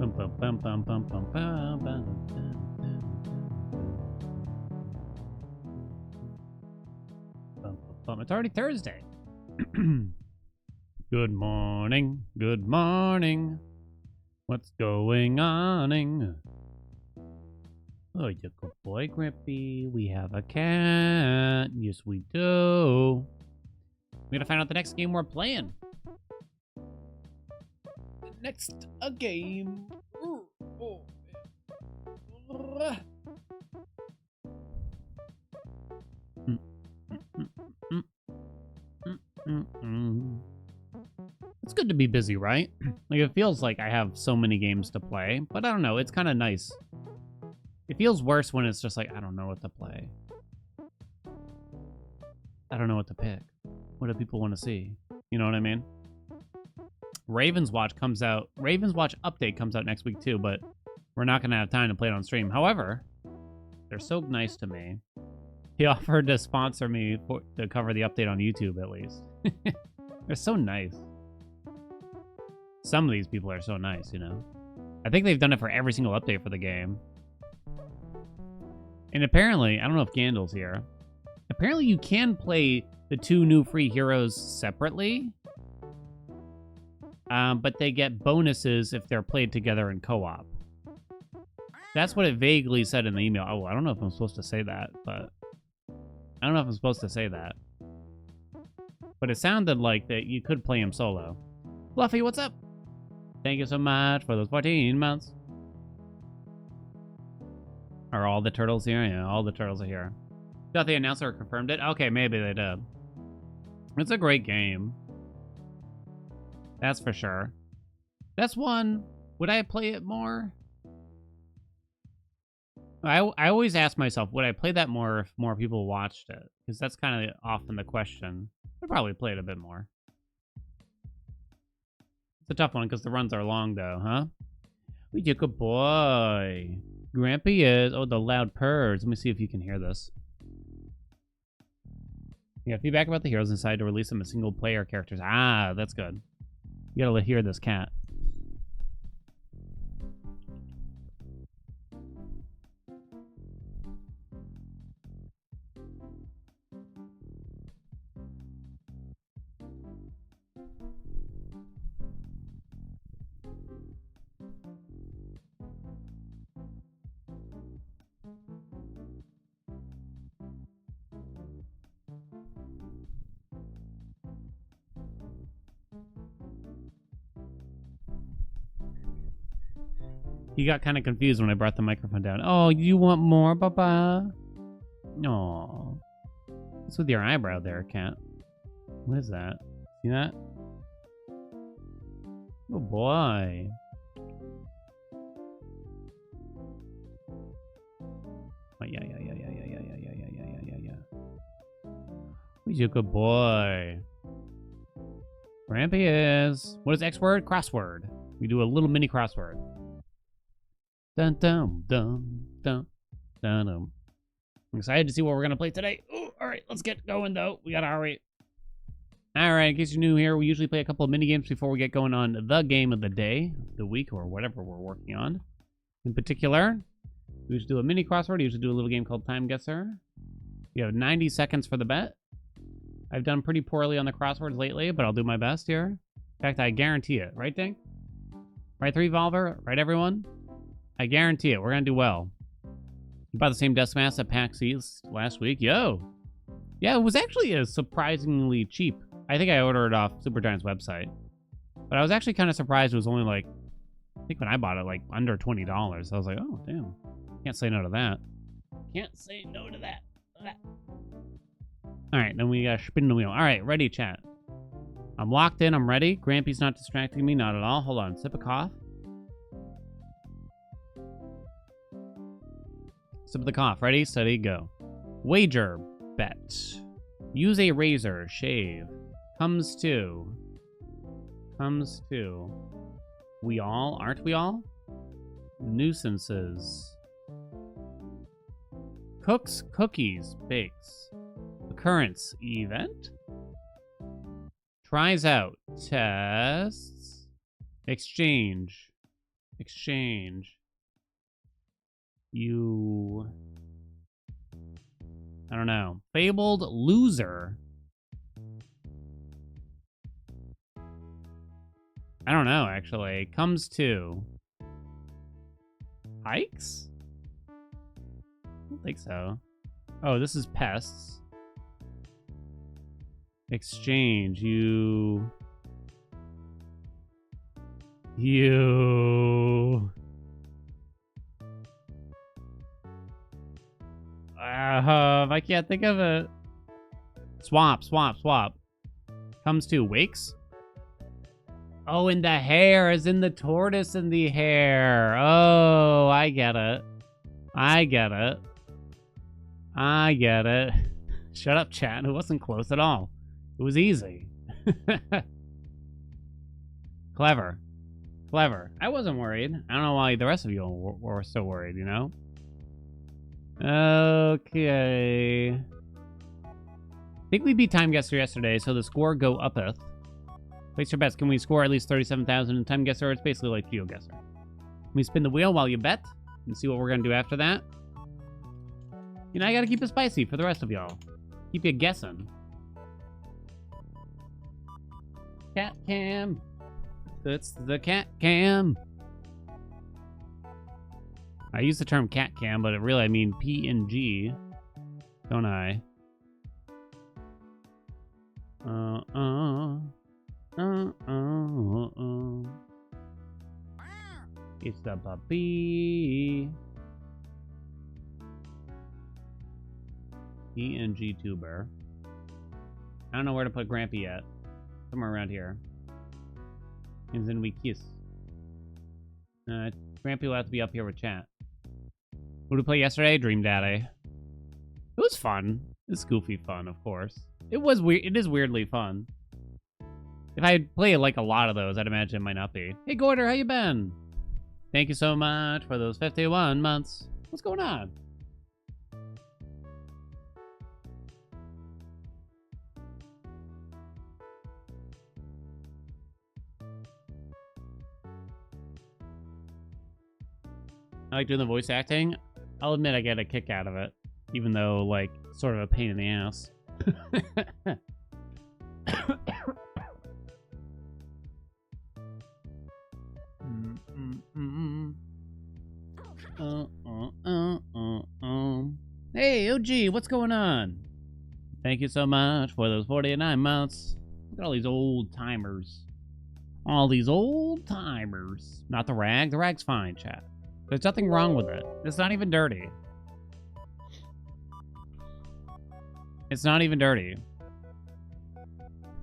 Bum, bum, bum, bum, bum, bum, bum, bum, bum, bum. It's already Thursday. Good morning. Good morning. What's going on? Oh, you good boy, Grippy. We have a cat. Yes, we do. We gotta find out the next game we're playing. Next, a game. It's good to be busy, right? Like, it feels like I have so many games to play, but I don't know. It's kind of nice. It feels worse when it's just like, I don't know what to play. I don't know what to pick. What do people want to see? You know what I mean? Ravens Watch comes out. Ravens Watch update comes out next week too, but we're not going to have time to play it on stream. However, they're so nice to me. He offered to sponsor me to cover the update on YouTube at least. They're so nice. Some of these people are so nice, you know? I think they've done it for every single update for the game. And apparently, I don't know if Gandalf's here. Apparently you can play the two new free heroes separately. But they get bonuses if they're played together in co-op. That's what it vaguely said in the email. Oh, I don't know if I'm supposed to say that, but... I don't know if I'm supposed to say that. But it sounded like that you could play him solo. Fluffy, what's up? Thank you so much for those 14 months. Are all the turtles here? Yeah, all the turtles are here. Thought the announcer confirmed it? Okay, maybe they did. It's a great game. That's for sure. That's one. Would I play it more? I always ask myself, would I play that more if more people watched it? Because that's kind of often the question. I'd probably play it a bit more. It's a tough one because the runs are long, though, huh? We do good boy. Grampy is... Oh, the loud purrs. Let me see if you can hear this. You got feedback about the heroes inside to release them as single-player characters. Ah, that's good. You gotta hear this cat. He got kind of confused when I brought the microphone down. Oh, you want more, Papa? No. What's with your eyebrow there, cat? What is that? See that? Oh, boy. Oh, yeah. He's a good boy. Grampy is... What is X word? Crossword. We do a little mini crossword. Dun dun dun dun dun dun. I'm excited to see what we're gonna play today. Ooh, all right, let's get going though. We gotta hurry. All right, in case you're new here, we usually play a couple of mini games before we get going on the game of the day, the week, or whatever we're working on. In particular, we usually do a mini crossword. We usually do a little game called Time Guesser. You have 90 seconds for the bet. I've done pretty poorly on the crosswords lately, but I'll do my best here. In fact, I guarantee it. Right, Dink? Right, 3Volver? Right, everyone? I guarantee it. We're going to do well. You bought the same desk mask at PAX East last week? Yo! Yeah, it was actually surprisingly cheap. I think I ordered it off Supergiant's website. But I was actually kind of surprised it was only like... I think when I bought it, like under $20. I was like, oh, damn. Can't say no to that. Can't say no to that. Alright, then we gotta spin the wheel. Alright, ready, chat. I'm locked in. I'm ready. Grampy's not distracting me. Not at all. Hold on. Sip a cough. Sip of the cough. Ready, steady, go. Wager. Bet. Use a razor. Shave. Comes to. Comes to. We all? Aren't we all? Nuisances. Cooks. Cookies. Bakes. Occurrence. Event. Tries out. Tests. Exchange. Exchange. You... I don't know. Fabled loser. I don't know, actually. Comes to... Hikes? I don't think so. Oh, this is pests. Exchange. You... I can't think of it. Swap. Comes to wakes. Oh, and the hare is in the tortoise and the hare. Oh, I get it. Shut up, chat. It wasn't close at all. It was easy. Clever. I wasn't worried. I don't know why the rest of you were so worried, you know? Okay. I think we beat Time Guesser yesterday, so the score go uppeth. Place your bets. Can we score at least 37,000 in Time Guesser? It's basically like GeoGuessr. Can we spin the wheel while you bet and see what we're going to do after that? You know, I got to keep it spicy for the rest of y'all. Keep you guessing. Cat cam. That's the cat cam. I use the term cat cam, but really I mean PNG, don't I? It's the puppy. PNG tuber. I don't know where to put Grampy yet. Somewhere around here. And then we kiss. Grampy will have to be up here with chat. What did we play yesterday? Dream Daddy. It was fun. It's goofy fun, of course. It was weird. It is weirdly fun. If I play like a lot of those, I'd imagine it might not be. Hey, Gorder, how you been? Thank you so much for those 51 months. What's going on? I like doing the voice acting. I'll admit I get a kick out of it. Even though, like, sort of a pain in the ass. Hey, OG, what's going on? Thank you so much for those 49 months. Look at all these old timers. All these old timers. Not the rag. The rag's fine, chat. There's nothing wrong with it. It's not even dirty. It's not even dirty.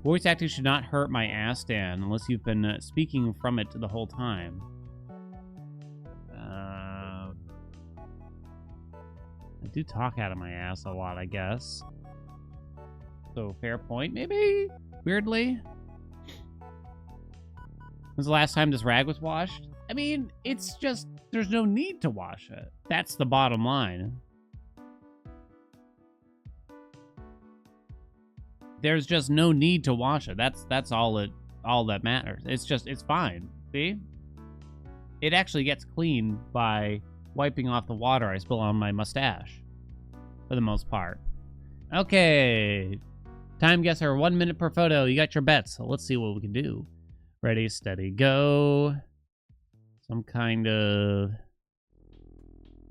Voice acting should not hurt my ass, Dan, unless you've been speaking from it the whole time. I do talk out of my ass a lot, I guess. So, fair point, maybe? Weirdly? When's the last time this rag was washed? I mean, it's just, there's no need to wash it. That's the bottom line. There's just no need to wash it. That's all that matters. It's fine. See? It actually gets clean by wiping off the water I spill on my mustache. For the most part. Okay. Time guesser, 1 minute per photo. You got your bets. So let's see what we can do. Ready, steady, go. Some kind of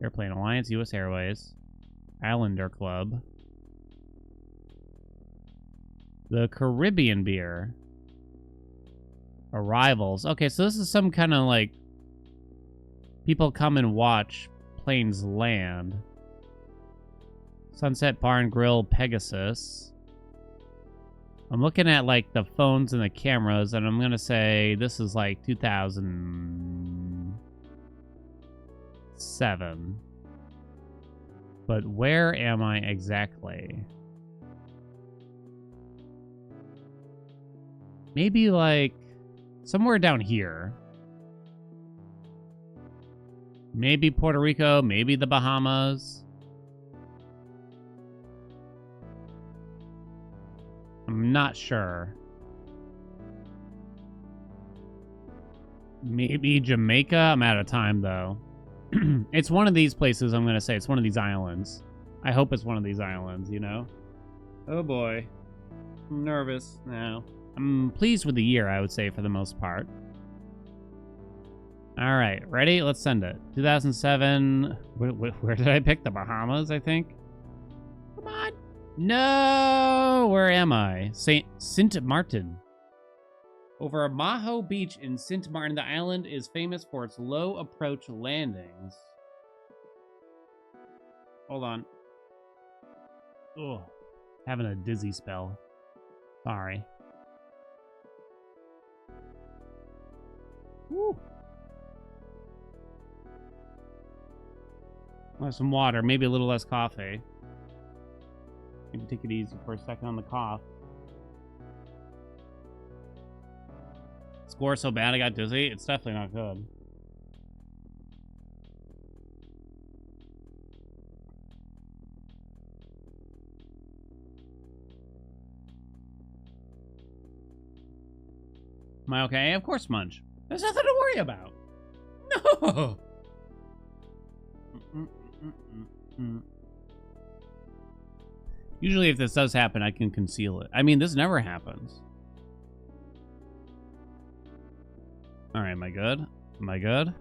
Airplane Alliance, US Airways, Islander Club, the Caribbean beer, Arrivals. Okay, so this is some kind of like people come and watch planes land. Sunset Bar and Grill, Pegasus. I'm looking at like the phones and the cameras, and I'm gonna say this is like 2007. But where am I exactly? Maybe like somewhere down here. Maybe Puerto Rico, maybe the Bahamas. I'm not sure. Maybe Jamaica? I'm out of time, though. It's one of these places, I'm going to say. It's one of these islands. I hope it's one of these islands, you know? Oh, boy. I'm nervous now. I'm pleased with the year, I would say, for the most part. All right, ready? Let's send it. 2007. Where did I pick? The Bahamas, I think. Come on. No! Where am I? Sint Martin. Over Maho Beach in Sint Martin, the island is famous for its low approach landings. Hold on. Oh, having a dizzy spell. Sorry. Woo. Want some water, maybe a little less coffee. Maybe take it easy for a second on the cough. Score so bad I got dizzy? It's definitely not good. Am I okay? Of course, Munch. There's nothing to worry about. No! Usually if this does happen, I can conceal it. I mean, this never happens. Alright, am I good? Am I good?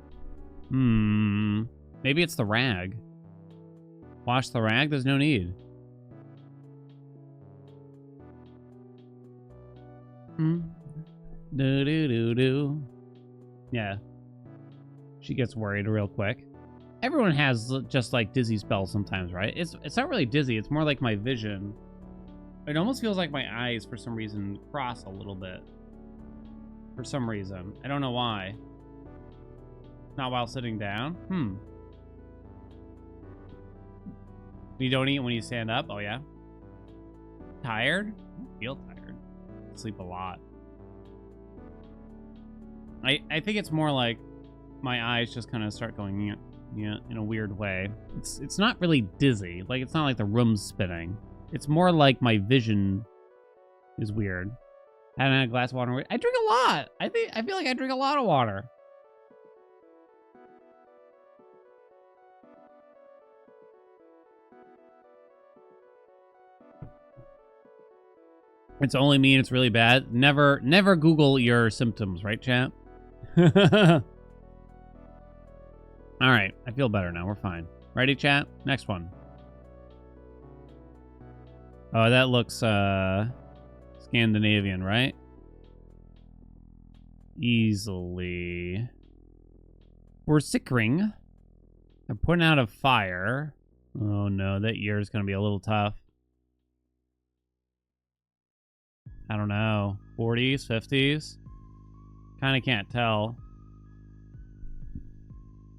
Maybe it's the rag. Wash the rag? There's no need. Do-do-do-do. Yeah. She gets worried real quick. Everyone has just like dizzy spells sometimes, right? It's not really dizzy. It's more like my vision. It almost feels like my eyes, for some reason, cross a little bit. For some reason. I don't know why. Not while sitting down. You don't eat when you stand up? Oh, yeah? Tired? I feel tired. I sleep a lot. I think it's more like my eyes just kind of start going in a weird way. It's not really dizzy. Like, it's not like the room's spinning. It's more like my vision is weird. Having a glass of water. I drink a lot. I feel like I drink a lot of water. It's only me and it's really bad. Never Google your symptoms, right, chat? All right, I feel better now. We're fine. Ready, chat? Next one. Oh, that looks Scandinavian, right? Easily. We're sickering. They're putting out a fire. Oh no, that year is going to be a little tough. I don't know. 40s, 50s? Kind of can't tell.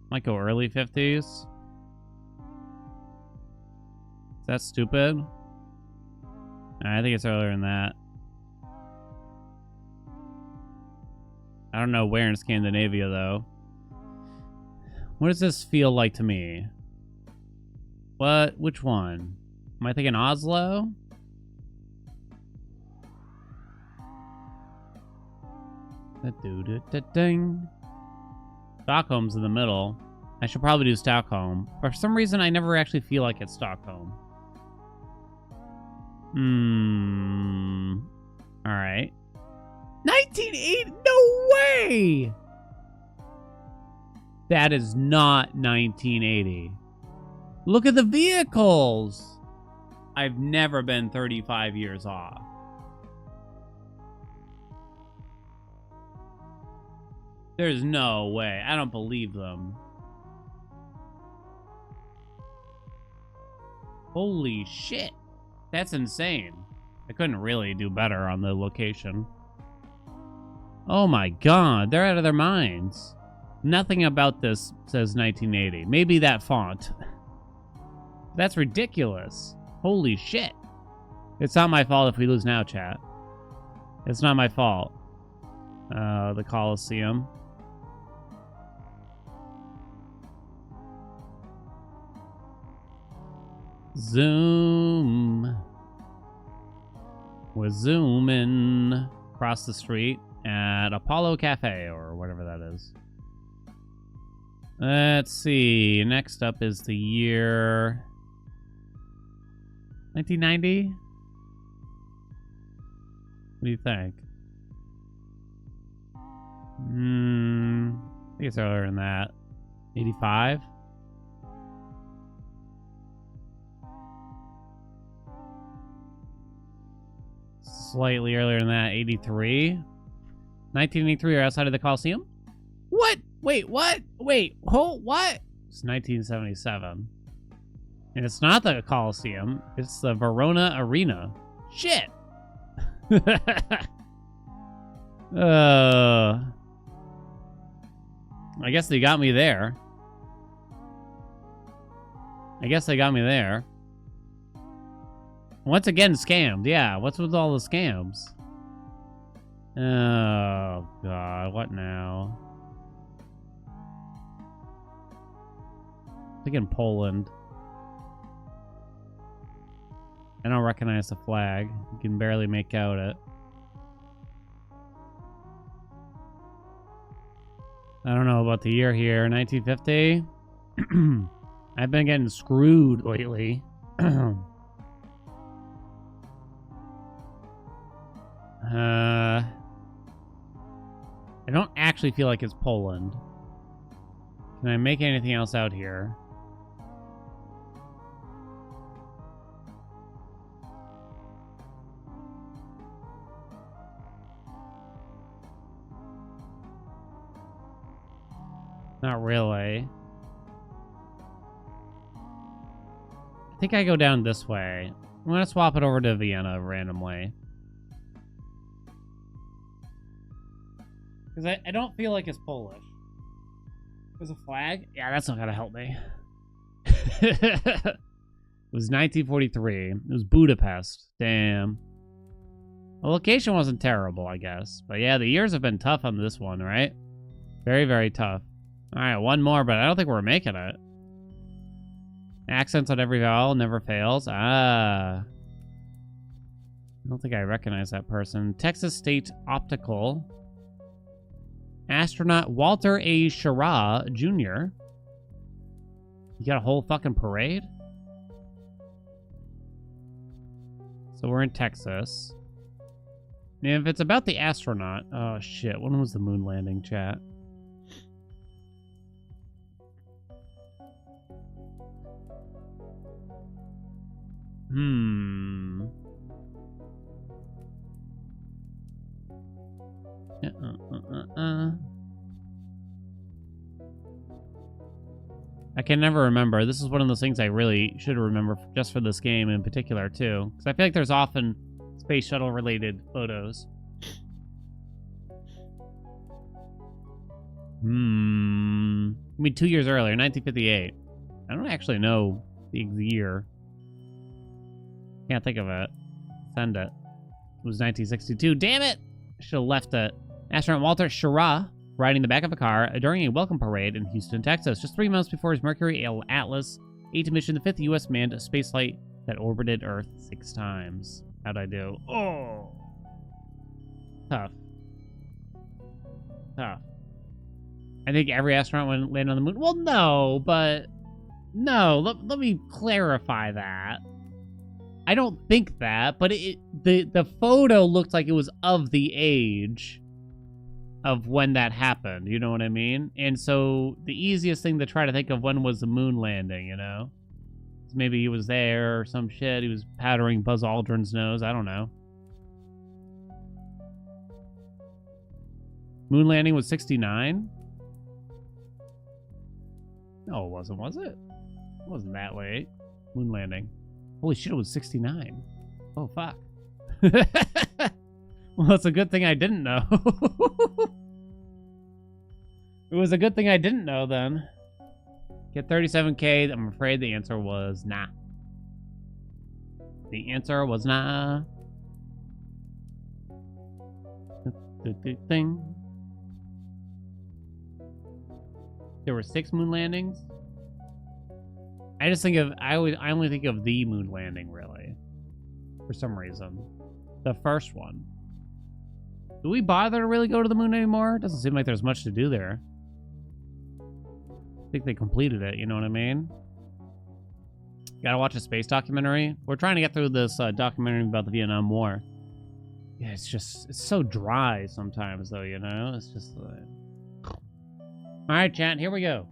Might go early 50s. Is that stupid? I think it's earlier than that. I don't know where in Scandinavia, though. What does this feel like to me? What? Which one? Am I thinking Oslo? Ding. Stockholm's in the middle. I should probably do Stockholm. For some reason, I never actually feel like it's Stockholm. Alright. 1980? No way! That is not 1980. Look at the vehicles! I've never been 35 years off. There's no way. I don't believe them. Holy shit. That's insane. I couldn't really do better on the location. Oh my god, they're out of their minds. Nothing about this says 1980. Maybe that font. That's ridiculous. Holy shit. It's not my fault if we lose now, chat. It's not my fault. The Colosseum. Zoom. We're zooming across the street. at Apollo Cafe, or whatever that is. Let's see. Next up is the year 1990. What do you think? I think it's earlier than that. 85? Slightly earlier than that. 83? 1983 or outside of the Coliseum? What? Wait, what? Wait, what? It's 1977. And it's not the Coliseum. It's the Verona Arena. Shit! I guess they got me there. Once again, scammed. Yeah, what's with all the scams? Oh, God. What now? I think in Poland. I don't recognize the flag. You can barely make out it. I don't know about the year here. 1950? I've been getting screwed lately. I don't actually feel like it's Poland. Can I make anything else out here? Not really. I think I go down this way. I'm gonna swap it over to Vienna randomly. Because I don't feel like it's Polish. There's a flag? Yeah, that's not gonna help me. It was 1943. It was Budapest. Damn. The location wasn't terrible, I guess. But yeah, the years have been tough on this one, right? Very, very tough. Alright, one more, but I don't think we're making it. Accents on every vowel never fails. Ah. I don't think I recognize that person. Texas State Optical. Astronaut Walter A. Schirra, Jr. You got a whole fucking parade? So we're in Texas. And if it's about the astronaut... Oh, shit. When was the moon landing, chat? I can never remember. This is one of those things I really should remember just for this game in particular, too. Because I feel like there's often space shuttle-related photos. I mean, 2 years earlier, 1958. I don't actually know the year. Can't think of it. Send it. It was 1962. Damn it! I should have left it. Astronaut Walter Schirra riding the back of a car during a welcome parade in Houston, Texas, just 3 months before his Mercury Atlas 8 mission, the 5th U.S. manned spaceflight that orbited Earth 6 times. How'd I do? Oh! Tough. Tough. I think every astronaut would land on the moon. Well, no, but... No, let me clarify that. I don't think that, but the photo looked like it was of the age of when that happened, you know what I mean? And so the easiest thing to try to think of when was the moon landing, you know? Maybe he was there or some shit. He was powdering Buzz Aldrin's nose. I don't know. Moon landing was 69? No, it wasn't, was it? It wasn't that late. Moon landing. Holy shit, it was 69. Oh, fuck. Well, it's a good thing I didn't know. It was a good thing I didn't know, then. Get 37K. I'm afraid the answer was nah. The answer was nah. Thing. There were 6 moon landings. I just think of I only think of the moon landing, really, for some reason. The first one. Do we bother to really go to the moon anymore? Doesn't seem like there's much to do there. I think they completed it, you know what I mean? Gotta watch a space documentary. We're trying to get through this documentary about the Vietnam War. Yeah, it's so dry sometimes, though, you know? It's just like... Alright, chat, here we go.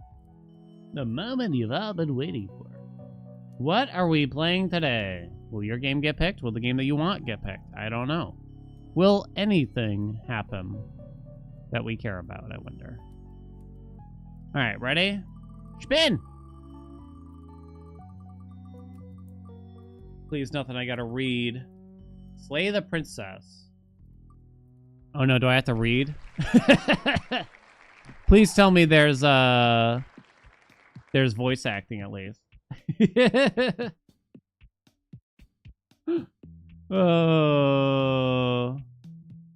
The moment you've all been waiting for. What are we playing today? Will your game get picked? Will the game that you want get picked? I don't know. Will anything happen that we care about, I wonder? Alright, ready? Spin! Please, nothing I gotta read. Slay the princess. Oh no, do I have to read? Please tell me there's voice acting at least. Oh,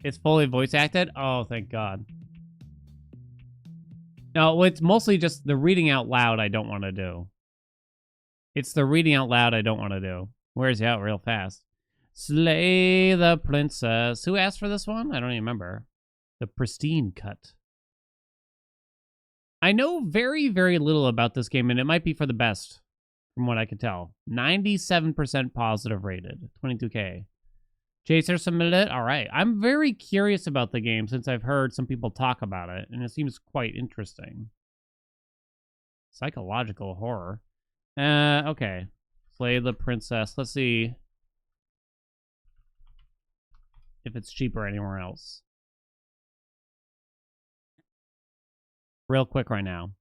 it's fully voice acted? Oh, thank God. No, it's mostly just the reading out loud I don't want to do. It's the reading out loud I don't want to do. Wears you out real fast. Slay the princess. Who asked for this one? I don't even remember. The pristine cut. I know very, very little about this game, and it might be for the best, from what I can tell. 97% positive rated. 22K. Chaser submitted it? All right. I'm very curious about the game since I've heard some people talk about it, and it seems quite interesting. Psychological horror. Okay. Slay the princess. Let's see if it's cheaper anywhere else. Real quick right now.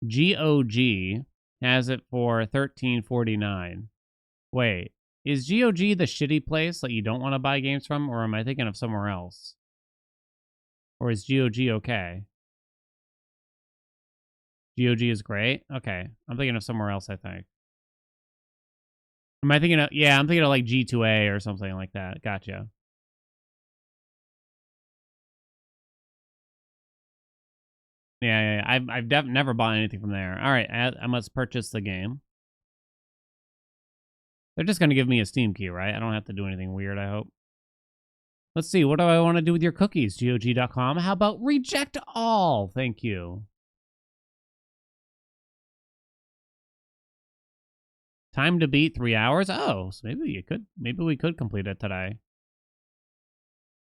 GOG has it for $13.49. Wait, is GOG the shitty place that you don't want to buy games from, or am I thinking of somewhere else? Or is GOG okay? GOG is great? Okay, I'm thinking of somewhere else, I think. Am I thinking of... Yeah, I'm thinking of like G2A or something like that. Gotcha. Yeah. I've never bought anything from there. All right, I must purchase the game. They're just going to give me a Steam key, right? I don't have to do anything weird, I hope. Let's see. What do I want to do with your cookies? GOG.com. How about reject all? Thank you. Time to beat 3 hours? Oh, so maybe we could complete it today.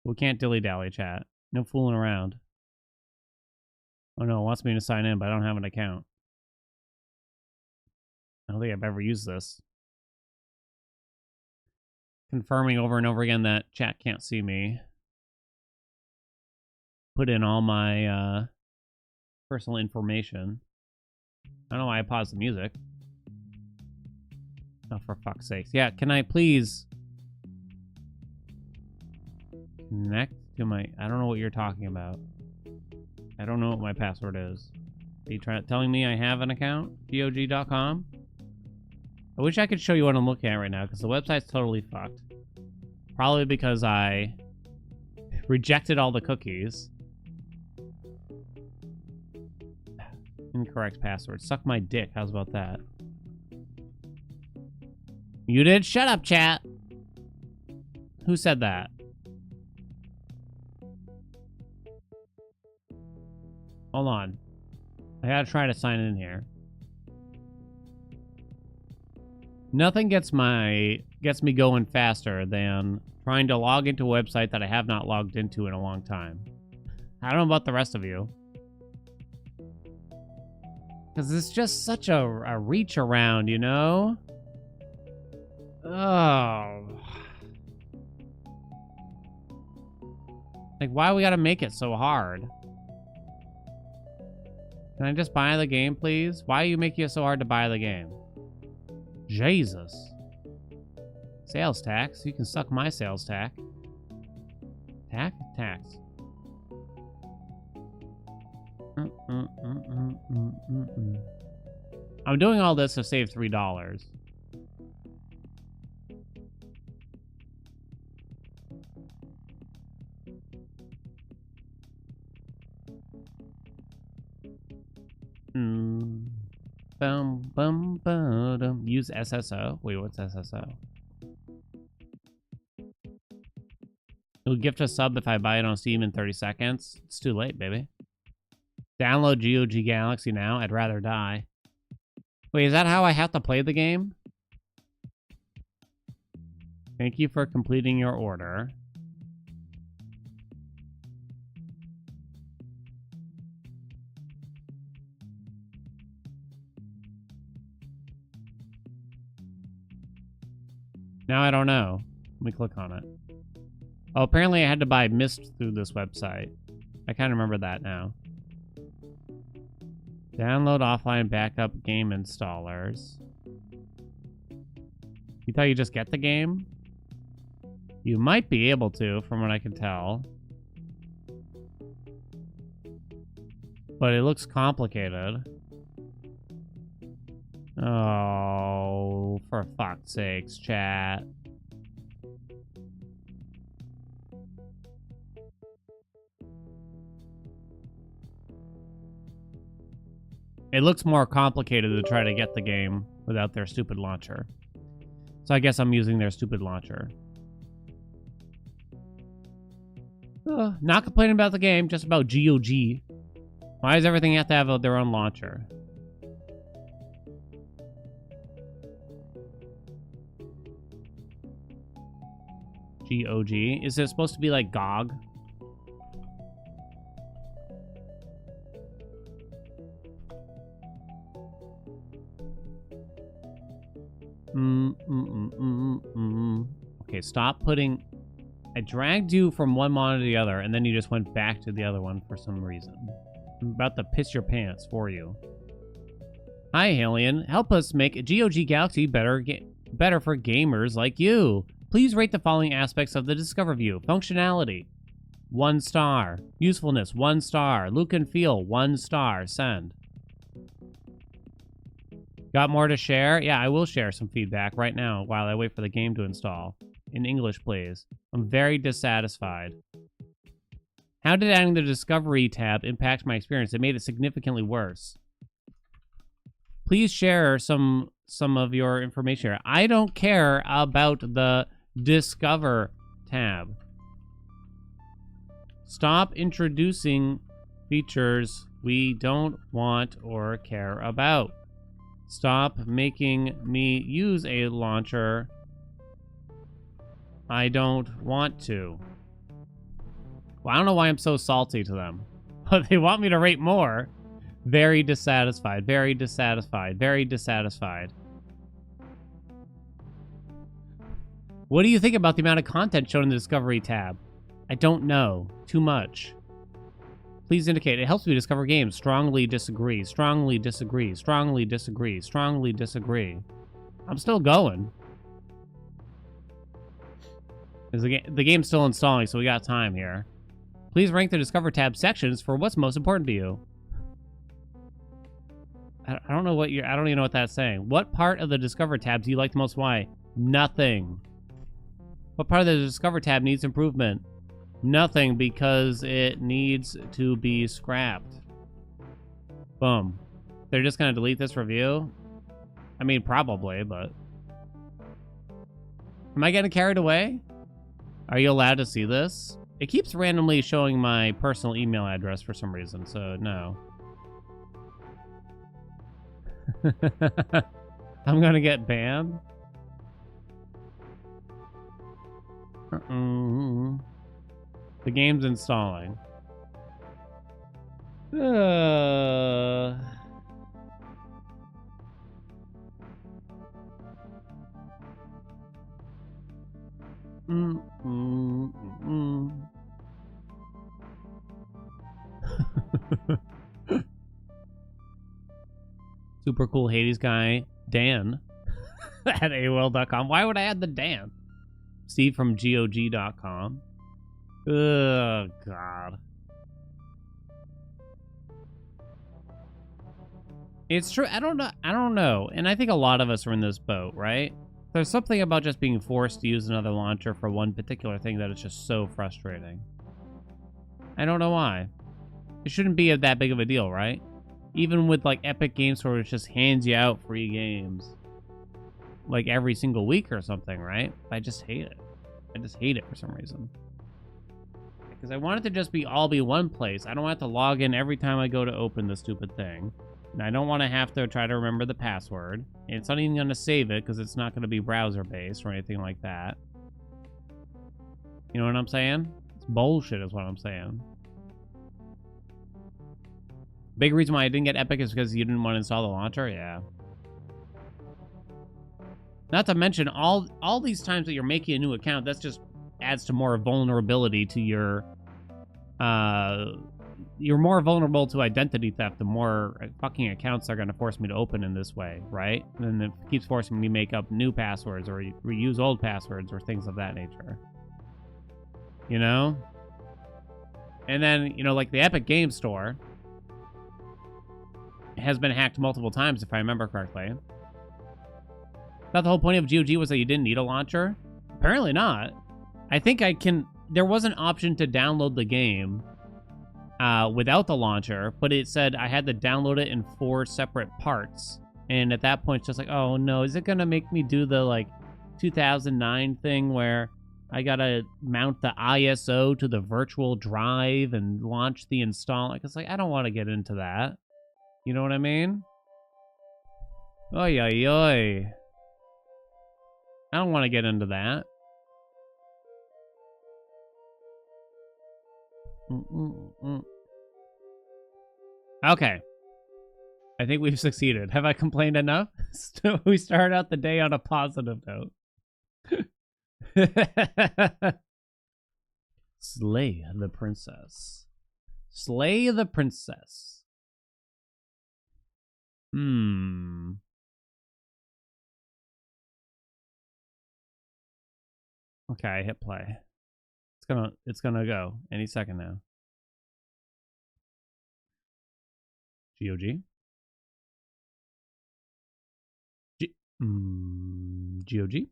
We can't dilly-dally, chat. No fooling around. Oh no, it wants me to sign in, but I don't have an account. I don't think I've ever used this. Confirming over and over again that chat can't see me. Put in all my personal information. I don't know why I paused the music. Oh, for fuck's sakes. Yeah, can I please connect to my... I don't know what you're talking about. I don't know what my password is. Are you telling me I have an account? GOG.com? I wish I could show you what I'm looking at right now, because the website's totally fucked. Probably because I rejected all the cookies. Incorrect password. Suck my dick. How's about that? You did? Shut up, chat. Who said that? Hold on. I gotta try to sign in here. Nothing gets me going faster than trying to log into a website that I have not logged into in a long time. I don't know about the rest of you. Because it's just such a reach around, you know? Oh. Like, why we gotta make it so hard? Can I just buy the game, please? Why are you making it so hard to buy the game? Jesus. Sales tax? You can suck my sales tax. Tax. I'm doing all this to save $3. Use SSO. Wait, what's SSO? You'll gift a sub if I buy it on Steam in 30 seconds. It's too late, baby. Download GOG Galaxy now. I'd rather die. Wait, is that how I have to play the game? Thank you for completing your order. Now I don't know. Let me click on it. Oh, apparently I had to buy Mist through this website. I kind of remember that now. Download offline backup game installers. You thought you just get the game? You might be able to, from what I can tell. But it looks complicated. Oh, for fuck's sakes, chat. It looks more complicated to try to get the game without their stupid launcher. So I guess I'm using their stupid launcher. Not complaining about the game, just about GOG. Why does everything have to have their own launcher? GOG? Is it supposed to be like GOG? Okay, stop putting... I dragged you from one monitor to the other, and then you just went back to the other one for some reason. I'm about to piss your pants for you. Hi, Haelian. Help us make GOG Galaxy better for gamers like you. Please rate the following aspects of the Discover View. Functionality, 1 star. Usefulness, 1 star. Look and feel, 1 star. Send. Got more to share? Yeah, I will share some feedback right now while I wait for the game to install. In English, please. I'm very dissatisfied. How did adding the Discovery tab impact my experience? It made it significantly worse. Please share some of your information here. I don't care about the Discover tab. Stop introducing features we don't want or care about. Stop making me use a launcher I don't want to. Well, I don't know why I'm so salty to them, but they want me to rate more. Very dissatisfied, very dissatisfied, very dissatisfied. What do you think about the amount of content shown in the Discovery tab? I don't know. Too much. Please indicate. It helps me discover games. Strongly disagree. Strongly disagree. Strongly disagree. Strongly disagree. I'm still going. The game's still installing, so we got time here. Please rank the Discover tab sections for what's most important to you. I don't know what you're... I don't even know what that's saying. What part of the Discover tab do you like the most? Why? Nothing. What part of the Discover tab needs improvement? Nothing, because it needs to be scrapped. Boom. They're just gonna delete this review? I mean, probably, but... Am I getting carried away? Are you allowed to see this? It keeps randomly showing my personal email address for some reason, so no. I'm gonna get banned? The game's installing. Super cool Hades guy, Dan, at AOL.com. Why would I add the Dan? Steve from GOG.com. Oh, God. It's true. I don't know. And I think a lot of us are in this boat, right? There's something about just being forced to use another launcher for one particular thing that is just so frustrating. I don't know why. It shouldn't be that big of a deal, right? Even with, like, Epic Games Store, which just hands you out free games. Like, every single week or something, right? I just hate it. I just hate it for some reason. Because I want it to just all be one place. I don't want to log in every time I go to open the stupid thing. And I don't want to have to try to remember the password. And it's not even going to save it because it's not going to be browser-based or anything like that. You know what I'm saying? It's bullshit is what I'm saying. Big reason why I didn't get Epic is because you didn't want to install the launcher? Yeah. Not to mention, all these times that you're making a new account, that's just adds to more vulnerability to your... you're more vulnerable to identity theft the more fucking accounts are going to force me to open in this way, right? And then it keeps forcing me to make up new passwords or reuse old passwords or things of that nature. You know? And then, you know, like the Epic Games Store has been hacked multiple times, if I remember correctly. Thought the whole point of GOG was that you didn't need a launcher? Apparently not. I think I can... There was an option to download the game without the launcher, but it said I had to download it in 4 separate parts. And at that point, it's just like, oh no, is it going to make me do the, like, 2009 thing where I got to mount the ISO to the virtual drive and launch the install? Like, it's like, I don't want to get into that. You know what I mean? Oy, oy, oy. I don't want to get into that. Okay. I think we've succeeded. Have I complained enough? We started out the day on a positive note. Slay the princess. Slay the princess. Okay, I hit play. It's gonna go any second now. GOG. GOG.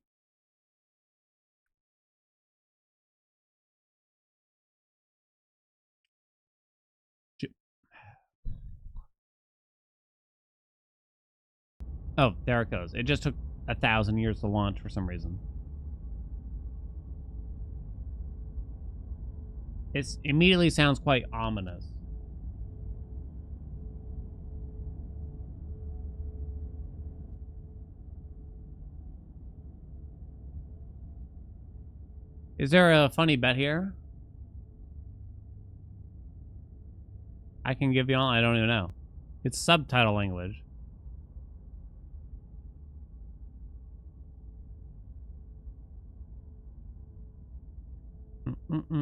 Oh, there it goes. It just took 1,000 years to launch for some reason. It immediately sounds quite ominous. Is there a funny bet here? I can give you all. I don't even know. It's subtitle language.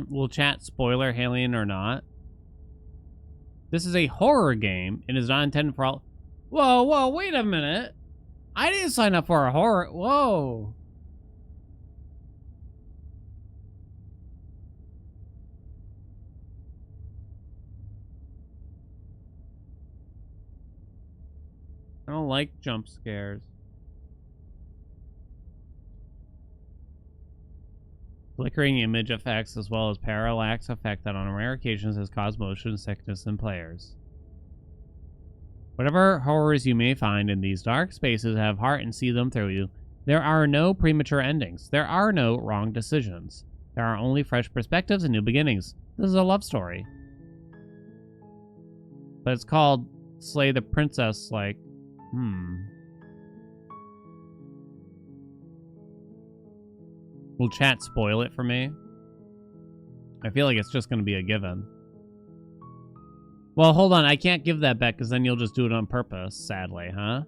Will chat spoiler Haelian or not? This is a horror game and is not intended for all... Whoa, whoa, wait a minute. I didn't sign up for a horror... Whoa. I don't like jump scares. Flickering image effects as well as parallax effect that on rare occasions has caused motion sickness in players. Whatever horrors you may find in these dark spaces, have heart and see them through you. There are no premature endings. There are no wrong decisions. There are only fresh perspectives and new beginnings. This is a love story. But it's called Slay the Princess, like, Will chat spoil it for me? I feel like it's just going to be a given. Well, hold on. I can't give that bet because then you'll just do it on purpose, sadly, huh?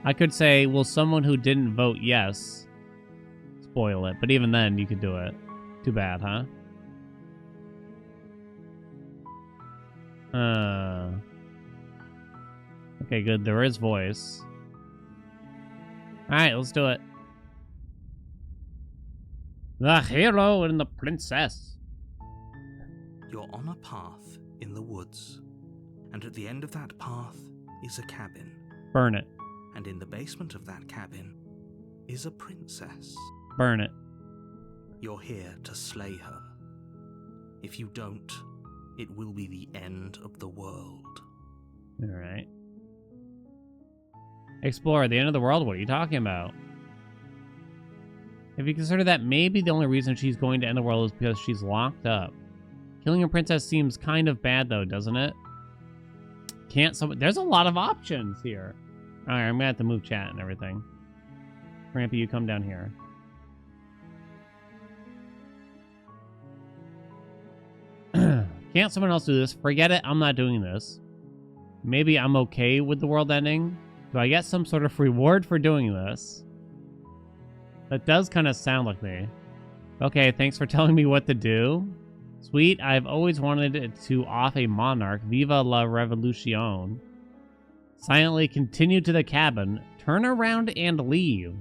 I could say, will someone who didn't vote yes spoil it? But even then, you could do it. Too bad, huh? Okay, good. There is voice. Alright, let's do it. The hero and the princess. You're on a path in the woods, and at the end of that path is a cabin. Burn it. And in the basement of that cabin is a princess. Burn it. You're here to slay her. If you don't, it will be the end of the world. Alright. Explore the end of the world? What are you talking about? Have you considered that maybe the only reason she's going to end the world is because she's locked up? Killing a princess seems kind of bad, though, doesn't it? Can't someone... There's a lot of options here. All right, I'm gonna have to move chat and everything. Grampy, you come down here. Can't someone else do this? Forget it, I'm not doing this. Maybe I'm okay with the world ending. Do I get some sort of reward for doing this? That does kind of sound like me. Okay, thanks for telling me what to do. Sweet, I've always wanted to off a monarch. Viva la revolution. Silently continue to the cabin. Turn around and leave.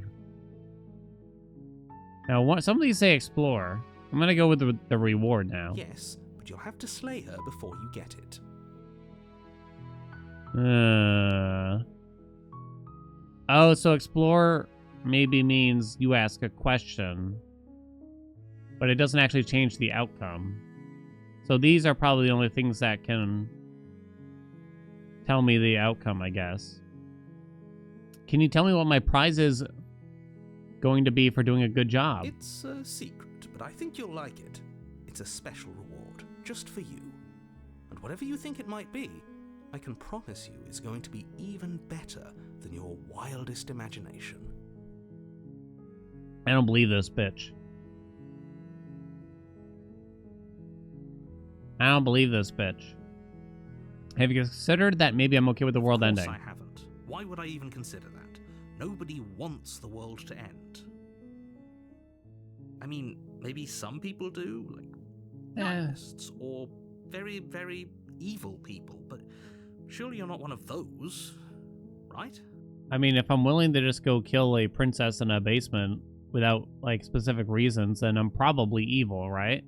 Now, some of these say explore. I'm gonna go with the reward now. Yes, but you'll have to slay her before you get it. Oh, so explore maybe means you ask a question, but it doesn't actually change the outcome. So these are probably the only things that can tell me the outcome, I guess. Can you tell me what my prize is going to be for doing a good job? It's a secret, but I think you'll like it. It's a special reward, just for you. And whatever you think it might be, I can promise you it's going to be even better than your wildest imagination. I don't believe this bitch. I don't believe this bitch. Have you considered that maybe I'm okay with the world ending? Of course I haven't. Why would I even consider that? Nobody wants the world to end. I mean, maybe some people do, like nihilists or very, very evil people, but surely you're not one of those, right? I mean, if I'm willing to just go kill a princess in a basement without, like, specific reasons, then I'm probably evil, right?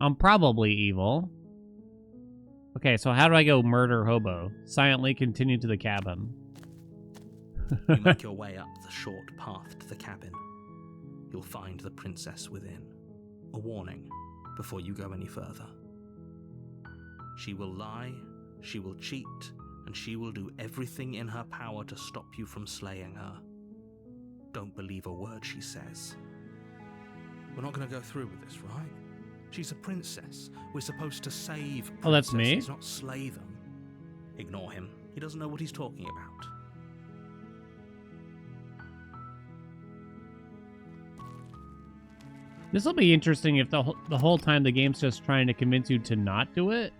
I'm probably evil. Okay, so how do I go murder hobo? Silently continue to the cabin. You make your way up the short path to the cabin. You'll find the princess within. A warning before you go any further. She will lie, she will cheat, and she will do everything in her power to stop you from slaying her. Don't believe a word she says. We're not going to go through with this, right? She's a princess. We're supposed to save princesses, oh, that's me? not slay them. Ignore him. He doesn't know what he's talking about. This will be interesting if the whole time the game's just trying to convince you to not do it.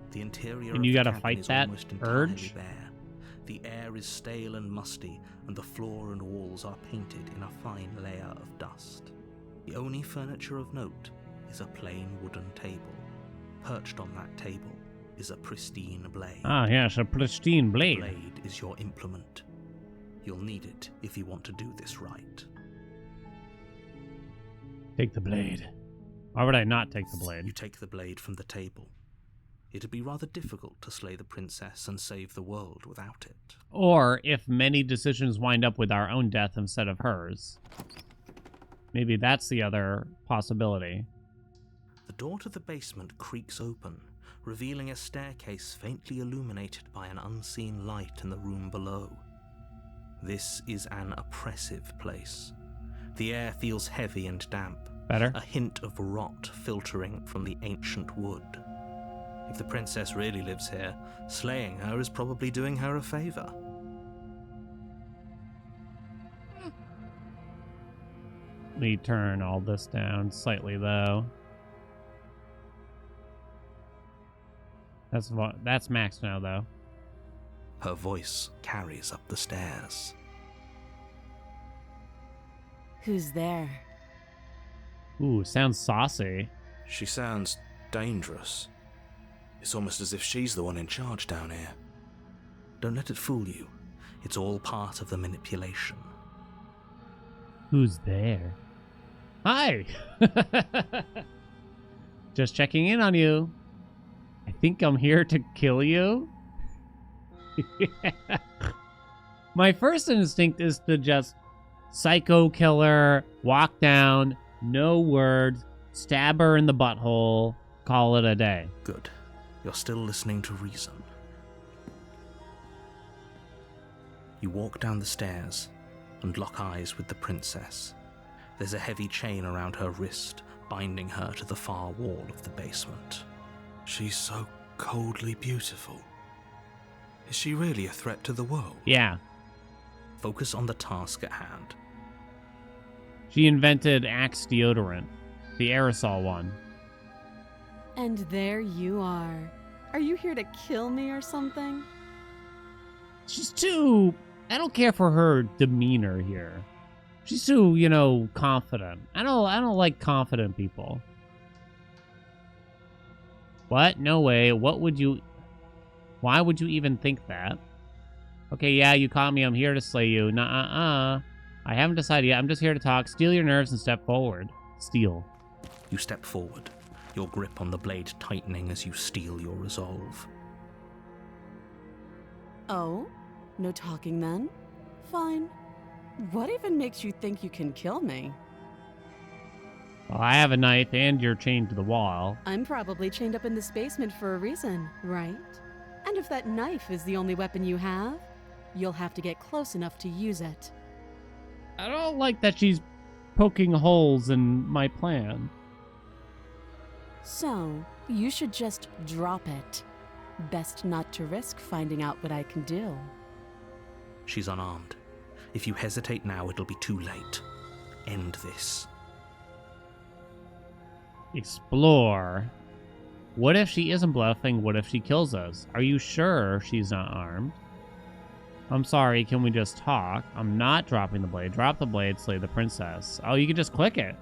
The interior And you of the gotta cabin fight is that almost entirely urge? bare. The air is stale and musty, and the floor and walls are painted in a fine layer of dust. The only furniture of note is a plain wooden table. Perched on that table is a pristine blade. Ah, yes, a pristine blade. The blade is your implement. You'll need it if you want to do this right. Take the blade. Why would I not take the blade? You take the blade from the table. It'd be rather difficult to slay the princess and save the world without it. Or if many decisions wind up with our own death instead of hers. Maybe that's the other possibility. The door to the basement creaks open, revealing a staircase faintly illuminated by an unseen light in the room below. This is an oppressive place. The air feels heavy and damp. Better? A hint of rot filtering from the ancient wood. If the princess really lives here, slaying her is probably doing her a favor. Let me turn all this down slightly, though. That's max now, though. Her voice carries up the stairs. Who's there? Ooh, sounds saucy. She sounds dangerous. It's almost as if she's the one in charge down here. Don't let it fool you. It's all part of the manipulation. Who's there? Hi! Just checking in on you. I think I'm here to kill you. My first instinct is to just psycho killer, walk down, no words, stab her in the butthole, call it a day. Good. You're still listening to reason. You walk down the stairs and lock eyes with the princess. There's a heavy chain around her wrist, binding her to the far wall of the basement. She's so coldly beautiful. Is she really a threat to the world? Yeah. Focus on the task at hand. She invented Axe deodorant, the aerosol one. And there you are. Are you here to kill me or something? She's too... I don't care for her demeanor here. She's too, you know, confident. I don't like confident people. What? No way. What would you... Why would you even think that? Okay, yeah, you caught me. I'm here to slay you. Nuh-uh-uh. I haven't decided yet. I'm just here to talk. Steel your nerves and step forward. Steel. You step forward, your grip on the blade tightening as you steel your resolve. Oh? No talking then? Fine. What even makes you think you can kill me? Well, I have a knife and you're chained to the wall. I'm probably chained up in this basement for a reason, right? And if that knife is the only weapon you have, you'll have to get close enough to use it. I don't like that she's poking holes in my plan. So, you should just drop it. Best not to risk finding out what I can do. She's unarmed. If you hesitate now, it'll be too late. End this. Explore. What if she isn't bluffing? What if she kills us? Are you sure she's not armed? I'm sorry, can we just talk? I'm not dropping the blade. Drop the blade, slay the princess. Oh, you can just click it.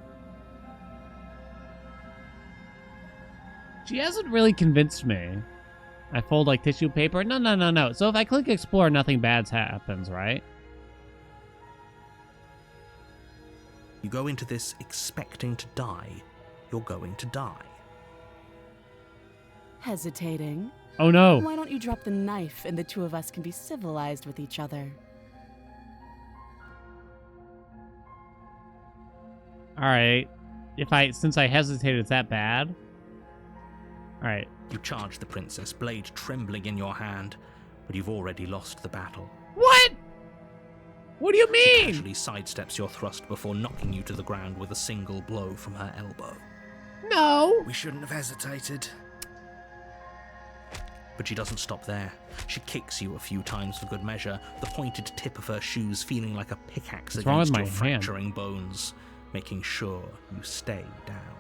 She hasn't really convinced me. I fold like tissue paper? No. So if I click explore, nothing bad happens, right? You go into this expecting to die. You're going to die. Hesitating? Oh no. Why don't you drop the knife and the two of us can be civilized with each other? Alright. Since I hesitated, it's that bad? Alright. You charge the princess, blade trembling in your hand, but you've already lost the battle. What? What do you She mean? casually sidesteps your thrust before knocking you to the ground with a single blow from her elbow. No. We shouldn't have hesitated. But she doesn't stop there. She kicks you a few times for good measure, the pointed tip of her shoes feeling like a pickaxe What's wrong with against your my hand? fracturing bones, making sure you stay down.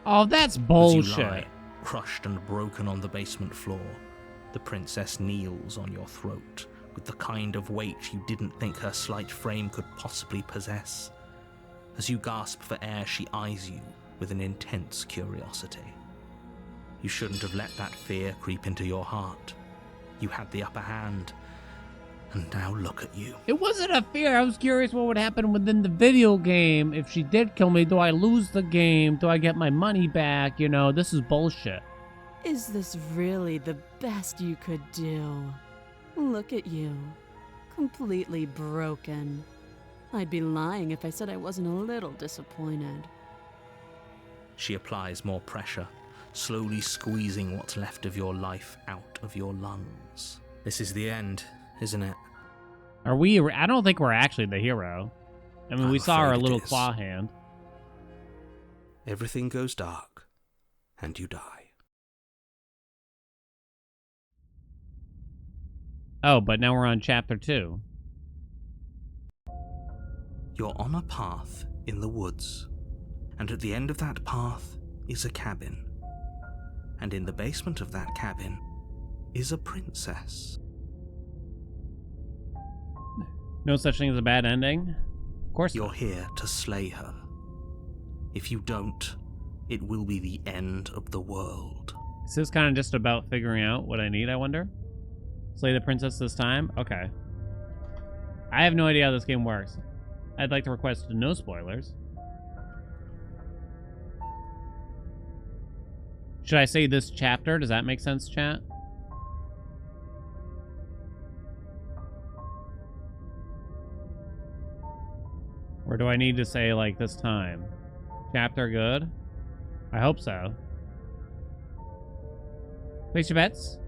Oh, that's As you bullshit. lie, crushed and broken on the basement floor, the princess kneels on your throat with the kind of weight you didn't think her slight frame could possibly possess. As you gasp for air, she eyes you with an intense curiosity. You shouldn't have let that fear creep into your heart. You had the upper hand, and now look at you. It wasn't a fear. I was curious what would happen within the video game. If she did kill me, do I lose the game? Do I get my money back? You know, this is bullshit. Is this really the best you could do? Look at you. Completely broken. I'd be lying if I said I wasn't a little disappointed. She applies more pressure, slowly squeezing what's left of your life out of your lungs. This is the end, isn't it? Are we? I don't think we're actually the hero. I mean, I'm we saw our afraid it little is. claw hand. Everything goes dark, and you die. Oh, but now we're on chapter 2. You're on a path in the woods, and at the end of that path is a cabin. And in the basement of that cabin is a princess. No such thing as a bad ending? Of course You're not. here to slay her. If you don't, it will be the end of the world. Is this kind of just about figuring out what I need, I wonder? Slay the princess this time? Okay. I have no idea how this game works. I'd like to request no spoilers. Should I say this chapter? Does that make sense, chat? Or do I need to say, like, this time? Chapter good? I hope so. Place your bets.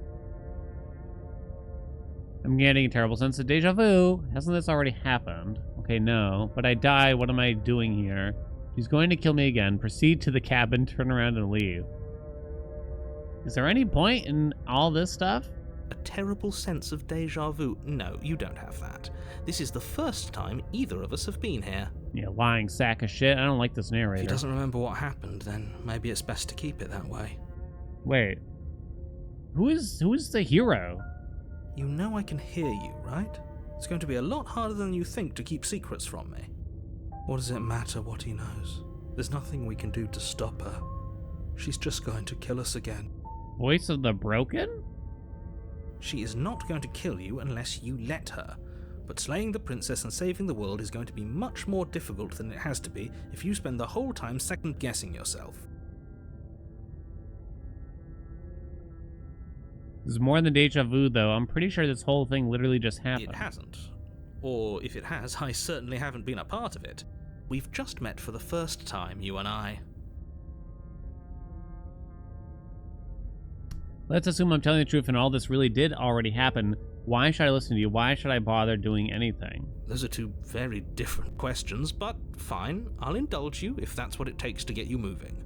I'm getting a terrible sense of deja vu. Hasn't this already happened? Okay, Okay, no. But I die. What am I doing here? She's going to kill me again. Proceed to the cabin, turn around, and leave. Is there any point in all this stuff? A terrible sense of deja vu. No, you don't have that. This is the first time either of us have been here. Yeah, lying sack of shit. I don't like this If narrator. he doesn't remember what happened, then maybe it's best to keep it that way. Wait. Who is the hero? You know I can hear you, right? It's going to be a lot harder than you think to keep secrets from me. What does it matter what he knows? There's nothing we can do to stop her. She's just going to kill us again. Voice of the Broken? She is not going to kill you unless you let her. But slaying the princess and saving the world is going to be much more difficult than it has to be if you spend the whole time second-guessing yourself. This is more than deja vu, though. I'm pretty sure this whole thing literally just happened. It hasn't. Or if it has, I certainly haven't been a part of it. We've just met for the first time, you and I. Let's assume I'm telling the truth and all this really did already happen. Why should I listen to you? Why should I bother doing anything? Those are two very different questions, but fine, I'll indulge you if that's what it takes to get you moving.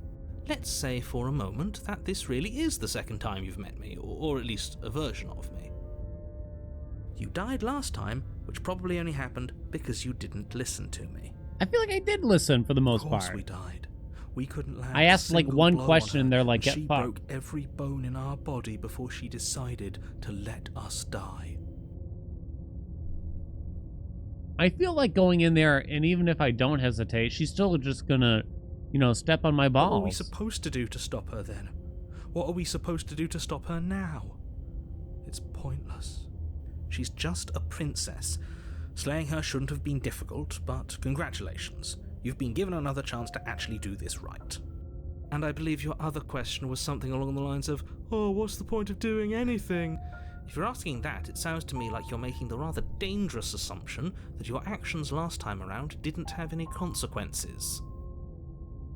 Let's say for a moment that this really is the second time you've met me, or at least a version of me. You died last time, which probably only happened because you didn't listen to me. I feel like I did listen for the most Of course part. we died. We couldn't land I asked a like single one blow question on her, and they're like, and get she fucked. broke every bone in our body before she decided to let us die. I feel like going in there, and even if I don't hesitate, she's still just gonna, step on my balls. What are we supposed to do to stop her then? What are we supposed to do to stop her now? It's pointless. She's just a princess. Slaying her shouldn't have been difficult, but congratulations. You've been given another chance to actually do this right. And I believe your other question was something along the lines of, oh, what's the point of doing anything? If you're asking that, it sounds to me like you're making the rather dangerous assumption that your actions last time around didn't have any consequences.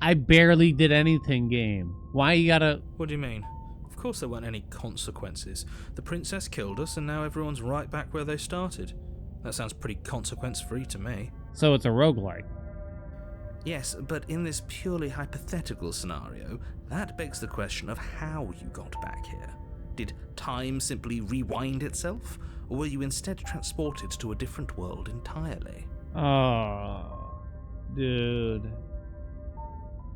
I barely did anything, game. Why you gotta... What do you mean? Of course there weren't any consequences. The princess killed us and now everyone's right back where they started. That sounds pretty consequence-free to me. So it's a roguelike. Yes, but in this purely hypothetical scenario, that begs the question of how you got back here. Did time simply rewind itself, or were you instead transported to a different world entirely? Oh, dude.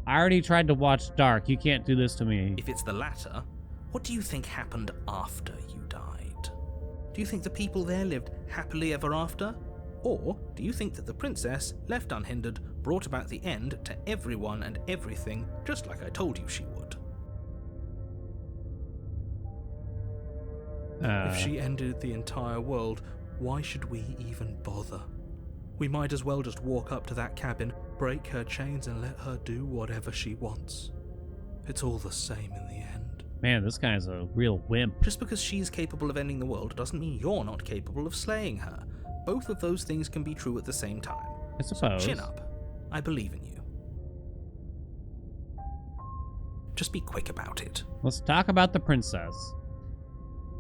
I already tried to watch Dark. You can't do this to me. If it's the latter, what do you think happened after you died? Do you think the people there lived happily ever after? Or do you think that the princess, left unhindered, brought about the end to everyone and everything, just like I told you she would? If she ended the entire world, why should we even bother? We might as well just walk up to that cabin, break her chains, and let her do whatever she wants. It's all the same in the end. Man, this guy's a real wimp. Just because she's capable of ending the world doesn't mean you're not capable of slaying her. Both of those things can be true at the same time. I suppose. Chin up. I believe in you. Just be quick about it. Let's talk about the princess.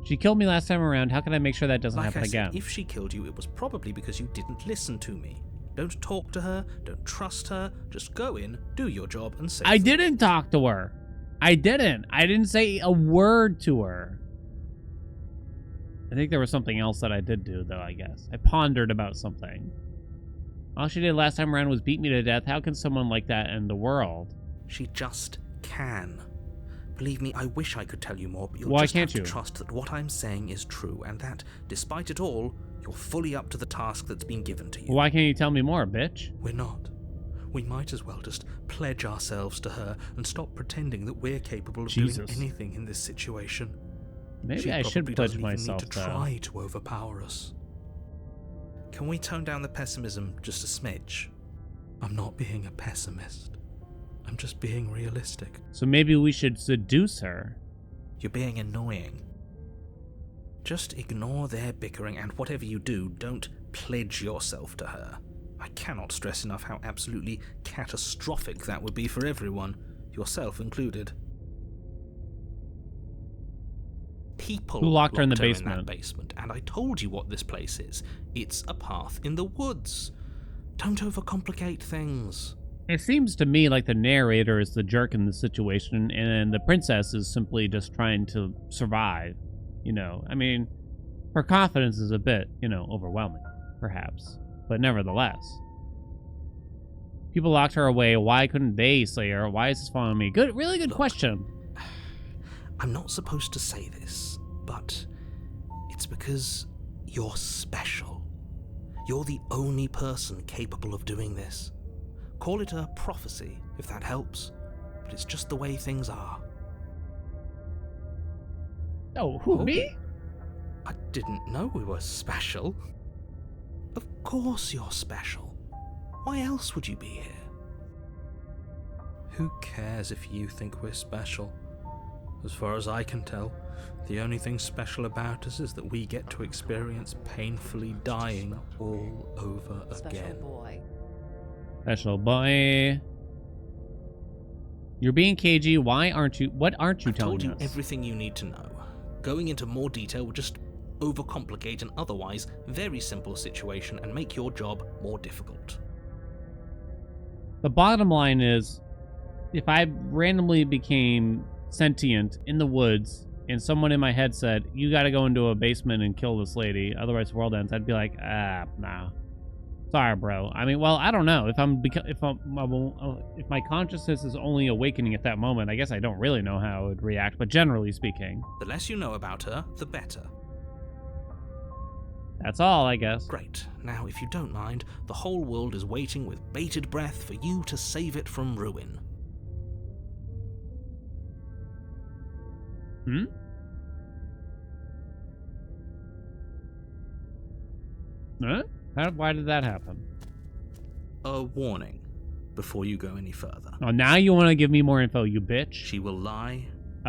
She killed me last time around. How can I make sure that doesn't Like happen I said, again? if she killed you, it was probably because you didn't listen to me. Don't talk to her, don't trust her, just go in, do your job, and save I them. didn't talk to her. I didn't say a word to her. I think there was something else that I did do, though, I guess. I pondered about something. All she did last time around was beat me to death. How can someone like that end the world? She just can. Believe me, I wish I could tell you more, but you'll Why just can't have you? to trust that what I'm saying is true, and that, despite it all, you're fully up to the task that's been given to you. Why can't you tell me more, bitch? We're not. We might as well just pledge ourselves to her and stop pretending that we're capable of Jesus. doing anything in this situation. Maybe She I should probably pledge doesn't even myself, need to though. try to overpower us. Can we tone down the pessimism just a smidge? I'm not being a pessimist. I'm just being realistic. So maybe we should seduce her. You're being annoying. Just ignore their bickering, and whatever you do, don't pledge yourself to her. I cannot stress enough how absolutely catastrophic that would be for everyone, yourself included. People Who locked her in the that basement? basement, and I told you what this place is. It's a path in the woods. Don't overcomplicate things. It seems to me like the narrator is the jerk in the situation, and the princess is simply just trying to survive. You know, I mean, her confidence is a bit, overwhelming, perhaps. But nevertheless. People locked her away. Why couldn't they slay her? Why is this following me? Really good question. I'm not supposed to say this, but it's because you're special. You're the only person capable of doing this. Call it a prophecy, if that helps, but it's just the way things are. Oh, who, me? I didn't know we were special. Of course you're special. Why else would you be here? Who cares if you think we're special? As far as I can tell, the only thing special about us is that we get to experience painfully dying all over again. Special boy. You're being cagey. What aren't you I've telling told you us? everything you need to know. Going into more detail would just overcomplicate an otherwise very simple situation and make your job more difficult. The bottom line is, if I randomly became sentient in the woods and someone in my head said, you gotta go into a basement and kill this lady, otherwise the world ends, I'd be like, nah. Sorry, bro. I mean, well, I don't know. If my consciousness is only awakening at that moment, I guess I don't really know how I would react, but generally speaking. The less you know about her, the better. That's all, I guess. Great. Now, if you don't mind, the whole world is waiting with bated breath for you to save it from ruin. Hmm? Huh? Why did that happen? A warning before you go any further. Oh, now you want to give me more info, you bitch? She will lie,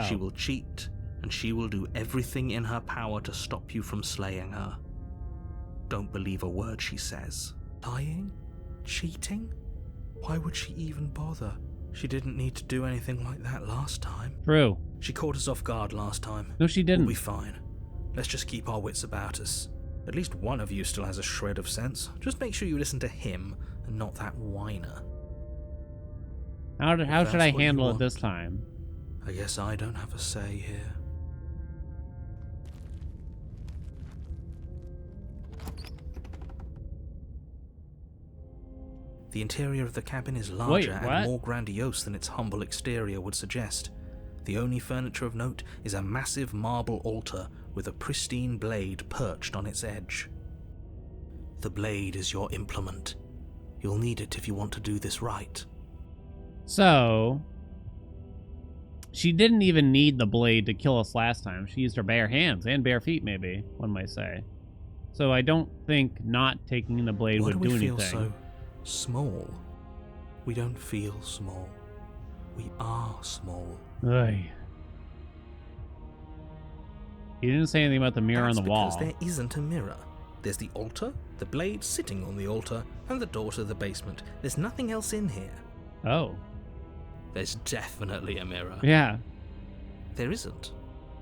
she will cheat, and she will do everything in her power to stop you from slaying her. Don't believe a word she says. Lying? Cheating? Why would she even bother? She didn't need to do anything like that last time. True. She caught us off guard last time. No, she didn't. We'll be fine. Let's just keep our wits about us. At least one of you still has a shred of sense. Just make sure you listen to him and not that whiner. How should I handle it this time? I guess I don't have a say here. The interior of the cabin is larger and more grandiose than its humble exterior would suggest. The only furniture of note is a massive marble altar with a pristine blade perched on its edge. The blade is your implement. You'll need it if you want to do this right. So, she didn't even need the blade to kill us last time. She used her bare hands and bare feet, maybe, one might say. So I don't think not taking the blade would do anything. Why do we feel so small? We don't feel small. We are small. Ay. He didn't say anything about the mirror on the wall. That's because there isn't a mirror. There's the altar, the blade sitting on the altar, and the door to the basement. There's nothing else in here. Oh. There's definitely a mirror. Yeah. There isn't.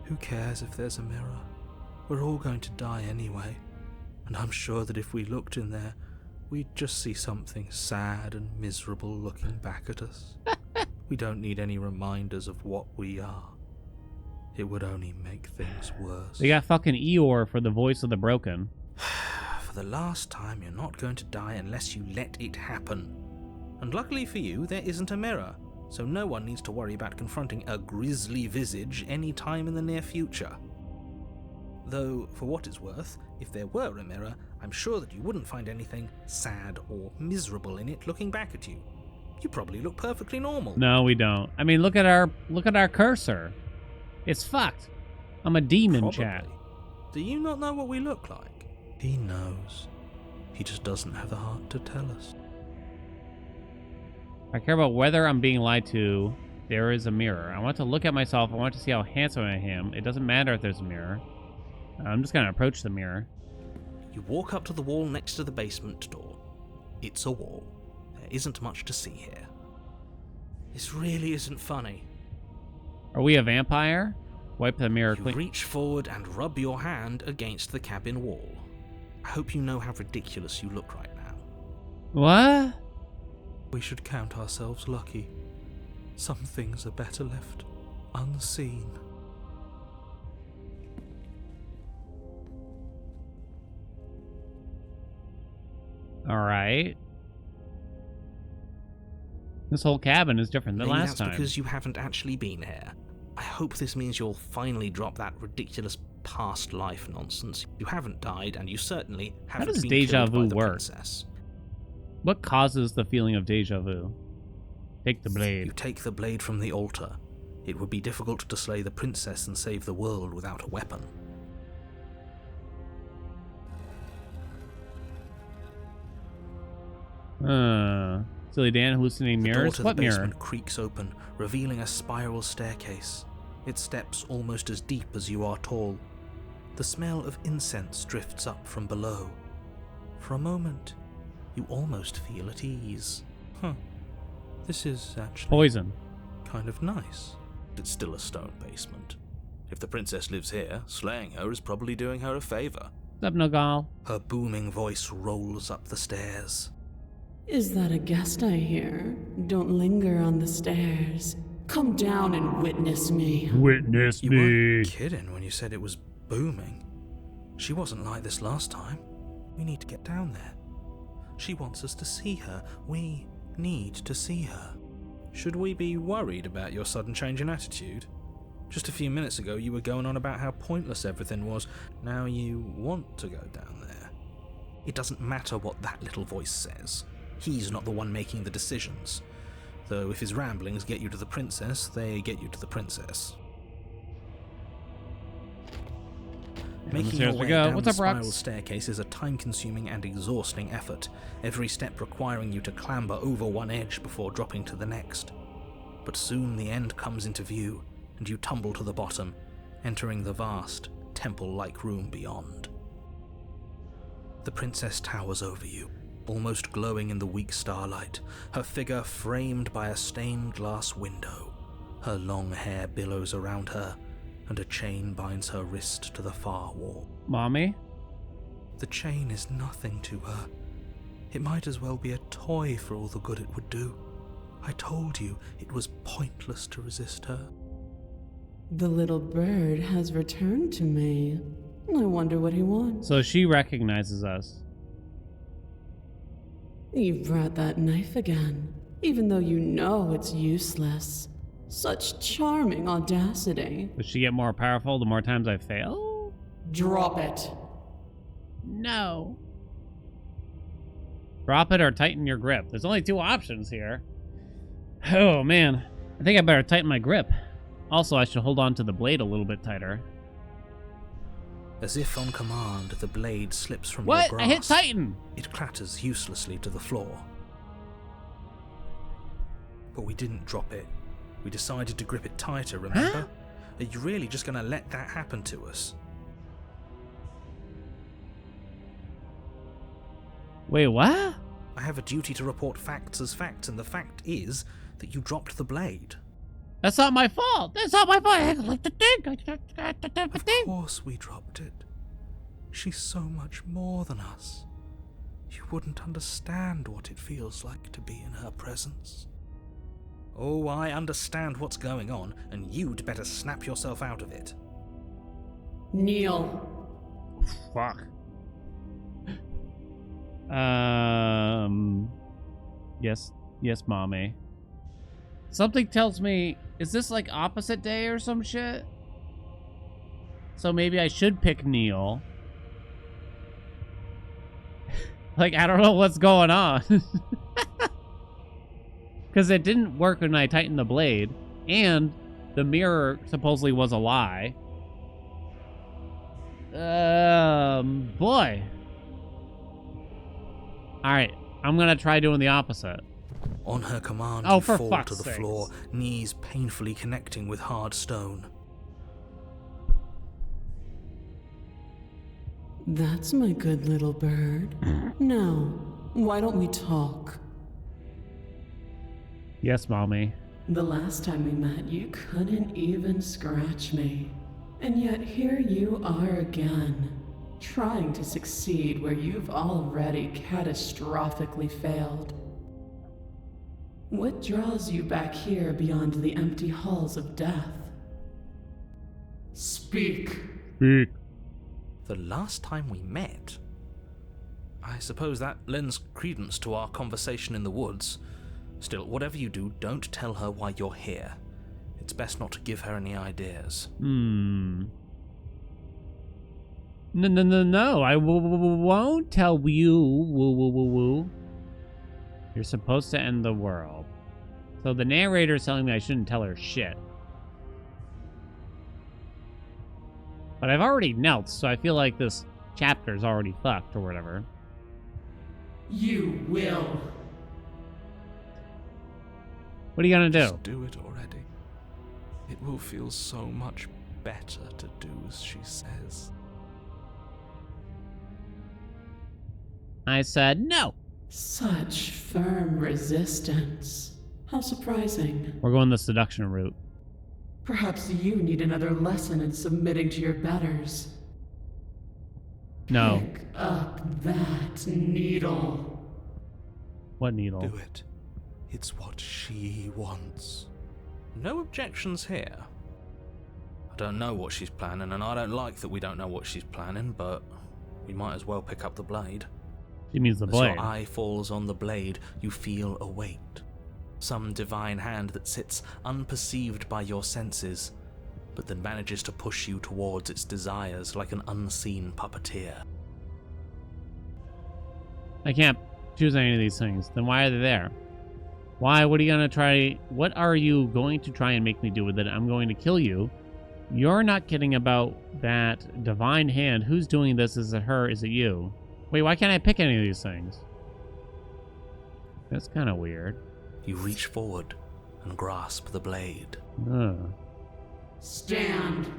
Who cares if there's a mirror? We're all going to die anyway. And I'm sure that if we looked in there, we'd just see something sad and miserable looking back at us. We don't need any reminders of what we are. It would only make things worse. They got fucking Eeyore for the voice of the broken. For the last time, you're not going to die unless you let it happen. And luckily for you, there isn't a mirror, so no one needs to worry about confronting a grisly visage any time in the near future. Though, for what it's worth, if there were a mirror, I'm sure that you wouldn't find anything sad or miserable in it looking back at you. You probably look perfectly normal. No, we don't. I mean, look at our cursor. It's fucked. I'm a demon, Probably. chat. Do you not know what we look like? He knows. He just doesn't have the heart to tell us. I care about whether I'm being lied to. There is a mirror. I want to look at myself. I want to see how handsome I am. It doesn't matter if there's a mirror. I'm just going to approach the mirror. You walk up to the wall next to the basement door. It's a wall. There isn't much to see here. This really isn't funny. Are we a vampire? Wipe the mirror You clean. reach forward and rub your hand against the cabin wall. I hope you know how ridiculous you look right now. What? We should count ourselves lucky. Some things are better left unseen. All right. This whole cabin is different than Maybe last that's time. because you haven't actually been here. I hope this means you'll finally drop that ridiculous past life nonsense. You haven't died, and you certainly haven't does been deja killed by vu the work? princess. What causes the feeling of deja vu? Take the You blade. take the blade from the altar. It would be difficult to slay the princess and save the world without a weapon. Silly Dan hallucinating The door mirrors? to the What mirror? basement creaks open, revealing a spiral staircase. Its steps almost as deep as you are tall. The smell of incense drifts up from below. For a moment, you almost feel at ease. This is actually Poison. kind of nice. It's still a stone basement. If the princess lives here, slaying her is probably doing her a favor. What's up, Nogal? Her booming voice rolls up the stairs. Is that a guest I hear? Don't linger on the stairs. Come down and witness me. Witness You weren't kidding when you said it was booming. She wasn't like this last time. We need to get down there. She wants us to see her. We need to see her. Should we be worried about your sudden change in attitude? Just a few minutes ago you were going on about how pointless everything was. Now you want to go down there. It doesn't matter what that little voice says. He's not the one making the decisions. Though if his ramblings get you to the princess, they get you to the princess. Making your Downstairs we way go. down What's the up, Rox? spiral staircase is a time-consuming and exhausting effort, every step requiring you to clamber over one edge before dropping to the next. But soon the end comes into view, and you tumble to the bottom, entering the vast, temple-like room beyond. The princess towers over you, almost glowing in the weak starlight, her figure framed by a stained glass window. Her long hair billows around her, and a chain binds her wrist to the far wall. Mommy? The chain is nothing to her. It might as well be a toy for all the good it would do. I told you it was pointless to resist her. The little bird has returned to me. I wonder what he wants. So she recognizes us. You brought that knife again, even though you know it's useless. Such charming audacity. Does she get more powerful the more times I fail? Drop it. No. Drop it or tighten your grip. There's only two options here. Oh, man. I think I better tighten my grip. Also, I should hold on to the blade a little bit tighter. As if on command, the blade slips from What? your I hit grasp. Titan! It clatters uselessly to the floor. But we didn't drop it. We decided to grip it tighter, remember? Are you really just going to let that happen to us? Wait, what? I have a duty to report facts as facts, and the fact is that you dropped the blade. That's not my fault. That's not my fault. I clicked the thing. Of course we dropped it. She's so much more than us. You wouldn't understand what it feels like to be in her presence. Oh, I understand what's going on, and you'd better snap yourself out of it. Kneel. Fuck. Yes, mommy. Something tells me, is this like opposite day or some shit? So maybe I should pick Neil. Like, I don't know what's going on. Because it didn't work when I tightened the blade, and the mirror supposedly was a lie. Boy. Alright, I'm gonna try doing the opposite. On her command, Oh, you for fall fuck's to the sakes. floor, knees painfully connecting with hard stone. That's my good little bird. Now, why don't we talk? Yes, mommy. The last time we met, you couldn't even scratch me. And yet here you are again. Trying to succeed where you've already catastrophically failed. What draws you back here beyond the empty halls of death? Speak. Speak. The last time we met? I suppose that lends credence to our conversation in the woods. Still, whatever you do, don't tell her why you're here. It's best not to give her any ideas. No, I won't tell you. Woo. You're supposed to end the world. So the narrator is telling me I shouldn't tell her shit. But I've already knelt, so I feel like this chapter's already fucked or whatever. You will. What are you gonna do? Just do it already. It will feel so much better to do as she says. I said no. Such firm resistance. How surprising. We're going the seduction route. Perhaps you need another lesson in submitting to your betters. No. Pick up that needle. What needle? Do it. It's what she wants. No objections here. I don't know what she's planning, and I don't like that we don't know what she's planning, but we might as well pick up the blade. She means the As blade. your eye falls on the blade, you feel a weight. Some divine hand that sits unperceived by your senses, but that manages to push you towards its desires like an unseen puppeteer. I can't choose any of these things. Then why are they there? Why? What are you gonna try? What are you going to try and make me do with it? I'm going to kill you. You're not kidding about that divine hand. Who's doing this? Is it her? Is it you? Wait, why can't I pick any of these things? That's kind of weird. You reach forward and grasp the blade. Ugh. Stand.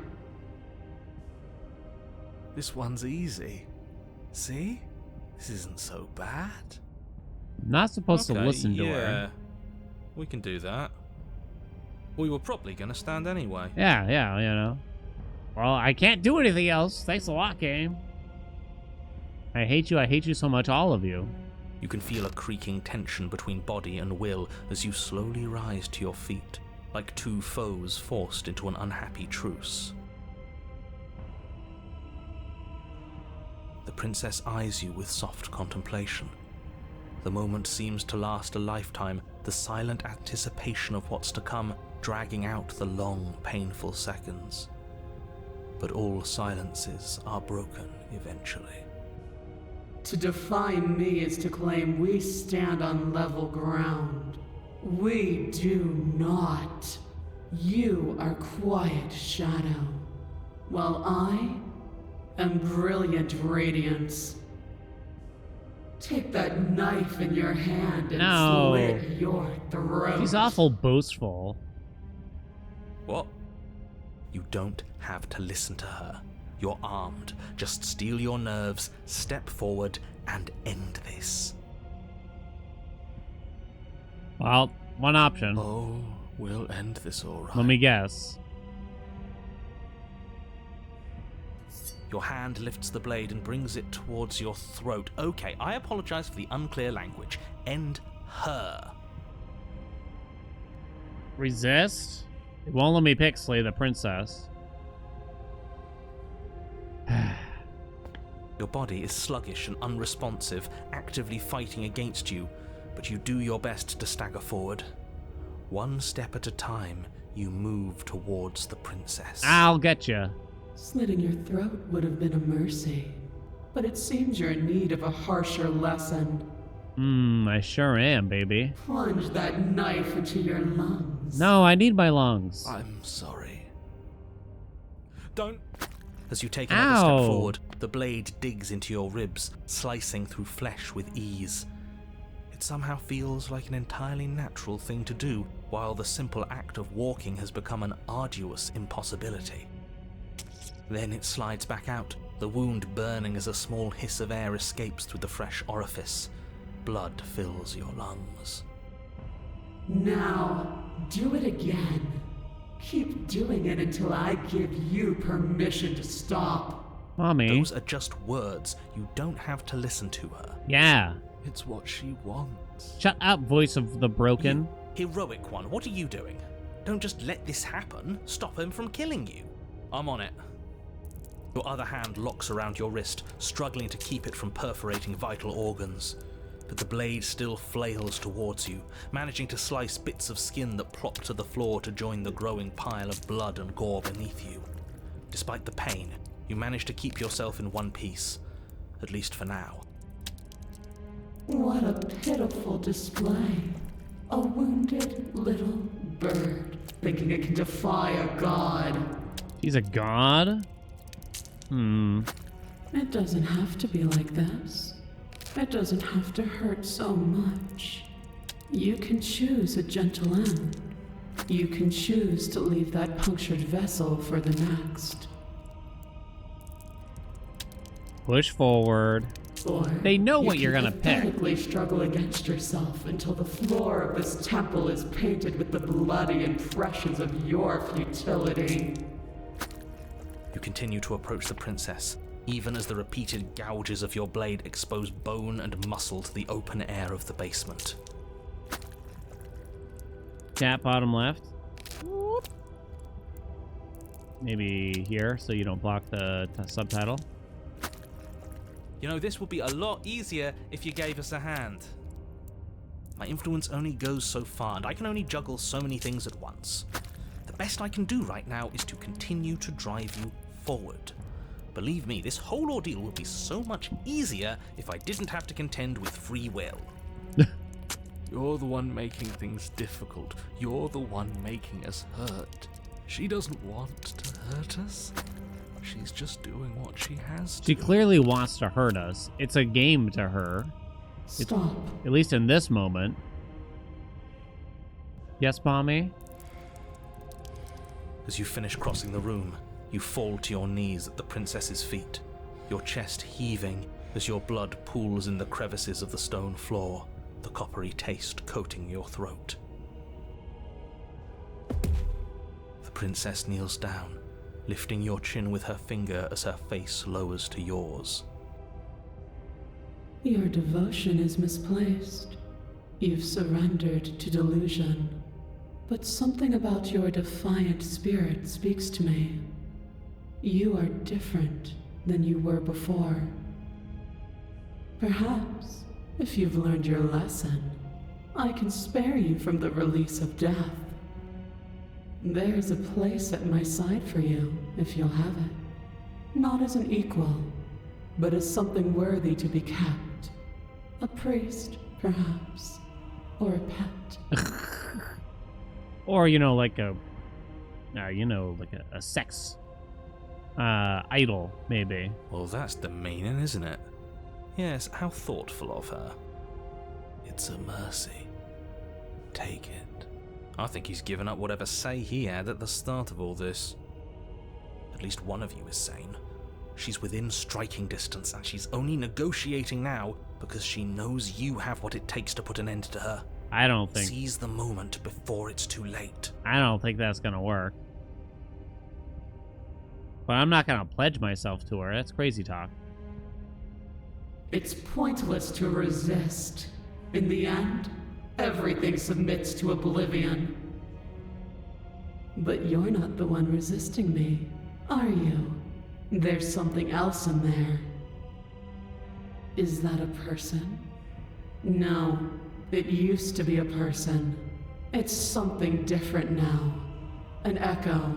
This one's easy. See? This isn't so bad. I'm not supposed to listen to yeah. her. We can do that. We were probably going to stand anyway. Yeah, you know. Well, I can't do anything else. Thanks a lot, game. I hate you so much, all of you. You can feel a creaking tension between body and will as you slowly rise to your feet, like two foes forced into an unhappy truce. The princess eyes you with soft contemplation. The moment seems to last a lifetime, the silent anticipation of what's to come dragging out the long, painful seconds. But all silences are broken eventually. To defy me is to claim we stand on level ground. We do not. You are quiet shadow, while I am brilliant radiance. Take that knife in your hand and No. slit your throat. She's awful boastful. What? You don't have to listen to her. You're armed. Just steel your nerves, step forward, and end this. Well, one option. Oh, we'll end this all right. Let me guess. Your hand lifts the blade and brings it towards your throat. Okay, I apologize for the unclear language. End her. Resist? It won't let me pick Slay the Princess. Your body is sluggish and unresponsive, actively fighting against you, but you do your best to stagger forward. One step at a time, you move towards the princess. I'll get you. Slitting your throat would have been a mercy, but it seems you're in need of a harsher lesson. I sure am, baby. Plunge that knife into your lungs. No, I need my lungs. I'm sorry. Don't! As you take another Ow. step forward, the blade digs into your ribs, slicing through flesh with ease. It somehow feels like an entirely natural thing to do, while the simple act of walking has become an arduous impossibility. Then it slides back out, the wound burning as a small hiss of air escapes through the fresh orifice. Blood fills your lungs. Now, do it again. Keep doing it until I give you permission to stop. Mommy. Those are just words. You don't have to listen to her. Yeah. It's what she wants. Shut up, voice of the broken. You heroic one, what are you doing? Don't just let this happen. Stop him from killing you. I'm on it. Your other hand locks around your wrist, struggling to keep it from perforating vital organs. But the blade still flails towards you, managing to slice bits of skin that plop to the floor to join the growing pile of blood and gore beneath you. Despite the pain, you manage to keep yourself in one piece, at least for now. What a pitiful display. A wounded little bird, thinking it can defy a god. He's a god? It doesn't have to be like this. It doesn't have to hurt so much. You can choose a gentle end. You can choose to leave that punctured vessel for the next. Push forward. Or They know what you you're can gonna pick. pathetically struggle against yourself until the floor of this temple is painted with the bloody impressions of your futility. You continue to approach the princess, even as the repeated gouges of your blade expose bone and muscle to the open air of the basement. Tap bottom left. Maybe here so you don't block the subtitle. You know, this would be a lot easier if you gave us a hand. My influence only goes so far, and I can only juggle so many things at once. The best I can do right now is to continue to drive you forward. Believe me, this whole ordeal would be so much easier if I didn't have to contend with free will. You're the one making things difficult. You're the one making us hurt. She doesn't want to hurt us. She's just doing what she has to. She clearly wants to hurt us. It's a game to her. Stop. At least in this moment. Yes, Mommy? As you finish crossing the room, you fall to your knees at the princess's feet, your chest heaving as your blood pools in the crevices of the stone floor, the coppery taste coating your throat. The princess kneels down, lifting your chin with her finger as her face lowers to yours. Your devotion is misplaced. You've surrendered to delusion. But something about your defiant spirit speaks to me. You are different than you were before. Perhaps, if you've learned your lesson, I can spare you from the release of death. There's a place at my side for you, if you'll have it. Not as an equal, but as something worthy to be kept. A priest, perhaps, or a pet. Or, you know, like a sex idol, maybe. Well, that's demeaning, isn't it? Yes, how thoughtful of her. It's a mercy. Take it. I think he's given up whatever say he had at the start of all this. At least one of you is sane. She's within striking distance, and she's only negotiating now because she knows you have what it takes to put an end to her. I don't think. Seize the moment before it's too late. I don't think that's gonna work. But I'm not gonna pledge myself to her. That's crazy talk. It's pointless to resist. In the end, everything submits to oblivion. But you're not the one resisting me, are you? There's something else in there. Is that a person? No, it used to be a person. It's something different now. An echo.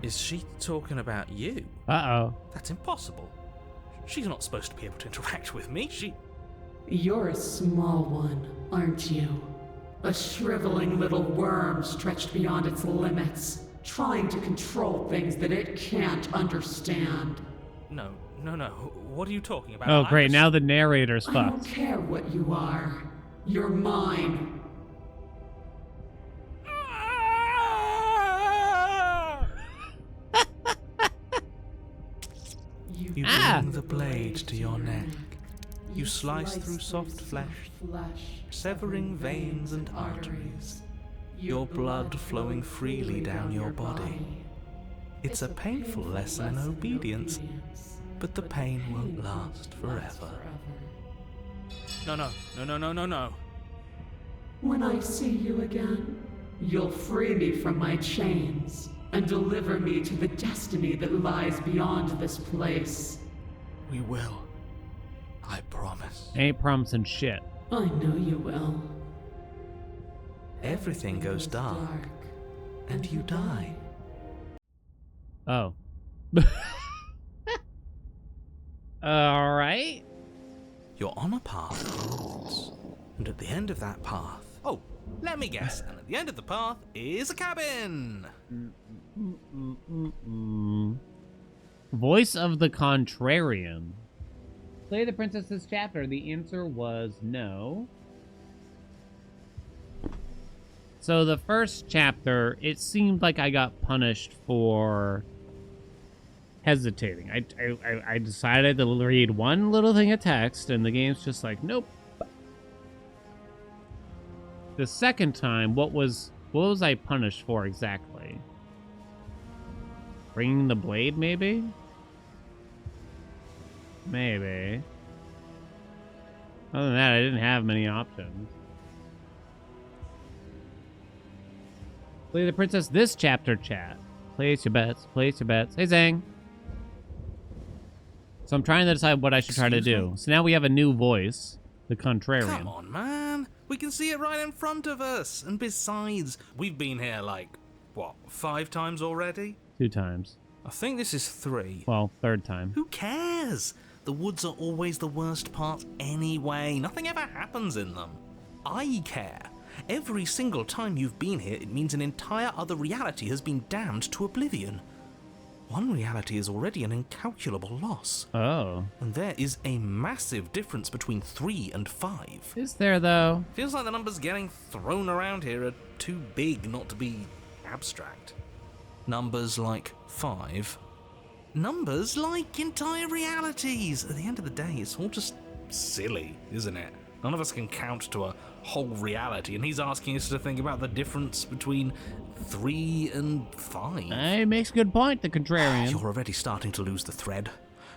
Is she talking about you? Uh-oh. That's impossible. She's not supposed to be able to interact with me. You're a small one, aren't you? A shriveling little worm stretched beyond its limits, trying to control things that it can't understand. No. What are you talking about? Oh, great. Now the narrator's I don't fucked. care what you are. You're mine. You bring the blade to your neck. You slice through soft flesh, severing veins and arteries, your blood flowing freely down your body. It's a painful lesson in obedience, but the pain won't last forever. No. When I see you again, you'll free me from my chains and deliver me to the destiny that lies beyond this place. We will. I promise. Ain't promising shit. I know you will. Everything goes dark, and you die. Oh. Alright. You're on a path in the woods, and at the end of that path... Oh, let me guess. And at the end of the path is a cabin! Voice of the Contrarian. Play the princess's chapter. The answer was no. So the first chapter, it seemed like I got punished for hesitating. I decided to read one little thing of text, and the game's just like, nope. The second time, what was I punished for exactly? Bringing the blade, maybe? Maybe. Other than that, I didn't have many options. Play the princess this chapter, chat. Place your bets. Place your bets. Hey, Zang. So I'm trying to decide what I should try to do. So now we have a new voice. The Contrarian. Come on, man. We can see it right in front of us. And besides, we've been here like, what, 5 times already? 2 times. I think this is 3. Well, 3rd time. Who cares? The woods are always the worst part anyway. Nothing ever happens in them. I care. Every single time you've been here, it means an entire other reality has been damned to oblivion. One reality is already an incalculable loss. Oh. And there is a massive difference between 3 and 5. Is there, though? Feels like the numbers getting thrown around here are too big not to be abstract. Numbers like 5. Numbers like entire realities. At the end of the day, it's all just silly, isn't it? None of us can count to a whole reality, and he's asking us to think about the difference between 3 and 5. He makes a good point, the Contrarian. You're already starting to lose the thread.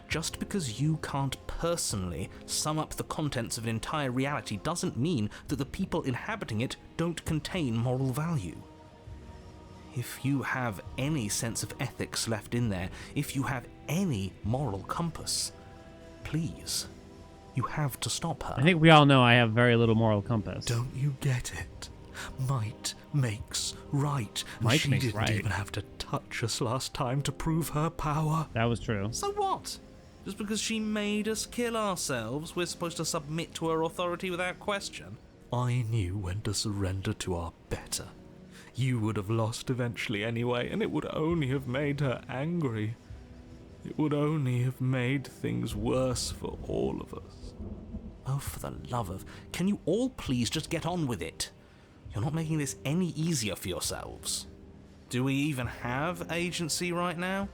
Just because you can't personally sum up the contents of an entire reality doesn't mean that the people inhabiting it don't contain moral value. If you have any sense of ethics left in there, if you have any moral compass, please, you have to stop her. I think we all know I have very little moral compass. Don't you get it? Might makes right. Might she makes didn't right. even have to touch us last time to prove her power. That was true. So what? Just because she made us kill ourselves, we're supposed to submit to her authority without question? I knew when to surrender to our better. You would have lost eventually anyway, and it would only have made her angry. It would only have made things worse for all of us. Oh, for the love of... Can you all please just get on with it? You're not making this any easier for yourselves. Do we even have agency right now?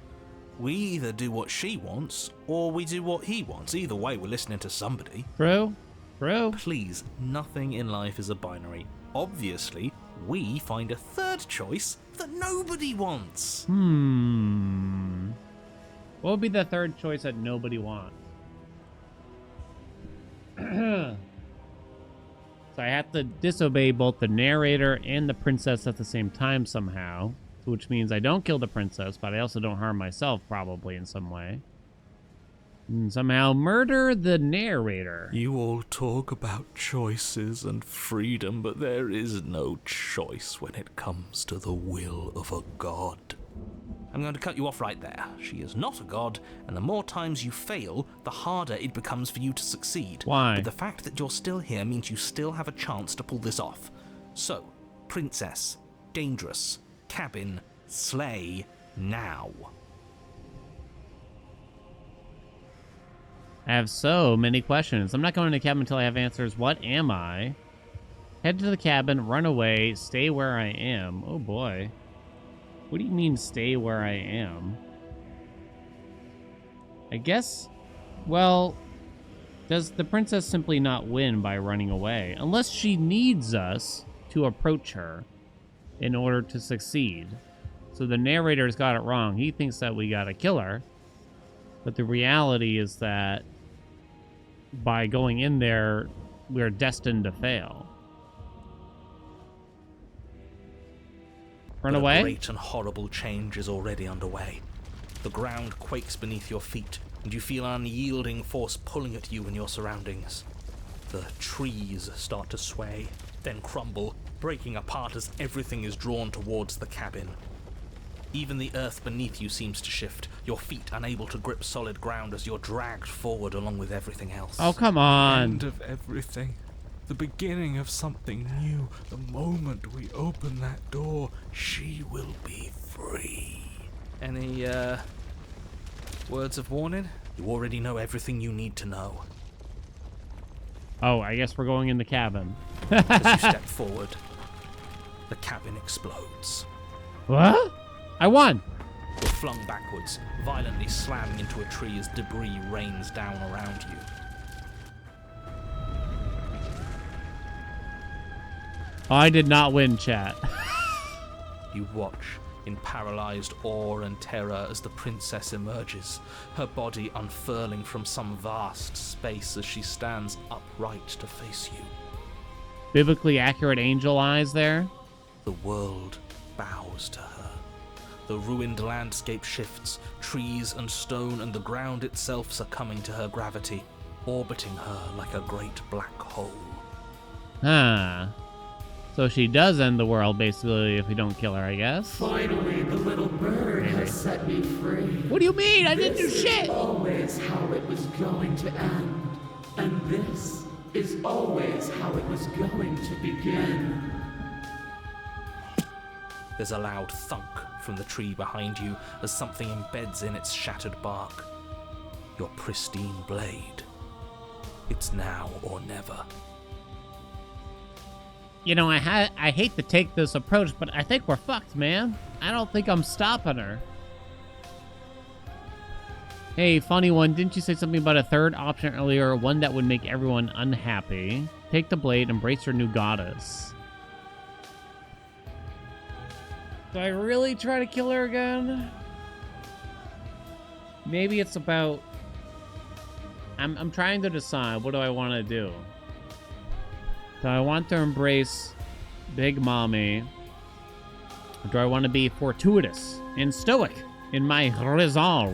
We either do what she wants, or we do what he wants. Either way, we're listening to somebody. True. True. Please, nothing in life is a binary. Obviously, we find a third choice that nobody wants. What would be the third choice that nobody wants? So I have to disobey both the narrator and the princess at the same time somehow, which means I don't kill the princess, but I also don't harm myself probably in some way. And somehow murder the narrator. You all talk about choices and freedom, but there is no choice when it comes to the will of a god. I'm going to cut you off right there. She is not a god, and the more times you fail, the harder it becomes for you to succeed. Why? But the fact that you're still here means you still have a chance to pull this off. So, princess, dangerous, cabin, slay, now. I have so many questions. I'm not going to the cabin until I have answers. What am I? Head to the cabin, run away, stay where I am. Oh boy. What do you mean stay where I am? I guess, well, does the princess simply not win by running away? Unless she needs us to approach her in order to succeed. So the narrator's got it wrong. He thinks that we gotta kill her. But the reality is that by going in there, we're destined to fail. Run But away? A great and horrible change is already underway. The ground quakes beneath your feet, and you feel an unyielding force pulling at you and your surroundings. The trees start to sway, then crumble, breaking apart as everything is drawn towards the cabin. Even the earth beneath you seems to shift, your feet unable to grip solid ground as you're dragged forward along with everything else. Oh, come on. End of everything. The beginning of something new. The moment we open that door, she will be free. Any, words of warning? You already know everything you need to know. Oh, I guess we're going in the cabin. As you step forward, the cabin explodes. What? I won. You're flung backwards, violently slamming into a tree as debris rains down around you. I did not win, chat. You watch in paralyzed awe and terror as the princess emerges, her body unfurling from some vast space as she stands upright to face you. Biblically accurate angel eyes there. The world bows to her. The ruined landscape shifts, trees and stone and the ground itself succumbing to her gravity, orbiting her like a great black hole. Huh. So she does end the world, basically, if we don't kill her, I guess. Finally, the little bird has set me free. What do you mean? I didn't do This shit! is always how it was going to end. And this is always how it was going to begin. There's a loud thunk from the tree behind you as something embeds in its shattered bark. Your pristine blade. It's now or never. You know, I hate to take this approach, but I think we're fucked, man. I don't think I'm stopping her. Hey, funny one, didn't you say something about a third option earlier? One that would make everyone unhappy. Take the blade, embrace your new goddess. Do I really try to kill her again? Maybe it's about... I'm trying to decide, what do I want to do? Do I want to embrace Big Mommy? Or do I want to be fortuitous and stoic in my resolve?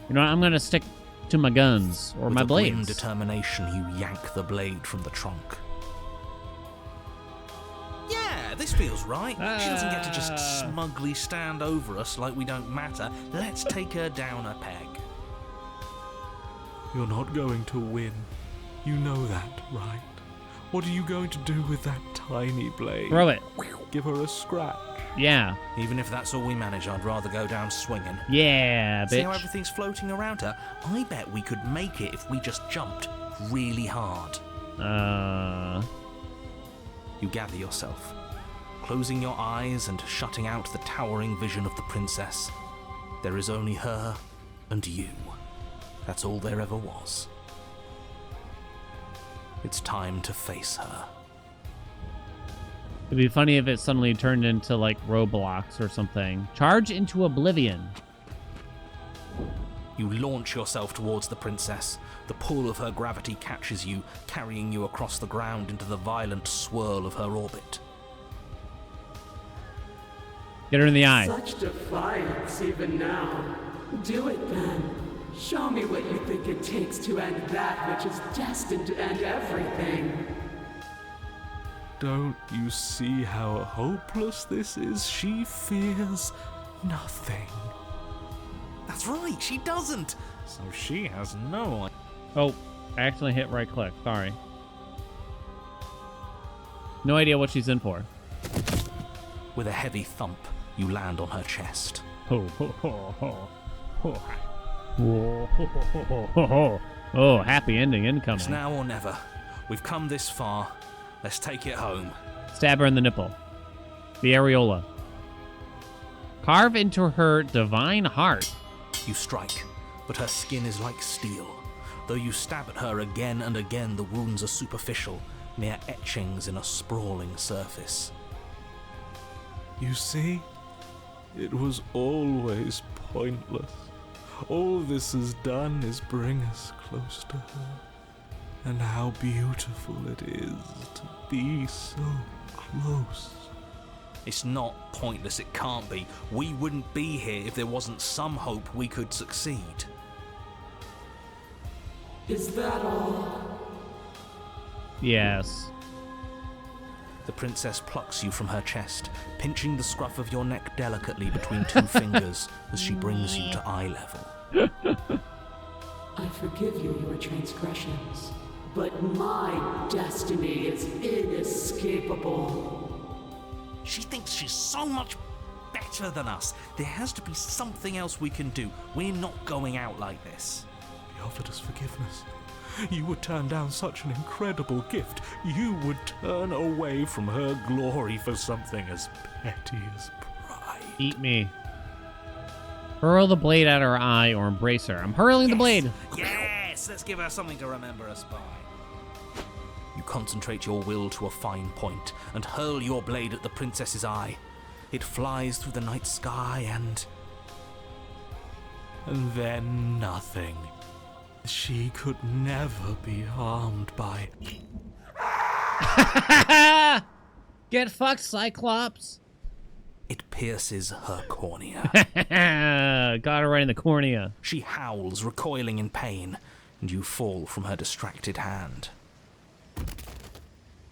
You know what, I'm going to stick to my guns or With my a grim blades. determination, you yank the blade from the trunk. Yeah, this feels right. She doesn't get to just smugly stand over us like we don't matter. Let's take her down a peg. You're not going to win. You know that, right? What are you going to do with that tiny blade? Throw it. Give her a scratch. Yeah. Even if that's all we manage, I'd rather go down swinging. Yeah, See how bitch. everything's floating around her? I bet we could make it if we just jumped really hard. You gather yourself, closing your eyes and shutting out the towering vision of the princess. There is only her and you. That's all there ever was. It's time to face her. It'd be funny if it suddenly turned into, like, Roblox or something. Charge into oblivion. You launch yourself towards the princess. The pull of her gravity catches you, carrying you across the ground into the violent swirl of her orbit. Get her in the eye. Such defiance even now. Do it then. Show me what you think it takes to end that which is destined to end everything. Don't you see how hopeless this is? She fears nothing. That's right, she doesn't! So she has no idea. Oh, I accidentally hit right click. Sorry. No idea what she's in for. With a heavy thump, you land on her chest. Oh, ho, ho, ho, ho. Whoa, ho, ho, ho, ho, ho. Oh, happy ending incoming. It's now or never. We've come this far. Let's take it home. Stab her in the nipple. The areola. Carve into her divine heart. You strike, but her skin is like steel. Though you stab at her again and again, the wounds are superficial, mere etchings in a sprawling surface. You see? It was always pointless. All this has done is bring us close to her. And how beautiful it is to be so close. It's not pointless, it can't be. We wouldn't be here if there wasn't some hope we could succeed. Is that all? Yes. The princess plucks you from her chest, pinching the scruff of your neck delicately between two fingers as she brings you to eye level. I forgive you your transgressions, but my destiny is inescapable. She thinks she's so much better than us. There has to be something else we can do. We're not going out like this. He offered us forgiveness. You would turn down such an incredible gift. You would turn away from her glory for something as petty as pride. Eat me. Hurl the blade at her eye or embrace her. I'm hurling the blade. Yes! Let's give her something to remember us by. You concentrate your will to a fine point and hurl your blade at the princess's eye. It flies through the night sky and then nothing. She could never be harmed by... Get fucked, Cyclops. It pierces her cornea. Got her right in the cornea. She howls, recoiling in pain, and you fall from her distracted hand.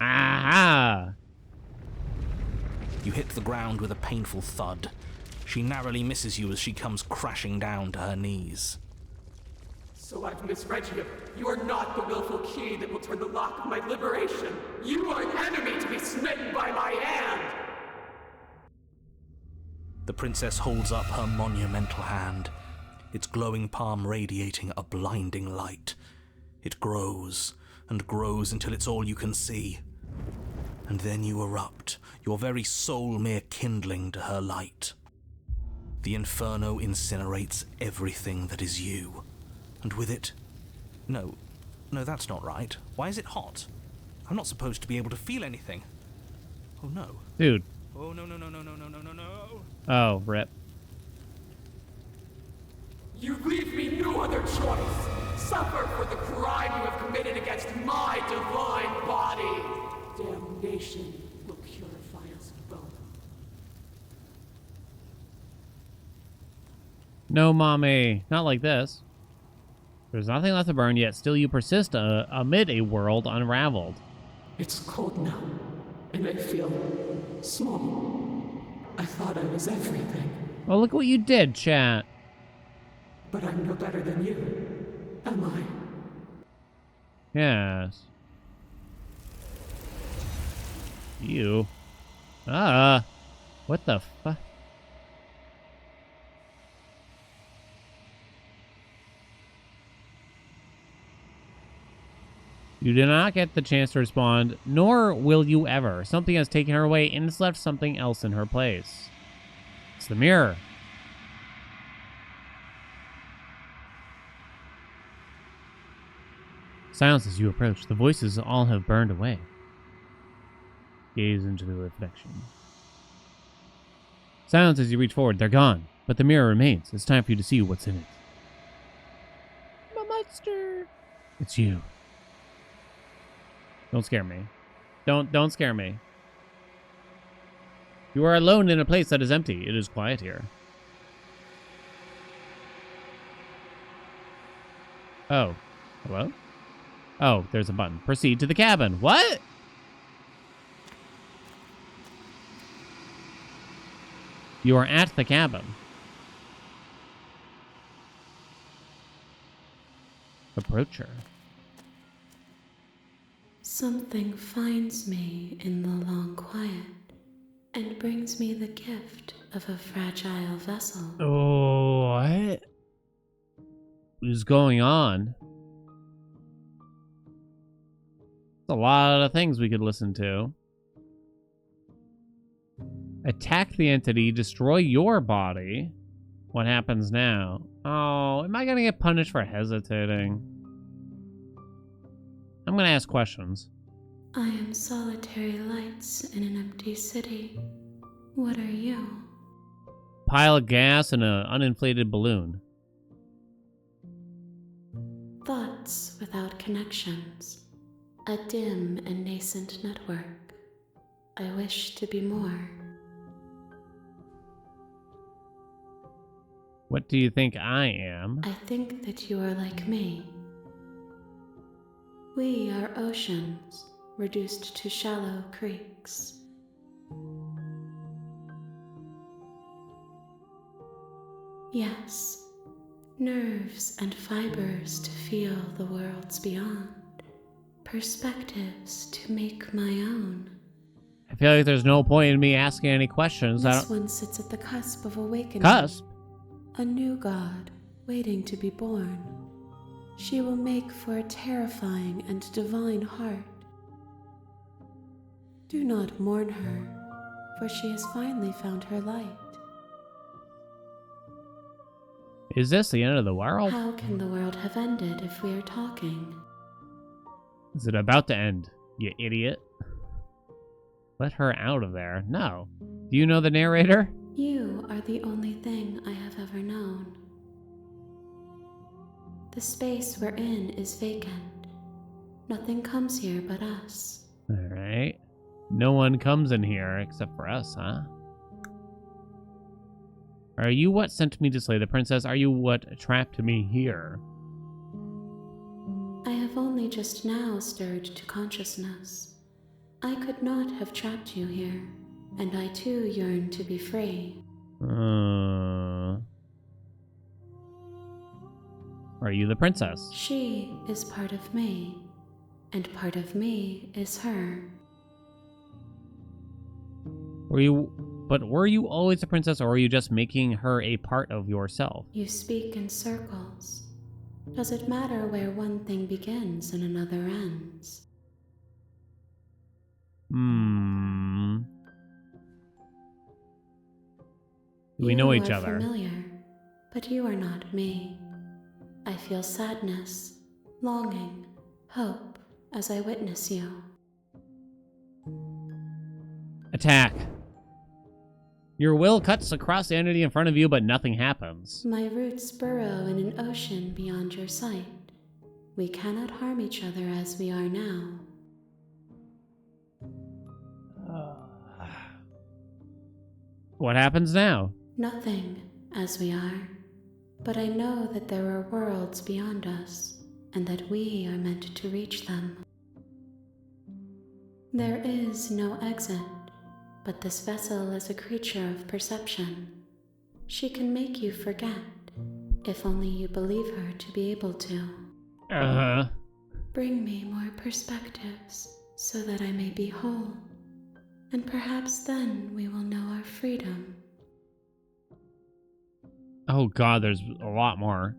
Aha! You hit the ground with a painful thud. She narrowly misses you as she comes crashing down to her knees. So I've misread you. You are not the willful key that will turn the lock of my liberation. You are an enemy to be smitten by my hand. The princess holds up her monumental hand, its glowing palm radiating a blinding light. It grows and grows until it's all you can see. And then you erupt, your very soul mere kindling to her light. The inferno incinerates everything that is you. And with it... No, that's not right. Why is it hot? I'm not supposed to be able to feel anything. Oh no. Dude. Oh no. Oh, rip. You leave me no other choice. Suffer for the crime you have committed against my divine body. Damnation will purify us both. No, mommy. Not like this. There's nothing left to burn, yet still you persist amid a world unraveled. It's cold now, and I feel small. I thought I was everything, Well, look what you did, chat. but I'm no better than you, am I? Yes. You. What the fuck? You did not get the chance to respond, nor will you ever. Something has taken her away and has left something else in her place. It's the mirror. Silence as you approach. The voices all have burned away. Gaze into the reflection. Silence as you reach forward. They're gone, but the mirror remains. It's time for you to see what's in it. I'm a monster. It's you. Don't scare me. Don't scare me. You are alone in a place that is empty. It is quiet here. Oh. Hello? Oh, there's a button. Proceed to the cabin. What? You are at the cabin. Approach her. Something finds me in the long quiet and brings me the gift of a fragile vessel. Oh, what? What is going on? There's a lot of things we could listen to. Attack the entity, destroy your body. What happens now? Oh, am I gonna get punished for hesitating? I'm gonna ask questions. I am solitary lights in an empty city. What are you? pile of gas and an uninflated balloon. Thoughts without connections. A dim and nascent network. I wish to be more. What do you think I am? I think that you are like me. We are oceans, reduced to shallow creeks. Yes, nerves and fibers to feel the worlds beyond, perspectives to make my own. I feel like there's no point in me asking any questions. This one sits at the cusp of awakening. Cusp? A new god, waiting to be born. She will make for a terrifying and divine heart. Do not mourn her, for she has finally found her light. Is this the end of the world? How can the world have ended if we are talking? Is it about to end, you idiot? Let her out of there. No. Do you know the narrator? You are the only thing I have ever known. The space we're in is vacant. Nothing comes here but us. Alright. No one comes in here except for us, huh? Are you what sent me to slay the princess? Are you what trapped me here? I have only just now stirred to consciousness. I could not have trapped you here, and I too yearn to be free. Are you the princess? She is part of me, and part of me is her. Were you always a princess, or were you just making her a part of yourself? You speak in circles. Does it matter where one thing begins and another ends? We know each other. You are familiar, but you are not me. I feel sadness, longing, hope as I witness you. Attack. Your will cuts across the entity in front of you, but nothing happens. My roots burrow in an ocean beyond your sight. We cannot harm each other as we are now. What happens now? Nothing, as we are. But I know that there are worlds beyond us, and that we are meant to reach them. There is no exit, but this vessel is a creature of perception. She can make you forget, if only you believe her to be able to. Bring me more perspectives, so that I may be whole, and perhaps then we will know our freedom. Oh god, there's a lot more.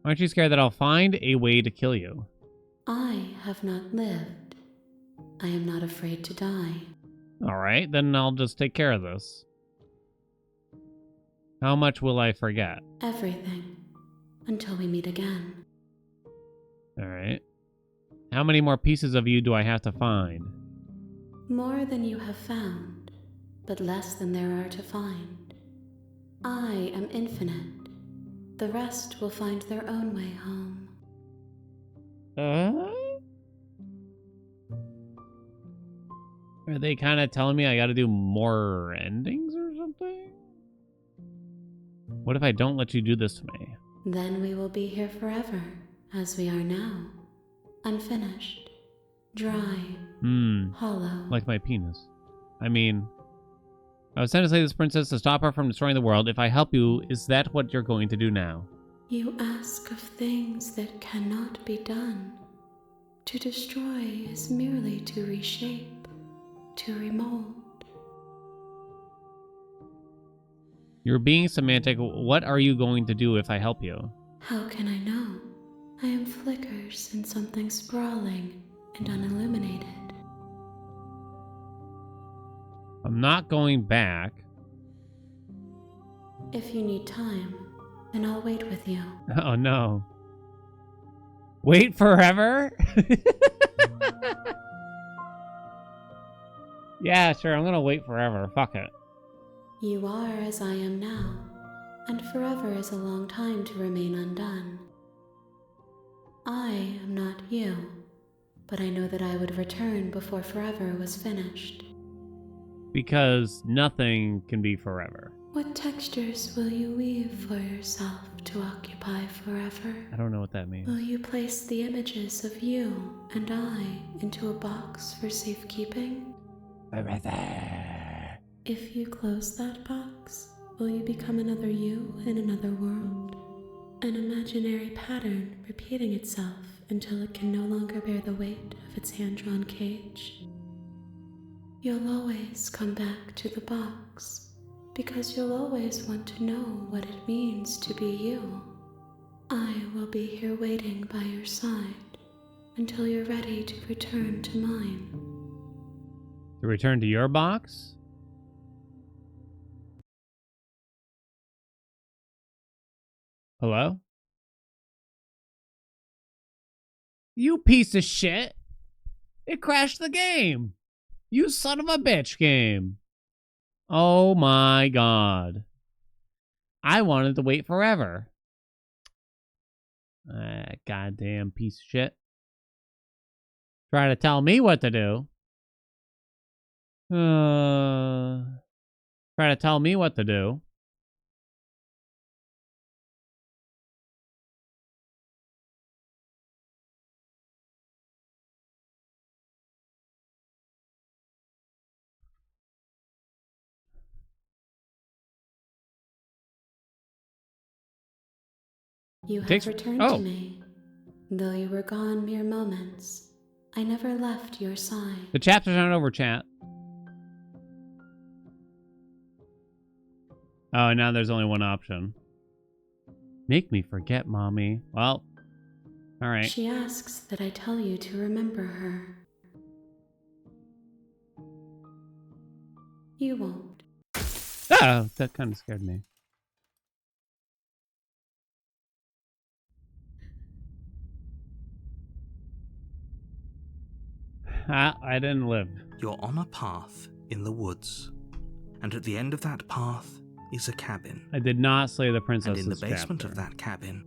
Aren't you scared that I'll find a way to kill you? I have not lived. I am not afraid to die. Alright, then I'll just take care of this. How much will I forget? Everything. Until we meet again. Alright. How many more pieces of you do I have to find? More than you have found, but less than there are to find. I am infinite. The rest will find their own way home. Are they kind of telling me I gotta do more endings or something? What if I don't let you do this to me? Then we will be here forever, as we are now. Unfinished. Dry. Hollow. Like my penis. I mean, I was sent to slay this princess to stop her from destroying the world. If I help you, is that what you're going to do now? You ask of things that cannot be done. To destroy is merely to reshape, to remold. You're being semantic. What are you going to do if I help you? How can I know? I am flickers in something sprawling and unilluminated. I'm not going back. If you need time, then I'll wait with you. Oh no. Wait forever? Yeah, sure, I'm gonna wait forever. Fuck it. You are as I am now, and forever is a long time to remain undone. I am not you, but I know that I would return before forever was finished. Because nothing can be forever. What textures will you weave for yourself to occupy forever? I don't know what that means. Will you place the images of you and I into a box for safekeeping? Forever. If you close that box, will you become another you in another world? An imaginary pattern repeating itself until it can no longer bear the weight of its hand-drawn cage. You'll always come back to the box, because you'll always want to know what it means to be you. I will be here waiting by your side until you're ready to return to mine. To return to your box? Hello? You piece of shit! It crashed the game! You son of a bitch game! Oh my god. I wanted to wait forever. Goddamn piece of shit. Try to tell me what to do. Try to tell me what to do. You have Takes- returned oh. to me. Though you were gone mere moments, I never left your side. The chapters aren't over, chat. Oh, now there's only one option. Make me forget, Mommy. Well, alright. She asks that I tell you to remember her. You won't. Oh, that kind of scared me. I didn't live. You're on a path in the woods, and at the end of that path is a cabin. I did not slay the princess. And in the this basement chapter. of that cabin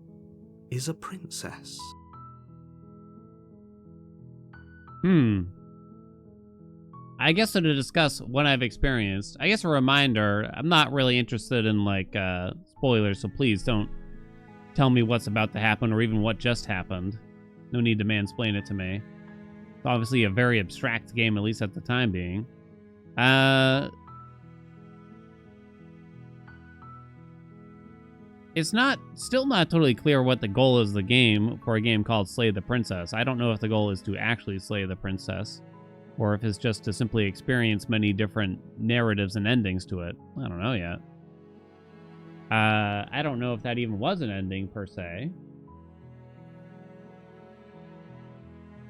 is a princess. I guess so, to discuss what I've experienced. I guess a reminder, I'm not really interested in, like, spoilers, so please don't tell me what's about to happen or even what just happened. No need to mansplain it to me. It's obviously a very abstract game, at least at the time being. It's still not totally clear what the goal is of the game for a game called Slay the Princess. I don't know if the goal is to actually slay the princess, or if it's just to simply experience many different narratives and endings to it. I don't know yet. I don't know if that even was an ending, per se.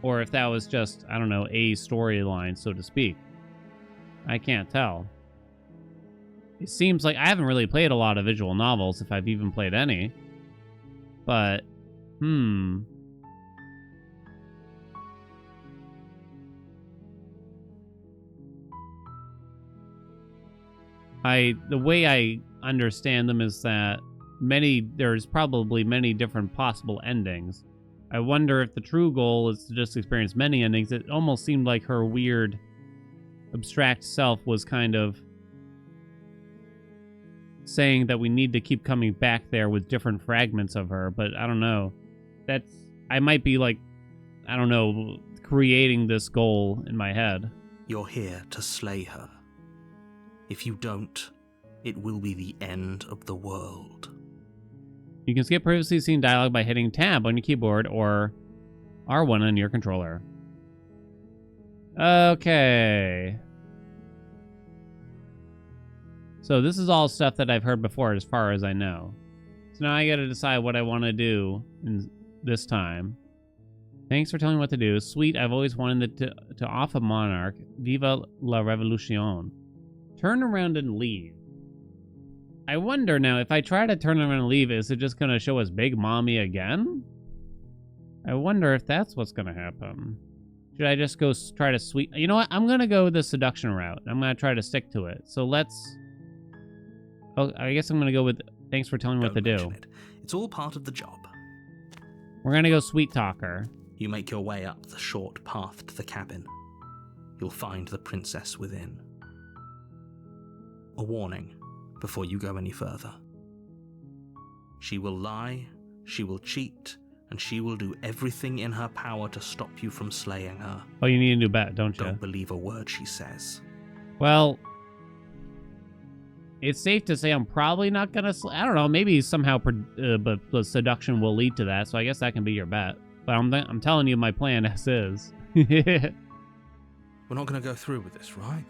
Or if that was just, I don't know, a storyline, so to speak. I can't tell. It seems like I haven't really played a lot of visual novels, if I've even played any. But, the way I understand them is that there's probably many different possible endings. I wonder if the true goal is to just experience many endings. It almost seemed like her weird, abstract self was kind of saying that we need to keep coming back there with different fragments of her, but I don't know. I might be like, I don't know, creating this goal in my head. You're here to slay her. If you don't, it will be the end of the world. You can skip previously seen dialogue by hitting tab on your keyboard or R1 on your controller. Okay. So this is all stuff that I've heard before as far as I know. So now I gotta decide what I want to do in this time. Thanks for telling me what to do. Sweet, I've always wanted to off a monarch. Viva la revolution. Turn around and leave. I wonder now, if I try to turn around and leave, is it just gonna show us Big Mommy again? I wonder if that's what's gonna happen. Should I just go try to sweet... You know what? I'm gonna go the seduction route. I'm gonna try to stick to it. So let's Oh, I guess I'm gonna go with thanks for telling me what to Don't do. mention it. It's all part of the job. We're gonna go sweet talker. You make your way up the short path to the cabin. You'll find the princess within. A warning before you go any further. She will lie, she will cheat, and she will do everything in her power to stop you from slaying her. Oh, you need a new bet, don't you? Don't believe a word she says. Well, it's safe to say I'm probably not gonna. I don't know. Maybe somehow, but the seduction will lead to that. So I guess that can be your bet. But I'm telling you my plan as is. We're not going to go through with this, right?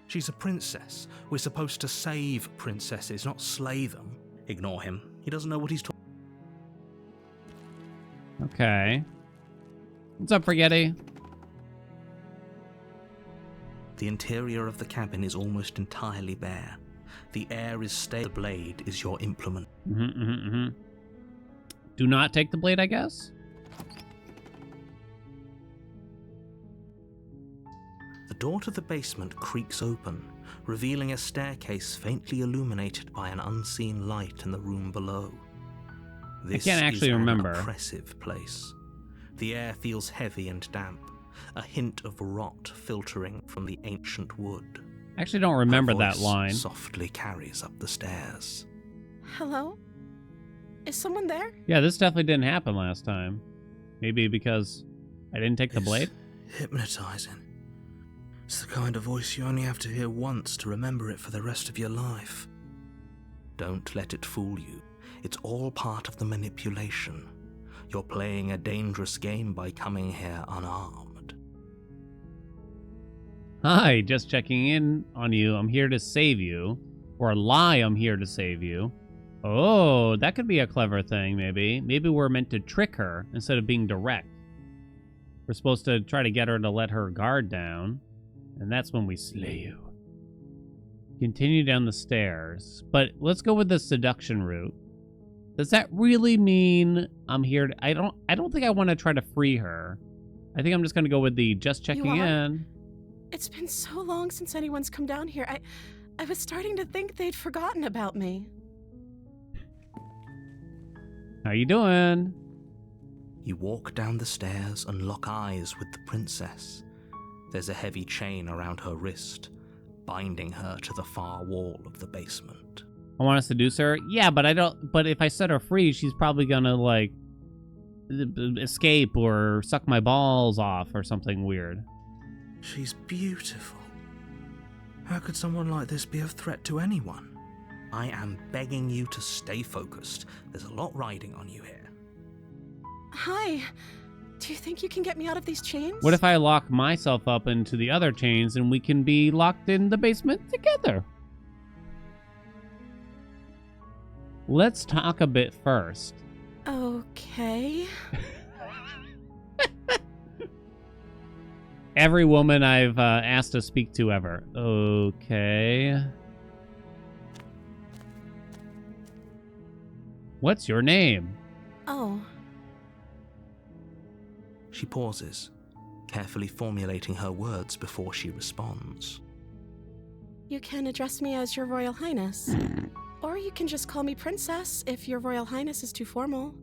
She's a princess. We're supposed to save princesses, not slay them. Ignore him. He doesn't know what he's talking. Okay. What's up, Forgetty? The interior of the cabin is almost entirely bare. The air is stale. The blade is your implement. Do not take the blade, I guess? The door to the basement creaks open, revealing a staircase faintly illuminated by an unseen light in the room below. This can't actually is remember. An oppressive place. The air feels heavy and damp, a hint of rot filtering from the ancient wood. I actually don't remember Her that voice line. softly carries up the stairs. Hello? Is someone there? Yeah, this definitely didn't happen last time. Maybe because I didn't take the blade? Hypnotizing. It's the kind of voice you only have to hear once to remember it for the rest of your life. Don't let it fool you. It's all part of the manipulation. You're playing a dangerous game by coming here unarmed. Hi, just checking in on you. I'm here to save you. Or lie, I'm here to save you. Oh, that could be a clever thing, maybe. Maybe we're meant to trick her instead of being direct. We're supposed to try to get her to let her guard down. And that's when we slay you. Continue down the stairs. But let's go with the seduction route. Does that really mean I'm here to... I don't think I want to try to free her. I think I'm just going to go with the just checking in. It's been so long since anyone's come down here. I was starting to think they'd forgotten about me. How you doing? You walk down the stairs and lock eyes with the princess. There's a heavy chain around her wrist, binding her to the far wall of the basement. I want to seduce her? Yeah, but I don't... But if I set her free, she's probably gonna, like, escape or suck my balls off or something weird. She's beautiful. How could someone like this be a threat to anyone? I am begging you to stay focused. There's a lot riding on you here. Hi. Do you think you can get me out of these chains? What if I lock myself up into the other chains and we can be locked in the basement together? Let's talk a bit first. Okay. Every woman I've asked to speak to ever. Okay. What's your name? Oh. She pauses, carefully formulating her words before she responds. You can address me as Your Royal Highness. Or you can just call me Princess if Your Royal Highness is too formal.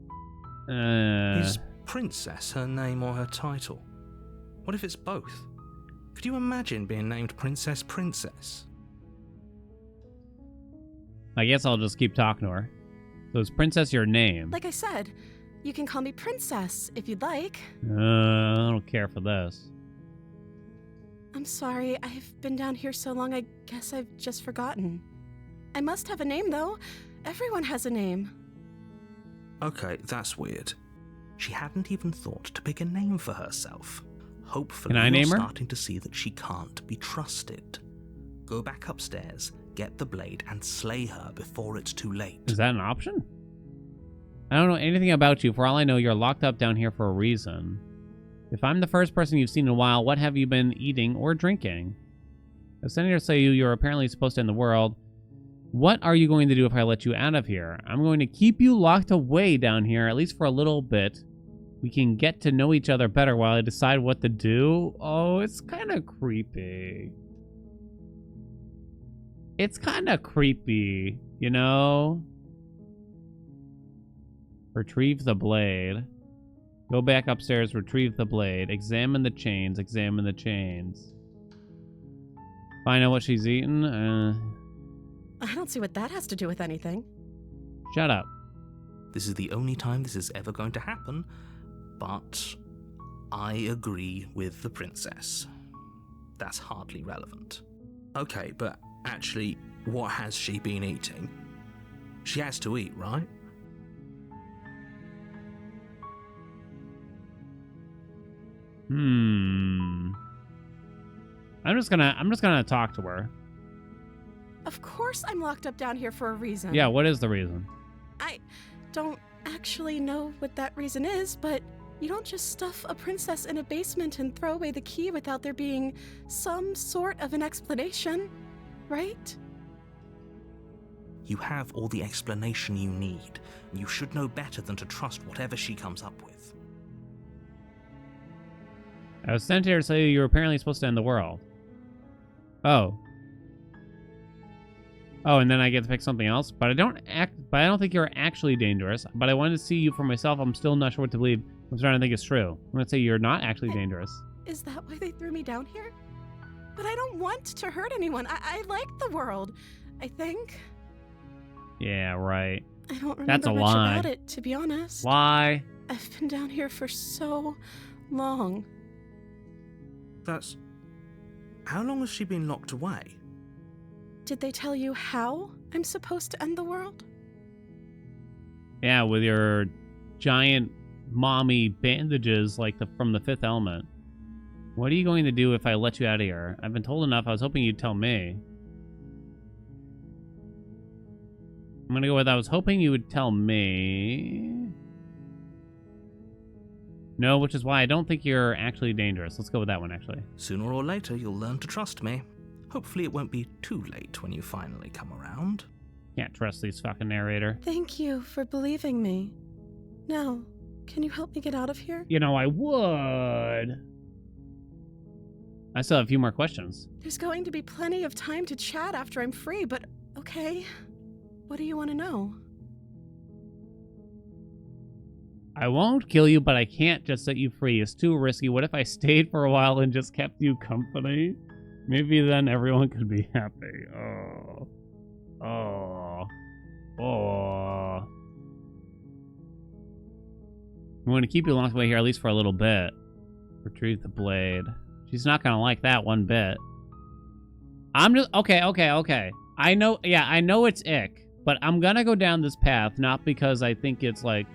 Is Princess her name or her title? What if it's both? Could you imagine being named Princess Princess? I guess I'll just keep talking to her. So is Princess your name? Like I said, you can call me Princess if you'd like. I don't care for this. I'm sorry, I've been down here so long I guess I've just forgotten. I must have a name, though. Everyone has a name. Okay, that's weird. She hadn't even thought to pick a name for herself. Hopefully, Can I you're name her? starting to see that she can't be trusted. Go back upstairs, get the blade, and slay her before it's too late. Is that an option? I don't know anything about you. For all I know, you're locked up down here for a reason. If I'm the first person you've seen in a while, what have you been eating or drinking? As Senator Sayu, you're apparently supposed to end the world. What are you going to do if I let you out of here? I'm going to keep you locked away down here, at least for a little bit. We can get to know each other better while I decide what to do. Oh, it's kind of creepy. It's kind of creepy. You know? Retrieve the blade. Go back upstairs, retrieve the blade. Examine the chains, examine the chains. Find out what she's eaten. I don't see what that has to do with anything. Shut up. This is the only time this is ever going to happen, but I agree with the princess. That's hardly relevant. Okay, but actually, what has she been eating? She has to eat, right? I'm just gonna talk to her. Of course I'm locked up down here for a reason. Yeah, what is the reason? I don't actually know what that reason is, but you don't just stuff a princess in a basement and throw away the key without there being some sort of an explanation, right? You have all the explanation you need, and you should know better than to trust whatever she comes up with. I was sent here to say you were apparently supposed to end the world. Oh. Oh, and then I get to pick something else? But I don't think you're actually dangerous. But I wanted to see you for myself. I'm still not sure what to believe. I'm starting to think it's true. I'm gonna say you're not actually dangerous. Is that why they threw me down here? But I don't want to hurt anyone. I like the world, I think. Yeah, right. I don't remember That's a much lie. about it, to be honest. Why? I've been down here for so long. That's... How long has she been locked away? Did they tell you how I'm supposed to end the world? Yeah, with your giant mommy bandages like from the Fifth Element. What are you going to do if I let you out of here? I've been told enough. I was hoping you'd tell me. I'm gonna go with I was hoping you would tell me. No, which is why I don't think you're actually dangerous. Let's go with that one, actually. Sooner or later, you'll learn to trust me. Hopefully it won't be too late when you finally come around. Can't trust these fucking narrator. Thank you for believing me. Now, can you help me get out of here? You know, I would. I still have a few more questions. There's going to be plenty of time to chat after I'm free, but okay. What do you want to know? I won't kill you, but I can't just set you free. It's too risky. What if I stayed for a while and just kept you company? Maybe then everyone could be happy. Oh. Oh. Oh. I'm going to keep you locked away here at least for a little bit. Retrieve the blade. She's not going to like that one bit. I'm just... Okay. I know it's ick, but I'm going to go down this path, not because I think it's like...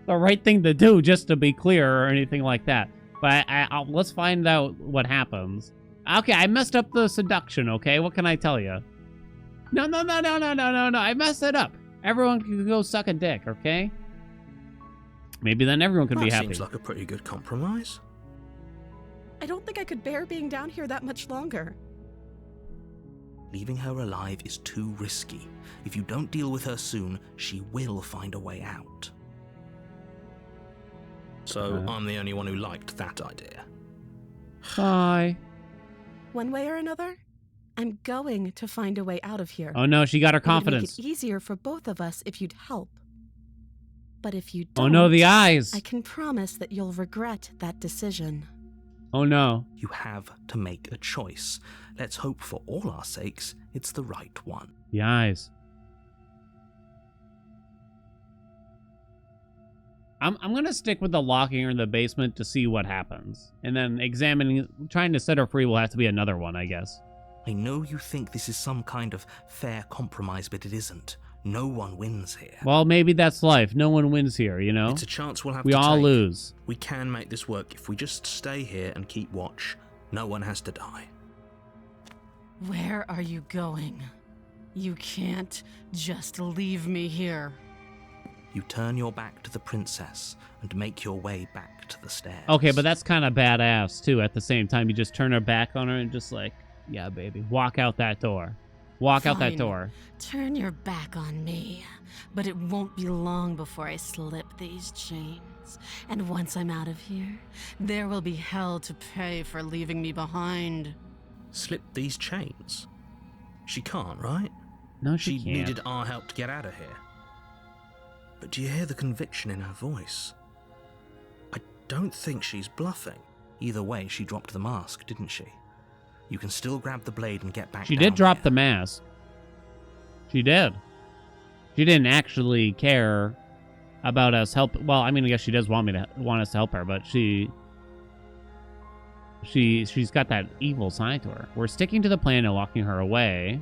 the right thing to do, just to be clear, or anything like that. But let's find out what happens. Okay, I messed up the seduction, okay? What can I tell you? No. I messed it up. Everyone can go suck a dick, okay? Maybe then everyone could be happy. Seems like a pretty good compromise. I don't think I could bear being down here that much longer. Leaving her alive is too risky. If you don't deal with her soon, she will find a way out. So I'm the only one who liked that idea. Bye. One way or another, I'm going to find a way out of here. Oh no, she got her It would confidence. make it easier for both of us if you'd help. But if you don't, Oh no, the eyes. I can promise that you'll regret that decision. Oh no. You have to make a choice. Let's hope for all our sakes it's the right one. The eyes. I'm gonna stick with the locking her in the basement to see what happens. And then trying to set her free will have to be another one, I guess. I know you think this is some kind of fair compromise, but it isn't. No one wins here. Well, maybe that's life. No one wins here, you know? It's a chance we'll have We to all take. lose. We can make this work if we just stay here and keep watch. No one has to die. Where are you going? You can't just leave me here. You turn your back to the princess and make your way back to the stairs. Okay, but that's kind of badass, too. At the same time, you just turn her back on her and just like, yeah, baby, walk out that door. Walk out that Fine. door. Turn your back on me, but it won't be long before I slip these chains. And once I'm out of here, there will be hell to pay for leaving me behind. Slip these chains? She can't, right? No, she She can't. needed our help to get out of here. But do you hear the conviction in her voice? I don't think she's bluffing. Either way, she dropped the mask, didn't she? You can still grab the blade and get back She down did drop here. the mask. She did. She didn't actually care about us help. Well, I mean, I guess she does want us to help her, but she's got that evil side to her. We're sticking to the plan and locking her away.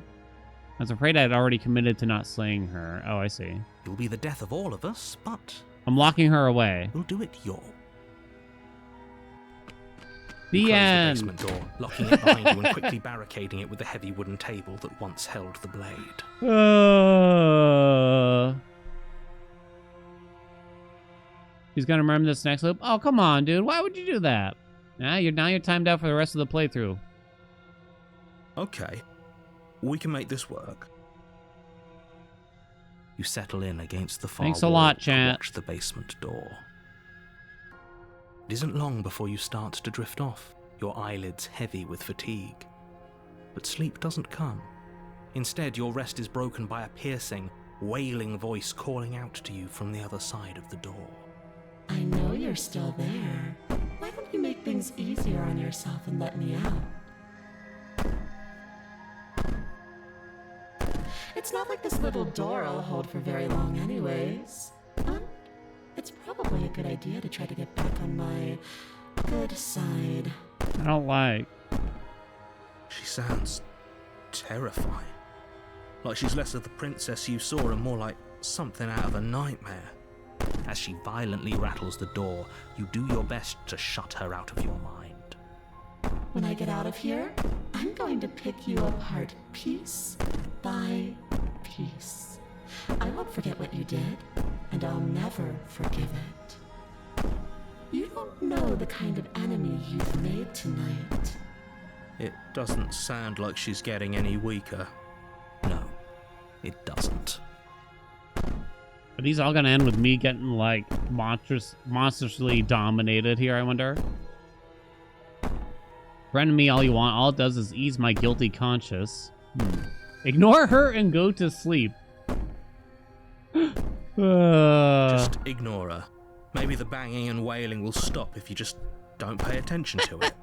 I was afraid I'd already committed to not slaying her. Oh, I see. You'll be the death of all of us, but I'm locking her away. we'll do it your. The Close end. the basement door, locking it behind you and quickly barricading it with the heavy wooden table that once held the blade. She's gonna remember this next loop. Oh, come on, dude. Why would you do that? Now you're timed out for the rest of the playthrough. Okay, we can make this work. You settle in against the far Thanks a wall lot, to chat. watch the basement door. It isn't long before you start to drift off, your eyelids heavy with fatigue. But sleep doesn't come. Instead, your rest is broken by a piercing, wailing voice calling out to you from the other side of the door. I know you're still there. Why don't you make things easier on yourself and let me out? It's not like this little door will hold for very long anyways. It's probably a good idea to try to get back on my good side. I don't like. She sounds terrifying. Like she's less of the princess you saw and more like something out of a nightmare. As she violently rattles the door, you do your best to shut her out of your mind. When I get out of here, I'm going to pick you apart piece by piece. I won't forget what you did, and I'll never forgive it. You don't know the kind of enemy you've made tonight. It doesn't sound like she's getting any weaker. No, it doesn't. Are these all gonna end with me getting like monstrously dominated here, I wonder? Friend me all you want. All it does is ease my guilty conscience. Ignore her and go to sleep. Just ignore her. Maybe the banging and wailing will stop if you just don't pay attention to it.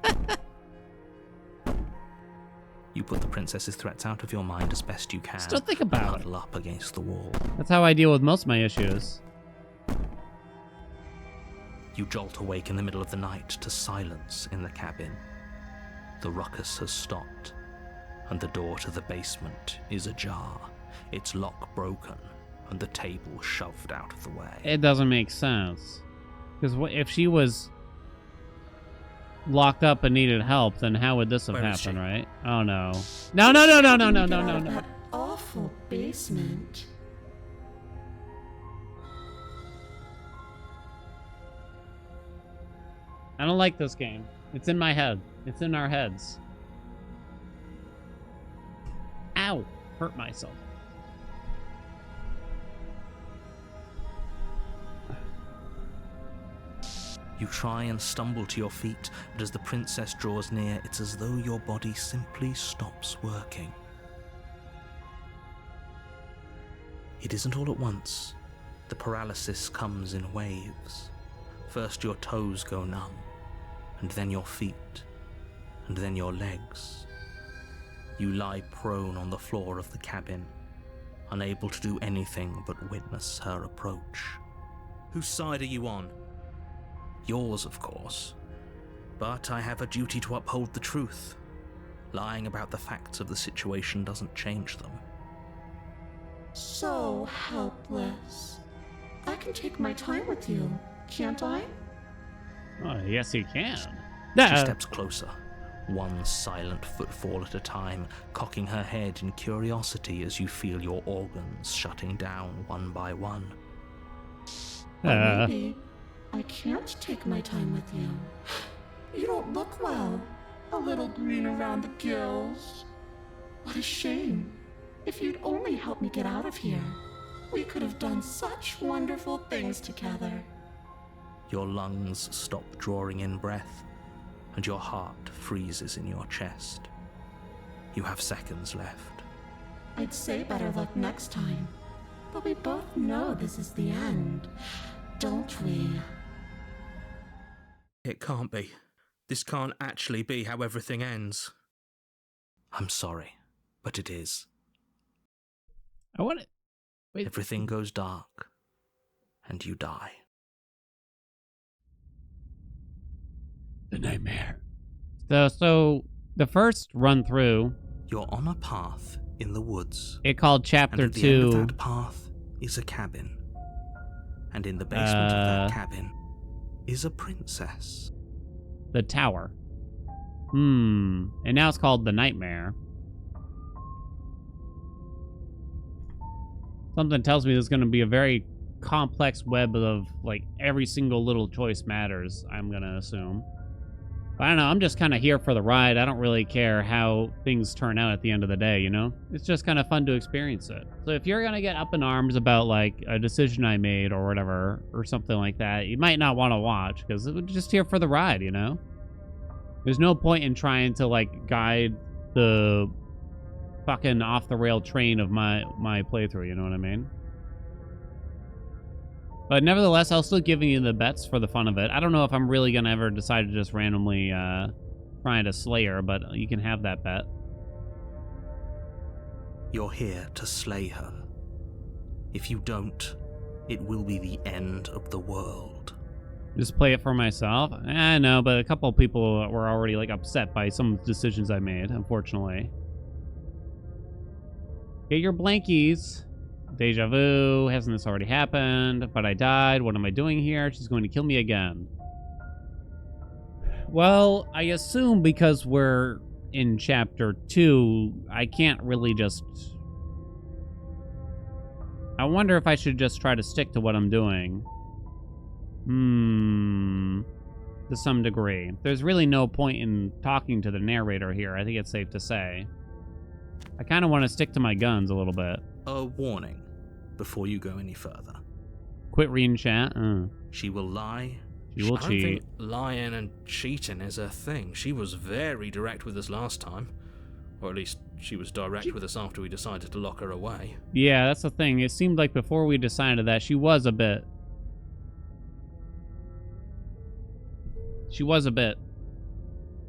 You put the princess's threats out of your mind as best you can. Still think about it. Huddle up against the wall. That's how I deal with most of my issues. You jolt awake in the middle of the night to silence in the cabin. The ruckus has stopped, and the door to the basement is ajar, its lock broken, and the table shoved out of the way. It doesn't make sense. Because if she was locked up and needed help, then how would this have Where is happened, she? right? Oh no. No, no, no, no, no, no, no, no, no. That awful basement. I don't like this game. It's in my head. It's in our heads. Ow! Hurt myself. You try and stumble to your feet, but as the princess draws near, it's as though your body simply stops working. It isn't all at once. The paralysis comes in waves. First your toes go numb, and then your feet, and then your legs. You lie prone on the floor of the cabin, unable to do anything but witness her approach. Whose side are you on? Yours, of course. But I have a duty to uphold the truth. Lying about the facts of the situation doesn't change them. So helpless. I can take my time with you, can't I? Oh, yes, you can. She steps closer, one silent footfall at a time, cocking her head in curiosity as you feel your organs shutting down one by one. Or maybe I can't take my time with you. You don't look well. A little green around the gills. What a shame. If you'd only help me get out of here, we could have done such wonderful things together. Your lungs stop drawing in breath, and your heart freezes in your chest. You have seconds left. I'd say better luck next time. But we both know this is the end, don't we? It can't be. This can't actually be how everything ends. I'm sorry, but it is. I want it. Wait. Everything goes dark, and you die. The nightmare. So the first run through, You're on a path in the woods. it called And Chapter at the end 2. of that path is a cabin. And in the basement of that cabin is a princess. The Tower. And now it's called The Nightmare. Something tells me there's going to be a very complex web of, like, every single little choice matters, I'm going to assume. But I don't know, I'm just kind of here for the ride. I don't really care how things turn out at the end of the day, you know? It's just kind of fun to experience it. So if you're going to get up in arms about, like, a decision I made or whatever, or something like that, you might not want to watch, because it's just here for the ride, you know? There's no point in trying to, like, guide the fucking off-the-rail train of my playthrough, you know what I mean? But nevertheless, I'll still give you the bets for the fun of it. I don't know if I'm really going to ever decide to just randomly try to slay her, but you can have that bet. You're here to slay her. If you don't, it will be the end of the world. Just play it for myself? I know, but a couple of people were already, like, upset by some decisions I made, unfortunately. Get your blankies. Deja vu. Hasn't this already happened? But I died. What am I doing here? She's going to kill me again. Well, I assume because we're in Chapter 2, I can't really just... I wonder if I should just try to stick to what I'm doing. To some degree. There's really no point in talking to the narrator here, I think it's safe to say. I kind of want to stick to my guns a little bit. A warning before you go any further. Quit reading chat. She will lie. She will I don't cheat. think lying and cheating is her thing. She was very direct with us last time. Or at least she was direct with us after we decided to lock her away. Yeah, that's the thing. It seemed like before we decided that she was a bit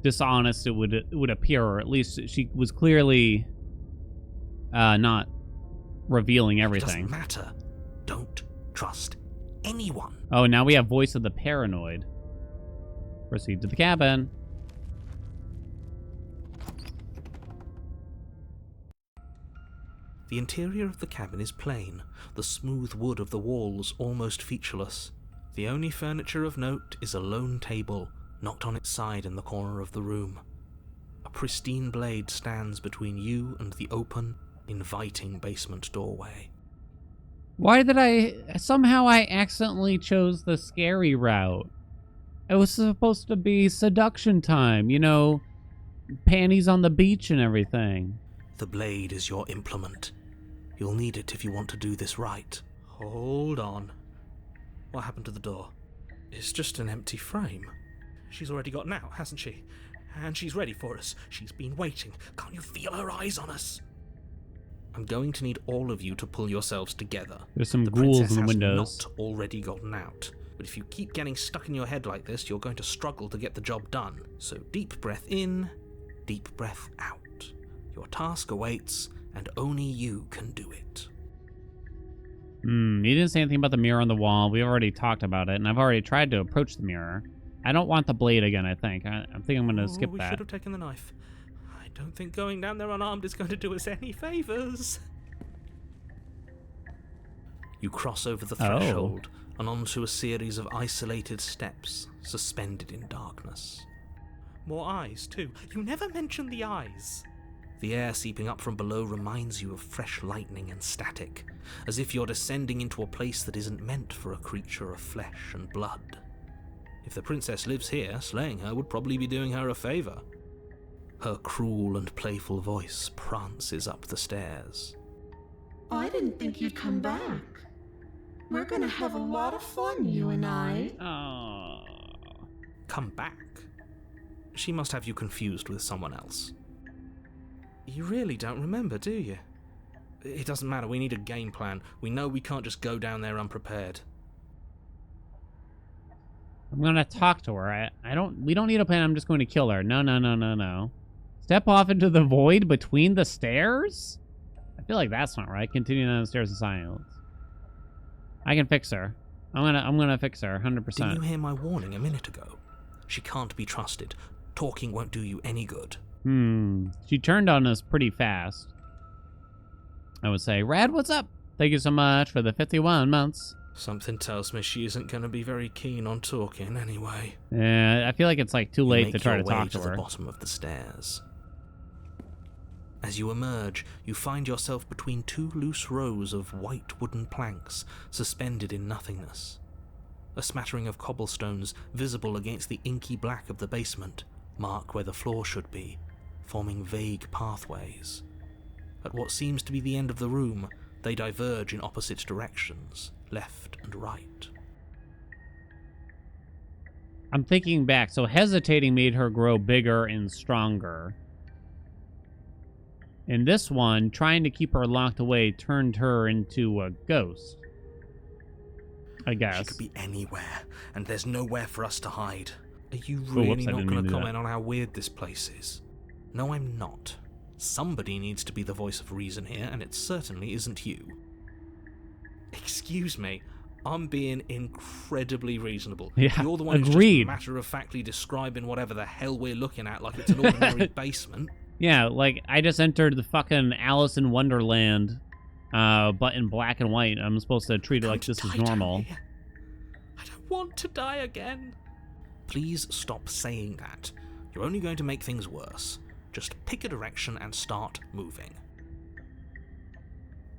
dishonest, it would appear, or at least she was clearly not revealing everything. It doesn't matter. Don't trust anyone. Oh, now we have Voice of the Paranoid. Proceed to the cabin. The interior of the cabin is plain, the smooth wood of the walls almost featureless. The only furniture of note is a lone table, knocked on its side in the corner of the room. A pristine blade stands between you and the open, inviting basement doorway. Why did somehow I accidentally chose the scary route? It was supposed to be seduction time, you know, panties on the beach and everything. The blade is your implement. You'll need it if you want to do this right. Hold on. What happened to the door? It's just an empty frame. She's already gotten out, hasn't she? And she's ready for us. She's been waiting. Can't you feel her eyes on us? I'm going to need all of you to pull yourselves together. There's some the ghouls princess in the has windows. Not already gotten out. But if you keep getting stuck in your head like this, you're going to struggle to get the job done. So deep breath in, deep breath out. Your task awaits, and only you can do it. You didn't say anything about the mirror on the wall. We already talked about it, and I've already tried to approach the mirror. I don't want the blade again, I think. I think I'm going to skip we that. should have taken the knife. I don't think going down there unarmed is going to do us any favours. You cross over the threshold and onto a series of isolated steps, suspended in darkness. More eyes, too. You never mention the eyes. The air seeping up from below reminds you of fresh lightning and static, as if you're descending into a place that isn't meant for a creature of flesh and blood. If the princess lives here, slaying her would probably be doing her a favour. Her cruel and playful voice prances up the stairs. I didn't think you'd come back. We're gonna have a lot of fun, you and I. Oh. Come back? She must have you confused with someone else. You really don't remember, do you? It doesn't matter, we need a game plan. We know we can't just go down there unprepared. I'm gonna talk to her. We don't need a plan. I'm just going to kill her. No. Step off into the void between the stairs? I feel like that's not right. Continue down the stairs in silence. I can fix her. I'm gonna fix her, 100%. Didn't you hear my warning a minute ago? She can't be trusted. Talking won't do you any good. She turned on us pretty fast. I would say, Rad, what's up? Thank you so much for the 51 months. Something tells me she isn't going to be very keen on talking anyway. Yeah, I feel like it's like too late to try to You make your way talk to her. the bottom of the stairs. As you emerge, you find yourself between two loose rows of white wooden planks suspended in nothingness. A smattering of cobblestones visible against the inky black of the basement mark where the floor should be, forming vague pathways. At what seems to be the end of the room, they diverge in opposite directions, left and right. I'm thinking back. So hesitating made her grow bigger and stronger. And this one, trying to keep her locked away, turned her into a ghost. I guess. She could be anywhere, and there's nowhere for us to hide. Are you Oh, really whoops, I not didn't going mean to to do comment on how weird this place is? No, I'm not. Somebody needs to be the voice of reason here, and it certainly isn't you. Excuse me, I'm being incredibly reasonable. Yeah, You're the one who's agreed. just matter-of-factly describing whatever the hell we're looking at like it's an ordinary basement. Yeah, like, I just entered the fucking Alice in Wonderland, but in black and white. I'm supposed to treat it like this is normal. I don't want to die again. Please stop saying that. You're only going to make things worse. Just pick a direction and start moving.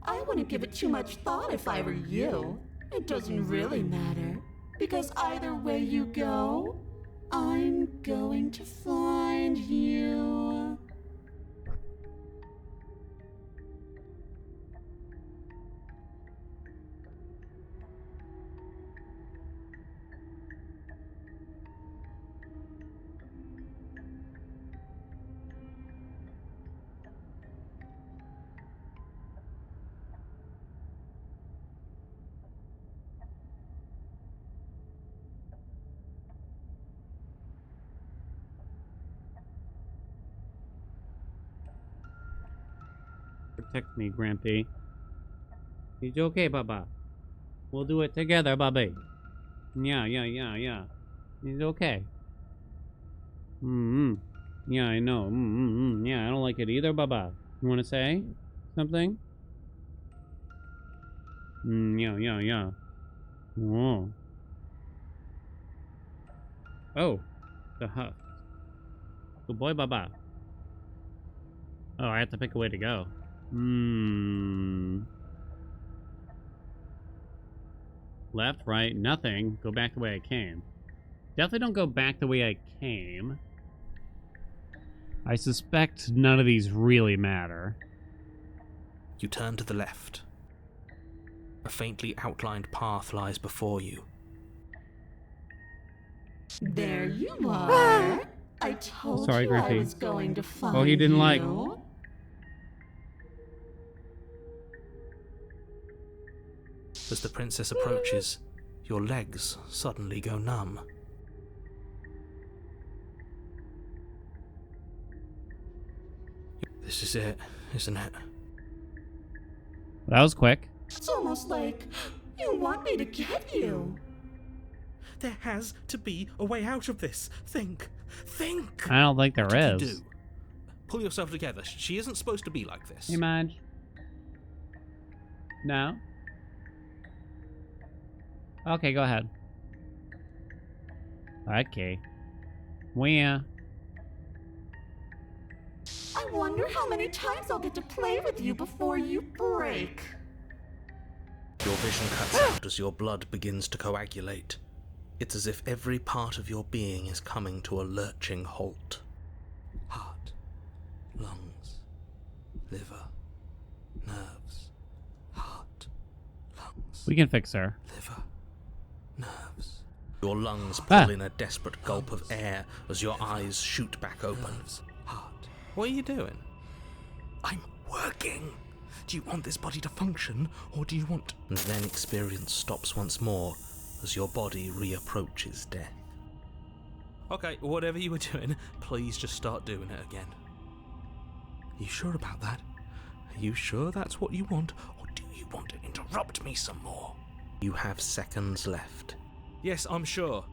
I wouldn't give it too much thought if I were you. It doesn't really matter, because either way you go, I'm going to find you. Protect me, Grampy. It's okay, Baba. We'll do it together, Bobby. Yeah. It's okay. Yeah, I know. Yeah, I don't like it either, Baba. You want to say something? Yeah. Oh, the huff. Good boy, Baba. Oh, I have to pick a way to go. Left, right, nothing. Go back the way I came. Definitely don't go back the way I came. I suspect none of these really matter. You turn to the left. A faintly outlined path lies before you. There you are. I told Sorry, you I Griffey. was going to find Oh, he didn't like. you. As the princess approaches, your legs suddenly go numb. This is it, isn't it? That was quick. It's almost like you want me to get you. There has to be a way out of this. Think! I don't think What there did you is. do? Pull yourself together. She isn't supposed to be like this. Hey, Madge. No? Okay, go ahead. Okay. Where? I wonder how many times I'll get to play with you before you break. Your vision cuts out as your blood begins to coagulate. It's as if every part of your being is coming to a lurching halt. Heart, lungs, liver, nerves, heart, lungs, We can fix her. liver, nerves. Your lungs pull in a desperate gulp of air as your eyes shoot back open. Heart. What are you doing? I'm working. Do you want this body to function, or do you want... And then experience stops once more as your body reapproaches death. Okay, whatever you were doing, please just start doing it again. Are you sure about that? Are you sure that's what you want, or do you want to interrupt me some more? You have seconds left. Yes, I'm sure.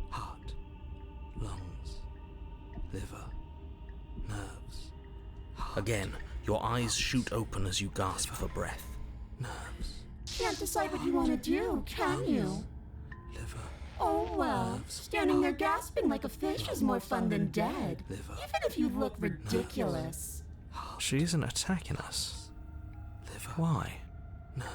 Heart, lungs, liver, nerves. Again, your eyes shoot open as you gasp for breath. Nerves, Can't decide what you want to do, can you? liver, Oh well, standing there gasping like a fish is more fun than dead. liver. Even if you look ridiculous. She isn't attacking us. Liver. Why?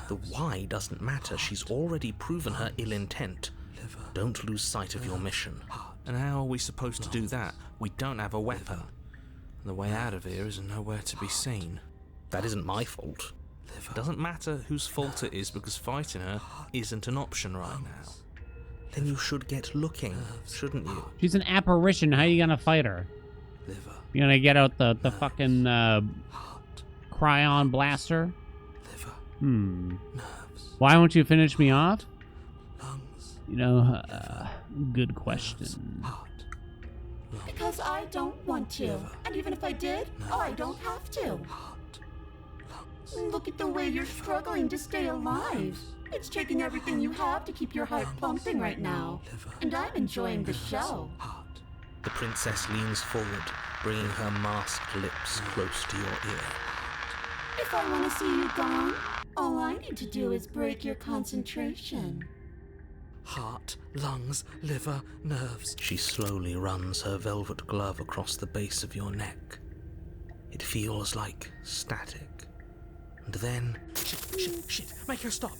The why doesn't matter. She's already proven her ill intent. Liver. Don't lose sight of your mission. And how are we supposed to do that? We don't have a weapon. And the way out of here is nowhere to be seen. That isn't my fault. It doesn't matter whose fault it is because fighting her isn't an option right now. Then you should get looking, shouldn't you? She's an apparition. How are you gonna fight her? Liver. You gonna get out the fucking cryon blaster? Liver. Nerves. Why won't you finish me off? Lungs. You know, good question. Heart. Because I don't want to. And even if I did, I don't have to. Heart. Lungs. Look at the way you're struggling to stay alive. It's taking everything you have to keep your heart pumping right now. And I'm enjoying the show. Heart. The princess leans forward, bringing her masked lips close to your ear. If I want to see you gone, all I need to do is break your concentration. Heart, lungs, liver, nerves. She slowly runs her velvet glove across the base of your neck. It feels like static. And then... Shit, make her stop.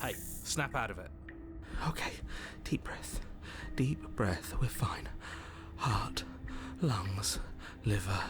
Hey, snap out of it. Okay, deep breath. Deep breath, we're fine. Heart, lungs, liver,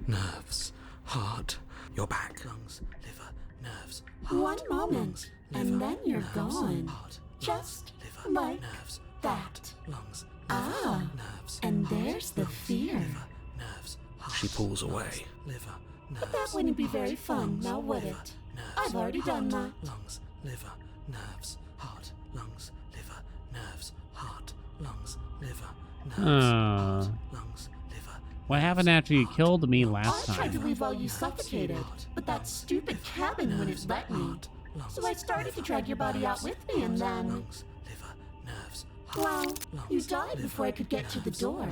nerves. Heart, your back. Lungs, liver, nerves. Heart, One moment, lungs, and liver, then you're nerves, gone. Heart, Just liver, like nerves, that. heart, lungs, Ah, liver, nerves, and heart, there's the lungs, fear. liver, nerves, heart, she pulls away. Liver, nerves, But that wouldn't be very fun, lungs, now would liver, it? nerves, I've already done heart, that. Lungs, liver, nerves, heart, lungs, liver, nerves, heart, lungs, liver, nerves, heart, lungs, liver. What happened after you killed me I last tried to time? leave while you suffocated, but that stupid cabin wouldn't let me. So I started to drag your body out with me, and then... Lungs, liver, nerves, Well, you died before I could get to the door.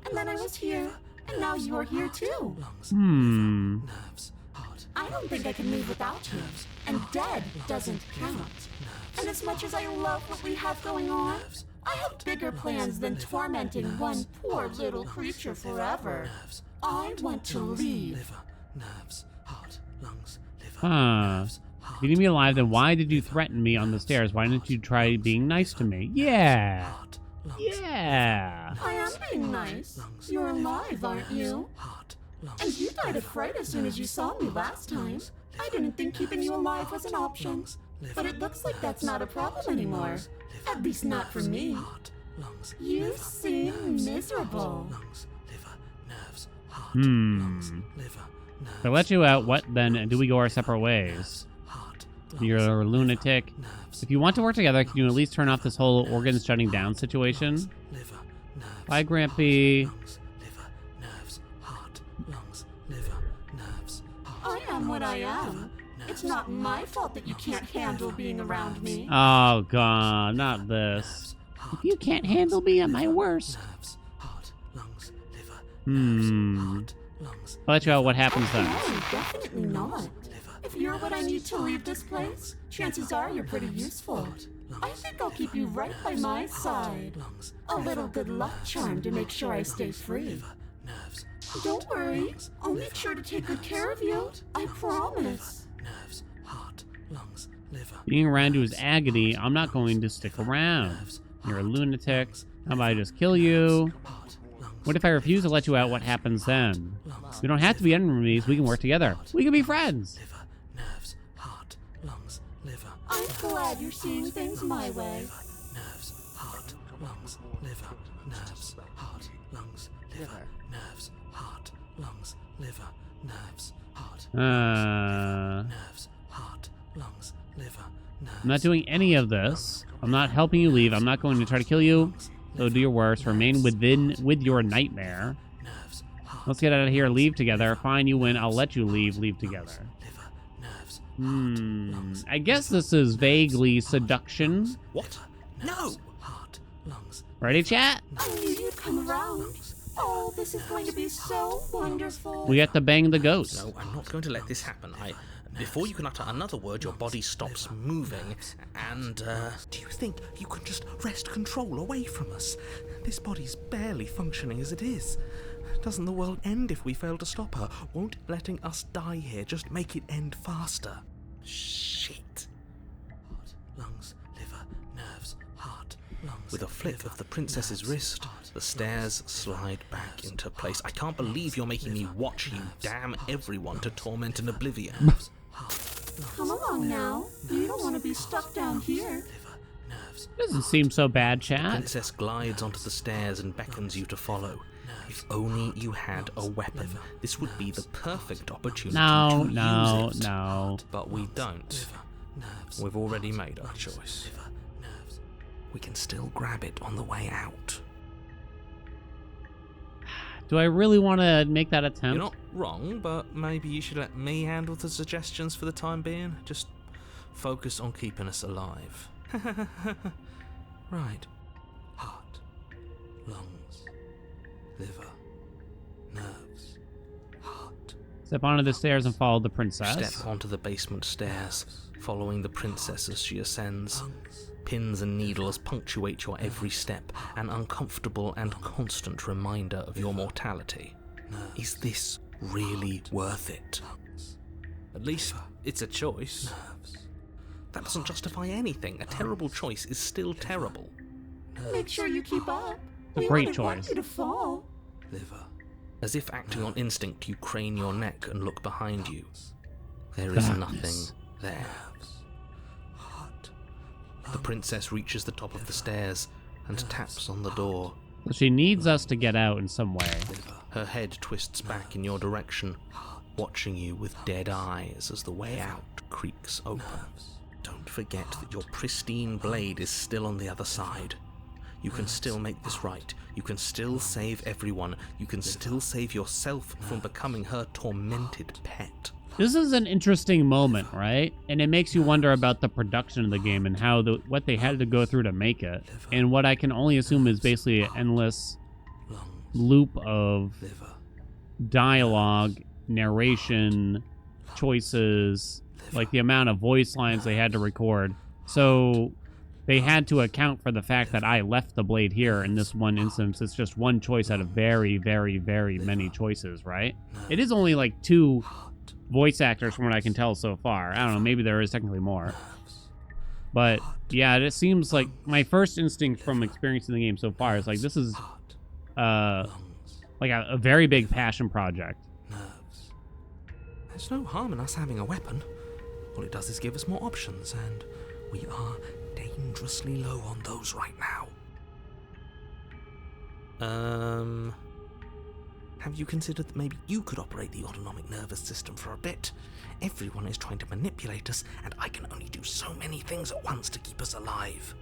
And then I was here, and now you're here too. lungs, nerves, heart. I don't think I can live without you. And dead doesn't count. And as much as I love what we have going on, I have bigger plans than tormenting one poor little creature forever. I want to leave. Liver, nerves, heart, lungs, liver, Huh. nerves, If heart, you need me alive, then why did you threaten me on the stairs? Why didn't you try being nice to me? Yeah. heart, lungs, Yeah. I am being nice. You're alive, aren't you? heart, lungs. And you died of fright as soon as you saw me last time. I didn't think keeping you alive was an option. But it looks like that's not a problem anymore. At least not for me. Heart, lungs, You liver, seem nerves, miserable. lungs, liver, nerves, heart, Hmm. lungs, liver, nerves. If I let you out, what then? Do we go our separate ways? Heart, You're a lunatic. nerves, If you want to work together, can you at least turn off this whole organs shutting down situation? liver, nerves. Bye, Grampy. Lungs, liver, nerves, heart, lungs, liver, nerves, heart. I am what I am. It's not my fault that you can't handle being around me. Oh, God, not this. If you can't handle me at my worst. Nerves, heart, lungs, liver, Hmm. lungs, I'll let you out. What happens then? No, definitely not. If you're what I need to leave this place, chances are you're pretty useful. I think I'll keep you right by my side. lungs, A little good luck charm to make sure I stay free. nerves, Don't worry, I'll make sure to take good care of you. I promise. nerves, heart, lungs, liver. Being around you is agony. I'm not going to stick around. You're a lunatic. How about I just kill you? What if I refuse to let you out? What happens then? We don't have to be enemies. We can work together. We can be friends. Liver, nerves, heart, lungs, liver. I'm glad you're seeing things my way. Nerves, heart, lungs, liver, nerves, heart, lungs, liver, nerves, heart, lungs, liver, nerves, heart, I'm nerves, heart, lungs, liver, nerves. not doing any of this. I'm not helping you leave. I'm not going to try to kill you. So do your worst. Remain with your nightmare. Nerves, heart, Let's get out of here. Leave together. Fine, you win. I'll let you leave. Leave together. liver, nerves, I guess this is vaguely seduction. what? No! Heart, lungs, Ready, chat? I knew you'd come around. Oh, this is going to be so wonderful. We have to bang the ghost. No, I'm not going to let this happen. Before you can utter another word, your body stops moving, and, do you think you can just wrest control away from us? This body's barely functioning as it is. Doesn't the world end if we fail to stop her? Won't letting us die here just make it end faster? Shit. Heart, lungs, liver, nerves, heart, lungs. With a flick of the princess's wrist, the stairs slide back into place. I can't believe you're making me watch you damn everyone to torment and oblivion. Come along now. You don't want to be stuck down here. Doesn't seem so bad, The chat. princess glides onto the stairs and beckons you to follow. If only you had a weapon, this would be the perfect opportunity No, to no, use it. no. But we don't. We've already made our choice. We can still grab it on the way out. Do I really want to make that attempt? You're not wrong, but maybe you should let me handle the suggestions for the time being. Just focus on keeping us alive. Right. Heart, lungs, liver, nerves, heart. Step onto the stairs and follow the princess. Step onto the basement stairs, following the princess as she ascends. Pins and needles punctuate your every step, an uncomfortable and constant reminder of your mortality. Is this really worth it? At least it's a choice. That doesn't justify anything. A terrible choice is still terrible. Make sure you keep up. a We great wouldn't want choice. you to fall. Liver. As if acting on instinct, you crane your neck and look behind you. There is nothing there. The princess reaches the top of the stairs and taps on the door. So she needs us to get out in some way. Her head twists back in your direction, watching you with dead eyes as the way out creaks open. Don't forget that your pristine blade is still on the other side. You can still make this right. You can still save everyone. You can still save yourself from becoming her tormented pet. This is an interesting moment, right? And it makes you wonder about the production of the game and how what they had to go through to make it. And what I can only assume is basically an endless loop of dialogue, narration, choices, like the amount of voice lines they had to record. So they had to account for the fact that I left the blade here in this one instance. It's just one choice out of very, very, very many choices, right? It is only like 2 voice actors from what I can tell so far. I don't know, maybe there is technically more. But yeah, it seems like my first instinct from experiencing the game so far is like this is like a very big passion project. There's no harm in us having a weapon. All it does is give us more options, and we are dangerously low on those right now. Have you considered that maybe you could operate the autonomic nervous system for a bit? Everyone is trying to manipulate us, and I can only do so many things at once to keep us alive.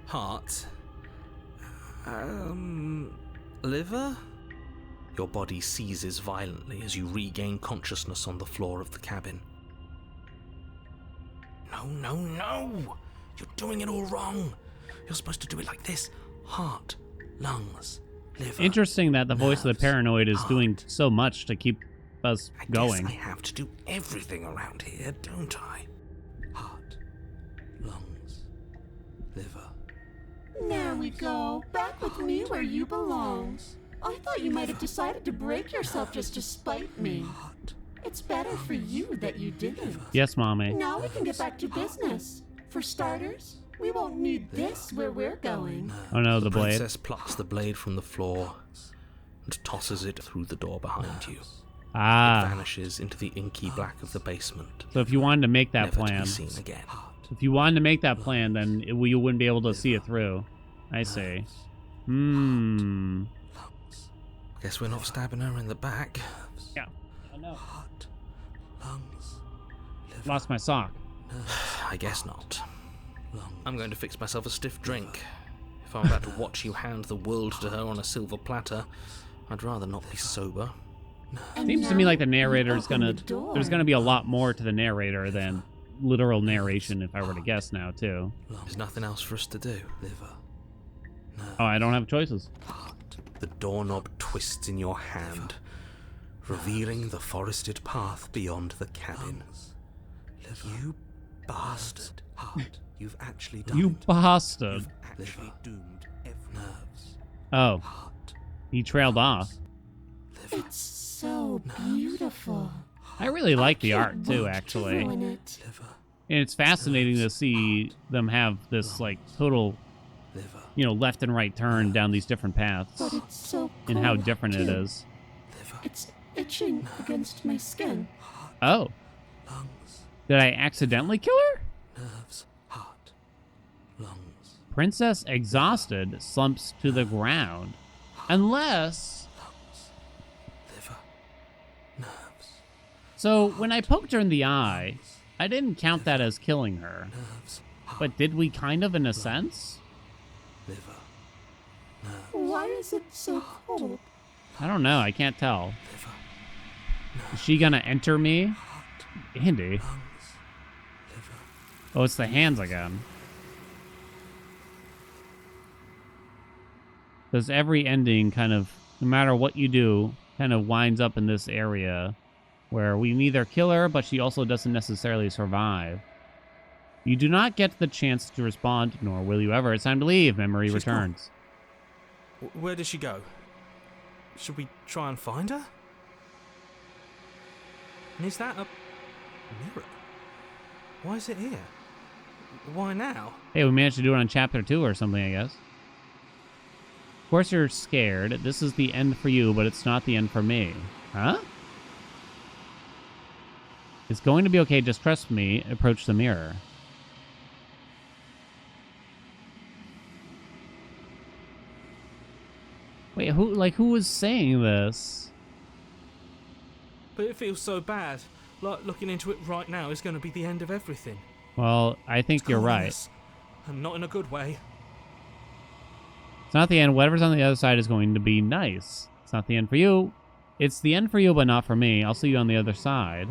Heart. Liver? Your body seizes violently as you regain consciousness on the floor of the cabin. No, no, no! You're doing it all wrong! You're supposed to do it like this. Heart, lungs, liver. Interesting that the voice of the nerves, paranoid is heart. doing so much to keep us I going. guess I have to do everything around here, don't I? Heart, lungs, liver. There we go. Back with me where you belong. I thought you might have decided to break yourself just to spite me. It's better for you that you didn't. Yes, Mommy. Now we can get back to business. For starters, we won't need this where we're going. Oh no, the blade. Princess plucks the blade from the floor and tosses it through the door behind you. It Ah, vanishes into the inky black of the basement, so if you wanted to make that never to plan, be seen again. if you wanted to make that plan, then you wouldn't be able to see it through. I see. Guess we're not stabbing her in the back. Yeah. I know. Heart, lungs, liver, Lost my sock. I guess not. I'm going to fix myself a stiff drink. If I'm about to watch you hand the world to her on a silver platter, I'd rather not be sober. Seems to me like the narrator's open gonna... the door. There's gonna be a lot more to the narrator than literal narration, if I were to guess now, too. There's nothing else for us to do. Liver. Oh, I don't have choices. The doorknob twists in your hand, revealing the forested path beyond the cabin. You bastard. You've actually done You it. bastard. You've actually doomed every nerves. Oh, Heart. he trailed off. Liver. It's so beautiful. I really like the art, too, actually. Ruin it. Liver. And it's fascinating to see them have this, like, total, Liver. you know, left and right turn down these different paths. But it's so And how cold, different it too. is. Liver. It's itching against my skin. Oh, Lungs. did I accidentally kill her? Nerves. Heart. Lungs. Princess, exhausted, slumps to the ground. Unless... Lungs. Liver. Nerves. So, when I poked her in the eye, I didn't count that as killing her. Nerves. Heart. But did we kind of, in a sense? Liver. Nerves. Why is it so cold? I don't know, I can't tell. Liver. Is she gonna enter me? Andy. Lungs. Liver. Oh, it's the hands again. Does every ending kind of, no matter what you do, kind of winds up in this area where we neither kill her, but she also doesn't necessarily survive. You do not get the chance to respond, nor will you ever. It's time to leave. Memory She's returns. Where did she go? Should we try and find her? And is that a mirror? Why is it here? Why now? Hey, we managed to do it on chapter 2 or something, I guess. Of course you're scared. This is the end for you, but it's not the end for me. Huh? It's going to be okay. Just trust me. Approach the mirror. Wait, who was saying this? But it feels so bad. Like looking into it right now is going to be the end of everything. Well, I think you're right. And not in a good way. It's not the end. Whatever's on the other side is going to be nice. It's not the end for you. It's the end for you, but not for me. I'll see you on the other side.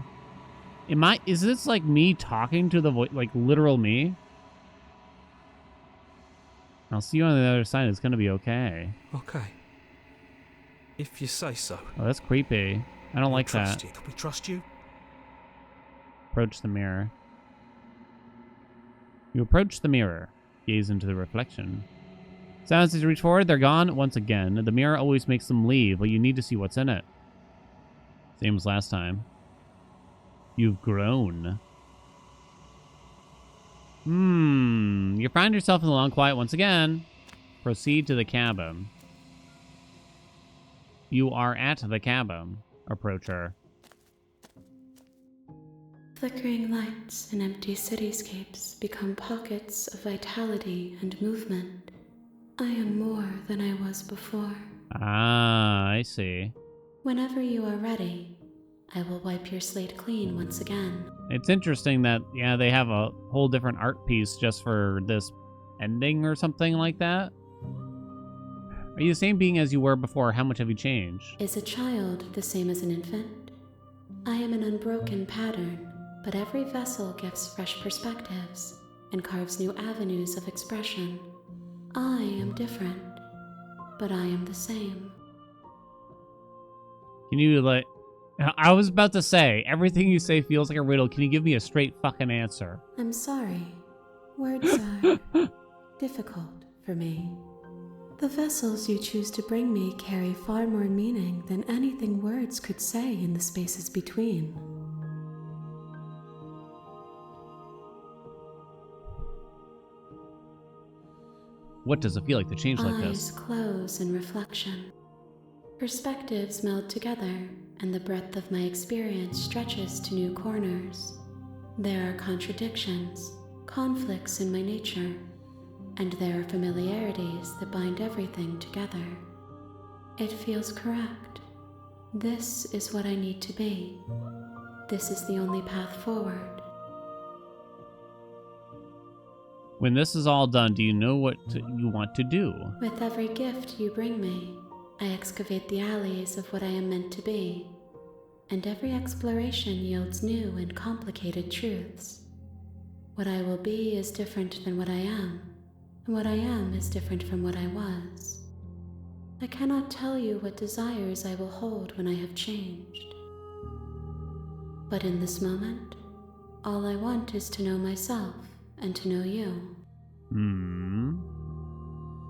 Is this like me talking to the voice, like literal me? I'll see you on the other side. It's going to be okay. Okay. If you say so. Oh, that's creepy. I don't like that. Can we trust you? Approach the mirror. You approach the mirror. Gaze into the reflection. Sounds as you reach forward, they're gone once again. The mirror always makes them leave, but you need to see what's in it. Same as last time. You've grown. You find yourself in the long quiet once again. Proceed to the cabin. You are at the cabin. Approach her. Flickering lights and empty cityscapes become pockets of vitality and movement. I am more than I was before. Ah, I see. Whenever you are ready, I will wipe your slate clean once again. It's interesting that, yeah, they have a whole different art piece just for this ending or something like that. Are you the same being as you were before? How much have you changed? Is a child the same as an infant? I am an unbroken pattern, but every vessel gives fresh perspectives and carves new avenues of expression. I am different, but I am the same. Can you, like... I was about to say, everything you say feels like a riddle. Can you give me a straight fucking answer? I'm sorry. Words are difficult for me. The vessels you choose to bring me carry far more meaning than anything words could say in the spaces between. What does it feel like to change like Eyes this? close in reflection. Perspectives meld together, and the breadth of my experience stretches to new corners. There are contradictions, conflicts in my nature, and there are familiarities that bind everything together. It feels correct. This is what I need to be. This is the only path forward. When this is all done, do you know what you want to do? With every gift you bring me, I excavate the alleys of what I am meant to be, and every exploration yields new and complicated truths. What I will be is different than what I am, and what I am is different from what I was. I cannot tell you what desires I will hold when I have changed. But in this moment, all I want is to know myself and to know you.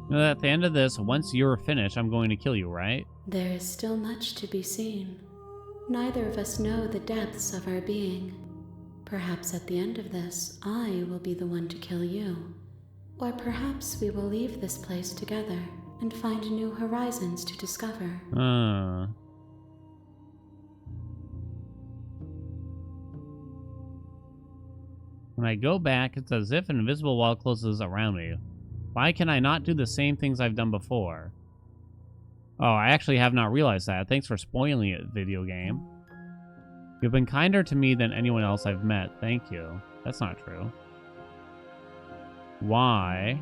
Well, at the end of this, once you're finished, I'm going to kill you, right? There is still much to be seen. Neither of us know the depths of our being. Perhaps at the end of this, I will be the one to kill you. Or perhaps we will leave this place together and find new horizons to discover. When I go back, it's as if an invisible wall closes around me. Why can I not do the same things I've done before? Oh, I actually have not realized that. Thanks for spoiling it, video game. You've been kinder to me than anyone else I've met. Thank you. That's not true. Why?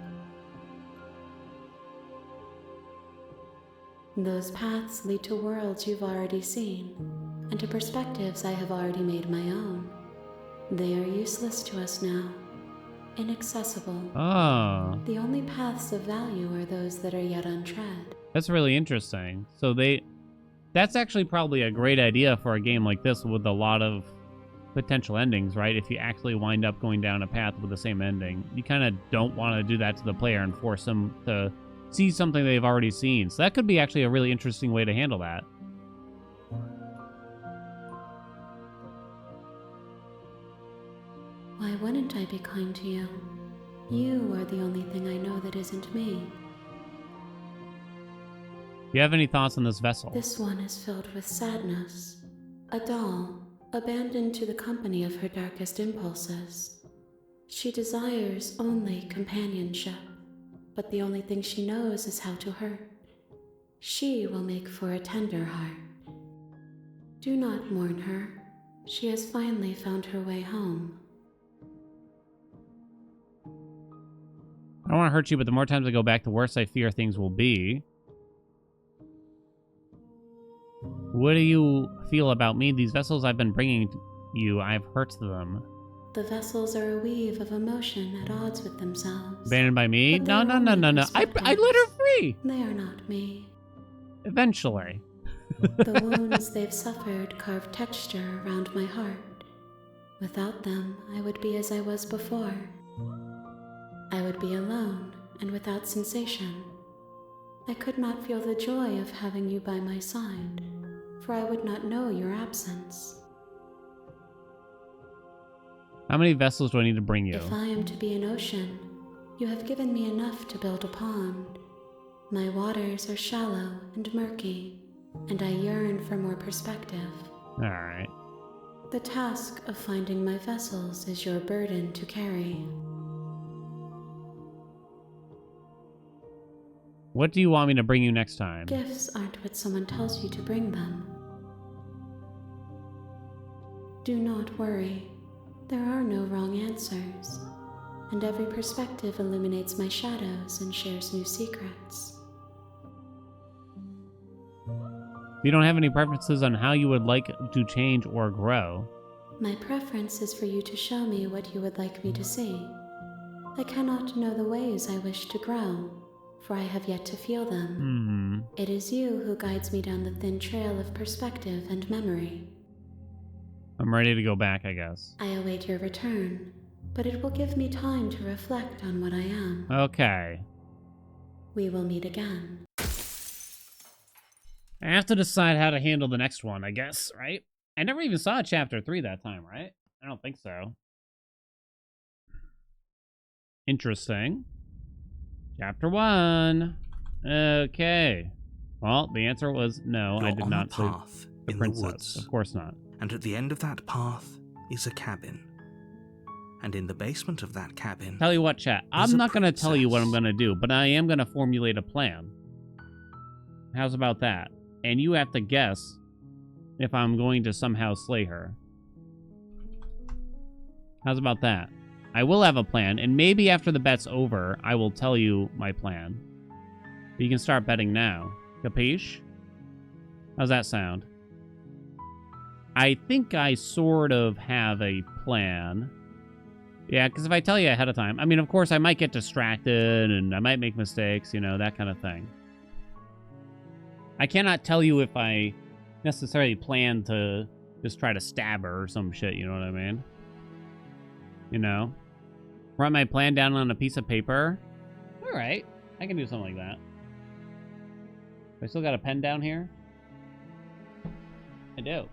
Those paths lead to worlds you've already seen, and to perspectives I have already made my own. They are useless to us now. Inaccessible. Oh. The only paths of value are those that are yet untread. That's really interesting. So that's actually probably a great idea for a game like this with a lot of potential endings, right? If you actually wind up going down a path with the same ending. You kind of don't want to do that to the player and force them to see something they've already seen. So that could be actually a really interesting way to handle that. Why wouldn't I be kind to you? You are the only thing I know that isn't me. Do you have any thoughts on this vessel? This one is filled with sadness. A doll, abandoned to the company of her darkest impulses. She desires only companionship, but the only thing she knows is how to hurt. She will make for a tender heart. Do not mourn her. She has finally found her way home. I don't want to hurt you, but the more times I go back, the worse I fear things will be. What do you feel about me? These vessels I've been bringing you, I've hurt them. The vessels are a weave of emotion at odds with themselves. Abandoned by me? But No. they're only I let her free! They are not me. Eventually. The wounds they've suffered carve texture around my heart. Without them, I would be as I was before. I would be alone and without sensation. I could not feel the joy of having you by my side, for I would not know your absence. How many vessels do I need to bring you? If I am to be an ocean, you have given me enough to build a pond. My waters are shallow and murky, and I yearn for more perspective. Alright. The task of finding my vessels is your burden to carry. What do you want me to bring you next time? Gifts aren't what someone tells you to bring them. Do not worry. There are no wrong answers, and every perspective illuminates my shadows and shares new secrets. You don't have any preferences on how you would like to change or grow. My preference is for you to show me what you would like me to see. I cannot know the ways I wish to grow, for I have yet to feel them. It is you who guides me down the thin trail of perspective and memory. I'm ready to go back, I guess. I await your return, but it will give me time to reflect on what I am. Okay. We will meet again. I have to decide how to handle the next one, I guess, right? I never even saw Chapter 3 that time, right? I don't think so. Interesting. Chapter 1. Okay. Well, the answer was no, I You're did on not a save path the in princess. the woods. Of course not. And at the end of that path is a cabin. And in the basement of that cabin... Tell you what, chat. There's I'm a not going to tell you what I'm princess. going to do, but I am going to formulate a plan. How's about that? And you have to guess if I'm going to somehow slay her. How's about that? I will have a plan, and maybe after the bet's over, I will tell you my plan. But you can start betting now. Capiche? How's that sound? I think I sort of have a plan. Yeah, because if I tell you ahead of time, I mean, of course, I might get distracted, and I might make mistakes, you know, that kind of thing. I cannot tell you if I necessarily plan to just try to stab her or some shit, you know what I mean? You know? Write my plan down on a piece of paper. Alright, I can do something like that. I still got a pen down here? I do.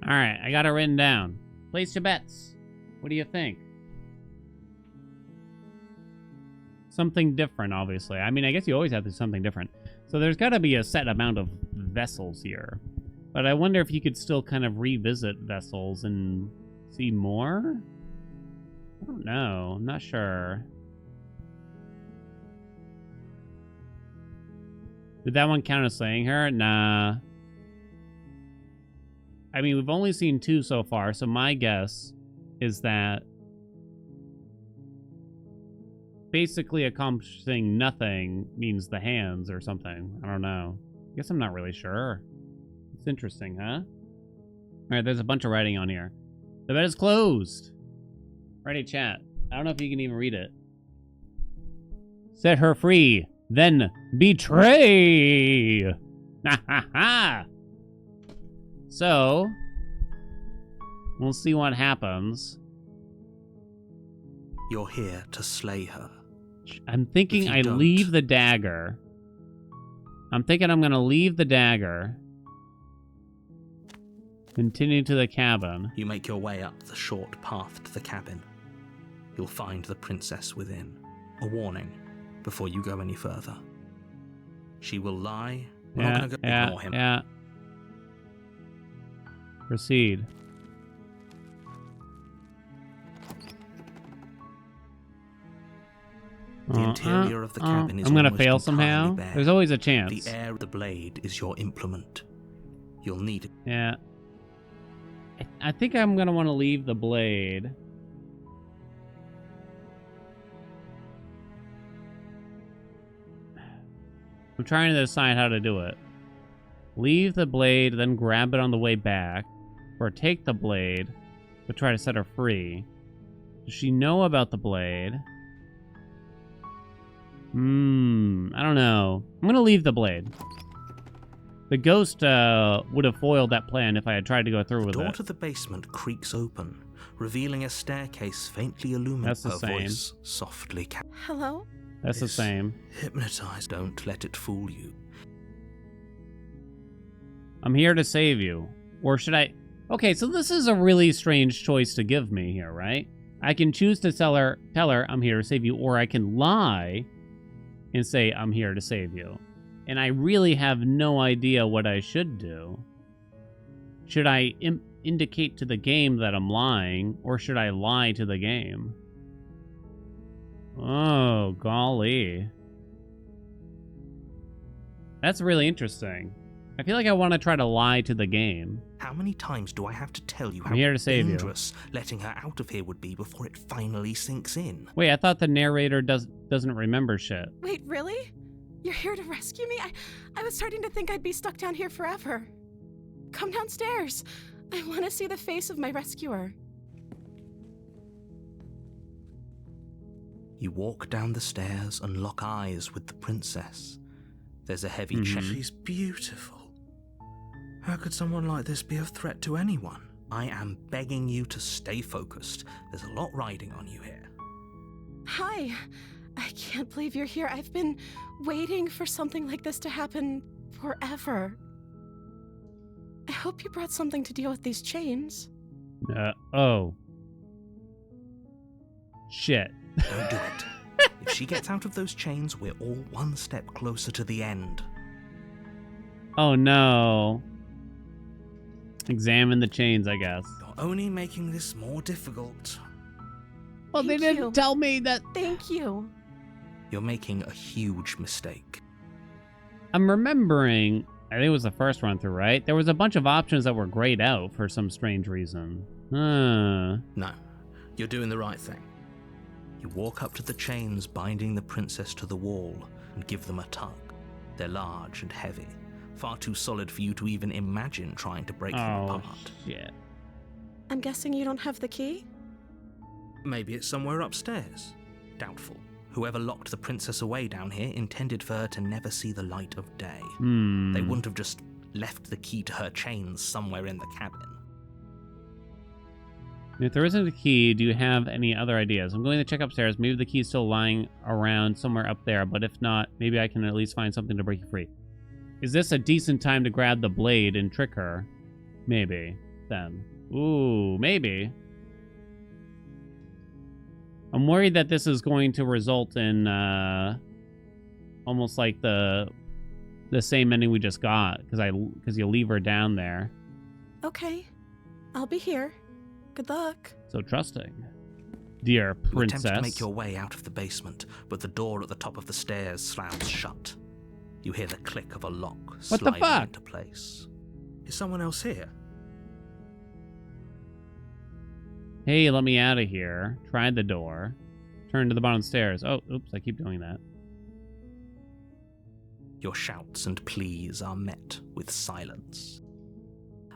Alright, I got it written down. Place your bets. What do you think? Something different, obviously. I mean, I guess you always have to do something different. So there's got to be a set amount of vessels here. But I wonder if you could still kind of revisit vessels and see more? I don't know. I'm not sure. Did that one count as slaying her? Nah. I mean, we've only seen 2 so far, so my guess is that basically accomplishing nothing means the hands or something. I don't know. I guess I'm not really sure. It's interesting, huh? Alright, there's a bunch of writing on here. The bet is closed. Ready, chat. I don't know if you can even read it. Set her free, then betray! Ha ha ha! So, we'll see what happens. You're here to slay her. I'm thinking I leave the dagger. I'm thinking I'm going to leave the dagger. Continue to the cabin. You make your way up the short path to the cabin. You'll find the princess within. A warning before you go any further. She will lie. We're not going to ignore him. Yeah. Proceed. The interior of the cabin is I'm gonna almost fail entirely somehow. bare. There's always a chance. The air of the blade is your implement. You'll need it. Yeah. I think I'm gonna want to leave the blade. I'm trying to decide how to do it. Leave the blade, then grab it on the way back. Or take the blade, but try to set her free. Does she know about the blade? I don't know. I'm gonna leave the blade. The ghost would have foiled that plan if I had tried to go through with it. The door to the basement creaks open, revealing a staircase faintly illuminated. That's the same. Voice softly. Hello? That's the same. Hypnotized. Don't let it fool you. I'm here to save you. Or should I... Okay, so this is a really strange choice to give me here, right? I can choose to tell her I'm here to save you, or I can lie and say I'm here to save you. And I really have no idea what I should do. Should I indicate to the game that I'm lying, or should I lie to the game? Oh, golly. That's really interesting. I feel like I want to try to lie to the game. How many times do I have to tell you how I'm here to save you. dangerous letting her out of here would be before it finally sinks in? Wait, I thought the narrator doesn't remember shit. Wait, really? You're here to rescue me? I was starting to think I'd be stuck down here forever. Come downstairs. I want to see the face of my rescuer. You walk down the stairs and lock eyes with the princess. There's a heavy chain. She's beautiful. How could someone like this be of threat to anyone? I am begging you to stay focused. There's a lot riding on you here. Hi. I can't believe you're here. I've been waiting for something like this to happen forever. I hope you brought something to deal with these chains. Oh. Shit. Don't do it. If she gets out of those chains, we're all one step closer to the end. Oh no. Examine the chains, I guess. You're only making this more difficult. Well, they Thank didn't you. tell me that. Thank you. You're making a huge mistake. I'm remembering, I think it was the first run through, right? There was a bunch of options that were grayed out for some strange reason. Huh. No, you're doing the right thing. You walk up to the chains binding the princess to the wall and give them a tug. They're large and heavy, far too solid for you to even imagine trying to break them Oh, apart. shit. I'm guessing you don't have the key? Maybe it's somewhere upstairs. Doubtful. Whoever locked the princess away down here intended for her to never see the light of day. They wouldn't have just left the key to her chains somewhere in the cabin. If there isn't a key, do you have any other ideas? I'm going to check upstairs. Maybe the key's still lying around somewhere up there, but if not, maybe I can at least find something to break you free. Is this a decent time to grab the blade and trick her? Maybe. Then. Ooh, maybe. I'm worried that this is going to result in almost like the same ending we just got, because you leave her down there. Okay. I'll be here. Good luck. So trusting. Dear You princess. attempt to make your way out of the basement, but the door at the top of the stairs slams shut. You hear the click of a lock What the sliding fuck? into place. Is someone else here? Hey, let me out of here. Tried the door. Turn to the bottom stairs. Oh, oops, I keep doing that. Your shouts and pleas are met with silence.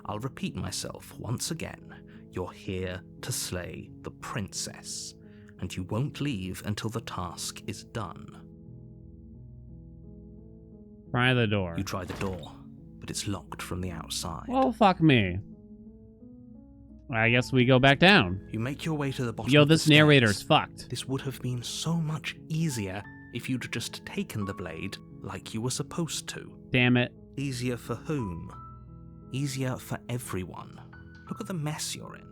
I'll repeat myself once again. You're here to slay the princess, and you won't leave until the task is done. Try the door. You try the door, but it's locked from the outside. Well, fuck me. I guess we go back down. You make your way to the bottom Yo, of the this narrator's stairs. fucked. This would have been so much easier if you'd just taken the blade like you were supposed to. Damn it. Easier for whom? Easier for everyone. Look at the mess you're in.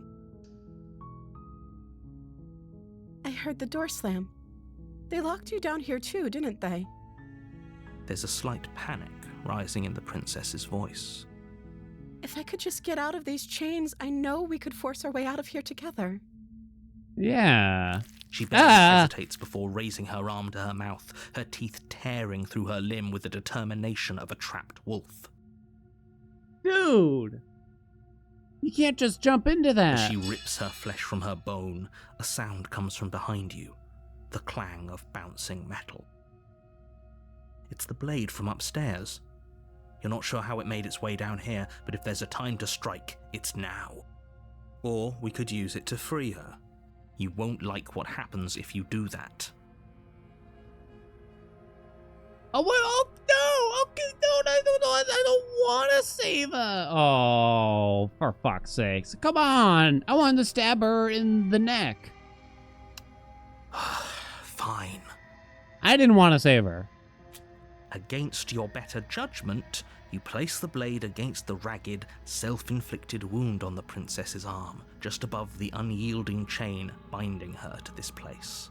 I heard the door slam. They locked you down here too, didn't they? There's a slight panic rising in the princess's voice. If I could just get out of these chains, I know we could force our way out of here together. Yeah. She barely hesitates before raising her arm to her mouth, her teeth tearing through her limb with the determination of a trapped wolf. Dude. You can't just jump into As that. she rips her flesh from her bone, a sound comes from behind you, the clang of bouncing metal. It's the blade from upstairs. You're not sure how it made its way down here, but if there's a time to strike, it's now. Or we could use it to free her. You won't like what happens if you do that. Oh, what? Oh, no! Okay, no, I don't want to save her. Oh, for fuck's sakes. Come on. I wanted to stab her in the neck. Fine. I didn't want to save her. Against your better judgment, you place the blade against the ragged, self-inflicted wound on the princess's arm, just above the unyielding chain binding her to this place.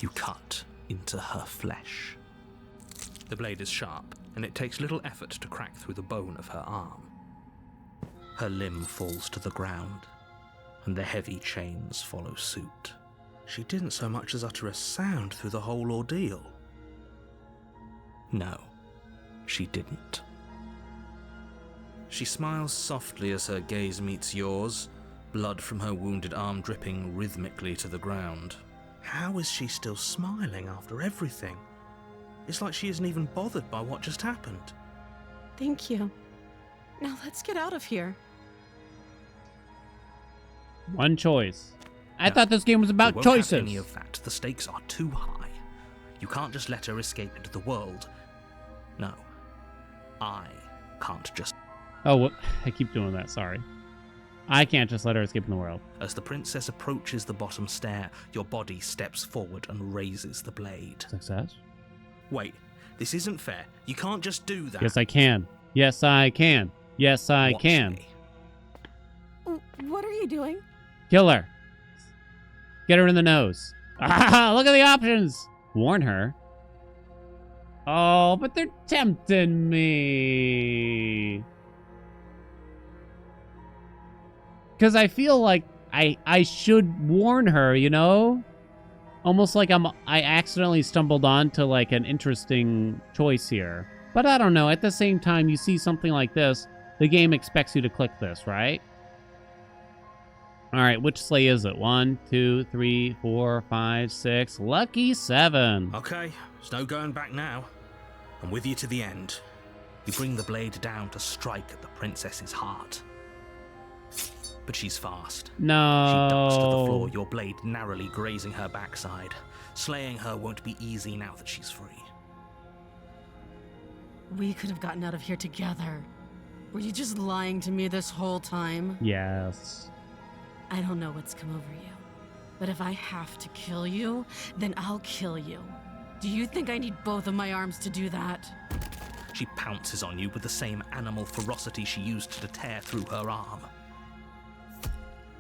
You cut into her flesh. The blade is sharp, and it takes little effort to crack through the bone of her arm. Her limb falls to the ground, and the heavy chains follow suit. She didn't so much as utter a sound through the whole ordeal. No, she didn't. She smiles softly as her gaze meets yours, blood from her wounded arm dripping rhythmically to the ground. How is she still smiling after everything? It's like she isn't even bothered by what just happened. Thank you. Now let's get out of here. One choice. I No, thought this game was You about won't choices. have any of that. The stakes are too high. You can't just let her escape into the world. No, I can't just. Oh, I keep doing that. Sorry. I can't just let her escape from the world. As the princess approaches the bottom stair, your body steps forward and raises the blade. Success? Wait, this isn't fair. You can't just do that. Yes, I can. Yes, I can. Yes, I Watch can. me. What are you doing? Kill her. Get her in the nose. Ah, look at the options. Warn her. Oh, but they're tempting me. Because I feel like I should warn her, you know? Almost like I accidentally stumbled onto like an interesting choice here. But I don't know. At the same time, you see something like this, the game expects you to click this, right? All right, which sleigh is it? 1, 2, 3, 4, 5, 6. Lucky 7. Okay, there's no going back now. I'm with you to the end. You bring the blade down to strike at the princess's heart. But she's fast. No. She ducks to the floor, your blade narrowly grazing her backside. Slaying her won't be easy now that she's free. We could have gotten out of here together. Were you just lying to me this whole time? Yes. I don't know what's come over you, but if I have to kill you, then I'll kill you. Do you think I need both of my arms to do that? She pounces on you with the same animal ferocity she used to tear through her arm.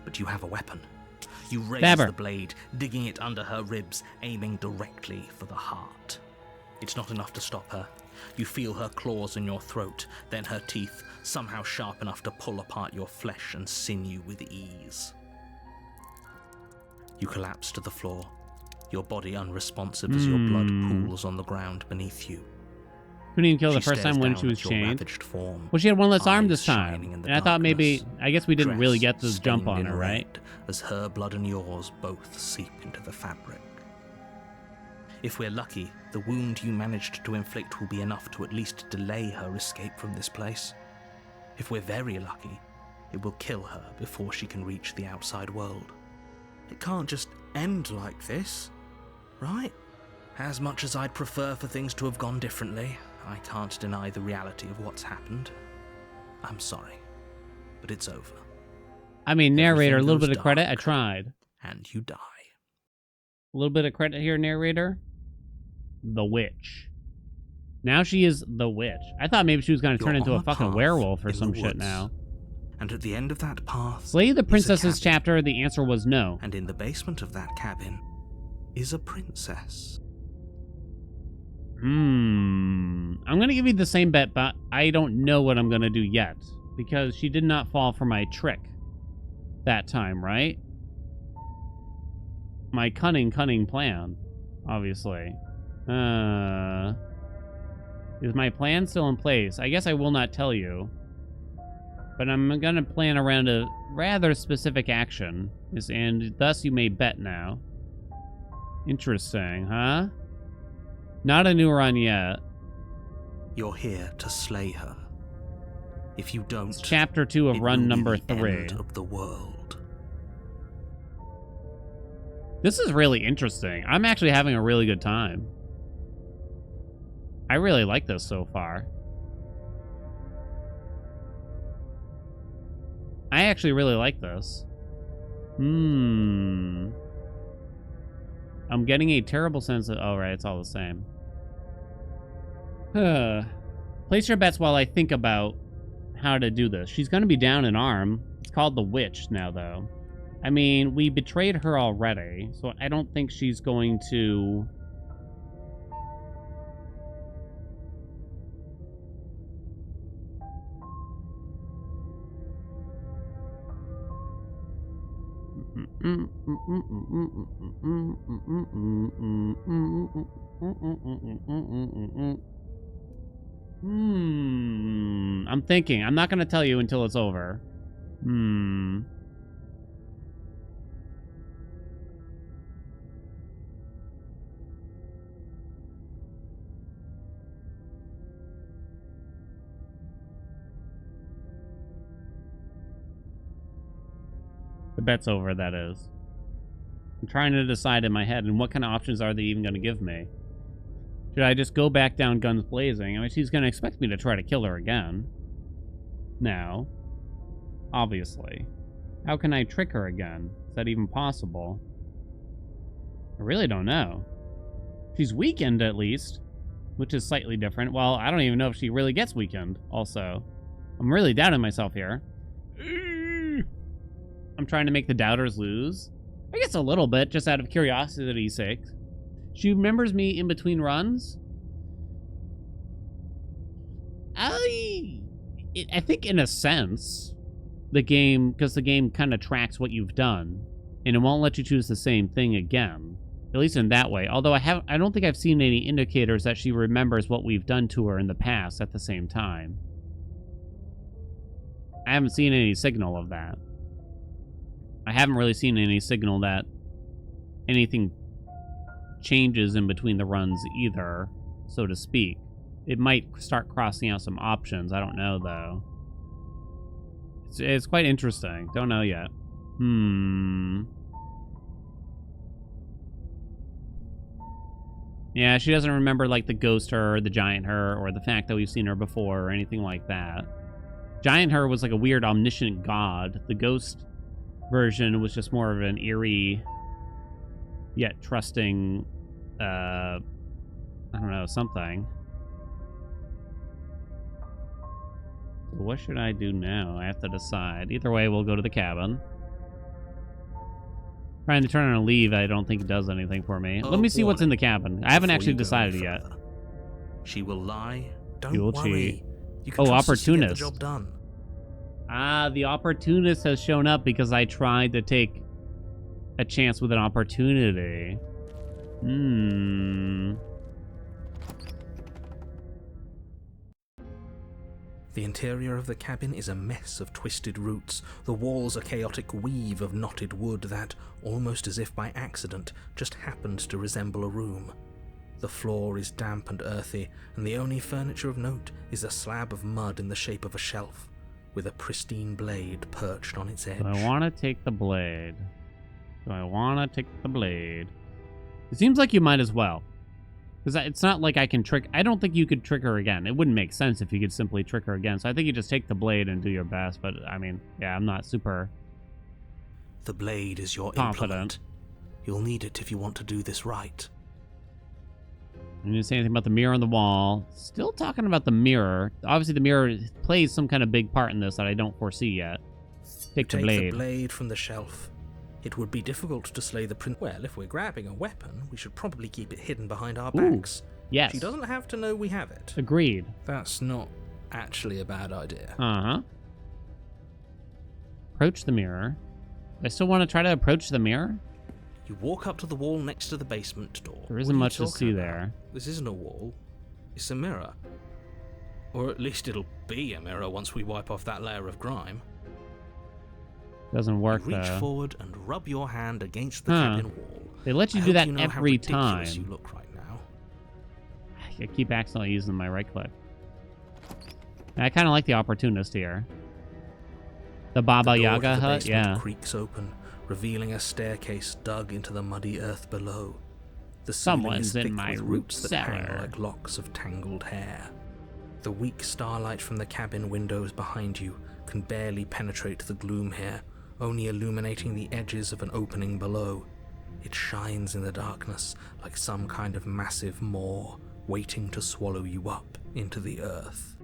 But you have a weapon. You raise the blade, digging it under her ribs, aiming directly for the heart. It's not enough to stop her. You feel her claws in your throat, then her teeth, somehow sharp enough to pull apart your flesh and sinew with ease. You collapse to the floor, your body unresponsive as your blood pools on the ground beneath you. Couldn't even kill the first time when she was chained. Well, she had one less arm this time. And I thought maybe, I guess we didn't really get this jump on her, right? As her blood and yours both seep into the fabric. If we're lucky, the wound you managed to inflict will be enough to at least delay her escape from this place. If we're very lucky, it will kill her before she can reach the outside world. It can't just end like this, right? As much as I'd prefer for things to have gone differently, I can't deny the reality of what's happened. I'm sorry, but it's over. I mean, narrator, a Everything little goes bit of credit. I dark, tried. And you die. A little bit of credit here, narrator. The witch. Now she is the witch. I thought maybe she was going to turn You're into on a fucking path werewolf or in some the shit woods. now. And at the end of that path Slay the is a Princesses cabin. chapter, the answer was no. And in the basement of that cabin is a princess. I'm going to give you the same bet, but I don't know what I'm going to do yet. Because she did not fall for my trick that time, right? My cunning plan, obviously. Is my plan still in place? I guess I will not tell you. But I'm going to plan around a rather specific action. And thus you may bet now. Interesting, huh? Not a new run yet. You're here to slay her. If you don't, It's chapter 2 of it run will be number the 3. end of the world. This is really interesting. I'm actually having a really good time. I really like this so far. I actually really like this. I'm getting a terrible sense of... Oh, right, it's all the same. Place your bets while I think about how to do this. She's going to be down an arm. It's called the Witch now, though. I mean, we betrayed her already, so I don't think she's going to... I'm thinking. I'm not going to tell you until it's over. The bet's over, that is. I'm trying to decide in my head, and what kind of options are they even going to give me? Should I just go back down guns blazing? I mean, she's going to expect me to try to kill her again. Now. Obviously. How can I trick her again? Is that even possible? I really don't know. She's weakened, at least, which is slightly different. Well, I don't even know if she really gets weakened, also. I'm really doubting myself here. I'm trying to make the doubters lose. I guess a little bit, just out of curiosity's sake. She remembers me in between runs? I think in a sense, the game, because the game kind of tracks what you've done, and it won't let you choose the same thing again. At least in that way. Although I don't think I've seen any indicators that she remembers what we've done to her in the past at the same time. I haven't seen any signal of that. I haven't really seen any signal that anything changes in between the runs either, so to speak. It might start crossing out some options. I don't know, though. It's quite interesting. Don't know yet. Yeah, she doesn't remember, like, the ghost her, or the giant her, or the fact that we've seen her before, or anything like that. Giant her was like a weird omniscient god. The ghost version was just more of an eerie, yet trusting, I don't know, something. So what should I do now? I have to decide. Either way, we'll go to the cabin. Trying to turn on a leave, I don't think it does anything for me. Let me see what's in the cabin. I haven't actually decided yet. She will lie. Don't She will worry. cheat. You can trust us to get the opportunist. job done. Ah, the opportunist has shown up because I tried to take a chance with an opportunity. The interior of the cabin is a mess of twisted roots. The walls a chaotic weave of knotted wood that, almost as if by accident, just happened to resemble a room. The floor is damp and earthy, and the only furniture of note is a slab of mud in the shape of a shelf, with a pristine blade perched on its edge. Do I want to take the blade? Do I want to take the blade? It seems like you might as well. Because it's not like I can trick... I don't think you could trick her again. It wouldn't make sense if you could simply trick her again. So I think you just take the blade and do your best. But, I mean, yeah, I'm not super The blade is your confident. implement. You'll need it if you want to do this right. You didn't say anything about the mirror on the wall. Still talking about the mirror. Obviously, the mirror plays some kind of big part in this that I don't foresee yet. Take the blade. Take the blade from the shelf. It would be difficult to slay the prince. Well, if we're grabbing a weapon, we should probably keep it hidden behind our backs. Yes. She doesn't have to know we have it. Agreed. That's not actually a bad idea. Uh-huh. Approach the mirror. I still want to try to approach the mirror? You walk up to the wall next to the basement door. There isn't much to see there. This isn't a wall. It's a mirror. Or at least it'll be a mirror once we wipe off that layer of grime. Doesn't work, You reach though. forward and rub your hand against the cabin wall. They let you I do hope that you know how every ridiculous time. You look right now. I keep accidentally using my right click. I kind of like the opportunist here. The Baba The door Yaga to the hut? basement Yeah. creaks open, revealing a staircase dug into the muddy earth below. The Someone's ceiling is in thick my with root roots that hang cellar. like locks of tangled hair. The weak starlight from the cabin windows behind you can barely penetrate the gloom here, only illuminating the edges of an opening below. It shines in the darkness like some kind of massive maw waiting to swallow you up into the earth.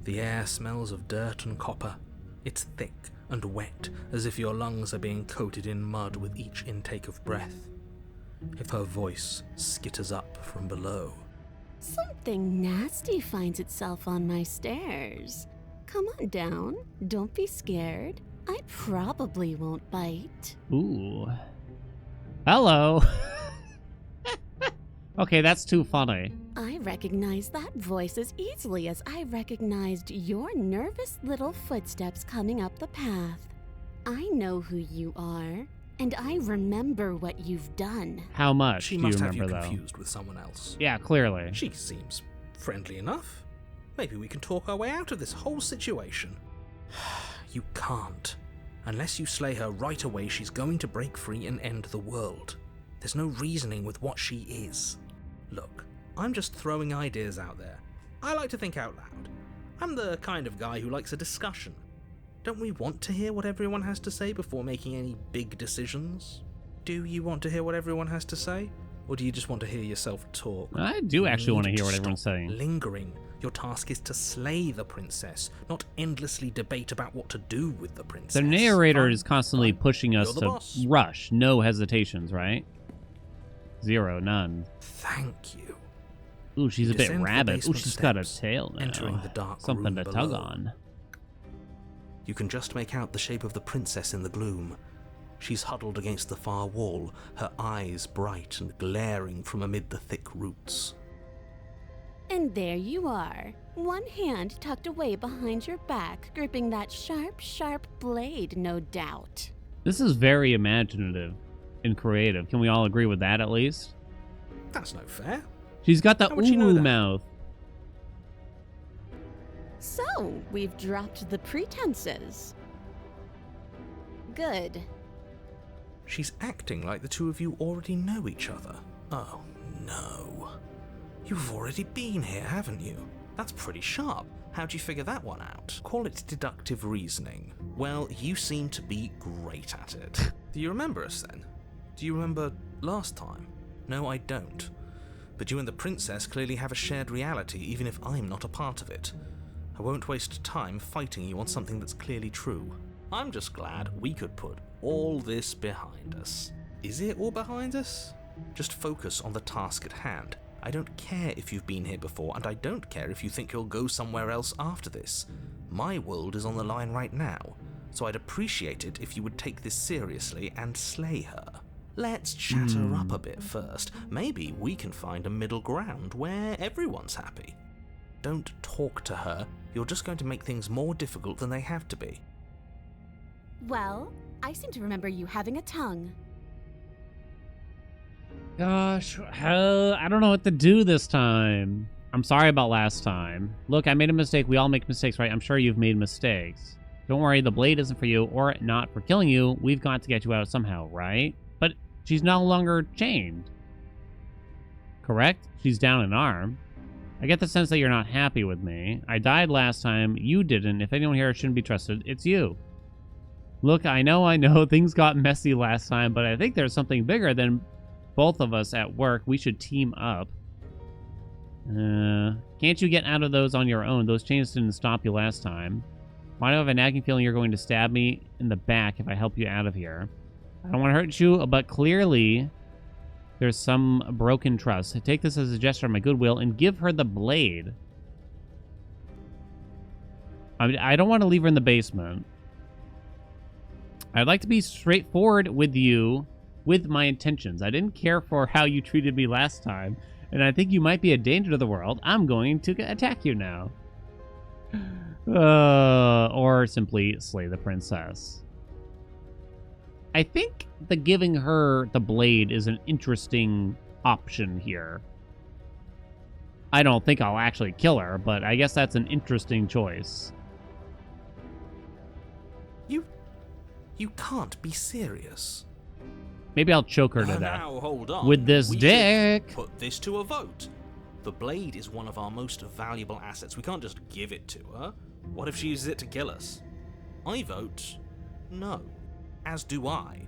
The air smells of dirt and copper. It's thick and wet, as if your lungs are being coated in mud with each intake of breath. If her voice skitters up from below. Something nasty finds itself on my stairs. Come on down. Don't be scared. I probably won't bite. Ooh. Hello. Okay, that's too funny. I recognize that voice as easily as I recognized your nervous little footsteps coming up the path. I know who you are, and I remember what you've done. How much She do must you have you remember, though? confused with someone else. Yeah, clearly. She seems friendly enough. Maybe we can talk our way out of this whole situation. You can't. Unless you slay her right away, she's going to break free and end the world. There's no reasoning with what she is. Look, I'm just throwing ideas out there. I like to think out loud. I'm the kind of guy who likes a discussion. Don't we want to hear what everyone has to say before making any big decisions? Do you want to hear what everyone has to say? Or do you just want to hear yourself talk? I do actually want to hear what everyone's Stop saying. lingering. Your task is to slay the princess, not endlessly debate about what to do with the princess. The narrator Fine, is constantly fine. pushing us You're the to boss. rush. No hesitations, right? Zero, none. Thank you. Ooh, she's a bit Descend the rabid. Ooh, basement she's got a steps, tail now. entering the dark Something room to tug below. on. You can just make out the shape of the princess in the gloom. She's huddled against the far wall, her eyes bright and glaring from amid the thick roots. And there you are, one hand tucked away behind your back, gripping that sharp, sharp blade, no doubt. This is very imaginative and creative. Can we all agree with that at least? That's no fair. She's got the How would she know ooh that? mouth. So, we've dropped the pretenses. Good. She's acting like the two of you already know each other. Oh, no. You've already been here, haven't you? That's pretty sharp. How'd you figure that one out? Call it deductive reasoning. Well, you seem to be great at it. Do you remember us then? Do you remember last time? No, I don't. But you and the princess clearly have a shared reality, even if I'm not a part of it. I won't waste time fighting you on something that's clearly true. I'm just glad we could put all this behind us. Is it all behind us? Just focus on the task at hand. I don't care if you've been here before, and I don't care if you think you'll go somewhere else after this. My world is on the line right now, so I'd appreciate it if you would take this seriously and slay her. Let's chat her up a bit first. Maybe we can find a middle ground where everyone's happy. Don't talk to her. You're just going to make things more difficult than they have to be. Well, I seem to remember you having a tongue. Gosh, I don't know what to do this time. I'm sorry about last time. Look, I made a mistake. We all make mistakes, right? I'm sure you've made mistakes. Don't worry, the blade isn't for you or not for killing you. We've got to get you out somehow, right? But she's no longer chained. Correct? She's down an arm. I get the sense that you're not happy with me. I died last time. You didn't. If anyone here shouldn't be trusted, it's you. Look, I know, things got messy last time, but I think there's something bigger than both of us at work. We should team up. Can't you get out of those on your own? Those chains didn't stop you last time. Why do I have a nagging feeling you're going to stab me in the back if I help you out of here? I don't want to hurt you, but clearly there's some broken trust. Take this as a gesture of my goodwill and give her the blade. I don't want to leave her in the basement. I'd like to be straightforward with you with my intentions. I didn't care for how you treated me last time, and I think you might be a danger to the world. I'm going to attack you now. Or simply slay the princess. I think the giving her the blade is an interesting option here. I don't think I'll actually kill her, but I guess that's an interesting choice. You can't be serious. Maybe I'll choke her to death. Now, hold on. With this We dick. should put this to a vote. The blade is one of our most valuable assets. We can't just give it to her. What if she uses it to kill us? I vote no. As do I.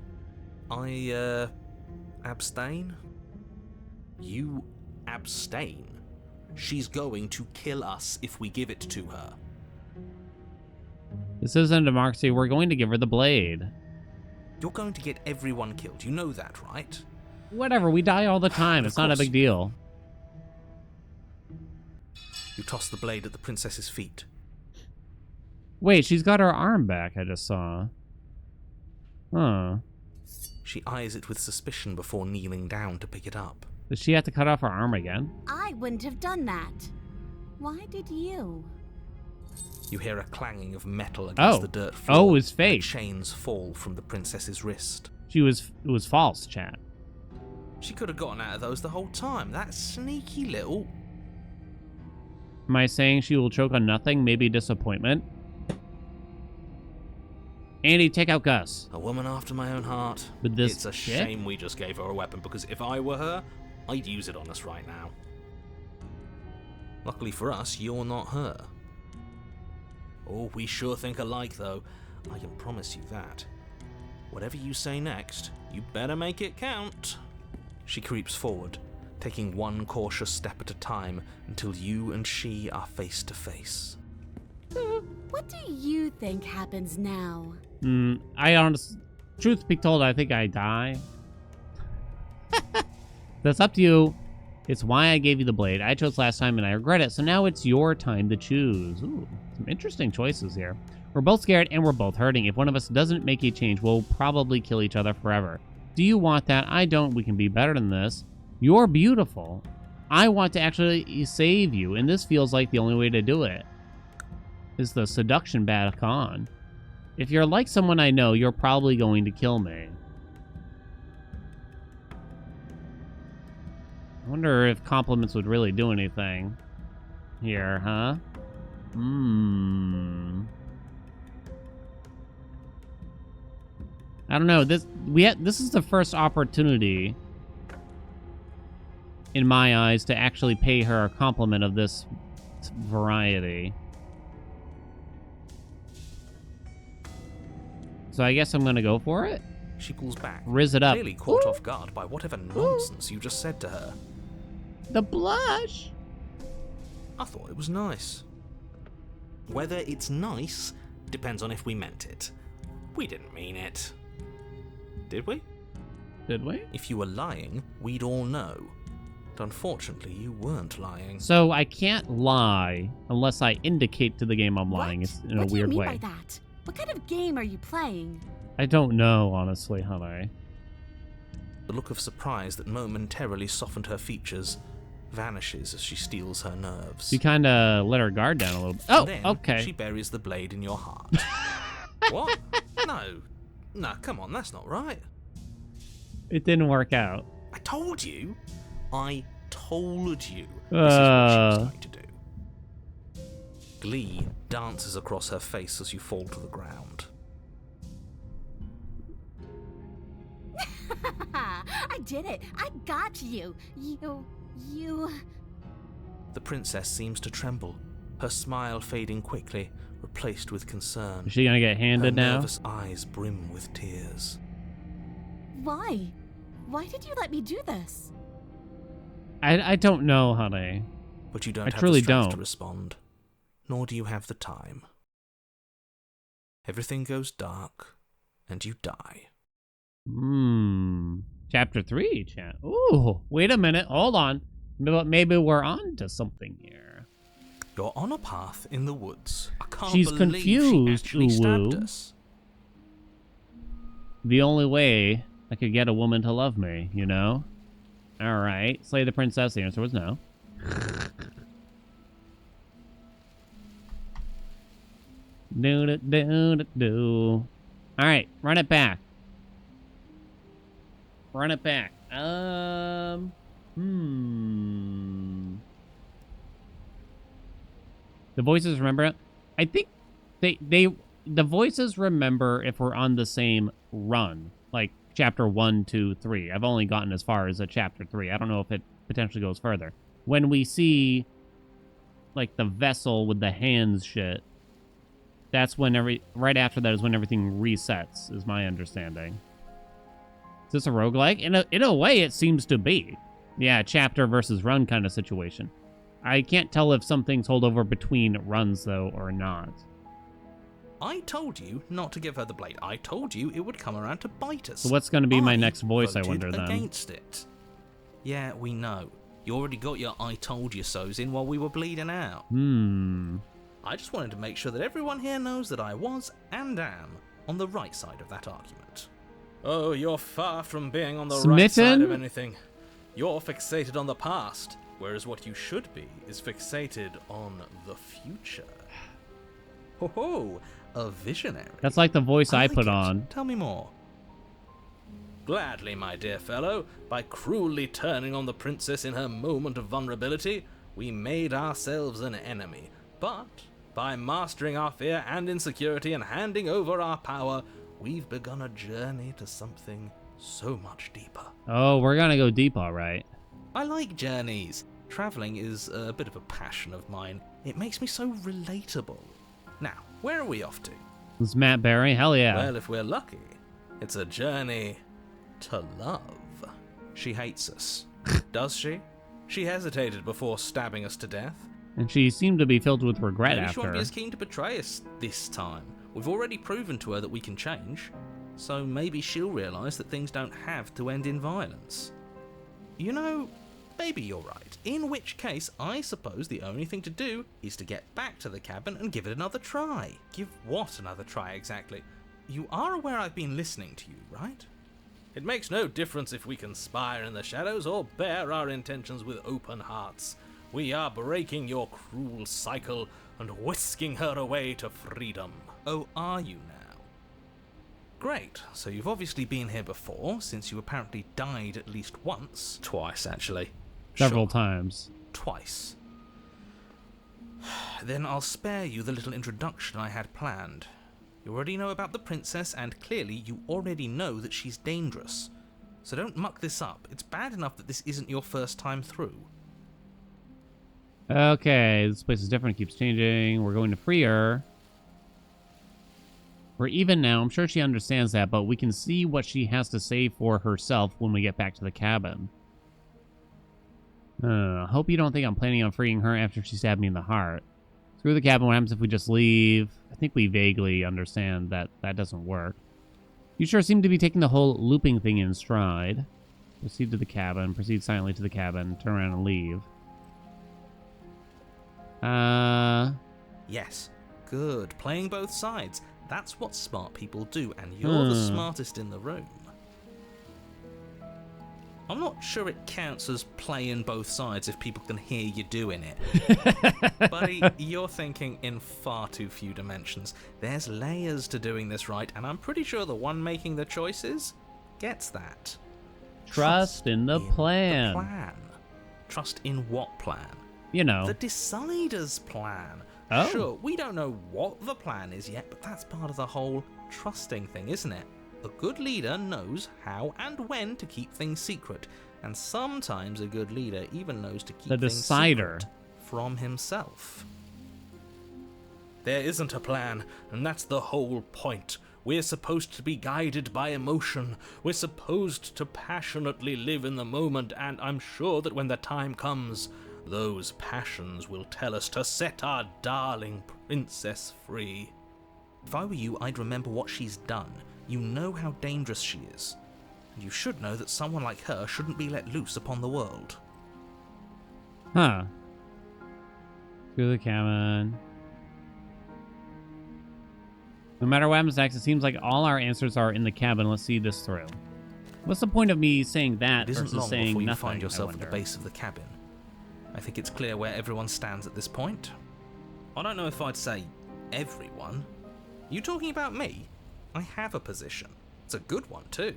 I, abstain? You abstain? She's going to kill us if we give it to her. This isn't democracy. We're going to give her the blade. You're going to get everyone killed. You know that, right? Whatever, we die all the time. Of It's not a course. big deal. You toss the blade at the princess's feet. Wait, she's got her arm back, I just saw. Huh. She eyes it with suspicion before kneeling down to pick it up. Does she have to cut off her arm again? I wouldn't have done that. Why did you? You hear a clanging of metal against Oh. the dirt floor. Oh, it's and fake. chains fall from the princess's wrist. It was false, chat. She could have gotten out of those the whole time. That sneaky little... Am I saying she will choke on nothing? Maybe disappointment? Andy, take out Gus. A woman after my own heart. With this It's a dick? shame we just gave her a weapon, because if I were her, I'd use it on us right now. Luckily for us, you're not her. Oh, we sure think alike, though. I can promise you that. Whatever you say next, you better make it count. She creeps forward, taking one cautious step at a time until you and she are face to face. What do you think happens now? Truth be told, I think I die. That's up to you. It's why I gave you the blade. I chose last time and I regret it, so now it's your time to choose. Ooh, some interesting choices here. We're both scared and we're both hurting. If one of us doesn't make a change, we'll probably kill each other forever. Do you want that? I don't. We can be better than this. You're beautiful. I want to actually save you, and this feels like the only way to do it. Is the seduction back on. If you're like someone I know, you're probably going to kill me. I wonder if compliments would really do anything here, huh? I don't know. This is the first opportunity in my eyes to actually pay her a compliment of this variety. So I guess I'm gonna go for it. She pulls back, Riz it up. clearly caught off guard by whatever nonsense you just said to her. The blush. I thought it was nice. Whether it's nice depends on if we meant it. We didn't mean it. Did we? Did we? If you were lying, we'd all know. But unfortunately, you weren't lying. So I can't lie unless I indicate to the game I'm lying. It's in a What weird do you way. mean by that? What kind of game are you playing? I don't know, honestly, honey. The look of surprise that momentarily softened her features vanishes as she steals her nerves. You kind of let her guard down a little bit. And Oh, then okay. She buries the blade in your heart. What? No, come on, that's not right. It didn't work out. I told you. This is what she was going to do. Glee dances across her face as you fall to the ground. I did it. I got you. You... The princess seems to tremble, her smile fading quickly, replaced with concern. Is she gonna get handed her now? nervous eyes brim with tears. Why? Why did you let me do this? I don't know, honey. But you don't I have truly the strength to don't. respond, nor do you have the time. Everything goes dark, and you die. Chapter 3, chat. Ooh, wait a minute. Hold on. Maybe we're on to something here. You're on a path in the woods. I can't She's believe confused, she actually stabbed Uwu. us. The only way I could get a woman to love me, you know? Alright. Slay the princess. The answer was no. Do. Alright, run it back. Run it back. The voices remember it? I think the voices remember if we're on the same run. Like chapter 1, 2, 3. I've only gotten as far as a chapter 3. I don't know if it potentially goes further. When we see like the vessel with the hands shit, that's when right after that is when everything resets, is my understanding. Is this a roguelike? In a way, it seems to be. Yeah, chapter versus run kind of situation. I can't tell if something's hold over between runs, though, or not. I told you not to give her the blade. I told you it would come around to bite us. So what's going to be my next voice, I voted wonder, then? Against it. Yeah, we know. You already got your I told you so's in while we were bleeding out. I just wanted to make sure that everyone here knows that I was, and am, on the right side of that argument. Oh, you're far from being on the right side of anything. You're fixated on the past, whereas what you should be is fixated on the future. Ho ho, a visionary. That's like the voice I like put it. on. Tell me more. Gladly, my dear fellow. By cruelly turning on the princess in her moment of vulnerability, we made ourselves an enemy. But by mastering our fear and insecurity and handing over our power, we've begun a journey to something so much deeper. Oh, we're going to go deep, all right. I like journeys. Traveling is a bit of a passion of mine. It makes me so relatable. Now, where are we off to? This is Matt Berry. Hell yeah. Well, if we're lucky, it's a journey to love. She hates us. Does she? She hesitated before stabbing us to death. And she seemed to be filled with regret Maybe she won't after. be as keen to betray us this time. We've already proven to her that we can change, so maybe she'll realise that things don't have to end in violence. You know, maybe you're right. In which case, I suppose the only thing to do is to get back to the cabin and give it another try. Give what another try exactly? You are aware I've been listening to you, right? It makes no difference if we conspire in the shadows or bear our intentions with open hearts. We are breaking your cruel cycle and whisking her away to freedom. Oh, are you now? Great, so you've obviously been here before, since you apparently died at least once. Twice, actually. Several Sure, times. twice. Then I'll spare you the little introduction I had planned. You already know about the princess, and clearly you already know that she's dangerous. So don't muck this up. It's bad enough that this isn't your first time through. Okay, this place is different. It keeps changing. We're going to free her. We're even now. I'm sure she understands that, but we can see what she has to say for herself when we get back to the cabin. Hope you don't think I'm planning on freeing her after she stabbed me in the heart. Screw the cabin. What happens if we just leave? I think we vaguely understand that that doesn't work. You sure seem to be taking the whole looping thing in stride. Proceed to the cabin. Proceed silently to the cabin. Turn around and leave. Yes, good. Playing both sides. That's what smart people do, and you're the smartest in the room. I'm not sure it counts as playing both sides if people can hear you doing it. Buddy, you're thinking in far too few dimensions. There's layers to doing this right, and I'm pretty sure the one making the choices gets that. Trust in the plan. The plan. Trust in what plan? You know. The Decider's plan. Oh. Sure, we don't know what the plan is yet, but that's part of the whole trusting thing, isn't it? A good leader knows how and when to keep things secret, and sometimes a good leader even knows to keep The things Decider. secret from himself. There isn't a plan, and that's the whole point. We're supposed to be guided by emotion. We're supposed to passionately live in the moment, and I'm sure that when the time comes, those passions will tell us to set our darling princess free. If I were you, I'd remember what she's done. You know how dangerous she is. And you should know that someone like her shouldn't be let loose upon the world. Huh. Screw the cabin. No matter what happens next, it seems like all our answers are in the cabin. Let's see this through. What's the point of me saying that It isn't versus long saying before you nothing, find yourself I at the wonder? base of the cabin. I think it's clear where everyone stands at this point. I don't know if I'd say everyone. You talking about me? I have a position. It's a good one, too.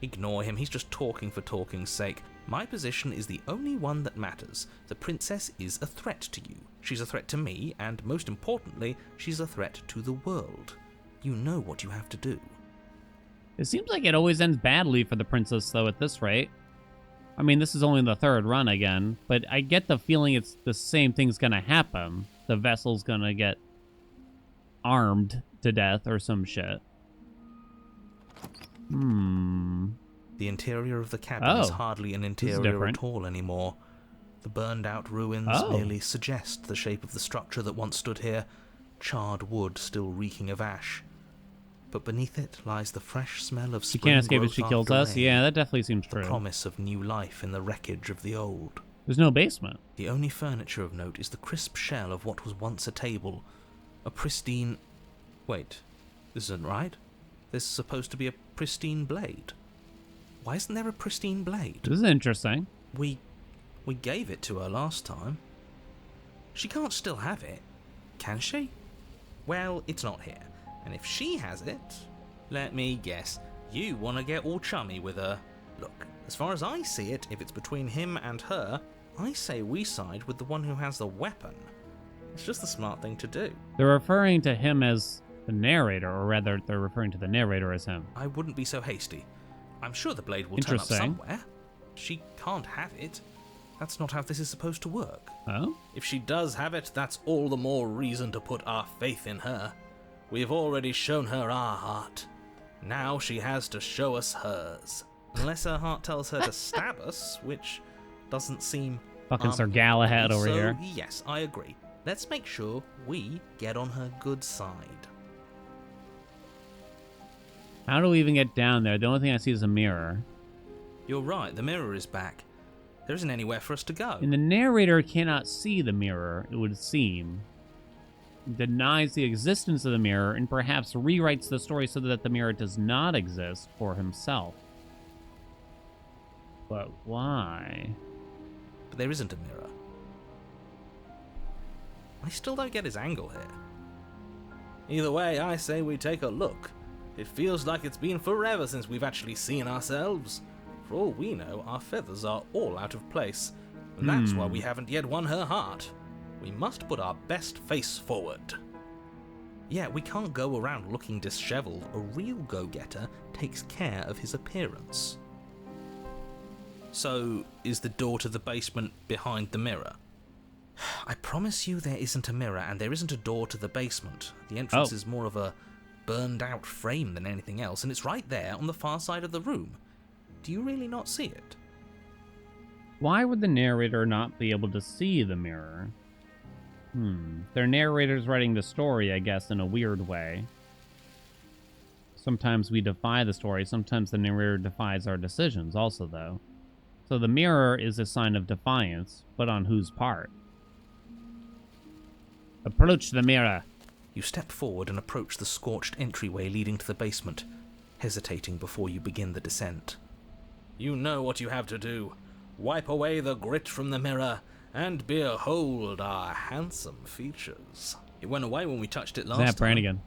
Ignore him, he's just talking for talking's sake. My position is the only one that matters. The princess is a threat to you. She's a threat to me, and most importantly, she's a threat to the world. You know what you have to do. It seems like it always ends badly for the princess, though, at this rate. I mean, this is only the third run again, but I get the feeling it's the same thing's gonna happen. The vessel's gonna get armed to death or some shit. The interior of the cabin is hardly an interior different. at all anymore. The burned out ruins merely suggest the shape of the structure that once stood here, charred wood still reeking of ash. But beneath it lies the fresh smell of She spring can't escape if growth she kills after us. rain, Yeah, that definitely seems the true. promise of new life in the wreckage of the old. There's no basement. The only furniture of note is the crisp shell of what was once a table. A pristine... Wait, this isn't right. There's supposed to be a pristine blade. Why isn't there a pristine blade? This is interesting. We gave it to her last time. She can't still have it, can she? Well, it's not here. And if she has it, let me guess, you want to get all chummy with her. Look, as far as I see it, if it's between him and her, I say we side with the one who has the weapon. It's just the smart thing to do. They're referring to him as the narrator, or rather, they're referring to the narrator as him. I wouldn't be so hasty. I'm sure the blade will turn up Interesting. somewhere. She can't have it. That's not how this is supposed to work. Oh? If she does have it, that's all the more reason to put our faith in her. We've already shown her our heart. Now she has to show us hers. Unless her heart tells her to stab us, which doesn't seem... Fucking Sir Galahad over so, here. Yes, I agree. Let's make sure we get on her good side. How do we even get down there? The only thing I see is a mirror. You're right, the mirror is back. There isn't anywhere for us to go. And the narrator cannot see the mirror, it would seem. Denies the existence of the mirror and perhaps rewrites the story so that the mirror does not exist for himself. But why? But there isn't a mirror. I still don't get his angle here. Either way, I say we take a look. It feels like it's been forever since we've actually seen ourselves. For all we know, our feathers are all out of place, and that's why we haven't yet won her heart. We must put our best face forward. Yeah, we can't go around looking disheveled. A real go-getter takes care of his appearance. So, is the door to the basement behind the mirror? I promise you there isn't a mirror, and there isn't a door to the basement. The entrance is more of a burned-out frame than anything else, and it's right there on the far side of the room. Do you really not see it? Why would the narrator not be able to see the mirror? Their narrator's writing the story, I guess, in a weird way. Sometimes we defy the story, sometimes the narrator defies our decisions also, though. So the mirror is a sign of defiance, but on whose part? Approach the mirror. You step forward and approach the scorched entryway leading to the basement, hesitating before you begin the descent. You know what you have to do. Wipe away the grit from the mirror, and behold our handsome features. It went away when we touched it last Snap time. Brannigan.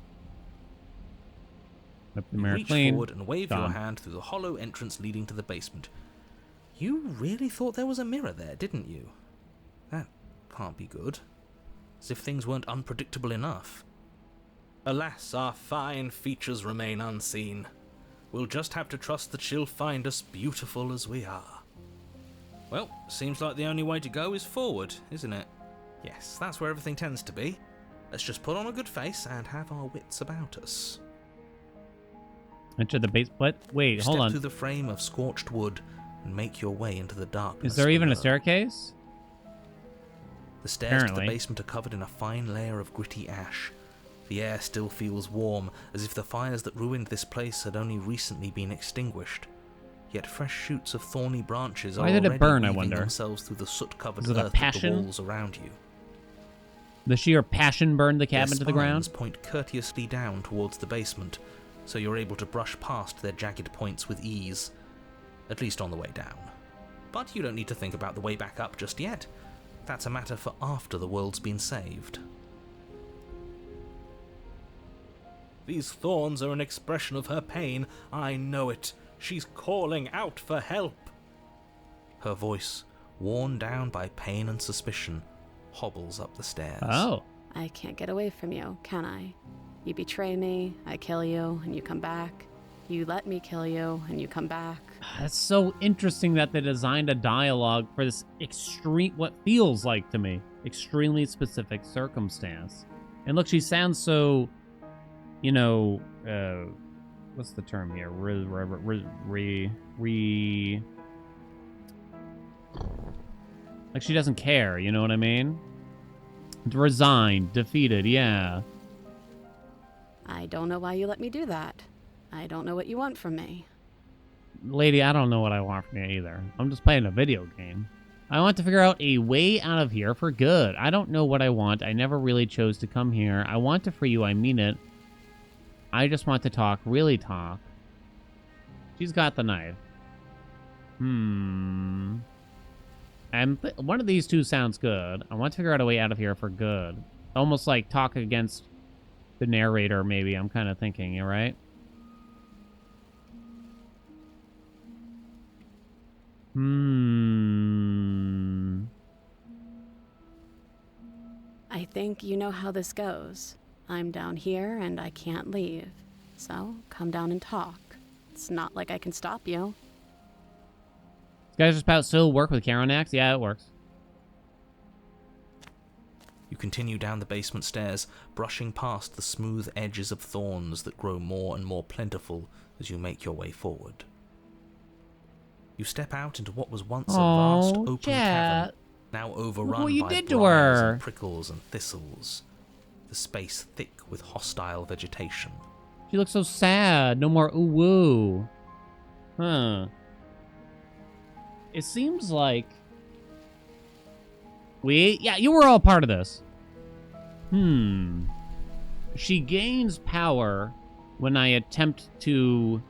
Wipe the mirror Reach clean. forward and wave your Done. hand through the hollow entrance leading to the basement. You really thought there was a mirror there, didn't you? That can't be good. As if things weren't unpredictable enough. Alas, our fine features remain unseen. We'll just have to trust that she'll find us beautiful as we are. Well, seems like the only way to go is forward, isn't it? Yes, that's where everything tends to be. Let's just put on a good face and have our wits about us. Enter the base. What? Wait, hold Step on. through the frame of scorched wood and make your way into the darkness. Is there even a below. staircase? The stairs to Apparently. the basement are covered in a fine layer of gritty ash. The air still feels warm, as if the fires that ruined this place had only recently been extinguished. Yet fresh shoots of thorny branches Why are did it already burn, I weaving wonder? themselves through the soot-covered Is it a earth of the passion? walls around you. The sheer passion burned the cabin Their to the ground? spines point courteously down towards the basement, so you're able to brush past their jagged points with ease. At least on the way down. But you don't need to think about the way back up just yet. That's a matter for after the world's been saved. These thorns are an expression of her pain. I know it. She's calling out for help. Her voice, worn down by pain and suspicion, hobbles up the stairs. Oh. I can't get away from you, can I? You betray me, I kill you, and you come back. You let me kill you, and you come back. That's so interesting that they designed a dialogue for this extreme, what feels like to me, extremely specific circumstance. And look, she sounds so, you know, what's the term here? Like she doesn't care, you know what I mean? Resigned, defeated, yeah. I don't know why you let me do that. I don't know what you want from me. Lady, I don't know what I want from you either. I'm just playing a video game. I want to figure out a way out of here for good. I don't know what I want. I never really chose to come here. I want to free you. I mean it. I just want to talk. Really talk. She's got the knife. And one of these two sounds good. I want to figure out a way out of here for good. Almost like talk against the narrator, maybe. I'm kind of thinking, you right? I think you know how this goes. I'm down here and I can't leave. So, come down and talk. It's not like I can stop you. This guy's just about still work with Karonax? Yeah, it works. You continue down the basement stairs, brushing past the smooth edges of thorns that grow more and more plentiful as you make your way forward. You step out into what was once a vast open cavern, now overrun by briars and prickles and thistles, the space thick with hostile vegetation. She looks so sad. No more ooh woo. Huh. It seems like yeah, you were all part of this. She gains power when I attempt to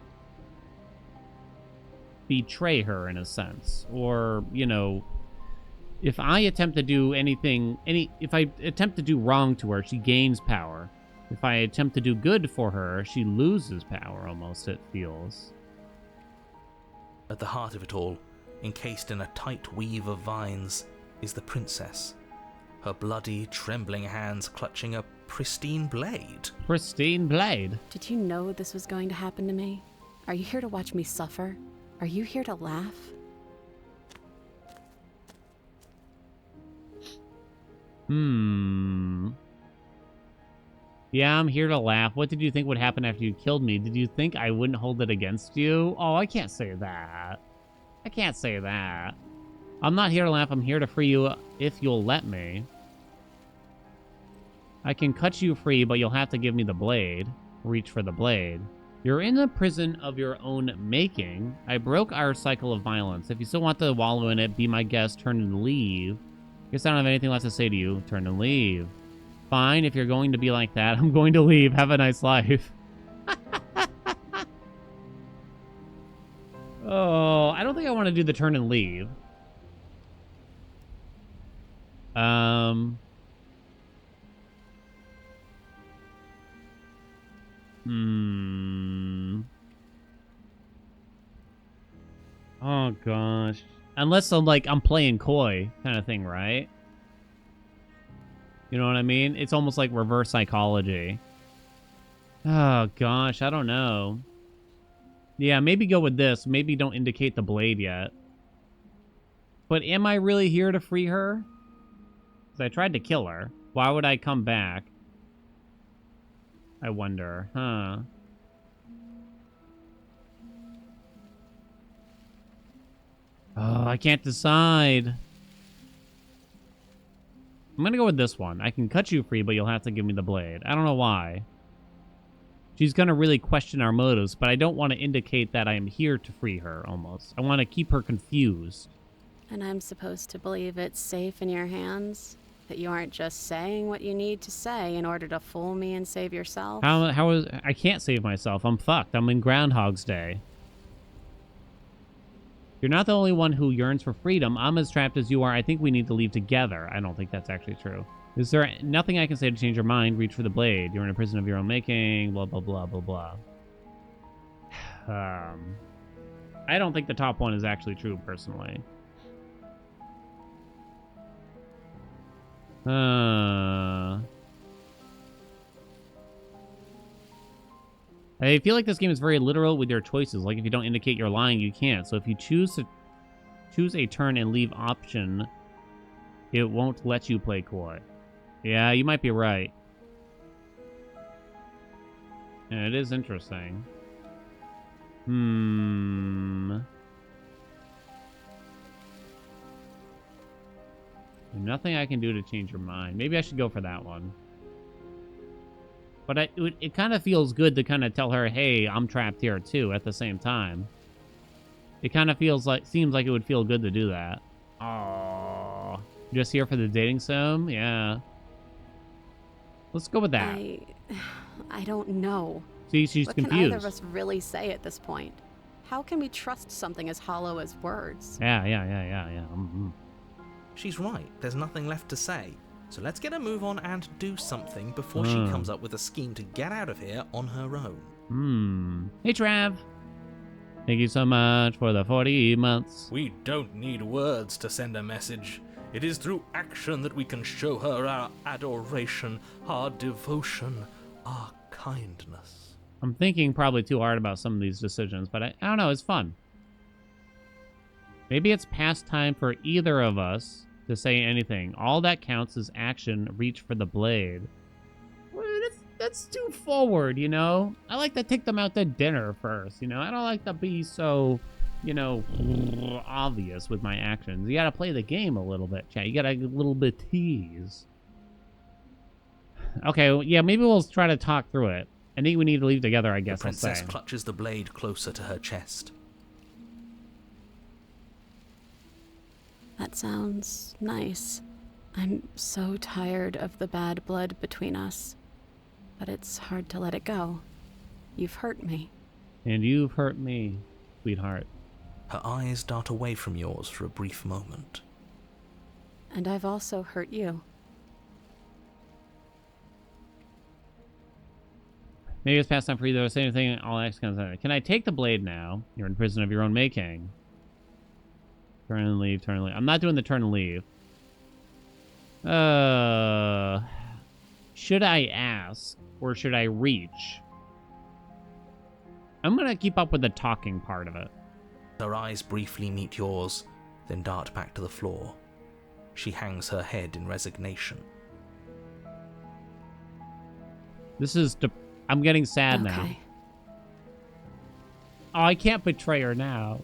betray her, in a sense. Or, you know, if I attempt to do anything, if I attempt to do wrong to her, she gains power. If I attempt to do good for her, she loses power, almost, it feels. At the heart of it all, encased in a tight weave of vines, is the princess, her bloody, trembling hands clutching a pristine blade. Pristine blade? Did you know this was going to happen to me? Are you here to watch me suffer? Are you here to laugh? Yeah, I'm here to laugh. What did you think would happen after you killed me? Did you think I wouldn't hold it against you? Oh, I can't say that. I can't say that. I'm not here to laugh. I'm here to free you if you'll let me. I can cut you free, but you'll have to give me the blade. Reach for the blade. You're in a prison of your own making. I broke our cycle of violence. If you still want to wallow in it, be my guest, turn and leave. Guess I don't have anything left to say to you. Turn and leave. Fine, if you're going to be like that, I'm going to leave. Have a nice life. Oh, I don't think I want to do the turn and leave. Oh, gosh. Unless I'm playing coy kind of thing, right? You know what I mean? It's almost like reverse psychology. Oh, gosh. I don't know. Yeah, maybe go with this. Maybe don't indicate the blade yet. But am I really here to free her? Because I tried to kill her. Why would I come back? I wonder. Huh. Oh, I can't decide. I'm gonna go with this one. I can cut you free, but you'll have to give me the blade. I don't know why. She's gonna really question our motives, but I don't want to indicate that I am here to free her, almost. I want to keep her confused. And I'm supposed to believe it's safe in your hands? That you aren't just saying what you need to say in order to fool me and save yourself? How is... I can't save myself. I'm fucked. I'm in Groundhog's Day. You're not the only one who yearns for freedom. I'm as trapped as you are. I think we need to leave together. I don't think that's actually true. Is there nothing I can say to change your mind? Reach for the blade. You're in a prison of your own making. Blah, blah, blah, blah, blah. I don't think the top one is actually true, personally. I feel like this game is very literal with your choices. Like, if you don't indicate you're lying, you can't. So if you choose a turn and leave option, it won't let you play coy. Yeah, you might be right. And it is interesting. Nothing I can do to change your mind. Maybe I should go for that one. But it kind of feels good to kind of tell her, hey, I'm trapped here too at the same time. It kind of seems like it would feel good to do that. Oh, just here for the dating sim? Yeah. Let's go with that. I don't know. See, she's confused. What can either of us really say at this point? How can we trust something as hollow as words? Yeah. She's right. There's nothing left to say. So let's get a move on and do something before she comes up with a scheme to get out of here on her own. Hey, Trav. Thank you so much for the 40 months. We don't need words to send a message. It is through action that we can show her our adoration, our devotion, our kindness. I'm thinking probably too hard about some of these decisions, but I don't know. It's fun. Maybe it's past time for either of us to say anything. All that counts is action. Reach for the blade. Well, that's too forward, you know? I like to take them out to dinner first, you know? I don't like to be so, you know, obvious with my actions. You gotta play the game a little bit, chat. You gotta a little bit tease. Okay, well, yeah, maybe we'll try to talk through it. I think we need to leave together, I guess The princess I'll say. clutches the blade closer to her chest. That sounds nice. I'm so tired of the bad blood between us. But it's hard to let it go. You've hurt me. And you've hurt me, sweetheart. Her eyes dart away from yours for a brief moment. And I've also hurt you. Maybe it's past time for you to say anything. I'll ask. Can I take the blade now? You're in prison of your own making. Turn and leave, turn and leave. I'm not doing the turn and leave. Should I ask or should I reach? I'm gonna keep up with the talking part of it. Her eyes briefly meet yours, then dart back to the floor. She hangs her head in resignation. This is... I'm getting sad now. Okay. Oh, I can't betray her now.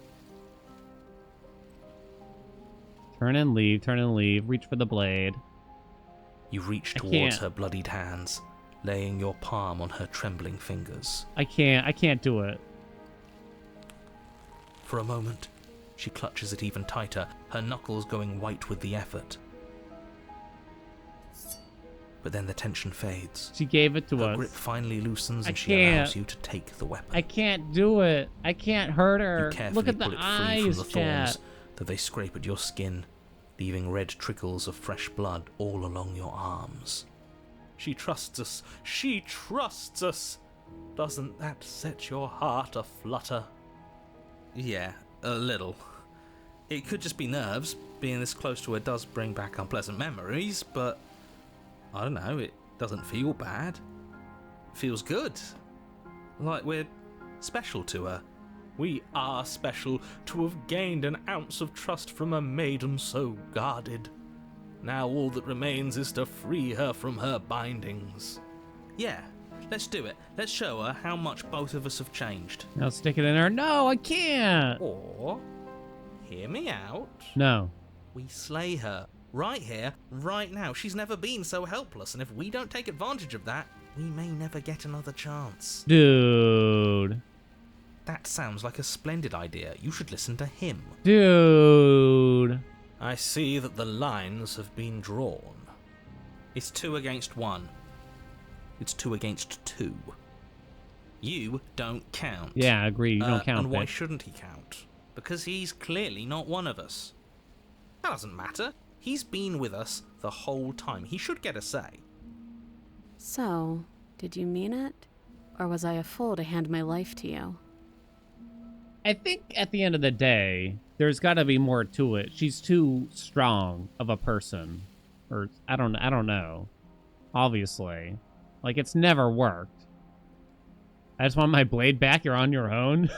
Turn and leave, turn and leave. Reach for the blade. You reach I towards can't. her bloodied hands, laying your palm on her trembling fingers. I can't do it. For a moment, she clutches it even tighter, her knuckles going white with the effort. But then the tension fades. She gave it to Her us. grip finally loosens I and she can't. allows you to take the weapon. I can't do it. I can't hurt You her. carefully Look at the pull it free eyes, from the chat. thorns, though they scrape at your skin, leaving red trickles of fresh blood all along your arms. She trusts us. She trusts us. Doesn't that set your heart aflutter? Yeah, a little. It could just be nerves. Being this close to her does bring back unpleasant memories, but I don't know, it doesn't feel bad. It feels good. Like we're special to her. We are special to have gained an ounce of trust from a maiden so guarded. Now all that remains is to free her from her bindings. Yeah, let's do it. Let's show her how much both of us have changed. Now stick it in her. No, I can't. Or, hear me out, No. we slay her. Right here, right now. She's never been so helpless, and if we don't take advantage of that, we may never get another chance. Dude. That sounds like a splendid idea. You should listen to him. Dude. I see that the lines have been drawn. It's 2 against 1. It's 2 against 2. You don't count. Yeah, I agree. You don't count, And why bitch. shouldn't he count? Because he's clearly not one of us. That doesn't matter. He's been with us the whole time. He should get a say. So, did you mean it? Or was I a fool to hand my life to you? I think at the end of the day, there's got to be more to it. She's too strong of a person. Or, I don't know. Obviously. Like, it's never worked. I just want my blade back. You're on your own.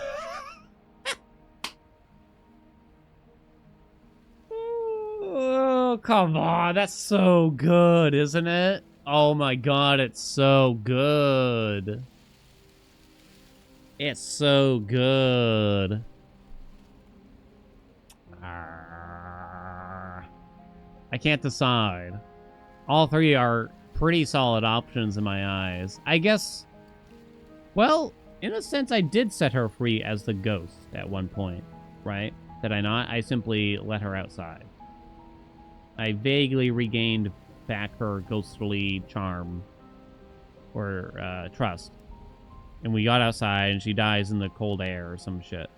Oh, come on. That's so good, isn't it? Oh my god, it's so good. It's so good. I can't decide. All three are pretty solid options in my eyes. I guess, well, in a sense, I did set her free as the ghost at one point, right? Did I not? I simply let her outside. I vaguely regained back her ghostly charm or trust. And we got outside and she dies in the cold air or some shit.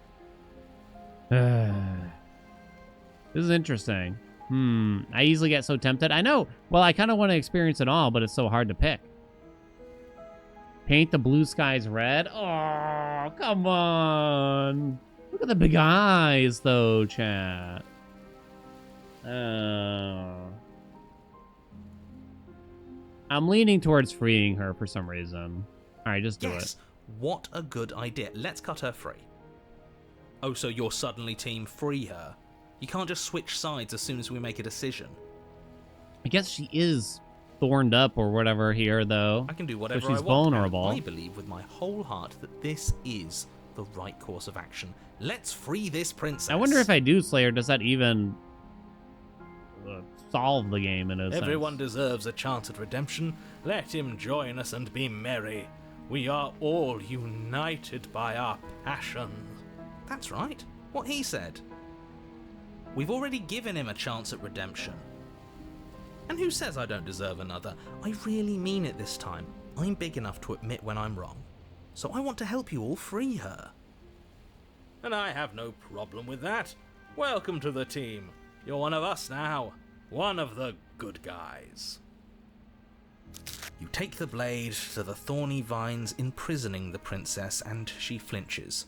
This is interesting. I easily get so tempted. I know. Well, I kind of want to experience it all, but it's so hard to pick. Paint the blue skies red? Oh, come on. Look at the big eyes, though, chat. I'm leaning towards freeing her for some reason. All right, just do it. What a good idea. Let's cut her free. Oh, so you're suddenly team free her? You can't just switch sides as soon as we make a decision. I guess she is thorned up or whatever here, though. I can do whatever so she's I want. vulnerable. And I believe with my whole heart that this is the right course of action. Let's free this princess. I wonder if I do slay her, does that even solve the game in a sense? Everyone deserves a chance at redemption. Let him join us and be merry. We are all united by our passion. That's right. What he said. We've already given him a chance at redemption. And who says I don't deserve another? I really mean it this time. I'm big enough to admit when I'm wrong. So I want to help you all free her. And I have no problem with that. Welcome to the team. You're one of us now. One of the good guys. You take the blade to the thorny vines imprisoning the princess, and she flinches,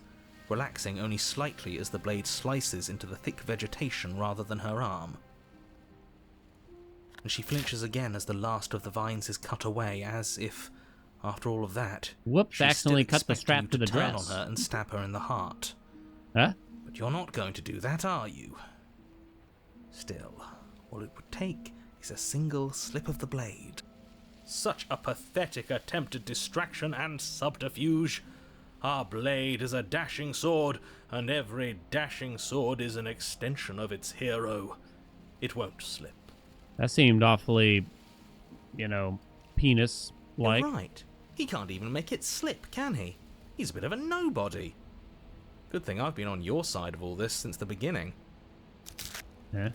relaxing only slightly as the blade slices into the thick vegetation rather than her arm. And she flinches again as the last of the vines is cut away, as if, after all of that, whoops, she's accidentally still cut the strap expecting to you the turn dress. on her and stab her in the heart. Huh? But you're not going to do that, are you? Still, all it would take is a single slip of the blade. Such a pathetic attempt at distraction and subterfuge. Our blade is a dashing sword, and every dashing sword is an extension of its hero. It won't slip. That seemed awfully, penis-like. You're right. He can't even make it slip, can he? He's a bit of a nobody. Good thing I've been on your side of all this since the beginning. Yeah.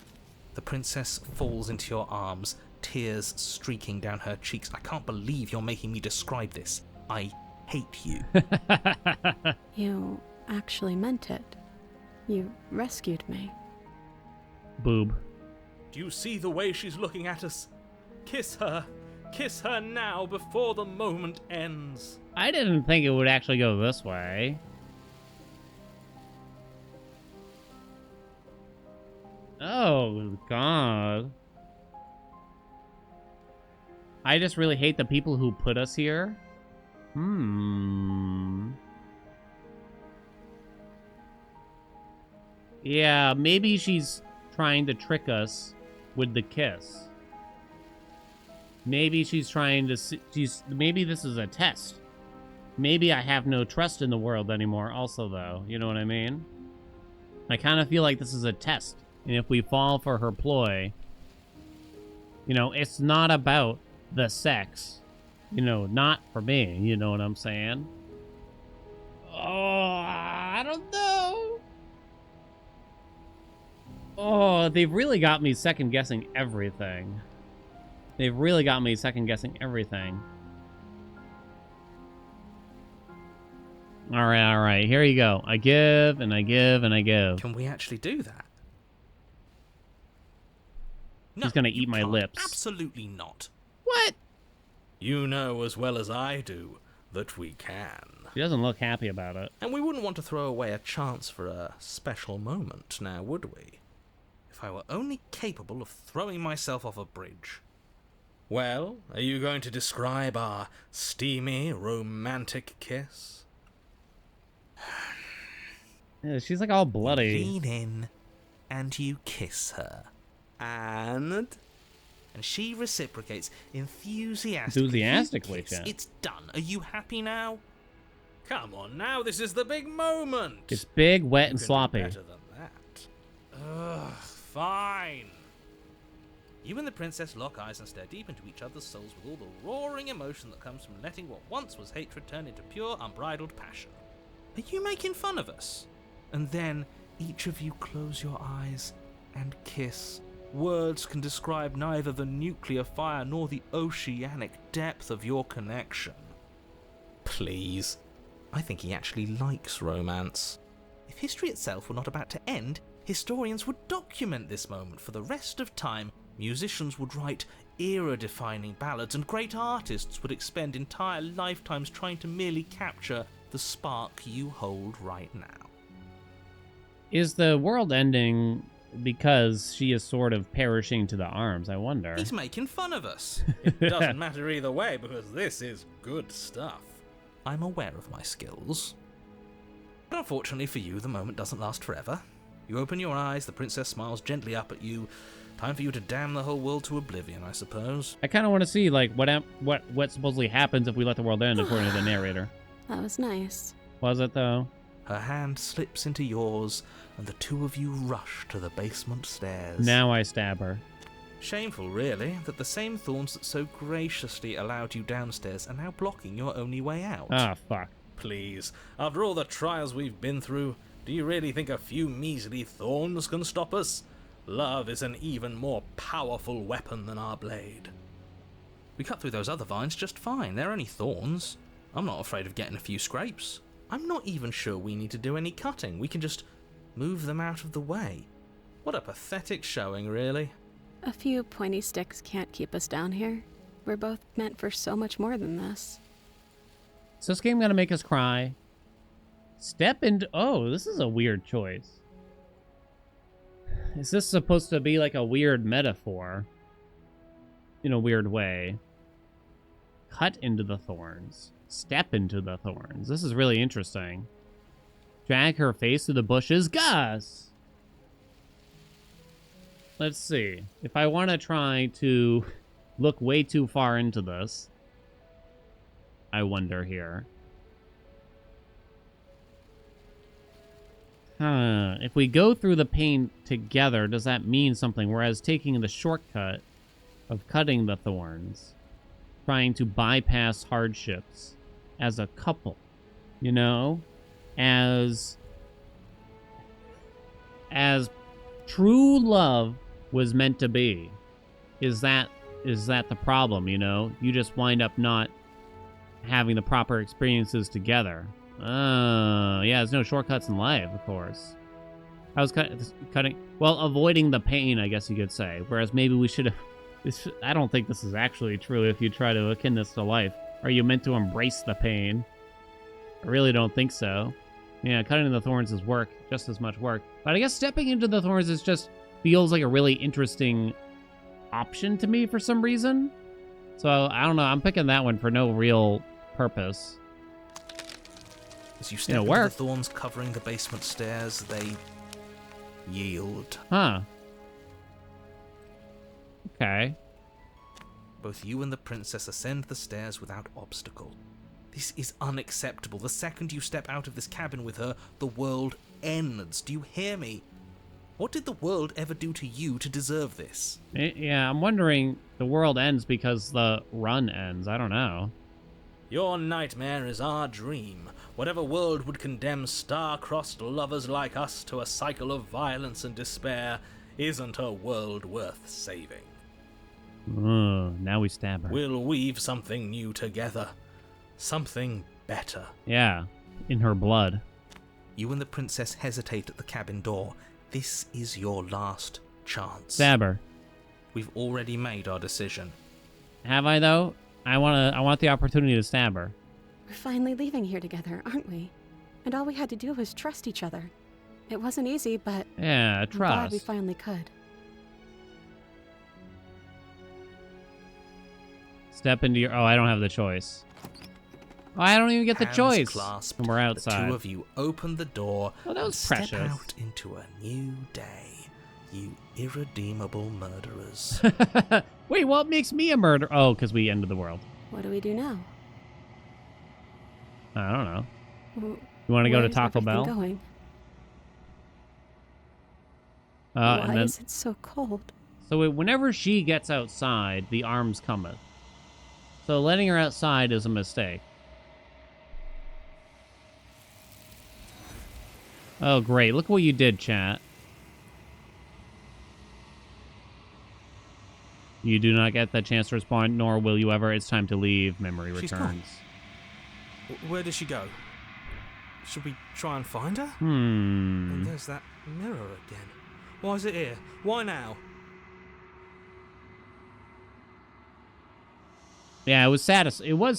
The princess falls into your arms, tears streaking down her cheeks. I can't believe you're making me describe this. I hate you. You actually meant it. You rescued me. Boob. Do you see the way she's looking at us? Kiss her. Kiss her now before the moment ends. I didn't think it would actually go this way. Oh, God. I just really hate the people who put us here. Yeah, maybe she's trying to trick us with the kiss. Maybe she's trying to... maybe this is a test. Maybe I have no trust in the world anymore also, though. You know what I mean? I kind of feel like this is a test. And if we fall for her ploy... it's not about the sex. Not for me. You know what I'm saying? Oh, I don't know. Oh, they've really got me second-guessing everything. They've really got me second-guessing everything. All right. Here you go. I give, and I give, and I give. Can we actually do that? No, She's gonna you eat my can't. lips. Absolutely not. What? You know as well as I do that we can. She doesn't look happy about it. And we wouldn't want to throw away a chance for a special moment, now would we? If I were only capable of throwing myself off a bridge. Well, are you going to describe our steamy, romantic kiss? Yeah, she's like all bloody. Lean in, and you kiss her. And she reciprocates enthusiastically. Chan. It's done. Are you happy now? Come on now, this is the big moment. It's big, wet, You and can do sloppy. better than that. Ugh, fine. You and the princess lock eyes and stare deep into each other's souls with all the roaring emotion that comes from letting what once was hatred turn into pure, unbridled passion. Are you making fun of us? And then each of you close your eyes and kiss. Words can describe neither the nuclear fire nor the oceanic depth of your connection. Please. I think he actually likes romance. If history itself were not about to end, historians would document this moment for the rest of time. Musicians would write era-defining ballads, and great artists would expend entire lifetimes trying to merely capture the spark you hold right now. Is the world ending because she is sort of perishing to the arms, I wonder? He's making fun of us. It doesn't matter either way, because this is good stuff. I'm aware of my skills. But unfortunately for you, the moment doesn't last forever. You open your eyes, the princess smiles gently up at you. Time for you to damn the whole world to oblivion, I suppose. I kind of want to see like what supposedly happens if we let the world end, according to the narrator. That was nice. Was it though? Her hand slips into yours, and the two of you rush to the basement stairs. Now I stab her. Shameful, really, that the same thorns that so graciously allowed you downstairs are now blocking your only way out. Ah, fuck. Please, after all the trials we've been through, do you really think a few measly thorns can stop us? Love is an even more powerful weapon than our blade. We cut through those other vines just fine. They're only thorns. I'm not afraid of getting a few scrapes. I'm not even sure we need to do any cutting. We can just move them out of the way. What a pathetic showing, really. A few pointy sticks can't keep us down here. We're both meant for so much more than this. Is this game gonna make us cry? Step into... Oh, this is a weird choice. Is this supposed to be like a weird metaphor? In a weird way. Cut into the thorns. Step into the thorns. This is really interesting. Drag her face through the bushes. Gus! Let's see. If I want to try to look way too far into this, I wonder here. If we go through the pain together, does that mean something? Whereas taking the shortcut of cutting the thorns, trying to bypass hardships as a couple, you know, as true love was meant to be. Is that the problem, you know? You just wind up not having the proper experiences together. Yeah, there's no shortcuts in life, of course. I was cutting, well, avoiding the pain, I guess you could say. Whereas maybe we should have, I don't think this is actually true if you try to akin this to life. Are you meant to embrace the pain? I really don't think so. Yeah, cutting the thorns is work, just as much work. But I guess stepping into the thorns is just feels like a really interesting option to me for some reason. So, I don't know, I'm picking that one for no real purpose. As you step into the thorns covering the basement stairs, they yield. Huh. Okay. Both you and the princess ascend the stairs without obstacle. This is unacceptable. The second you step out of this cabin with her, the world ends. Do you hear me? What did the world ever do to you to deserve this? Yeah, I'm wondering, the world ends because the run ends. I don't know. Your nightmare is our dream. Whatever world would condemn star-crossed lovers like us to a cycle of violence and despair isn't a world worth saving. Now we stab her. We'll weave something new together. Something better. Yeah, in her blood. You and the princess hesitate at the cabin door. This is your last chance. Stab her. We've already made our decision. Have I, though? I want the opportunity to stab her. We're finally leaving here together, aren't we? And all we had to do was trust each other. It wasn't easy, but yeah, I'm trust. glad we finally could. Step into your... Oh, I don't have the choice. Oh, I don't even get the Hands choice. Clasped, And we're outside. The two of you open the door that was and precious. step out into a new day. You irredeemable murderers. Wait, what makes me a murderer? Oh, because we ended the world. What do we do now? I don't know. You want to go to Taco Bell? Going? And Why then, is it so cold? so whenever she gets outside, the arms cometh. So letting her outside is a mistake. Oh, great. Look what you did, chat. You do not get the chance to respond, nor will you ever. It's time to leave. Memory She's returns. gone. Where did she go? Should we try and find her? And there's that mirror again. Why is it here? Why now? Yeah, it was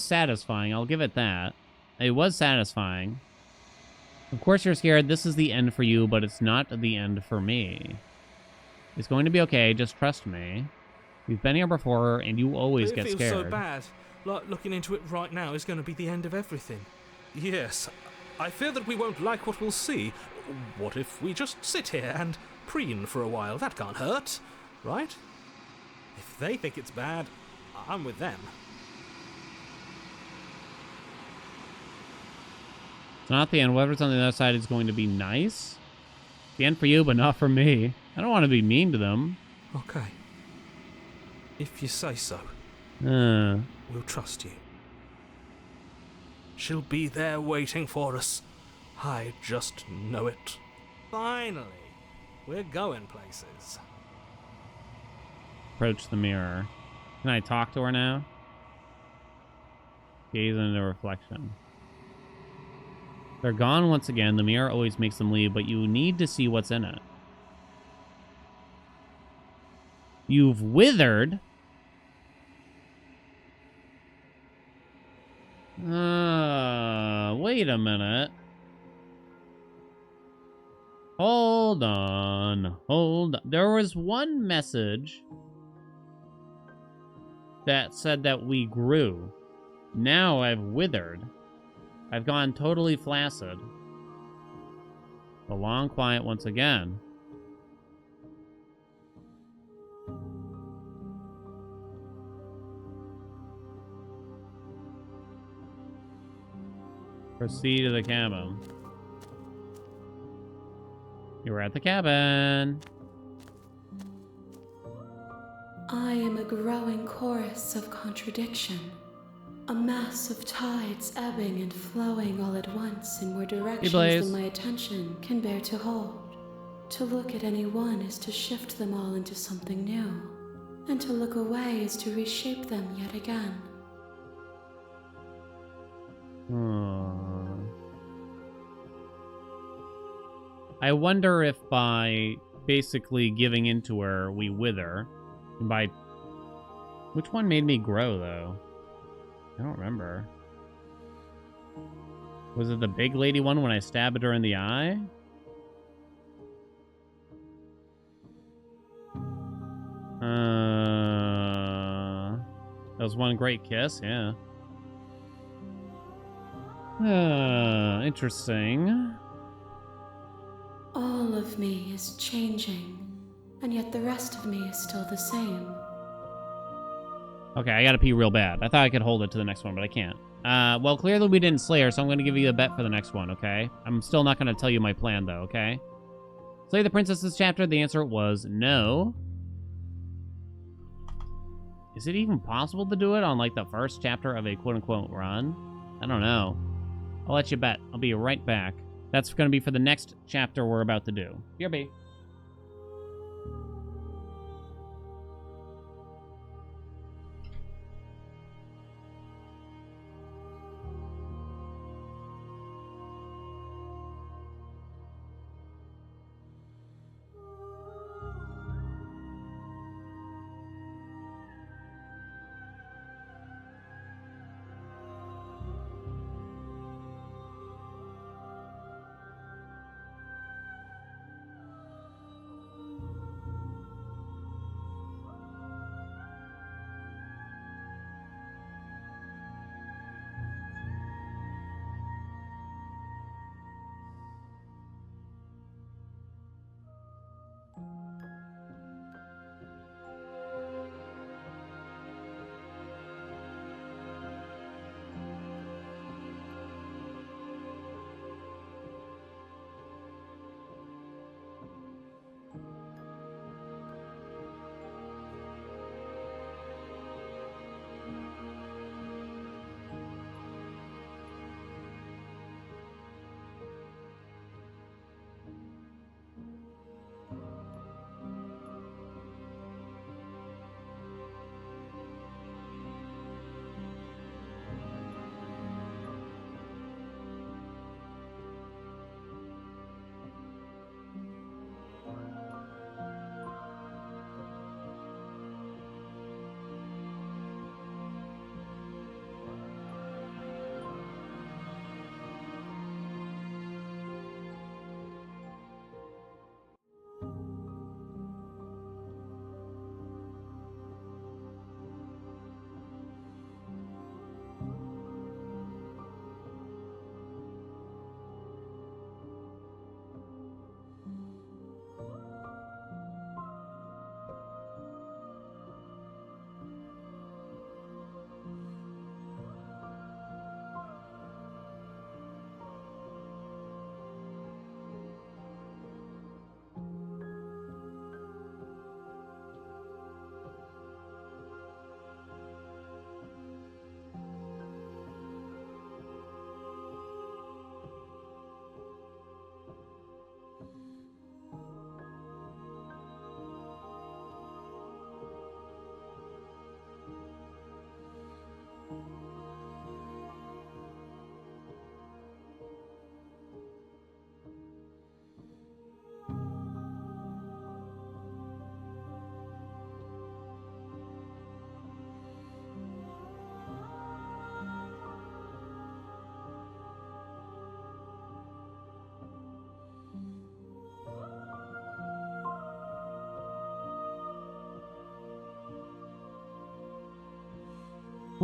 satisfying. I'll give it that. It was satisfying. Of course you're scared. This is the end for you, but it's not the end for me. It's going to be okay. Just trust me. We've been here before, and you always get scared. It feels so bad. Like looking into it right now is going to be the end of everything. Yes, I fear that we won't like what we'll see. what if we just sit here and preen for a while? That can't hurt, right? If they think it's bad, I'm with them. It's not the end. Whatever's on the other side is going to be nice. The end for you, but not for me. I don't want to be mean to them. Okay. If you say so. Uh, We'll trust you. She'll be there waiting for us. I just know it. Finally, we're going places. approach the mirror. Can I talk to her now? Gaze into reflection. They're gone once again. The mirror always makes them leave, but you need to see what's in it. You've withered. Wait a minute. Hold on. There was one message that said that we grew. Now I've withered. I've gone totally flaccid. The long quiet once again. Proceed to the cabin. You were at the cabin. I am a growing chorus of contradiction. A mass of tides ebbing and flowing all at once in more directions than my attention can bear to hold. To look at any one is to shift them all into something new, and to look away is to reshape them yet again. I wonder if by basically giving into her, we wither. And by... Which one made me grow, though? I don't remember. Was it the big lady one when I stabbed her in the eye? That was one great kiss, yeah. Interesting. All of me is changing, and yet the rest of me is still the same. Okay, I gotta pee real bad. I thought I could hold it to the next one, but I can't. Well, clearly we didn't slay her, so I'm gonna give you a bet for the next one, okay? I'm still not gonna tell you my plan, though, okay? Slay the princess this chapter? The answer was no. Is it even possible to do it on, like, the first chapter of a quote-unquote run? I don't know. I'll let you bet. I'll be right back. That's gonna be for the next chapter we're about to do. BRB.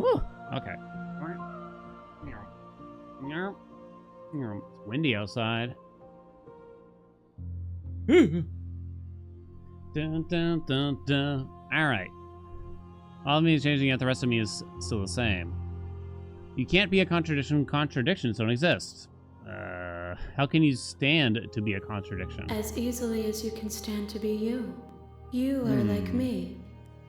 Whew. Okay. It's windy outside. Dun, dun, dun, dun. All right. All of me is changing, yet the rest of me is still the same. You can't be a contradiction. Contradictions don't exist. How can you stand to be a contradiction? As easily as you can stand to be you. You are like me,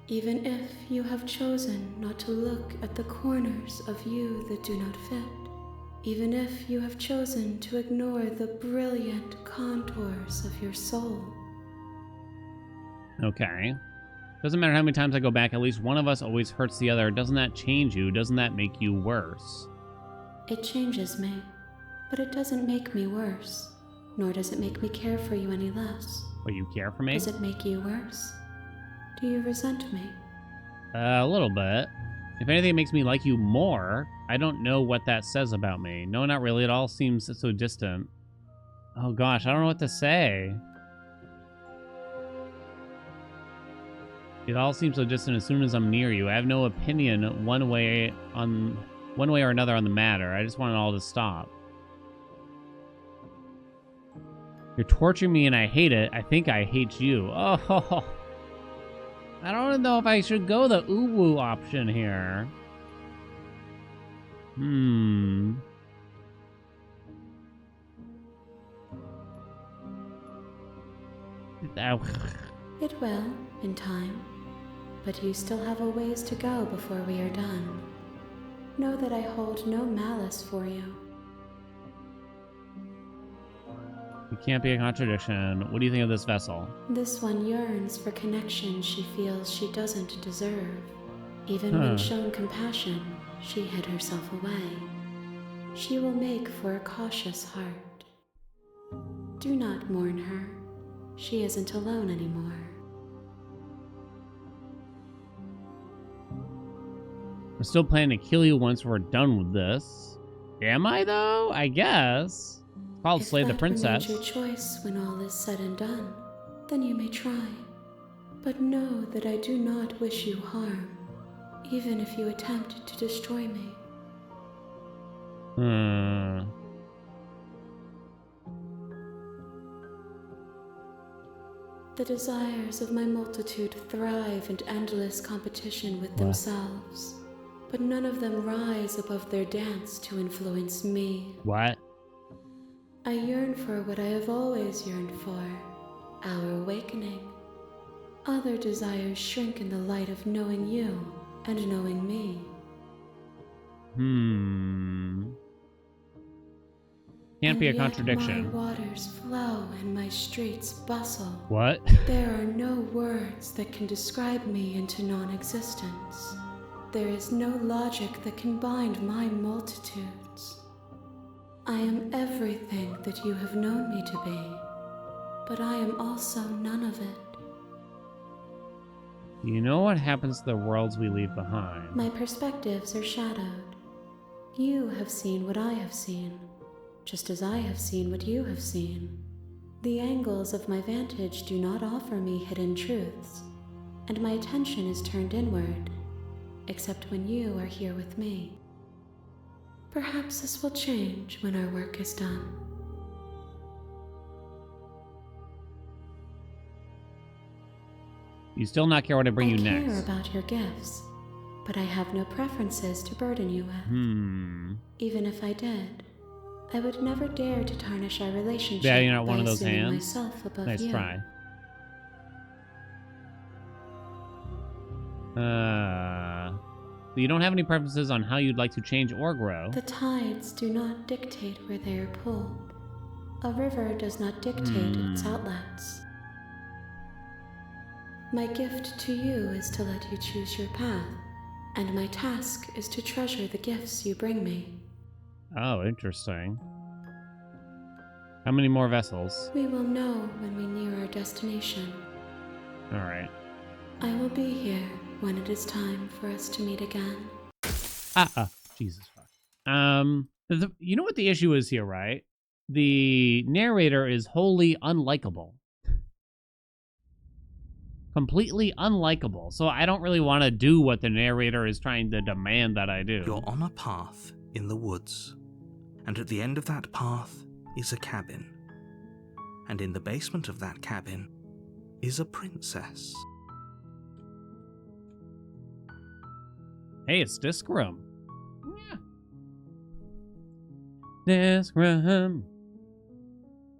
even if you have chosen not to look at the corners of you that do not fit. Even if you have chosen to ignore the brilliant contours of your soul. Okay. Doesn't matter how many times I go back, at least one of us always hurts the other. Doesn't that change you? Doesn't that make you worse? It changes me, but it doesn't make me worse. Nor does it make me care for you any less. But you care for me? Does it make you worse? Do you resent me? A little bit. If anything, it makes me like you more. I don't know what that says about me. No, not really. It all seems so distant. Oh gosh, I don't know what to say. It all seems so distant as soon as I'm near you. I have no opinion one way or another on the matter. I just want it all to stop. You're torturing me and I hate it. I think I hate you. Oh, I don't know if I should go the ooh-woo option here. It will, in time. But you still have a ways to go before we are done. Know that I hold no malice for you. It can't be a contradiction. What do you think of this vessel? This one yearns for connection she feels she doesn't deserve. Even when shown compassion, she hid herself away. She will make for a cautious heart. Do not mourn her. She isn't alone anymore. I'm still planning to kill you once we're done with this. Am I, though? I guess. It's called Slay the Princess. If that remains your choice when all is said and done, then you may try. But know that I do not wish you harm, even if you attempt to destroy me. The desires of my multitude thrive in endless competition with themselves, but none of them rise above their dance to influence me. What? I yearn for what I have always yearned for, our awakening. Other desires shrink in the light of knowing you and knowing me. Can't be a contradiction. My waters flow and my streets bustle. What? There are no words that can describe me into non-existence. There is no logic that can bind my multitudes. I am everything that you have known me to be, but I am also none of it. You know what happens to the worlds we leave behind? My perspectives are shadowed. You have seen what I have seen, just as I have seen what you have seen. The angles of my vantage do not offer me hidden truths, and my attention is turned inward, except when you are here with me. Perhaps this will change when our work is done. You still not care what I bring you next. I care about your gifts, but I have no preferences to burden you with. Even if I did, I would never dare to tarnish our relationship. Yeah, you're not one of those assuming hands. Myself above Nice you. try. So you don't have any preferences on how you'd like to change or grow. The tides do not dictate where they are pulled. A river does not dictate its outlets. My gift to you is to let you choose your path, and my task is to treasure the gifts you bring me. Oh, interesting. How many more vessels? We will know when we near our destination. All right. I will be here when it is time for us to meet again. Jesus fuck. You know what the issue is here, right? The narrator is wholly unlikable. completely unlikable. So I don't really want to do what the narrator is trying to demand that I do. You're on a path in the woods, and at the end of that path is a cabin. And in the basement of that cabin is a princess. Hey, it's Disc Room. Yeah. Disc Room.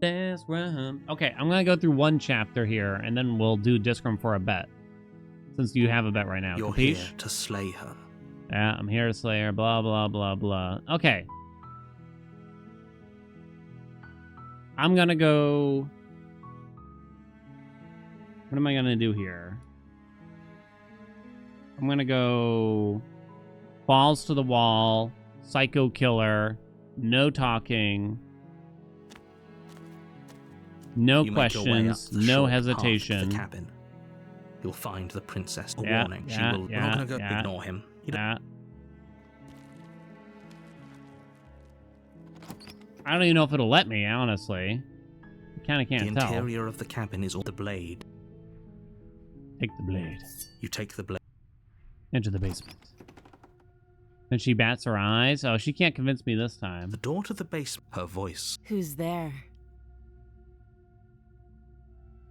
Disc Room. Okay, I'm gonna go through one chapter here, and then we'll do Disc Room for a bet. Since you have a bet right now. You're Capiche? here to slay her. Yeah, I'm here to slay her. Blah, blah, blah, blah. Okay. I'm gonna go... What am I gonna do here? I'm gonna go... Balls to the wall. Psycho killer. No talking. No You make your way up questions. the No short path to hesitation. the cabin. You'll find the princess. A Yeah, warning. yeah, She will. We're yeah, not gonna go yeah. ignore him. Yeah. I don't even know if it'll let me, honestly. I kind of The can't tell. interior of the cabin is all the blade. Take the blade. You take the blade. Enter the basement. And she bats her eyes. Oh, she can't convince me this time. The door to the basement. Her voice. Who's there?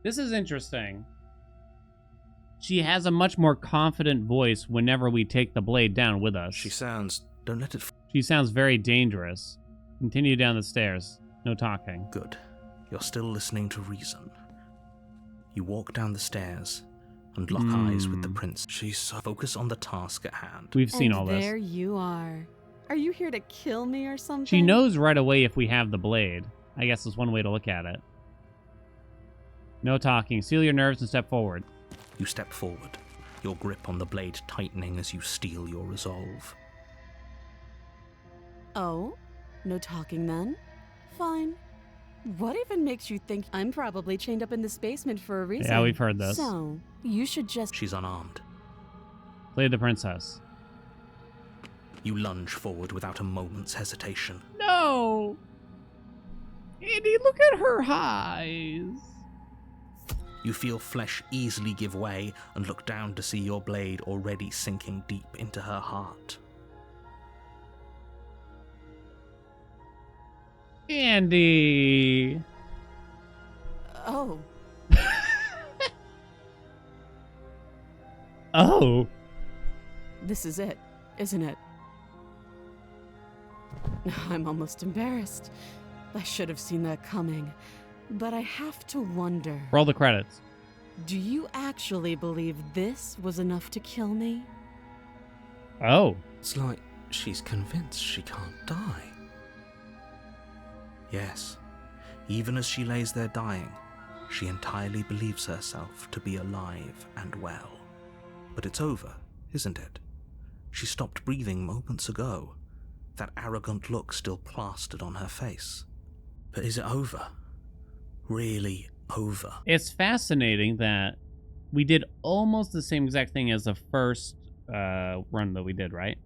This is interesting. She has a much more confident voice whenever we take the blade down with us. She sounds. Don't let it. She sounds very dangerous. Continue down the stairs. No talking. Good. You're still listening to reason. You walk down the stairs and lock eyes with the prince. She's so focus on the task at hand. We've seen and all this. there you are. Are you here to kill me or something? She knows right away if we have the blade. I guess is one way to look at it. No talking. Seal your nerves and step forward. You step forward, your grip on the blade tightening as you steel your resolve. Oh? No talking then? Fine. What even makes you think I'm probably chained up in this basement for a reason? Yeah, we've heard this. So, you should just... She's unarmed. Play the princess. You lunge forward without a moment's hesitation. No! Andy, look at her eyes. You feel flesh easily give way and look down to see your blade already sinking deep into her heart. Andy! Oh. Oh! This is it, isn't it? I'm almost embarrassed. I should have seen that coming. But I have to wonder, Roll the credits. do you actually believe this was enough to kill me? Oh. It's like she's convinced she can't die. Yes, even as she lays there dying, she entirely believes herself to be alive and well. But it's over, isn't it? She stopped breathing moments ago, that arrogant look still plastered on her face. But is it over? Really over? It's fascinating that we did almost the same exact thing as the first run that we did, right?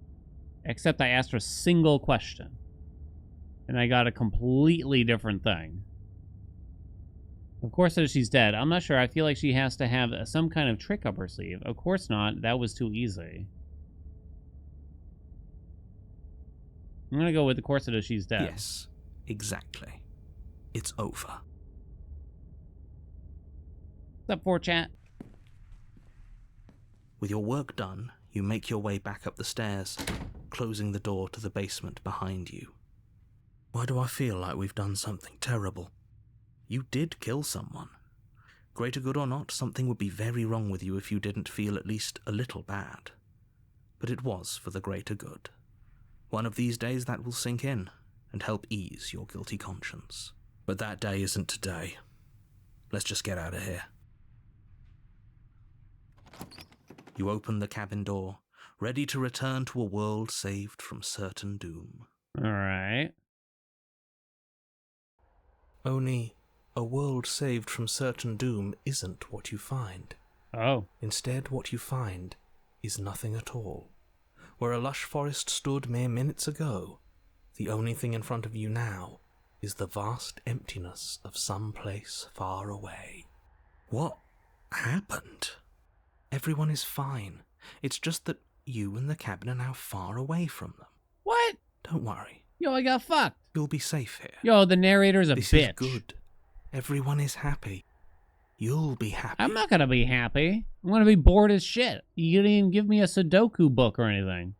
Except I asked her a single question. And I got a completely different thing. Of course, says she's dead. I'm not sure. I feel like she has to have some kind of trick up her sleeve. Of course not. That was too easy. I'm gonna go with the Corsair. She's dead. Yes, exactly. It's over. What's up, 4chat? With your work done, you make your way back up the stairs, closing the door to the basement behind you. Why do I feel like we've done something terrible? You did kill someone. Greater good or not, something would be very wrong with you if you didn't feel at least a little bad. But it was for the greater good. One of these days that will sink in and help ease your guilty conscience. But that day isn't today. Let's just get out of here. You open the cabin door, ready to return to a world saved from certain doom. Alright. Only, a world saved from certain doom isn't what you find. Oh. Instead, what you find is nothing at all. Where a lush forest stood mere minutes ago, the only thing in front of you now is the vast emptiness of some place far away. What happened? Everyone is fine. It's just that you and the cabin are now far away from them. What? Don't worry. Yo, I got fucked. You'll be safe here. Yo, the narrator's a This bitch. is good. Everyone is happy. You'll be happy. I'm not gonna be happy. I'm gonna be bored as shit. You didn't even give me a Sudoku book or anything.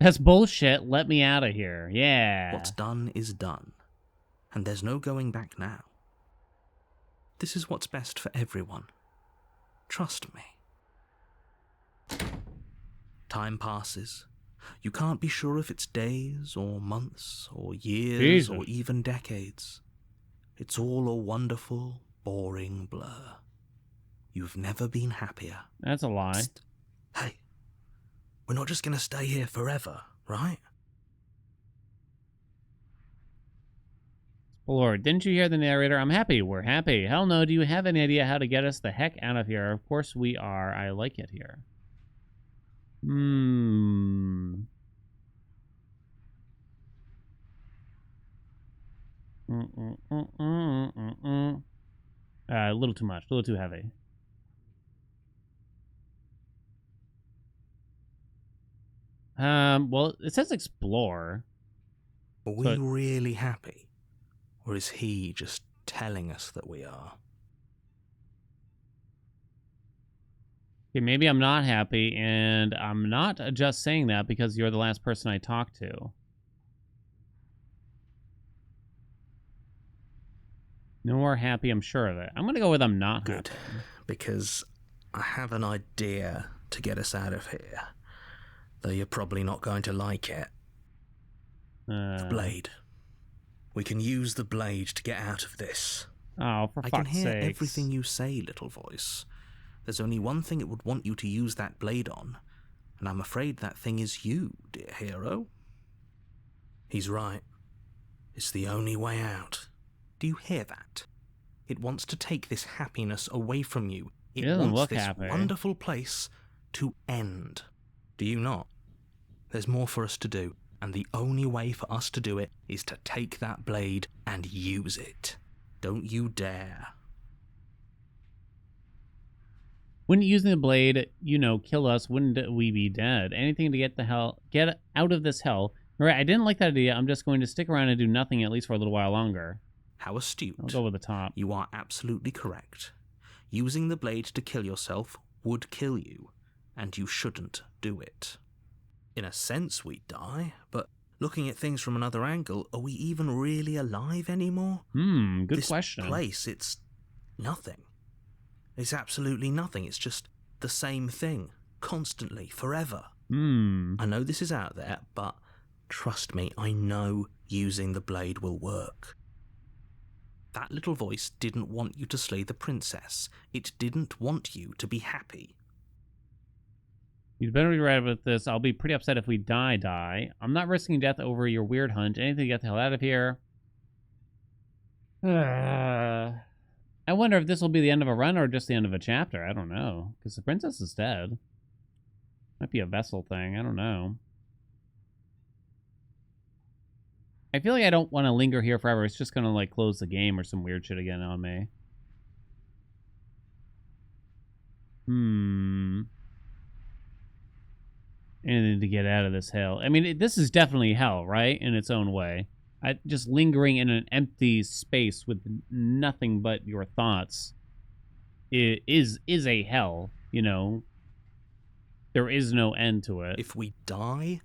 That's bullshit. Let me out of here. Yeah. What's done is done. And there's no going back now. This is what's best for everyone. Trust me. Time passes. You can't be sure if it's days or months or years Jesus. or even decades. It's all a wonderful, boring blur. You've never been happier. That's a lie. Psst. Hey, we're not just going to stay here forever, right? Lord, didn't you hear the narrator? I'm happy. We're happy. Hell no. Do you have any idea how to get us the heck out of here? Of course we are. I like it here. A little too much. A little too heavy. Well, it says explore. Are we really happy? Or is he just telling us that we are? Okay, maybe I'm not happy, and I'm not just saying that because you're the last person I talked to. No more happy, I'm sure of it. I'm going to go with I'm not Good, happy. because I have an idea to get us out of here. Though you're probably not going to like it. The blade. We can use the blade to get out of this. Oh, for I fuck's can hear sakes. everything you say, little voice. There's only one thing it would want you to use that blade on, and I'm afraid that thing is you, dear hero. He's right. It's the only way out. Do you hear that? It wants to take this happiness away from you. It doesn't wants look this happy. wonderful place to end. Do you not? There's more for us to do, and the only way for us to do it is to take that blade and use it. Don't you dare. Wouldn't using the blade, kill us? Wouldn't we be dead? Anything to get out of this hell. All right, I didn't like that idea. I'm just going to stick around and do nothing at least for a little while longer. How astute. I'll go with the top. You are absolutely correct. Using the blade to kill yourself would kill you, and you shouldn't do it. In a sense, we'd die, but looking at things from another angle, are we even really alive anymore? Good question. This place, it's nothing. It's absolutely nothing. It's just the same thing, constantly, forever. I know this is out there, but trust me, I know using the blade will work. That little voice didn't want you to slay the princess. It didn't want you to be happy. You'd better be right about this. I'll be pretty upset if we die. I'm not risking death over your weird hunch. Anything to get the hell out of here. I wonder if this will be the end of a run or just the end of a chapter. I don't know. Because the princess is dead. Might be a vessel thing. I don't know. I feel like I don't want to linger here forever. It's just going to, close the game or some weird shit again on me. Anything to get out of this hell. I mean, this is definitely hell, right? In its own way. Just lingering in an empty space with nothing but your thoughts is a hell, There is no end to it. If we die,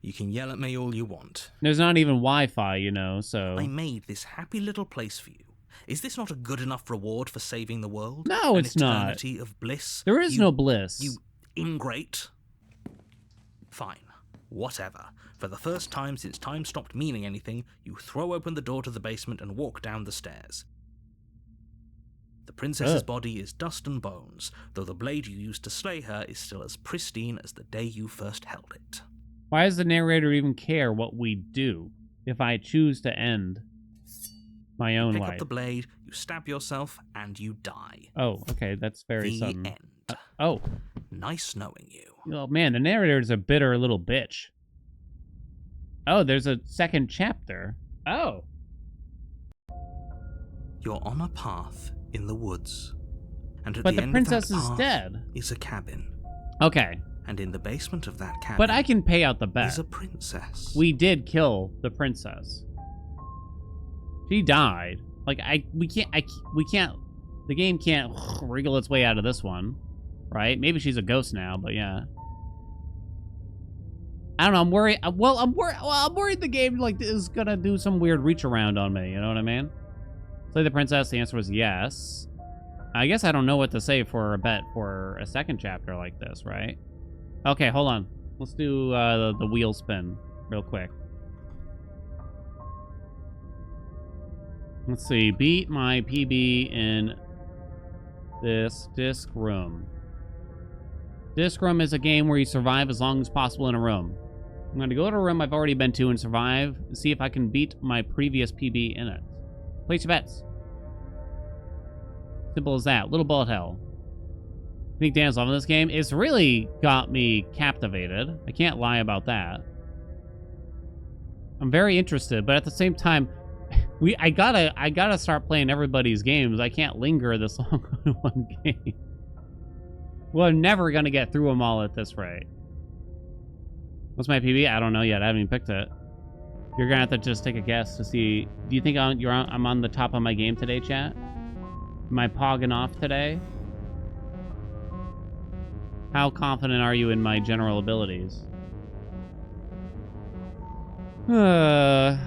you can yell at me all you want. There's not even Wi-Fi, so... I made this happy little place for you. Is this not a good enough reward for saving the world? No, it's not. An eternity of bliss? There is no bliss. You ingrate. Fine. Whatever. For the first time since time stopped meaning anything, you throw open the door to the basement and walk down the stairs. The princess's body is dust and bones, though the blade you used to slay her is still as pristine as the day you first held it. Why does the narrator even care what we do if I choose to end my own Pick life? up the blade, you stab yourself, and you die. Oh, okay, that's very The sudden. end. Oh. Nice knowing you. Oh, man, the narrator is a bitter little bitch. Oh, there's a second chapter. Oh. You're on a path in the woods, And at But the the end princess of that is path dead. is a cabin. Okay. And in the basement of that cabin But I can pay out the bet. is a princess. We did kill the princess. She died. Like, we can't, the game can't wriggle its way out of this one. Right? Maybe she's a ghost now, but yeah. I don't know, I'm worried. I'm worried the game, like, is gonna do some weird reach around on me, you know what I mean? Slay the princess, the answer was yes. I guess I don't know what to say for a bet for a second chapter like this, right? Okay, hold on. Let's do the wheel spin real quick. Let's see. Beat my PB in this disc room. Disc room is a game where you survive as long as possible in a room. I'm going to go to a room I've already been to and survive and see if I can beat my previous PB in it. Place your bets. Simple as that. Little bullet hell. I think Dan's loving this game. It's really got me captivated. I can't lie about that. I'm very interested, but at the same time, I gotta start playing everybody's games. I can't linger this long on one game. Well, I'm never gonna get through them all at this rate. What's my PB? I don't know yet. I haven't even picked it. You're gonna have to just take a guess to see. Do you think I'm on the top of my game today, chat? Am I pogging off today? How confident are you in my general abilities? Will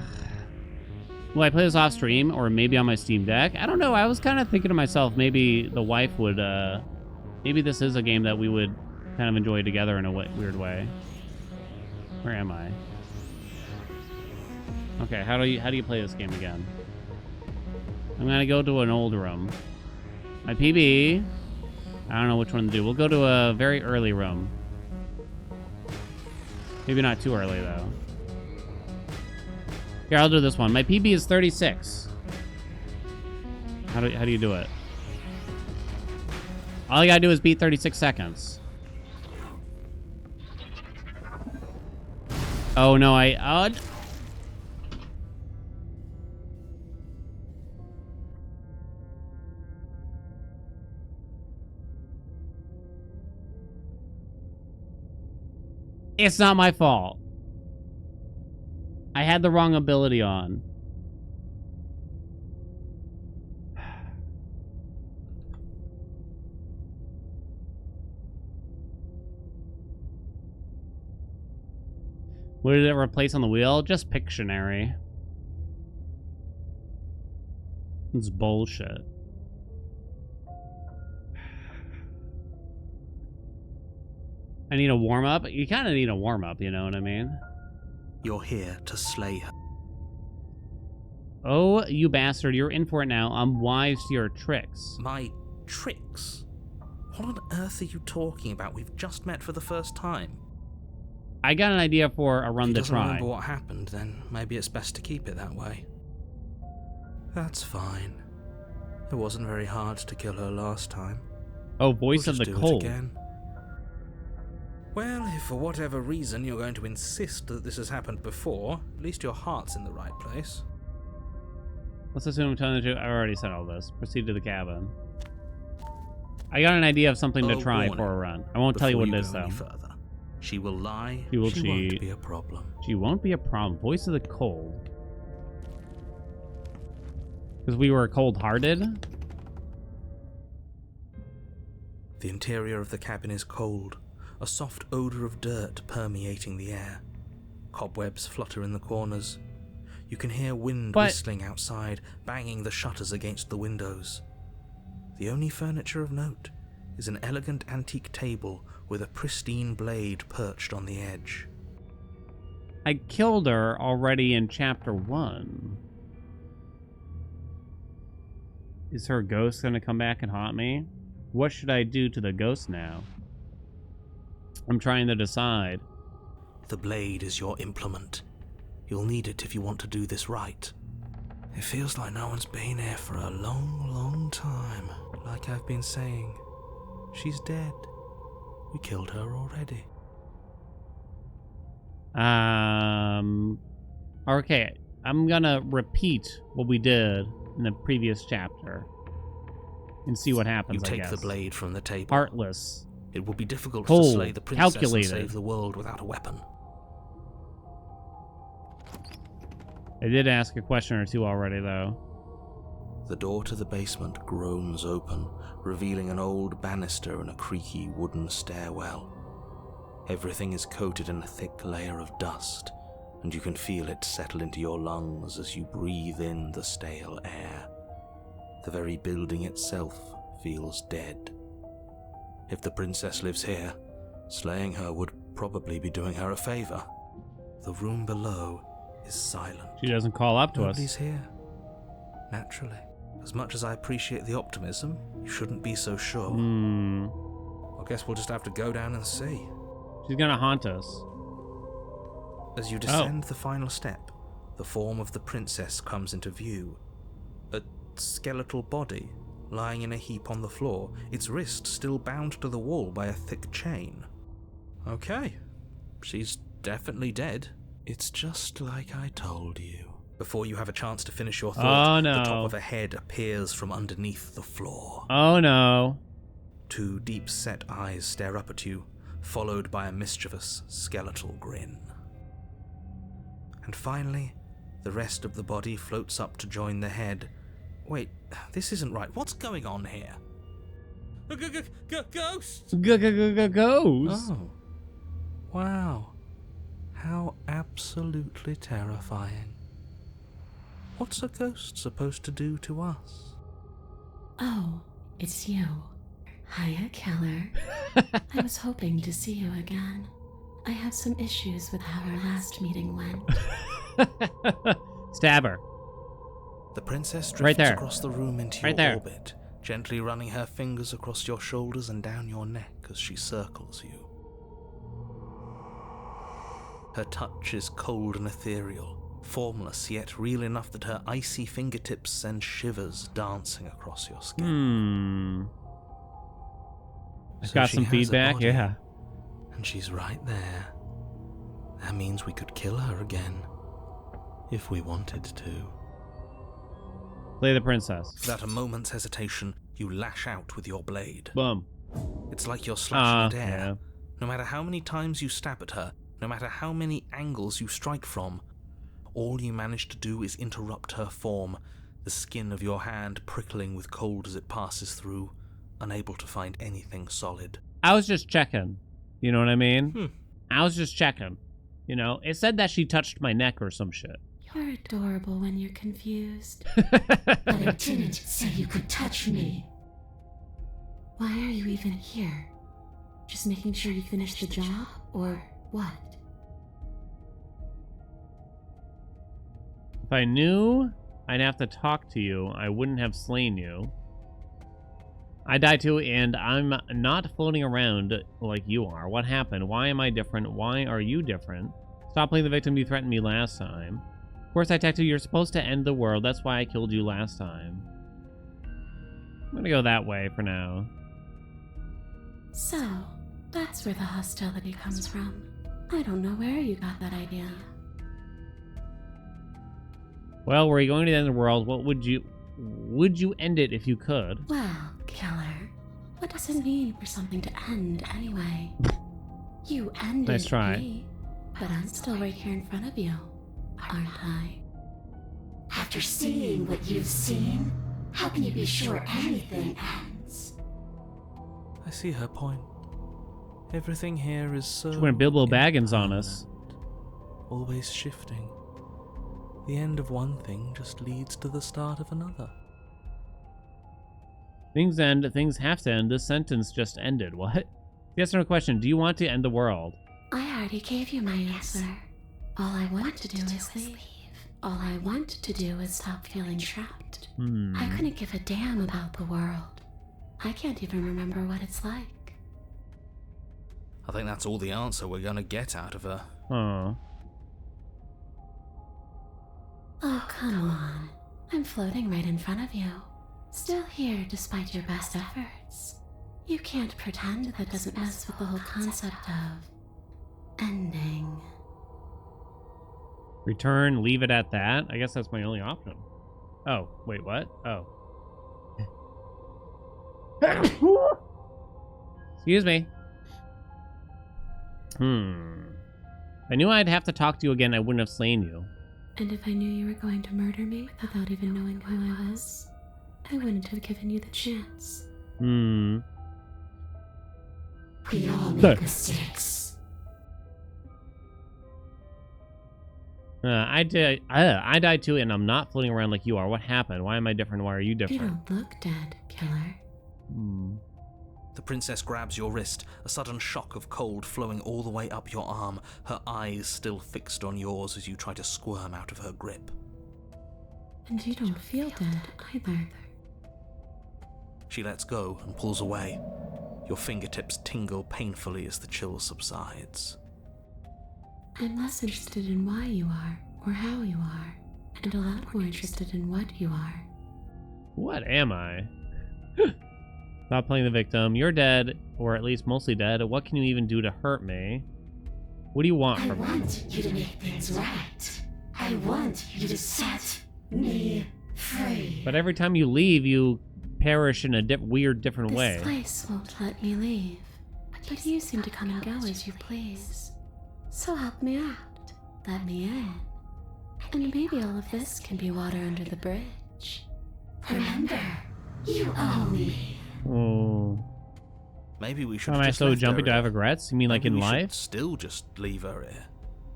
I play this off stream or maybe on my Steam Deck? I don't know. I was kind of thinking to myself, maybe the wife would, maybe this is a game that we would kind of enjoy together in a weird way. Where am I? Okay, how do you play this game again? I'm gonna go to an old room. My PB. I don't know which one to do. We'll go to a very early room. Maybe not too early though. Here, I'll do this one. My PB is 36. How do you do it? All you gotta do is beat 36 seconds. Oh no, It's not my fault. I had the wrong ability on. What did it replace on the wheel? Just Pictionary. It's bullshit. I need a warm-up? You kind of need a warm-up, you know what I mean? You're here to slay her. Oh, you bastard, you're in for it now. I'm wise to your tricks. My tricks? What on earth are you talking about? We've just met for the first time. I got an idea for a run to If you doesn't try. remember what happened, then maybe it's best to keep it that way. That's fine. It wasn't very hard to kill her last time. Oh, voice We'll of the just do cold. it again. Well, if for whatever reason you're going to insist that this has happened before, at least your heart's in the right place. Let's assume I'm telling the truth. I already said all this. Proceed to the cabin. I got an idea of something to try for a run. I won't tell you what it is, though. Further. She will lie. She will she cheat. won't be a problem. She won't be a problem. Voice of the cold. Because we were cold-hearted? The interior of the cabin is cold, a soft odor of dirt permeating the air. Cobwebs flutter in the corners. You can hear wind whistling outside, banging the shutters against the windows. The only furniture of note is an elegant antique table with a pristine blade perched on the edge. I killed her already in chapter 1. Is her ghost going to come back and haunt me? What should I do to the ghost now? I'm trying to decide. The blade is your implement. You'll need it if you want to do this right. It feels like no one's been here for a long, long time. Like I've been saying, she's dead. We killed her already. Okay, I'm gonna repeat what we did in the previous chapter. and see what happens, You I take guess. the blade from the table. Heartless. It will be difficult Cold. to slay the princess Calculated. and save the world without a weapon. I did ask a question or two already, though. The door to the basement groans open, revealing an old banister and a creaky wooden stairwell. Everything is coated in a thick layer of dust, and you can feel it settle into your lungs as you breathe in the stale air. The very building itself feels dead. If the princess lives here, slaying her would probably be doing her a favor. The room below is silent. She doesn't call up to Nobody's us. here. Naturally. As much as I appreciate the optimism, you shouldn't be so sure. I guess we'll just have to go down and see. She's gonna haunt us. As you descend the final step, the form of the princess comes into view. A skeletal body lying in a heap on the floor, its wrist still bound to the wall by a thick chain. Okay, she's definitely dead. It's just like I told you. Before you have a chance to finish your thought, Oh, no. the top of a head appears from underneath the floor. Oh no. Two deep-set eyes stare up at you, followed by a mischievous skeletal grin. And finally, the rest of the body floats up to join the head. Wait, this isn't right. What's going on here? Ghost! Ghost. Oh. Wow. How absolutely terrifying. What's a ghost supposed to do to us? Oh, it's you. Hiya, Keller. I was hoping to see you again. I have some issues with how our last meeting went. Stab her. The princess drifts Right there. across the room into Right your there. orbit, gently running her fingers across your shoulders and down your neck as she circles you. Her touch is cold and ethereal, formless yet real enough that her icy fingertips send shivers dancing across your skin. I So got she some has a feedback, body, yeah. And she's right there. That means we could kill her again, if we wanted to. Play the princess. Without a moment's hesitation, you lash out with your blade. Boom. It's like you're slashing at air. Yeah. No matter how many times you stab at her, no matter how many angles you strike from, all you manage to do is interrupt her form, the skin of your hand prickling with cold as it passes through, unable to find anything solid. I was just checking. You know what I mean? I was just checking. You know, it said that she touched my neck or some shit. You're adorable when you're confused. But I didn't say you could touch me. Why are you even here? Just making sure you finish the job, or what? If I knew I'd have to talk to you, I wouldn't have slain you. I died too, and I'm not floating around like you are. What happened? Why am I different? Why are you different? Stop playing the victim. You threatened me last time. Of course I attacked you. You're supposed to end the world. That's why I killed you last time. I'm gonna go that way for now. So, that's where the hostility comes from. I don't know where you got that idea. Well, were you going to end the world? What would you end it if you could? Well, Killer, what does it mean for something to end anyway? You ended Nice try. me, but I'm still right here in front of you, aren't I? After seeing what you've seen, how can you be sure anything ends? I see her point. Everything here is so... She went Bilbo Baggins on us. impermanent, always shifting. The end of one thing just leads to the start of another. Things end, things have to end. This sentence just ended. What? Yes or no question. Do you want to end the world? I already gave you my answer. All I want to do is leave. All I want to do is stop feeling trapped. I couldn't give a damn about the world. I can't even remember what it's like. I think that's all the answer we're gonna get out of her. Oh. Oh, come on. I'm floating right in front of you. Still here despite your best efforts. You can't pretend that doesn't mess with the whole concept of ending. Return, leave it at that? I guess that's my only option. Oh, wait, what? Oh. Excuse me. I knew I'd have to talk to you again. I wouldn't have slain you. And if I knew you were going to murder me without even knowing who I was, I wouldn't have given you the chance. We all make mistakes. I died too, and I'm not floating around like you are. What happened? Why am I different? Why are you You different? don't look dead, killer. The princess grabs your wrist, a sudden shock of cold flowing all the way up your arm, her eyes still fixed on yours as you try to squirm out of her grip. And you don't feel dead either. She lets go and pulls away. Your fingertips tingle painfully as the chill subsides. I'm less interested in why you are, or how you are, and a lot more interested in what you are. What am I? Stop playing the victim. You're dead, or at least mostly dead. What can you even do to hurt me? What do you want I from me? want you to make things right. I want you to set me free. But every time you leave, you perish in a weird, different way. This place won't let me leave, but you seem to come and go as you please. So help me out. Let me in. And maybe all of this can be water under the bridge. Remember, you owe me. Oh. Maybe we should Am I just so left jumpy? her Do I have here. regrets? You mean like Maybe in we should life? still just leave her here.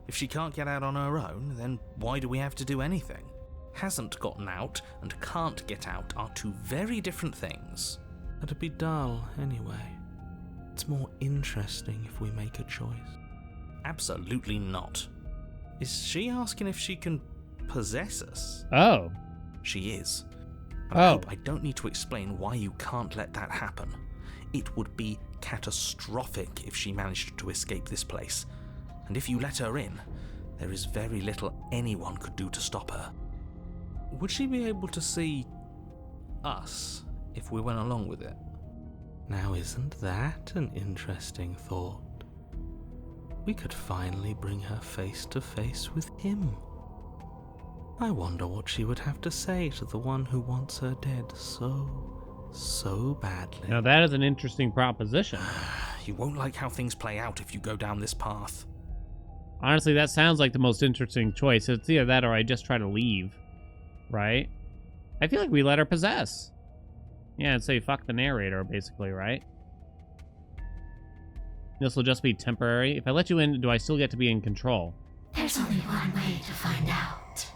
If she can't get out on her own, then why do we have to do anything? Hasn't gotten out and can't get out are two very different things. It'd be dull anyway. It's more interesting if we make a choice. Absolutely not. Is she asking if she can possess us? Oh. She is. And I Oh. hope I don't need to explain why you can't let that happen. It would be catastrophic if she managed to escape this place. And if you let her in, there is very little anyone could do to stop her. Would she be able to see us if we went along with it? Now, isn't that an interesting thought? We could finally bring her face to face with him. I wonder what she would have to say to the one who wants her dead so badly. Now that is an interesting proposition. You won't like how things play out if you go down this path. Honestly, that sounds like the most interesting choice. It's either that or I just try to leave. Right? I feel like we let her possess. Yeah, and say fuck the narrator, basically, right? This will just be temporary. If I let you in, do I still get to be in control? There's only one way to find out.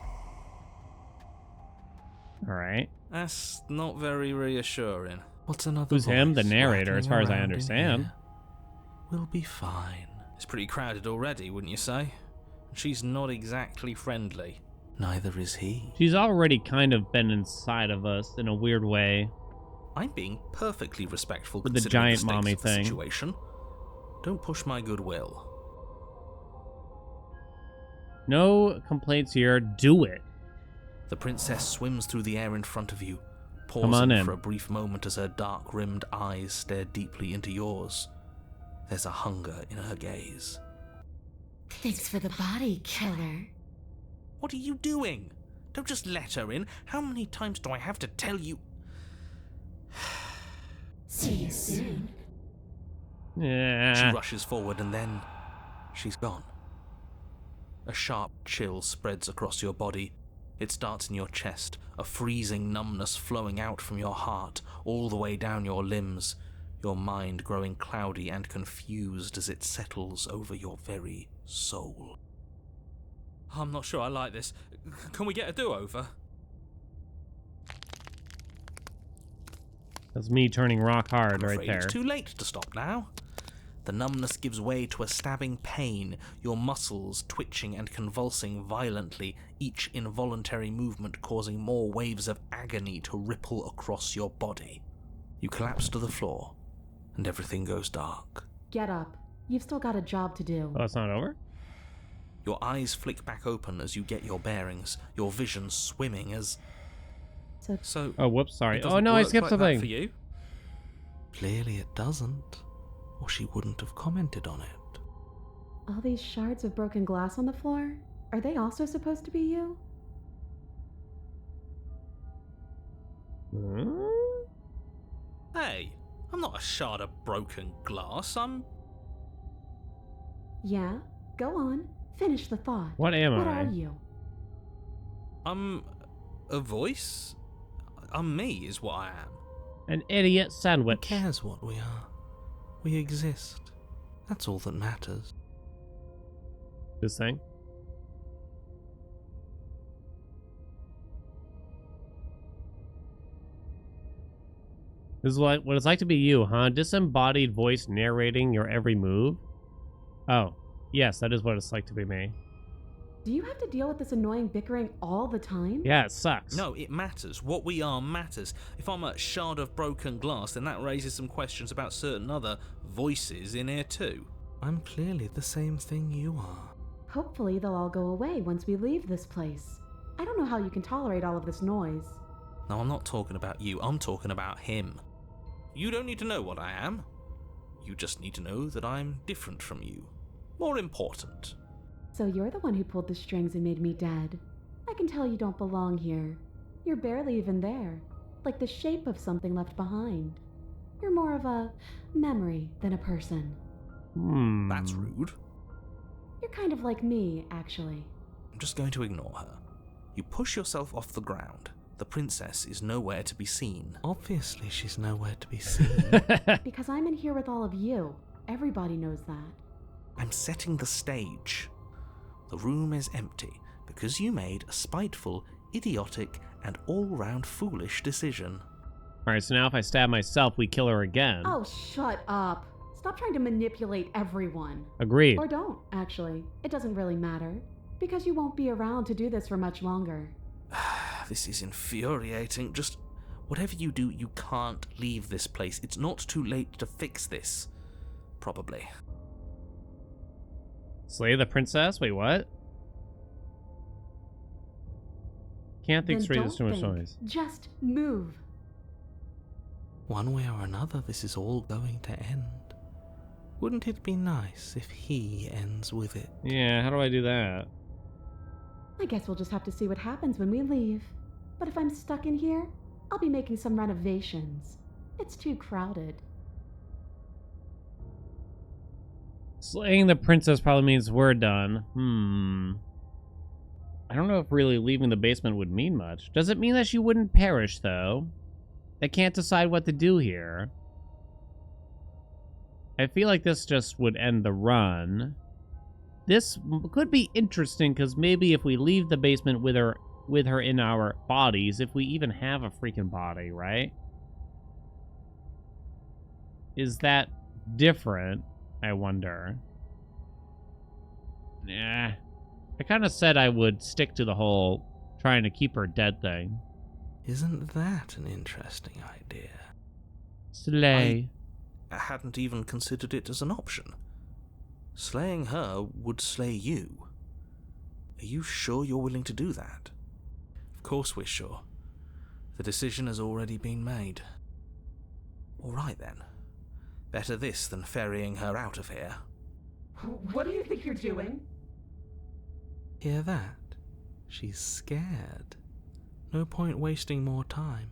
Alright. That's not very reassuring. What's another Who's him? The voice narrator, as far as I rattling around in understand. here? We'll be fine. It's pretty crowded already, wouldn't you say? She's not exactly friendly. Neither is he. She's already kind of been inside of us in a weird way. I'm being perfectly respectful With the considering giant stakes mommy of the thing. situation. Don't push my goodwill. No complaints here. Do it. The princess swims through the air in front of you, Come on pausing in. for a brief moment as her dark-rimmed eyes stare deeply into yours. There's a hunger in her gaze. Thanks for the body, killer. What are you doing? Don't just let her in. How many times do I have to tell you? See you soon. She Yeah. rushes forward and then she's gone. A sharp chill spreads across your body. It starts in your chest, a freezing numbness flowing out from your heart, all the way down your limbs, your mind growing cloudy and confused as it settles over your very soul. I'm not sure I like this. Can we get a do-over? That's me turning rock hard I'm right afraid there. it's too late to stop now. The numbness gives way to a stabbing pain, your muscles twitching and convulsing violently, each involuntary movement causing more waves of agony to ripple across your body. You collapse to the floor, and everything goes dark. Get up. You've still got a job to do. Oh, it's not over? Your eyes flick back open as you get your bearings, your vision swimming as... So... Oh, whoops, sorry. it Oh doesn't no, I work skipped like that something. for you? Clearly it doesn't, or she wouldn't have commented on it. All these shards of broken glass on the floor? Are they also supposed to be you? Hmm? Hey, I'm not a shard of broken glass. I'm... Yeah? Go on. Finish the thought. What am What I? are you? I'm a voice? I'm me is what I am. An idiot Who sandwich. cares what we are? We exist. That's all that matters. This thing. This is what it's like to be you, huh? Disembodied voice narrating your every move? Oh, yes, that is what it's like to be me. Do you have to deal with this annoying bickering all the time? Yeah, it sucks. No, it matters. What we are matters. If I'm a shard of broken glass, then that raises some questions about certain other voices in here too. I'm clearly the same thing you are. Hopefully they'll all go away once we leave this place. I don't know how you can tolerate all of this noise. No, I'm not talking about you. I'm talking about him. You don't need to know what I am. You just need to know that I'm different from you. More important. So you're the one who pulled the strings and made me dead. I can tell you don't belong here. You're barely even there, like the shape of something left behind. You're more of a memory than a person. That's rude. You're kind of like me, actually. I'm just going to ignore her. You push yourself off the ground. The princess is nowhere to be seen. Obviously, she's nowhere to be seen. Because I'm in here with all of you. Everybody knows that. I'm setting the stage. The room is empty because you made a spiteful, idiotic, and all-round foolish decision. Alright, so now if I stab myself, we kill her again. Oh, shut up. Stop trying to manipulate everyone. Agreed. Or don't, actually. It doesn't really matter. Because you won't be around to do this for much longer. This is infuriating. Just whatever you do, you can't leave this place. It's not too late to fix this. Probably. Slay the princess? Wait, what? Can't think Then straight, there's too don't much think. noise. Just move. One way or another, this is all going to end. Wouldn't it be nice if he ends with it? Yeah, how do I do that? I guess we'll just have to see what happens when we leave. But if I'm stuck in here, I'll be making some renovations. It's too crowded. Slaying the princess probably means we're done. I don't know if really leaving the basement would mean much. Does it mean that she wouldn't perish, though? I can't decide what to do here. I feel like this just would end the run. This could be interesting, because maybe if we leave the basement with her in our bodies, if we even have a freaking body, right? Is that different? I wonder. Nah. I kind of said I would stick to the whole trying to keep her dead thing. Isn't that an interesting idea? Slay. I hadn't even considered it as an option. Slaying her would slay you. Are you sure you're willing to do that? Of course we're sure. The decision has already been made. All right then. Better this than ferrying her out of here. What do you think you're doing? Hear that? She's scared. No point wasting more time.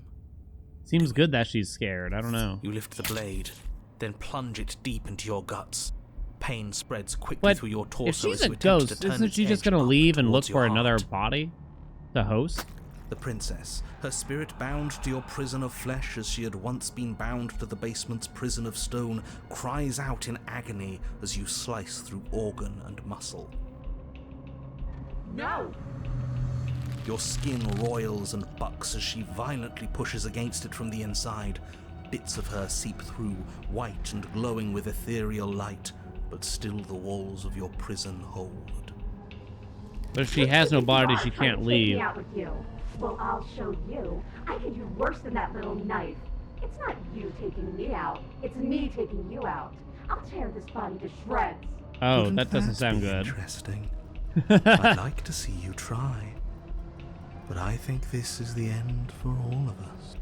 Seems good that she's scared. I don't know. You lift the blade, then plunge it deep into your guts. Pain spreads quickly But through your if torso she's as a you attempt to ghost, turn isn't its she just edge gonna up leave and look towards for your another heart. body? The host? The princess, her spirit bound to your prison of flesh as she had once been bound to the basement's prison of stone, cries out in agony as you slice through organ and muscle. No! Your skin roils and bucks as she violently pushes against it from the inside. Bits of her seep through, white and glowing with ethereal light, but still the walls of your prison hold. But if she has no body, she can't leave. Out with you. Well, I'll show you. I can do worse than that little knife. It's not you taking me out. It's me taking you out. I'll tear this body to shreds. Oh, Wouldn't that doesn't sound be good. Interesting. I'd like to see you try. But I think this is the end for all of us.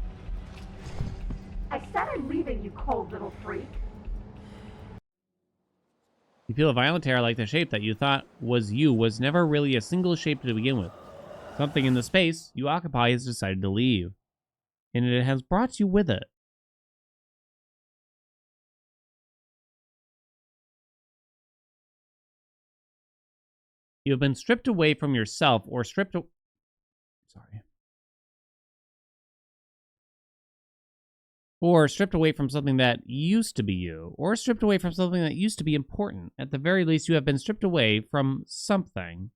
I said I'm leaving, you cold little freak. You feel a violent terror like the shape that you thought was you was never really a single shape to begin with. Something in the space you occupy has decided to leave, and it has brought you with it. You have been stripped away from yourself or stripped... Sorry. Or stripped away from something that used to be you. Or stripped away from something that used to be important. At the very least, you have been stripped away from something.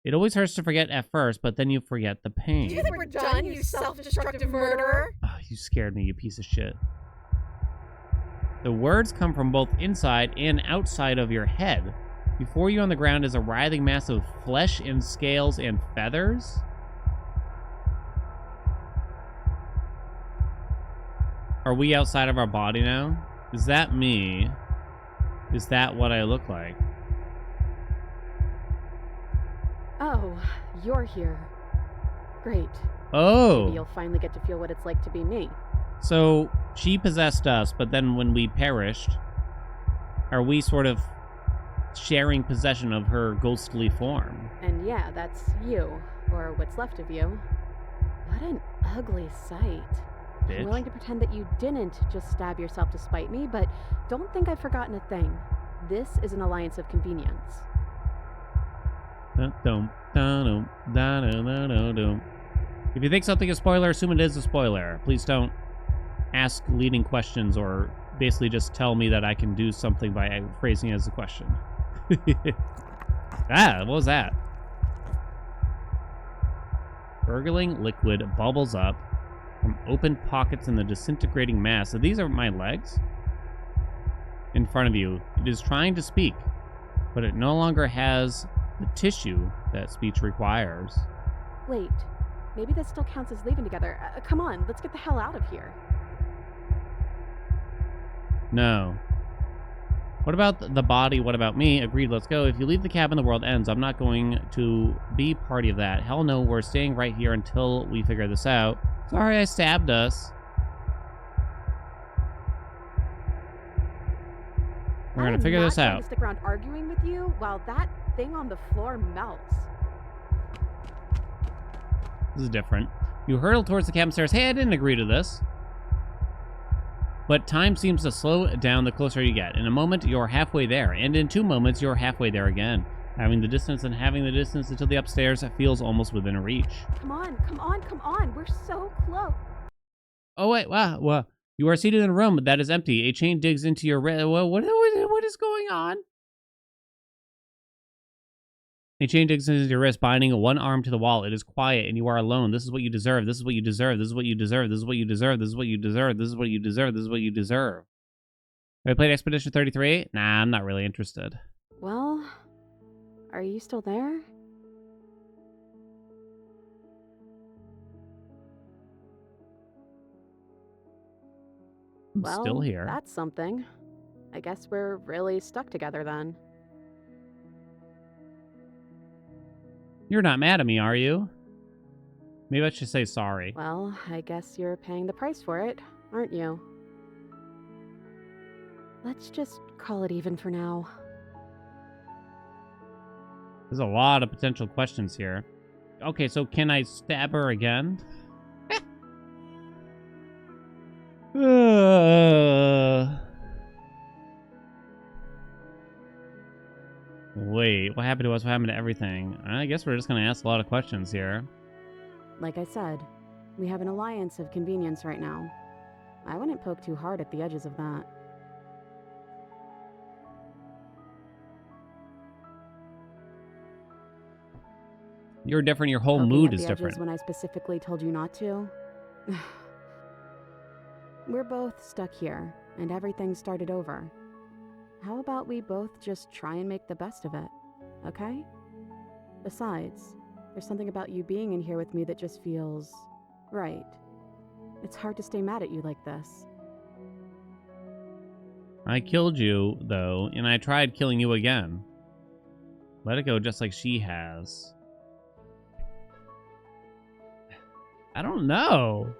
It always hurts to forget at first, but then you forget the pain. Do you think we're done, you self-destructive murderer? Oh, you scared me, you piece of shit. The words come from both inside and outside of your head. Before you on the ground is a writhing mass of flesh and scales and feathers. Are we outside of our body now? Is that me? Is that what I look like? Oh, you're here. Great. Oh. Maybe you'll finally get to feel what it's like to be me. So, she possessed us, but then when we perished, are we sort of sharing possession of her ghostly form? And yeah, that's you, or what's left of you. What an ugly sight. Bitch. I'm willing to pretend that you didn't just stab yourself to spite me, but don't think I've forgotten a thing. This is an alliance of convenience. If you think something is a spoiler, assume it is a spoiler. Please don't ask leading questions or basically just tell me that I can do something by phrasing it as a question. What was that? Gurgling liquid bubbles up from open pockets in the disintegrating mass. So these are my legs? In front of you. It is trying to speak, but it no longer has the tissue that speech requires. Wait, maybe this still counts as leaving together. Come on, let's get the hell out of here. No. What about the body? What about me? Agreed, let's go. If you leave the cabin, the world ends. I'm not going to be party of that. Hell no, we're staying right here until we figure this out. Sorry I stabbed us. We're gonna figure this I'm not out. going to stick around arguing with you while that thing on the floor melts. This is different. You hurtle towards the cabin stairs. Hey, I didn't agree to this. But time seems to slow down the closer you get. In a moment, you're halfway there. And in 2 moments, you're halfway there again. Having the distance and having the distance until the upstairs feels almost within reach. Come on, come on, come on. We're so close. Oh, wait, wow. You are seated in a room that is empty. A chain digs into your wrist. Well, what is going on? A chain digs into your wrist, binding one arm to the wall. It is quiet, and you are alone. This is what you deserve. This is what you deserve. This is what you deserve. This is what you deserve. This is what you deserve. This is what you deserve. This is what you deserve. Have I played Expedition 33? Nah, I'm not really interested. Well, are you still there? I'm Well, still here. That's something. I guess we're really stuck together then. You're not mad at me, are you? Maybe I should say sorry. Well, I guess you're paying the price for it, aren't you? Let's just call it even for now. There's a lot of potential questions here. Okay, so can I stab her again? Wait, what happened to us? What happened to everything? I guess we're just gonna ask a lot of questions here. Like I said, we have an alliance of convenience right now. I wouldn't poke too hard at the edges of that. You're different, your whole Poking mood at is the edges different. when I specifically told you not to? We're both stuck here, and everything started over. How about we both just try and make the best of it, okay? Besides, there's something about you being in here with me that just feels right. It's hard to stay mad at you like this. I killed you, though, and I tried killing you again. Let it go just like she has. I don't know.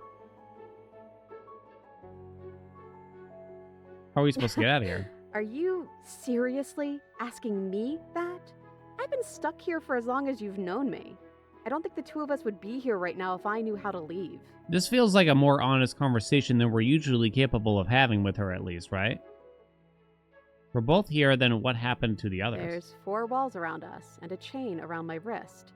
How are we supposed to get out of here? Are you seriously asking me that? I've been stuck here for as long as you've known me. I don't think the two of us would be here right now if I knew how to leave. This feels like a more honest conversation than we're usually capable of having with her, at least, right? We're both here, then what happened to the others? There's 4 walls around us and a chain around my wrist.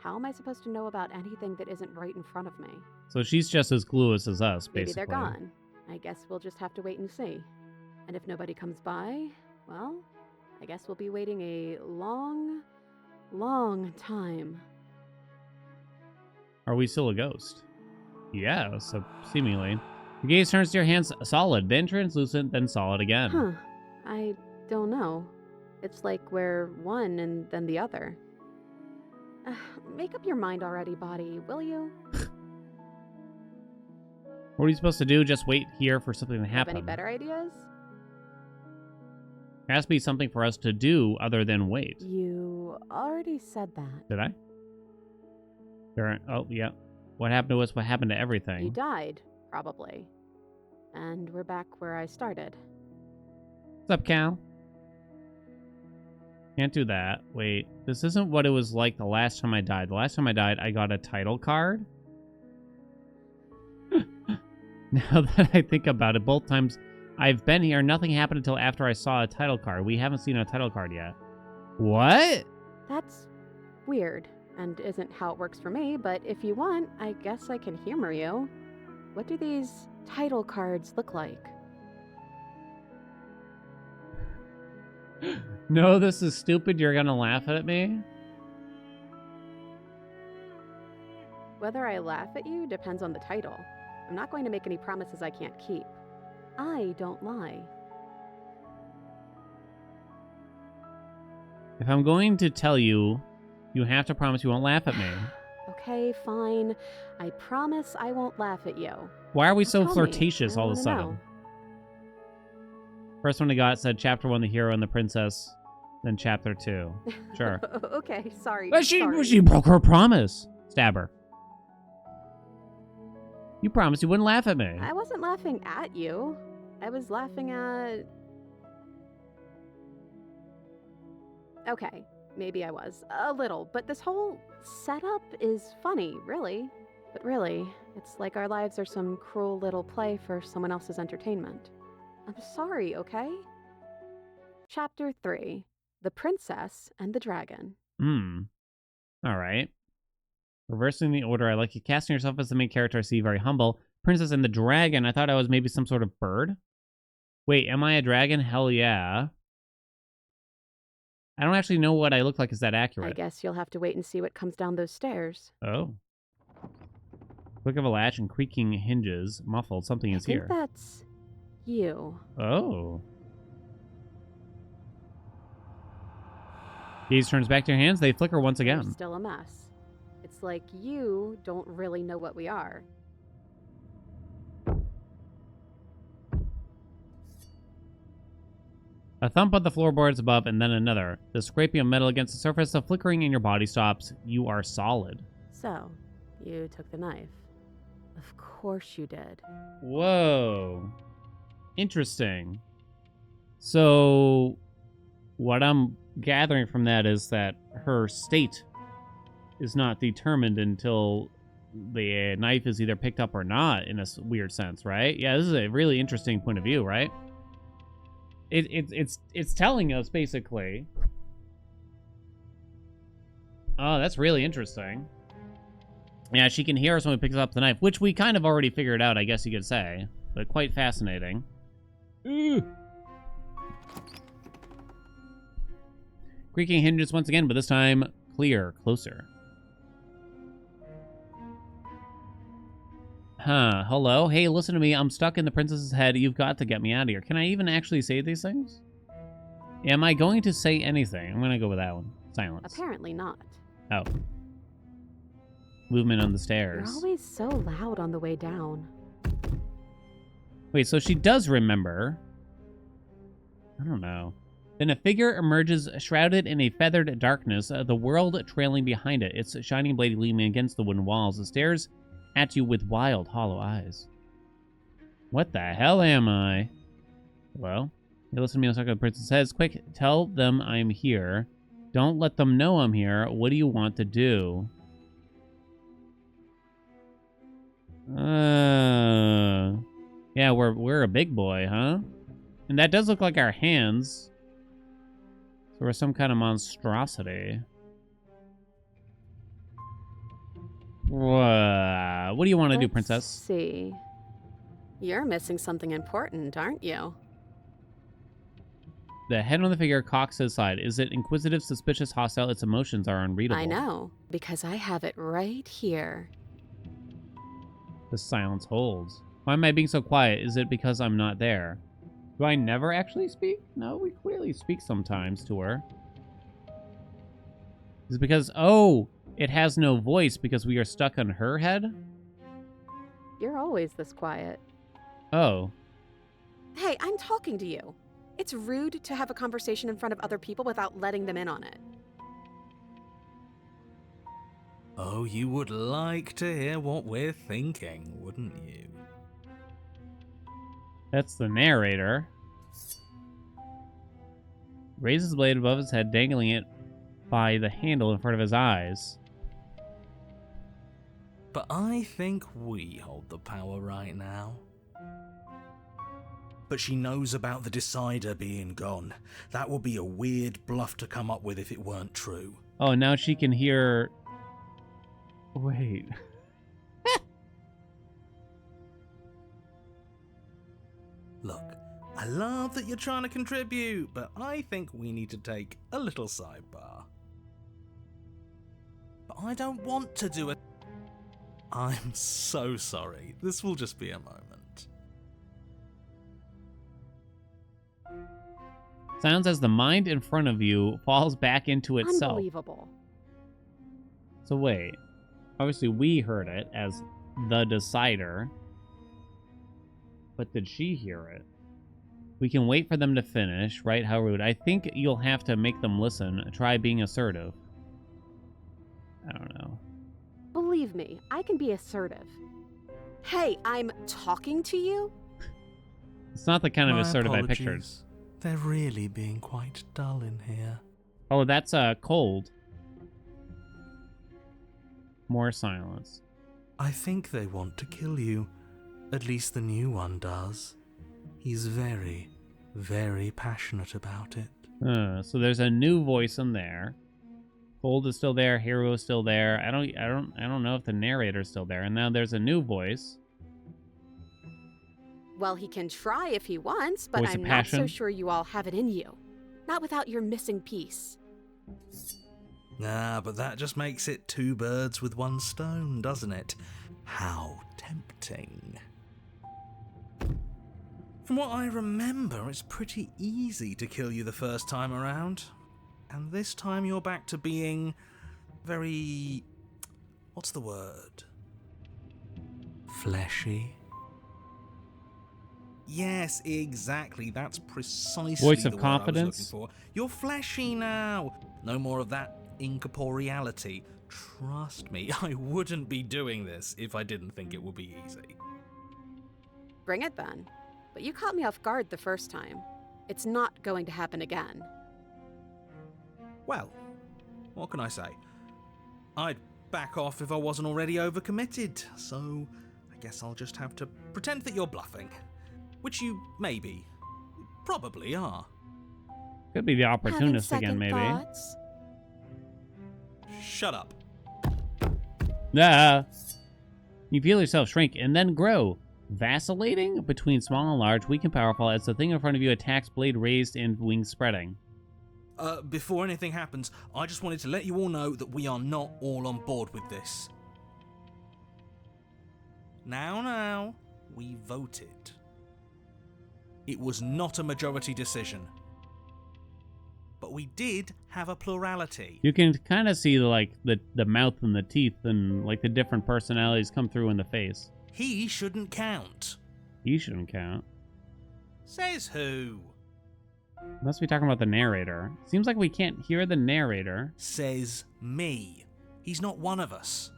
How am I supposed to know about anything that isn't right in front of me? So she's just as clueless as us, basically. Maybe they're gone. I guess we'll just have to wait and see. And if nobody comes by, well, I guess we'll be waiting a long, long time. Are we still a ghost? Yeah, so seemingly. The gaze turns to your hands solid, then translucent, then solid again. Huh. I don't know. It's like we're one and then the other. Make up your mind already, body, will you? What are we supposed to do? Just wait here for something to happen? Have any better ideas? There has to be something for us to do other than wait. You already said that. Did I? Oh, yeah. What happened to us? What happened to everything? You died, probably. And we're back where I started. What's up, Cal? Can't do that. Wait, this isn't what it was like the last time I died. The last time I died, I got a title card. Now that I think about it, both times I've been here, nothing happened until after I saw a title card. We haven't seen a title card yet. What? That's weird, and isn't how it works for me, but if you want, I guess I can humor you. What do these title cards look like? No, this is stupid. You're gonna laugh at me? Whether I laugh at you depends on the title. I'm not going to make any promises I can't keep. I don't lie. If I'm going to tell you, you have to promise you won't laugh at me. Okay, fine. I promise I won't laugh at you. Why are we so Tell me. flirtatious I all of a wanna sudden? know. First one I got said Chapter 1, the hero and the princess. Then Chapter 2. Sure. Okay, sorry. But sorry. she broke her promise. Stab her. You promised you wouldn't laugh at me. I wasn't laughing at you. I was laughing at... Okay, maybe I was. A little. But this whole setup is funny, really. But really, it's like our lives are some cruel little play for someone else's entertainment. I'm sorry, okay? Chapter 3. The Princess and the Dragon. Alright. Reversing the order, I like you. Casting yourself as the main character, I see very humble. Princess and the Dragon, I thought I was maybe some sort of bird. Wait, am I a dragon? Hell yeah. I don't actually know what I look like. Is that accurate? I guess you'll have to wait and see what comes down those stairs. Oh. Click of a latch and creaking hinges. Muffled. Something is here. I think that's you. Oh. Gaze turns back to your hands. They flicker once You're again. still a mess. It's like you don't really know what we are. A thump on the floorboards above and then another. The scraping of metal against the surface, the flickering in your body stops. You are solid. So, you took the knife. Of course you did. Whoa. Interesting. So, what I'm gathering from that is that her state is not determined until the knife is either picked up or not, in a weird sense, right? Yeah, this is a really interesting point of view, right? It's telling us, basically. Oh, that's really interesting. Yeah, she can hear us when we pick up the knife, which we kind of already figured out, I guess you could say. But quite fascinating. Creaking hinges once again, but this time clear, closer. Huh, hello? Hey, listen to me. I'm stuck in the princess's head. You've got to get me out of here. Can I even actually say these things? Am I going to say anything? I'm going to go with that one. Silence. Apparently not. Oh. Movement on the stairs. You're always so loud on the way down. Wait, so she does remember. I don't know. Then a figure emerges shrouded in a feathered darkness, the world trailing behind it, its shining blade gleaming against the wooden walls. It stares at you with wild, hollow eyes. What the hell am I? Hello? Hey, listen to me, I'll talk to the princess says. Quick, tell them I'm here. Don't let them know I'm here. What do you want to do? Yeah, we're a big boy, huh? And that does look like our hands. There was some kind of monstrosity. What do you want to do, Let's princess? see. You're missing something important, aren't you? The head on the figure cocks to the side. Is it inquisitive, suspicious, hostile? Its emotions are unreadable. I know, because I have it right here. The silence holds. Why am I being so quiet? Is it because I'm not there? Do I never actually speak? No, we clearly speak sometimes to her. Is it because, oh, it has no voice because we are stuck on her head? You're always this quiet. Oh. Hey, I'm talking to you. It's rude to have a conversation in front of other people without letting them in on it. Oh, you would like to hear what we're thinking, wouldn't you? That's the narrator. Raises the blade above his head, dangling it by the handle in front of his eyes. But I think we hold the power right now. But she knows about the Decider being gone. That would be a weird bluff to come up with if it weren't true. Oh, now she can hear... Wait. Look, I love that you're trying to contribute, but I think we need to take a little sidebar. But I don't want to do it. I'm so sorry. This will just be a moment. Sounds as the mind in front of you falls back into itself. Unbelievable. So wait. Obviously we heard it as the Decider. But did she hear it? We can wait for them to finish, right? How rude. I think you'll have to make them listen. Try being assertive. I don't know. Believe me, I can be assertive. Hey, I'm talking to you? It's not the kind of My assertive I apologies. pictured. They're really being quite dull in here. Oh, that's cold. More silence. I think they want to kill you. At least the new one does. He's very, very passionate about it. So there's a new voice in there. Cold is still there. Hero is still there. I don't know if the narrator's still there. And now there's a new voice. Well, he can try if he wants, but Voice of I'm not passion? so sure you all have it in you. Not without your missing piece. Ah, but that just makes it two birds with one stone, doesn't it? How tempting. From what I remember, it's pretty easy to kill you the first time around. And this time you're back to being very... what's the word? Fleshy? Yes, exactly. That's precisely Voice of the word confidence? I was looking for. You're fleshy now. No more of that incorporeality. Trust me, I wouldn't be doing this if I didn't think it would be easy. Bring it then. But you caught me off guard the first time. It's not going to happen again. Well, what can I say? I'd back off if I wasn't already overcommitted, so I guess I'll just have to pretend that you're bluffing. Which you maybe, probably are. Could be the opportunist Having again, maybe. second thoughts? Shut up. Ah! You feel yourself shrink and then grow. Vacillating between small and large, weak and powerful, as the thing in front of you attacks, blade raised and wings spreading. Before anything happens, I just wanted to let you all know that we are not all on board with this. Now, we voted. It was not a majority decision. But we did have a plurality. You can kind of see the mouth and the teeth and like the different personalities come through in the face. He shouldn't count. You shouldn't count. Says who? Must be talking about the narrator. Seems like we can't hear the narrator. Says me. He's not one of us.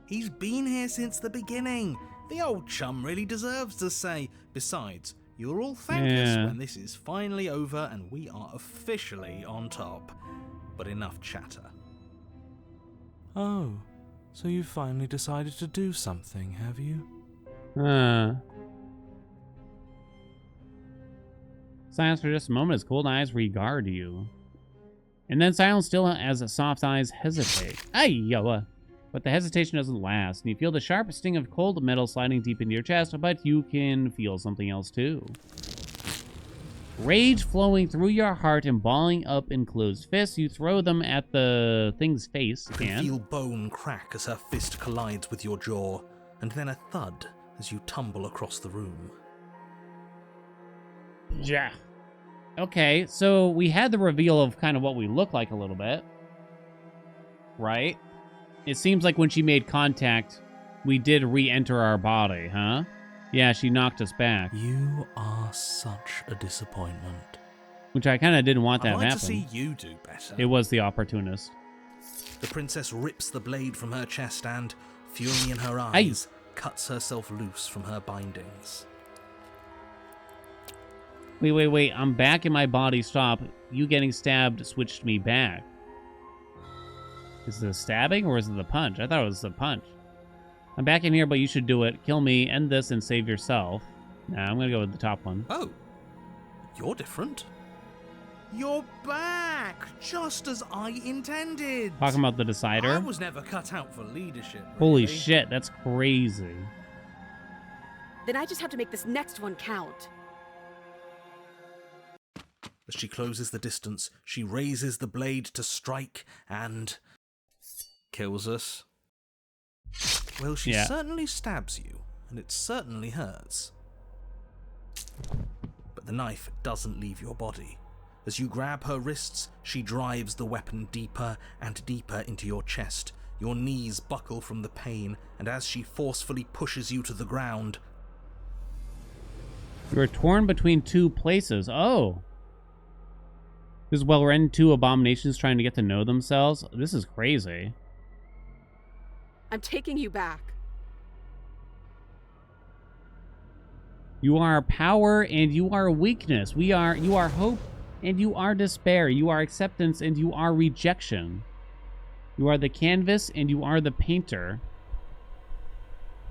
He's been here since the beginning. The old chum really deserves to say. Besides, you'll all thank us when this is finally over and we are officially on top. But enough chatter. Oh, so you finally decided to do something, have you? Silence for just a moment as cold eyes regard you. And then Silence still as soft eyes hesitate. Ay-yo. But the hesitation doesn't last, and you feel the sharp sting of cold metal sliding deep into your chest, but you can feel something else too. Rage flowing through your heart and balling up in closed fists. You throw them at the thing's face. You can feel bone crack as her fist collides with your jaw, and then a thud as you tumble across the room. Yeah. Okay, so we had the reveal of kind of what we look like a little bit. Right? It seems like when she made contact, we did re-enter our body, huh? Yeah, she knocked us back. You are such a disappointment. Which I kind of didn't want that to I'd like happen. to see you do better. It was the opportunist. The princess rips the blade from her chest and, fury in her eyes, cuts herself loose from her bindings. Wait. I'm back in my body. Stop. You getting stabbed switched me back. Is it the stabbing or is it the punch? I thought it was the punch. I'm back in here, but you should do it. Kill me, end this, and save yourself. Nah, I'm gonna go with the top one. Oh, you're different. You're back, just as I intended. Talking about the decider? I was never cut out for leadership. Really. Holy shit, that's crazy. Then I just have to make this next one count. As she closes the distance, she raises the blade to strike and kills us. Well, she certainly stabs you, and it certainly hurts. But the knife doesn't leave your body. As you grab her wrists, she drives the weapon deeper and deeper into your chest. Your knees buckle from the pain, and as she forcefully pushes you to the ground... You're torn between two places. Oh. This is while we're in two abominations trying to get to know themselves. This is crazy. I'm taking you back. You are power and you are weakness. You are hope and you are despair. You are acceptance and you are rejection. You are the canvas and you are the painter.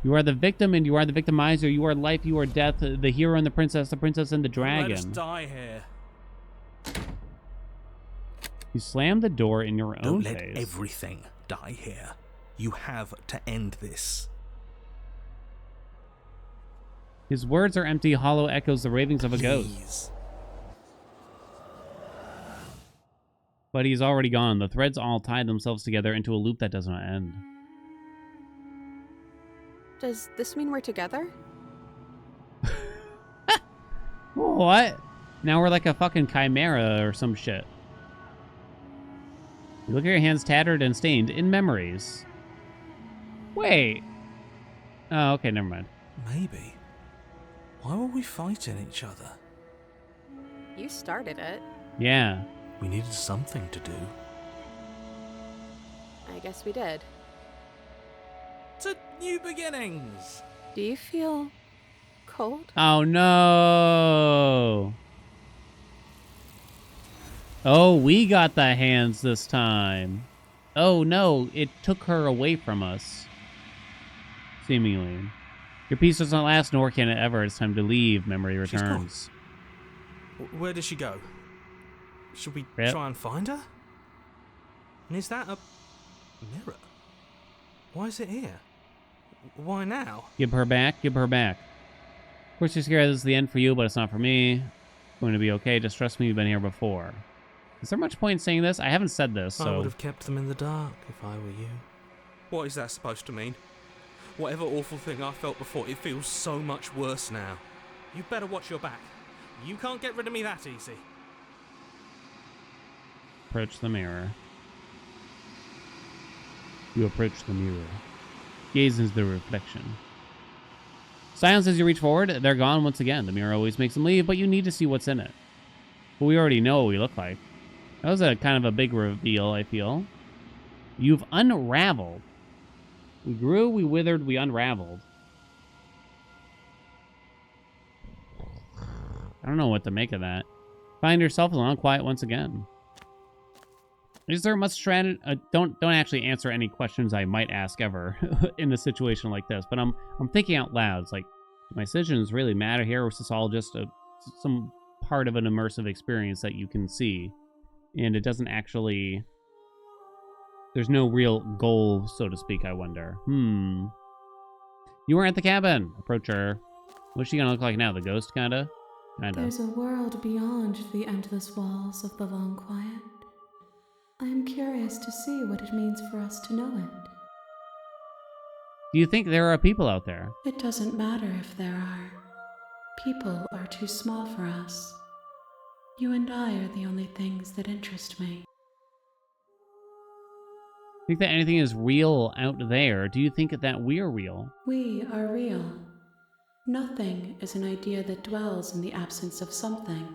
You are the victim and you are the victimizer. You are life, you are death, the hero and the princess and the dragon. Let us die here. You slam the door in your own face. Don't let everything die here. You have to end this. His words are empty, hollow echoes, the ravings of a ghost. But he's already gone. The threads all tie themselves together into a loop that does not end. Does this mean we're together? What? Now we're like a fucking chimera or some shit. You look at your hands tattered and stained in memories. Wait. Oh, okay, never mind. Maybe. Why were we fighting each other? You started it. Yeah. We needed something to do. I guess we did. To new beginnings. Do you feel cold? Oh, no. Oh, we got the hands this time. Oh, no. It took her away from us. Seemingly. Your peace does not last, nor can it ever. It's time to leave. Memory returns. Where did she go? Should we try and find her? And is that a mirror? Why is it here? Why now? Give her back. Give her back. Of course, you're scared this is the end for you, but it's not for me. It's going to be okay. Just trust me, you've been here before. Is there much point in saying this? I haven't said this, so... I would have kept them in the dark if I were you. What is that supposed to mean? Whatever awful thing I felt before, it feels so much worse now. You better watch your back. You can't get rid of me that easy. Approach the mirror. You approach the mirror. Gaze into the reflection. Silence as you reach forward. They're gone once again. The mirror always makes them leave, but you need to see what's in it. But we already know what we look like. That was a kind of a big reveal, I feel. You've unraveled. We grew, we withered, we unraveled. I don't know what to make of that. Find yourself alone, quiet once again. Is there much strategy? Don't actually answer any questions I might ask ever in a situation like this. But I'm thinking out loud. It's like, do my decisions really matter here, or is this all just some part of an immersive experience that you can see and it doesn't actually... There's no real goal, so to speak, I wonder. You were at the cabin. Approach her. What's she gonna look like now? The ghost, kinda? Kinda. There's a world beyond the endless walls of the long quiet. I am curious to see what it means for us to know it. Do you think there are people out there? It doesn't matter if there are. People are too small for us. You and I are the only things that interest me. Think that anything is real out there? Do you think that we're real? We are real. Nothing is an idea that dwells in the absence of something.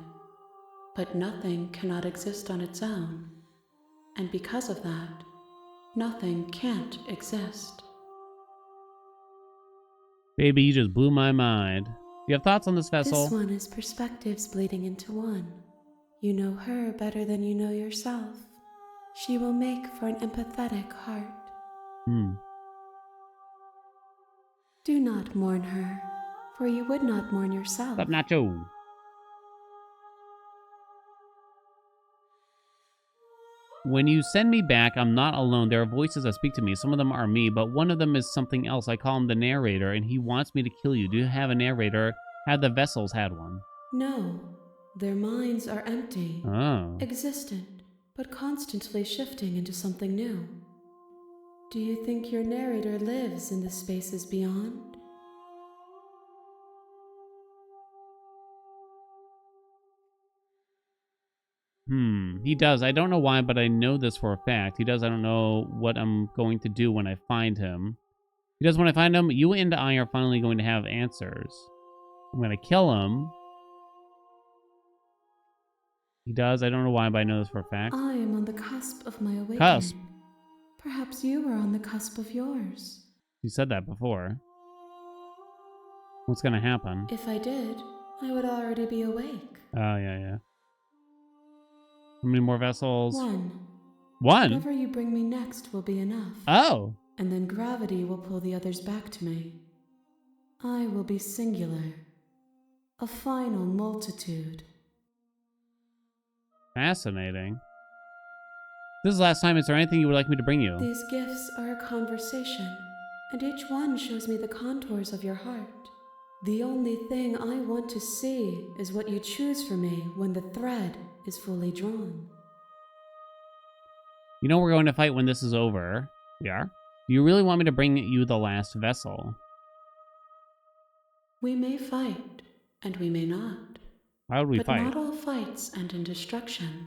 But nothing cannot exist on its own. And because of that, nothing can't exist. Baby, you just blew my mind. Do you have thoughts on this vessel? This one is perspectives bleeding into one. You know her better than you know yourself. She will make for an empathetic heart. Do not mourn her, for you would not mourn yourself. Stop, Nacho. When you send me back, I'm not alone. There are voices that speak to me. Some of them are me, but one of them is something else. I call him the narrator, and he wants me to kill you. Do you have a narrator? Have the vessels had one? No, their minds are empty, Oh. existent, but constantly shifting into something new. Do you think your narrator lives in the spaces beyond? He does. I don't know why, but I know this for a fact. He does. I don't know what I'm going to do when I find him. He does when I find him. You and I are finally going to have answers. I'm going to kill him. He does. I don't know why, but I know this for a fact. I am on the cusp of my awakening. Cusp? Perhaps you are on the cusp of yours. You said that before. What's going to happen? If I did, I would already be awake. Oh, yeah. How many more vessels? One. One? Whatever you bring me next will be enough. Oh. And then gravity will pull the others back to me. I will be singular. A final multitude. Fascinating. This is the last time. Is there anything you would like me to bring you? These gifts are a conversation, and each one shows me the contours of your heart. The only thing I want to see is what you choose for me when the thread is fully drawn. You know we're going to fight when this is over. We are? Do you really want me to bring you the last vessel? We may fight, and we may not. Why would we fight? But not all fights end in destruction,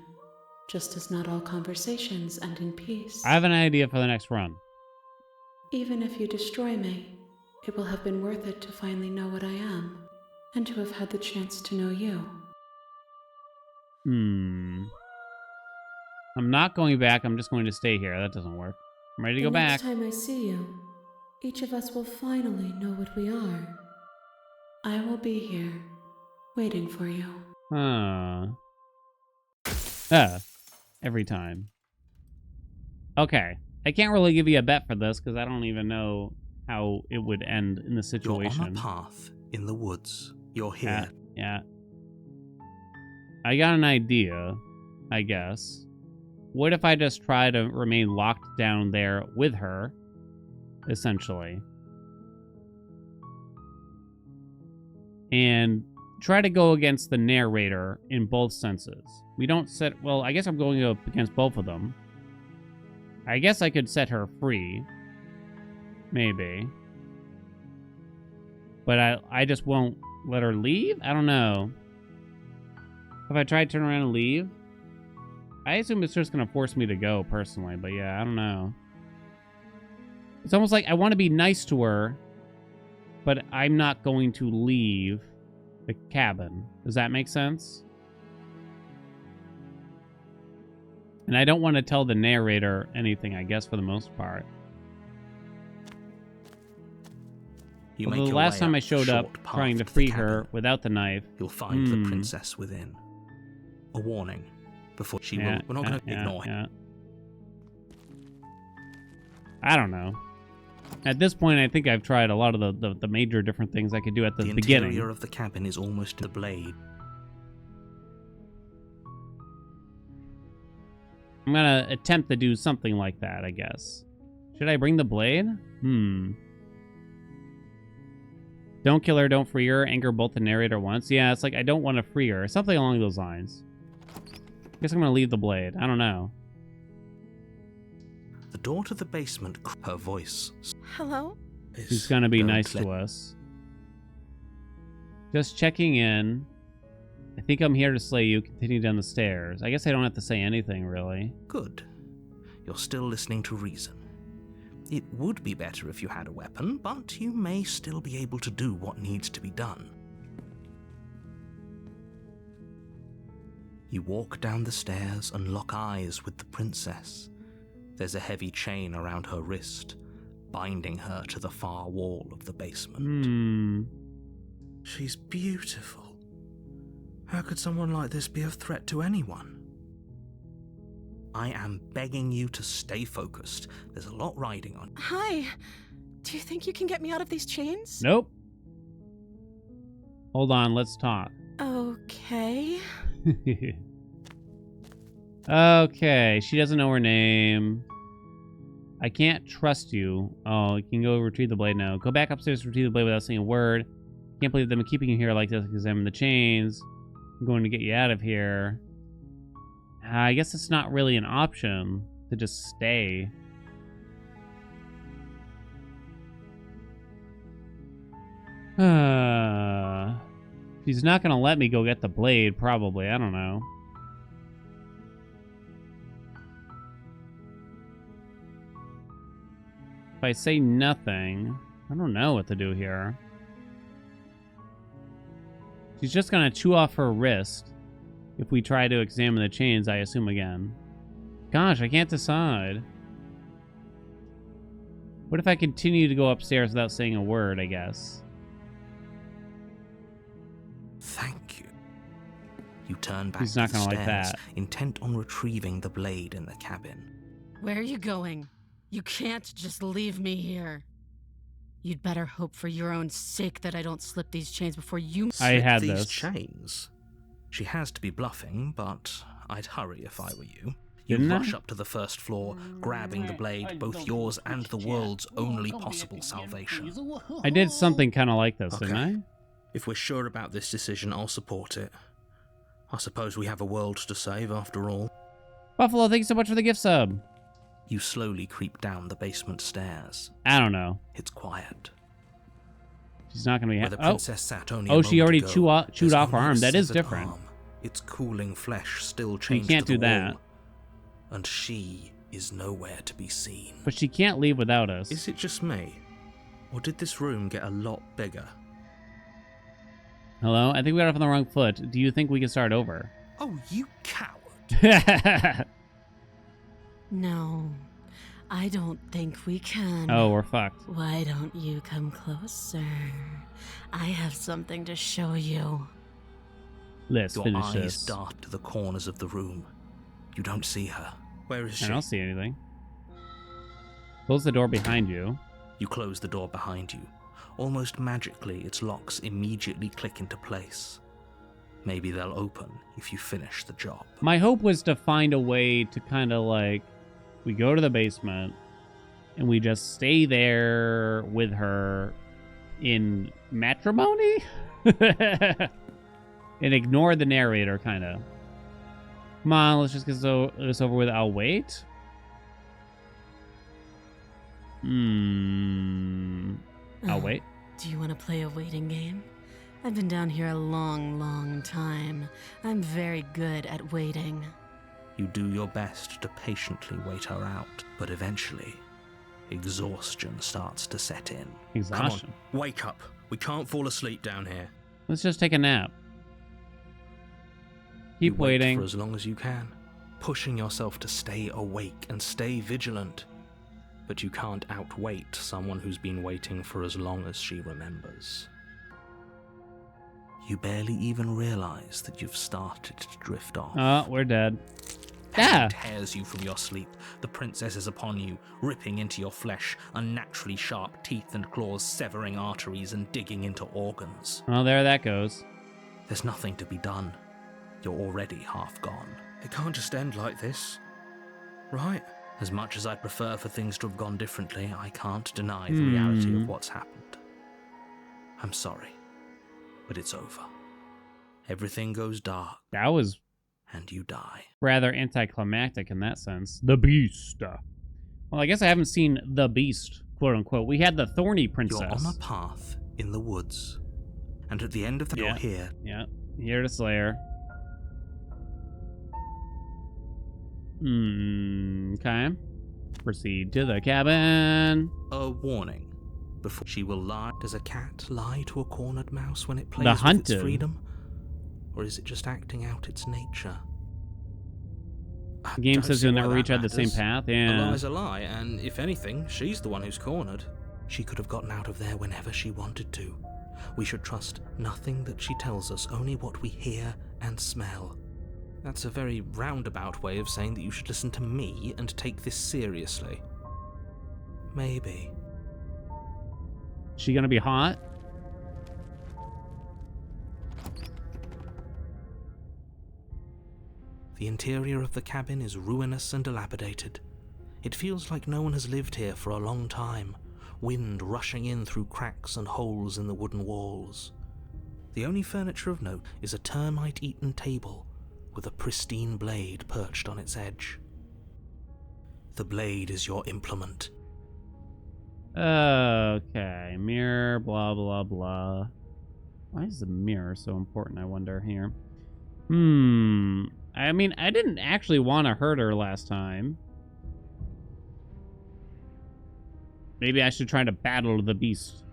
just as not all conversations end in peace. I have an idea for the next run. Even if you destroy me, it will have been worth it to finally know what I am, and to have had the chance to know you. I'm not going back. I'm just going to stay here. That doesn't work. I'm ready to go back. Next time I see you, each of us will finally know what we are. I will be here, waiting for you. Every time. Okay. I can't really give you a bet for this, because I don't even know how it would end in the situation. You're on a path in the woods. You're here. Yeah. I got an idea, I guess. What if I just try to remain locked down there with her, essentially? And try to go against the narrator in both senses. We don't set... Well, I guess I'm going up against both of them. I guess I could set her free. Maybe. But I just won't let her leave? I don't know. If I try to turn around and leave? I assume it's just going to force me to go, personally. But yeah, I don't know. It's almost like I want to be nice to her, but I'm not going to leave the cabin. Does that make sense? And I don't want to tell the narrator anything, I guess, for the most part. Although the last time I showed up trying to free her without the knife... You'll find the princess within. A warning before she will... We're not going to ignore him. I don't know. At this point, I think I've tried a lot of the major different things I could do at the beginning. The interior of the cabin is almost the blade. I'm gonna attempt to do something like that, I guess. Should I bring the blade? Don't kill her, don't free her, anger both the narrator once. Yeah, it's like I don't want to free her. Something along those lines. I guess I'm gonna leave the blade. I don't know. The door to the basement, her voice. Hello? She's gonna be Don't nice let- to us. Just checking in. I think I'm here to slay you. Continue down the stairs. I guess I don't have to say anything, really. Good. You're still listening to reason. It would be better if you had a weapon, but you may still be able to do what needs to be done. You walk down the stairs and lock eyes with the princess. There's a heavy chain around her wrist, binding her to the far wall of the basement. She's beautiful. How could someone like this be a threat to anyone? I am begging you to stay focused. There's a lot riding on. Hi. Do you think you can get me out of these chains? Nope. Hold on, let's talk. Okay. Okay, she doesn't know her name. I can't trust you. Oh, you can go retrieve the blade now. Go back upstairs to retrieve the blade without saying a word. Can't believe them keeping you here like this. Examine the chains. I'm going to get you out of here. I guess it's not really an option to just stay. She's not gonna let me go get the blade, probably. I don't know. If I say nothing, I don't know what to do here. She's just gonna chew off her wrist if we try to examine the chains, I assume again. Gosh, I can't decide. What if I continue to go upstairs without saying a word, I guess? Thank you. You turn back He's not to the gonna like stairs, that. intent on retrieving the blade in the cabin. Where are you going? You can't just leave me here. You'd better hope for your own sake that I don't slip these chains before you... I had these this. chains. She has to be bluffing, but I'd hurry if I were you. You Didn't I? rush up to the first floor, grabbing the blade, both yours and the world's only possible salvation. I did something kind of like this, didn't I? If we're sure about this decision, I'll support it. I suppose we have a world to save after all. Buffalo, thank you so much for the gift sub. You slowly creep down the basement stairs. I don't know. It's quiet. She's not gonna be... Where the Oh, princess sat only a oh, she moment already ago, chewed there's off her only a arm. That is severed different. arm, its cooling flesh still You chained can't to the do that. wall, and she is nowhere to be seen. But she can't leave without us. Is it just me, or did this room get a lot bigger? Hello? I think we got off on the wrong foot. Do you think we can start over? Oh, you coward! No, I don't think we can. Oh, we're fucked. Why don't you come closer? I have something to show you. Let's Your finish eyes this. dart to the corners of the room. You don't see her. Where is she? I don't see anything. Close the door behind you. You close the door behind you. Almost magically, its locks immediately click into place. Maybe they'll open if you finish the job. My hope was to find a way to kind of like, we go to the basement and we just stay there with her in matrimony and ignore the narrator, kind of. Come on, let's just get this over with. I'll wait. I'll wait. Do you want to play a waiting game? I've been down here a long, long time. I'm very good at waiting. You do your best to patiently wait her out, but eventually, exhaustion starts to set in. Exhaustion. Come on, wake up. We can't fall asleep down here. Let's just take a nap. Keep You wait waiting. for as long as you can, pushing yourself to stay awake and stay vigilant. But you can't outwait someone who's been waiting for as long as she remembers. You barely even realize that you've started to drift off. Oh, we're dead. Pain Yeah. tears you from your sleep. The princess is upon you, ripping into your flesh, unnaturally sharp teeth and claws severing arteries and digging into organs. Well, there that goes. There's nothing to be done. You're already half gone. It can't just end like this. Right. As much as I'd prefer for things to have gone differently, I can't deny the reality of what's happened. I'm sorry, but it's over. Everything goes dark, That was and you die. rather anticlimactic in that sense. The Beast. Well, I guess I haven't seen The Beast, quote unquote. We had the Thorny Princess. You're on a path in the woods, and at the end of the you're here. Yeah, here to Slayer. Okay. Proceed to the cabin. A warning. Before she will lie. Does a cat lie to a cornered mouse when it plays The with hunted. its freedom? Or is it just acting out its nature? The game Don't says see you'll why never that reach out the same matters. path. A Yeah. lie's a lie, and if anything, she's the one who's cornered. She could have gotten out of there whenever she wanted to. We should trust nothing that she tells us, only what we hear and smell. That's a very roundabout way of saying that you should listen to me and take this seriously. Maybe. She gonna be hot? The interior of the cabin is ruinous and dilapidated. It feels like no one has lived here for a long time, wind rushing in through cracks and holes in the wooden walls. The only furniture of note is a termite-eaten table with a pristine blade perched on its edge. The blade is your implement. Okay. Mirror, blah, blah, blah. Why is the mirror so important, I wonder, here? I mean, I didn't actually want to hurt her last time. Maybe I should try to battle the beast.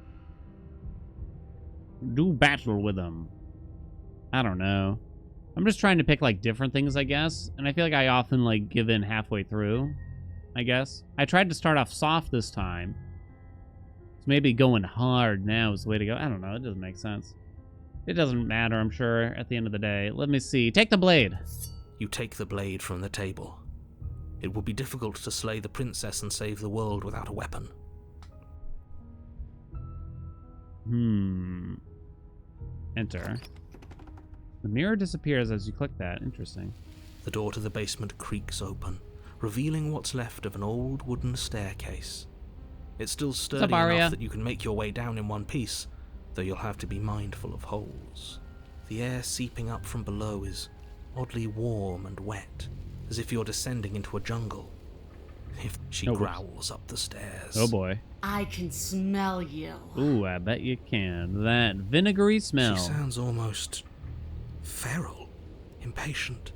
Do battle with him. I don't know. I'm just trying to pick, like, different things, I guess. And I feel like I often, like, give in halfway through, I guess. I tried to start off soft this time. So maybe going hard now is the way to go. I don't know. It doesn't make sense. It doesn't matter, I'm sure, at the end of the day. Let me see. Take the blade. You take the blade from the table. It will be difficult to slay the princess and save the world without a weapon. Enter. The mirror disappears as you click that. Interesting. The door to the basement creaks open, revealing what's left of an old wooden staircase. It's still sturdy enough that you can make your way down in one piece, though you'll have to be mindful of holes. The air seeping up from below is oddly warm and wet, as if you're descending into a jungle. If she growls up the stairs. Oh boy. I can smell you. Ooh, I bet you can. That vinegary smell. She sounds almost feral, impatient,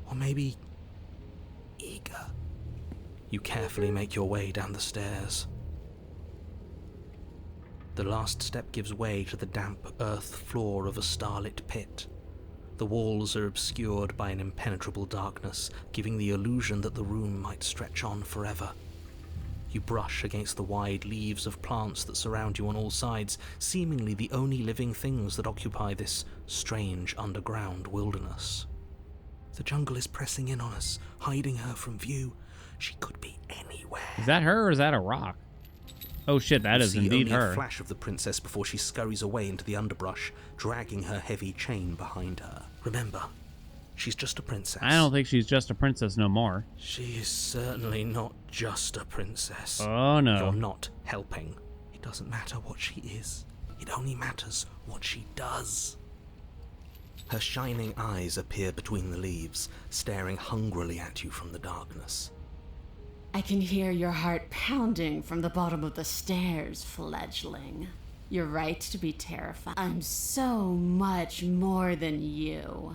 or maybe eager. You carefully make your way down the stairs. The last step gives way to the damp earth floor of a starlit pit. The walls are obscured by an impenetrable darkness, giving the illusion that the room might stretch on forever. You brush against the wide leaves of plants that surround you on all sides, seemingly the only living things that occupy this strange underground wilderness. The jungle is pressing in on us, hiding her from view. She could be anywhere. Is that her or is that a rock? Oh shit, that is indeed her. You see her. a flash of the princess before she scurries away into the underbrush, dragging her heavy chain behind her. Remember, she's just a princess. I don't think she's just a princess no more. She is certainly not just a princess. Oh no. You're not helping. It doesn't matter what she is. It only matters what she does. Her shining eyes appear between the leaves, staring hungrily at you from the darkness. I can hear your heart pounding from the bottom of the stairs, fledgling. You're right to be terrified. I'm so much more than you.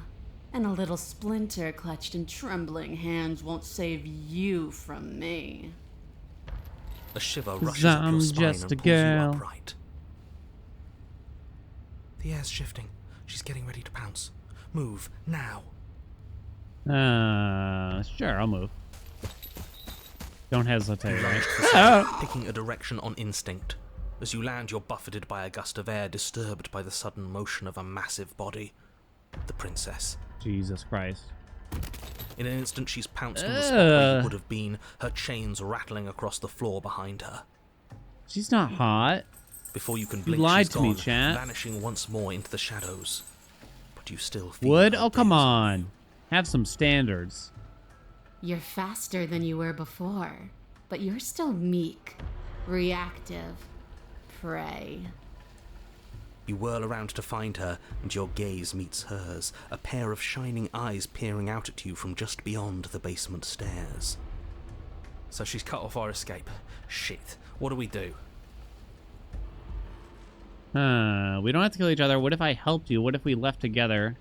And a little splinter clutched in trembling hands won't save you from me. A shiver rushes up your spine and pulls you upright. The air's shifting. She's getting ready to pounce. Move, now. Sure, I'll move. Don't hesitate, right? Picking a direction on instinct. As you land, you're buffeted by a gust of air, disturbed by the sudden motion of a massive body. The princess. Jesus Christ. In an instant, she's pounced on the spot where you would have been, her chains rattling across the floor behind her. She's not hot. Before you can You blink, lied she's to me, gone, chat. vanishing once more into the shadows. But you still feel Wood? her Oh, come gaze on. Have some standards. You're faster than you were before, but you're still meek, reactive, prey. You whirl around to find her, and your gaze meets hers, a pair of shining eyes peering out at you from just beyond the basement stairs. So she's cut off our escape. Shit. What do we do? We don't have to kill each other. What if I helped you? What if we left together?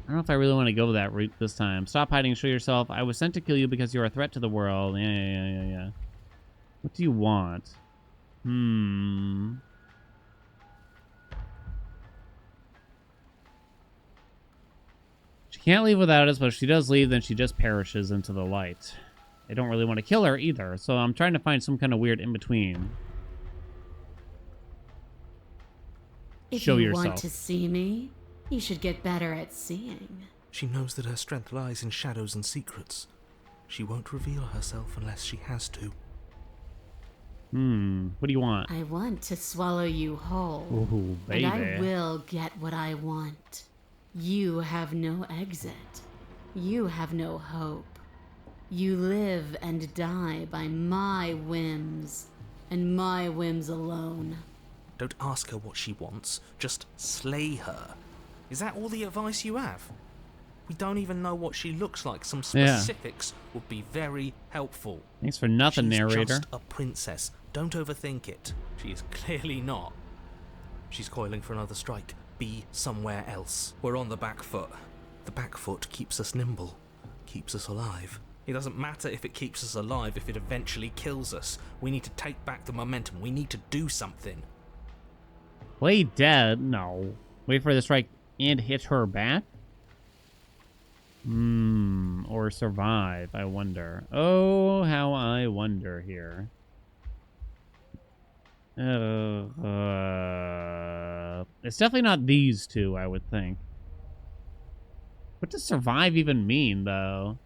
I don't know if I really want to go that route this time. Stop hiding, show yourself. I was sent to kill you because you're a threat to the world. Yeah. What do you want? She can't leave without us, but if she does leave, then she just perishes into the light. I don't really want to kill her either, so I'm trying to find some kind of weird in-between. If Show you yourself. want to see me, you should get better at seeing. She knows that her strength lies in shadows and secrets. She won't reveal herself unless she has to. What do you want? I want to swallow you whole. Ooh, baby. And I will get what I want. You have no exit. You have no hope. You live and die by my whims, and my whims alone. Don't ask her what she wants, just slay her. Is that all the advice you have? We don't even know what she looks like. Some specifics would be very helpful. Thanks for nothing, She's narrator. just a princess. Don't overthink it. She is clearly not. She's coiling for another strike. Be somewhere else. We're on the back foot. The back foot keeps us nimble, keeps us alive. It doesn't matter if it keeps us alive if it eventually kills us. We need to take back the momentum. We need to do something. Play dead? No. Wait for the strike and hit her back? Or survive, I wonder. Oh, how I wonder here. It's definitely not these two, I would think. What does survive even mean, though?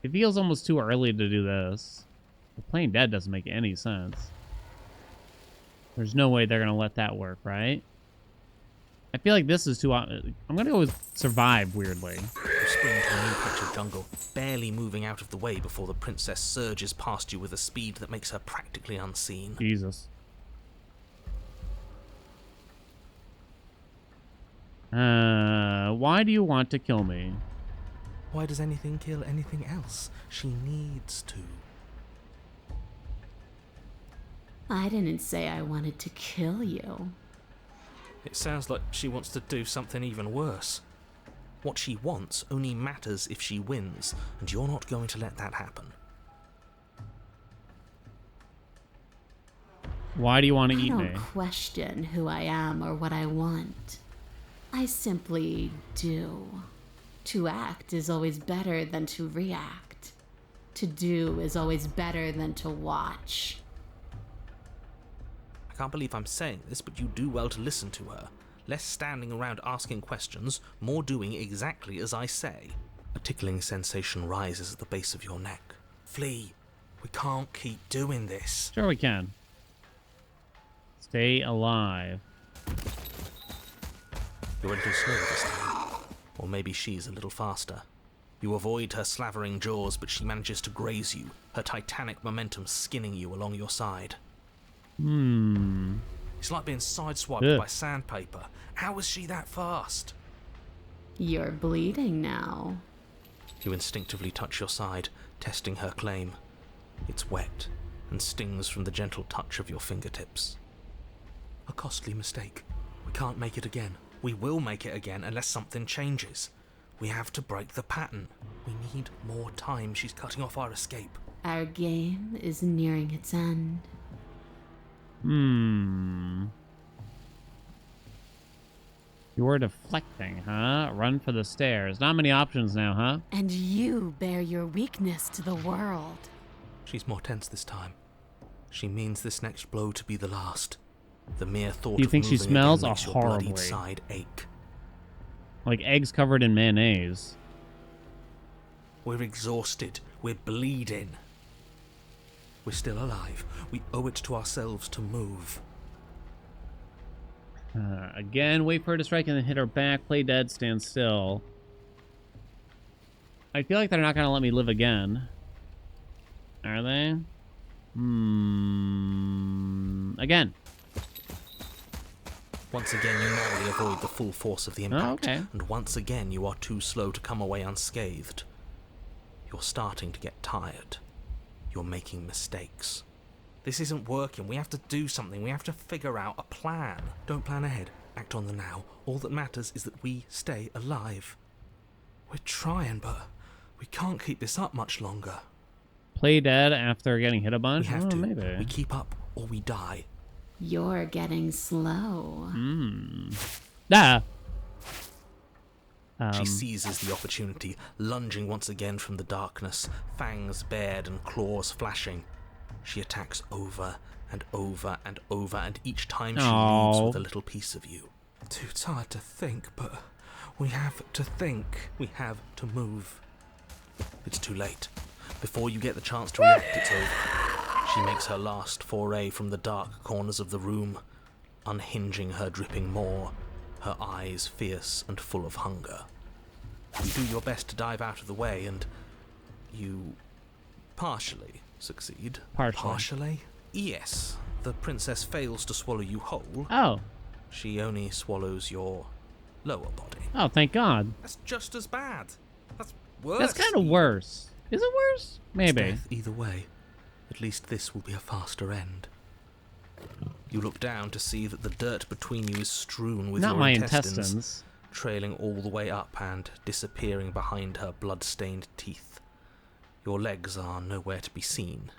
It feels almost too early to do this. Playing dead doesn't make any sense. There's no way they're going to let that work, right? I feel like this is too... I'm going to go with survive, weirdly. You spring to a new patch of jungle, barely moving out of the way before the princess surges past you with a speed that makes her practically unseen. Jesus. Why do you want to kill me? Why does anything kill anything else? She needs to. I didn't say I wanted to kill you. It sounds like she wants to do something even worse. What she wants only matters if she wins, and you're not going to let that happen. Why do you want to eat I me? don't question who I am or what I want. I simply do. To act is always better than to react. To do is always better than to watch. I can't believe I'm saying this, but you do well to listen to her. Less standing around asking questions, more doing exactly as I say. A tickling sensation rises at the base of your neck. Flee. We can't keep doing this. Sure we can. Stay alive. You're a little slower this time. Or maybe she's a little faster. You avoid her slavering jaws, but she manages to graze you, her titanic momentum skinning you along your side. It's like being sideswiped by sandpaper. How is she that fast? You're bleeding now. You instinctively touch your side, testing her claim. It's wet, and stings from the gentle touch of your fingertips. A costly mistake. We can't make it again. We will make it again unless something changes. We have to break the pattern. We need more time. She's cutting off our escape. Our game is nearing its end. You're deflecting, huh? Run for the stairs. Not many options now, huh? And you bear your weakness to the world. She's more tense this time. She means this next blow to be the last. The mere thought Do you of think she moving smells again makes your horribly? bloodied side ache. Like eggs covered in mayonnaise. We're exhausted. We're bleeding. We're still alive. We owe it to ourselves to move. Again, wait for her to strike and then hit her back. Play dead, stand still. I feel like they're not gonna let me live again. Are they? Again. Once again, you narrowly avoid the full force of the impact, Oh, okay. and once again you are too slow to come away unscathed. You're starting to get tired. You're making mistakes. This isn't working. We have to do something. We have to figure out a plan. Don't plan ahead. Act on the now. All that matters is that we stay alive. We're trying, but we can't keep this up much longer. Play dead after getting hit a We bunch? have to. Maybe. We keep up or we die. You're getting slow. Ah. She seizes the opportunity, lunging once again from the darkness, fangs bared and claws flashing. She attacks over and over and over, and each time she leaves with a little piece of you. Too tired to think, but we have to think. We have to move. It's too late. Before you get the chance to react, it's over. She makes her last foray from the dark corners of the room, unhinging her dripping maw, her eyes fierce and full of hunger. You do your best to dive out of the way, and you partially succeed. Partially? Yes. The princess fails to swallow you whole. Oh. She only swallows your lower body. Oh, thank God. That's just as bad. That's worse. That's kind of worse. Is it worse? Maybe. It's death either way. At least this will be a faster end. You look down to see that the dirt between you is strewn with Not your my intestines, trailing all the way up and disappearing behind her blood-stained teeth. Your legs are nowhere to be seen.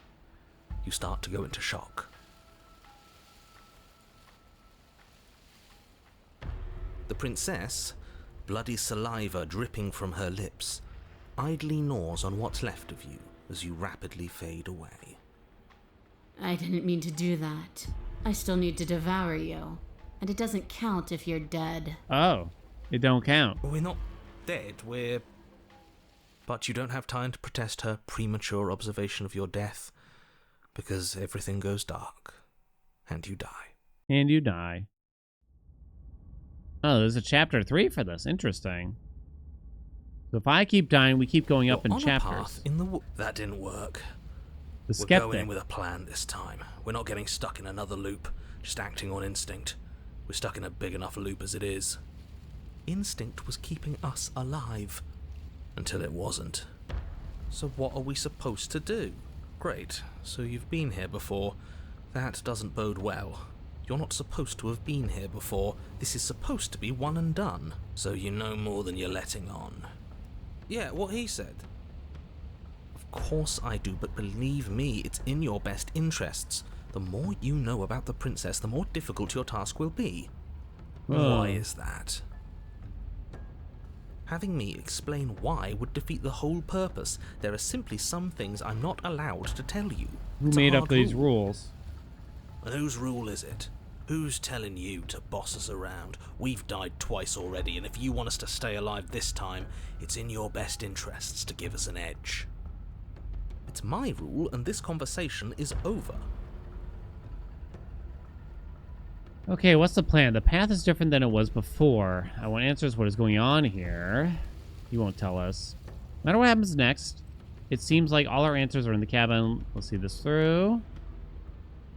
You start to go into shock. The princess, bloody saliva dripping from her lips, idly gnaws on what's left of you as you rapidly fade away. I didn't mean to do that. I still need to devour you. And it doesn't count if you're dead. Oh. It don't count. We're not dead, we're... But you don't have time to protest her premature observation of your death, because everything goes dark, and you die. And you die. Oh, there's a chapter 3 for this. Interesting. So if I keep dying, we keep going up You're in on chapters. A path in the that didn't work. The We're skeptic. going in with a plan this time. We're not getting stuck in another loop, just acting on instinct. We're stuck in a big enough loop as it is. Instinct was keeping us alive. Until it wasn't. So what are we supposed to do? Great, so you've been here before. That doesn't bode well. You're not supposed to have been here before. This is supposed to be one and done. So you know more than you're letting on. Yeah, what he said. Of course I do, but believe me, it's in your best interests. The more you know about the princess, the more difficult your task will be. Why is that? Having me explain why would defeat the whole purpose. There are simply some things I'm not allowed to tell you. Who It's a made up hard these rule. rules? And whose rule is it? Who's telling you to boss us around? We've died twice already, and if you want us to stay alive this time, it's in your best interests to give us an edge. It's my rule, and this conversation is over. Okay, what's the plan? The path is different than it was before. I want answers what is going on here. You won't tell us. No matter what happens next, it seems like all our answers are in the cabin. Let's see this through.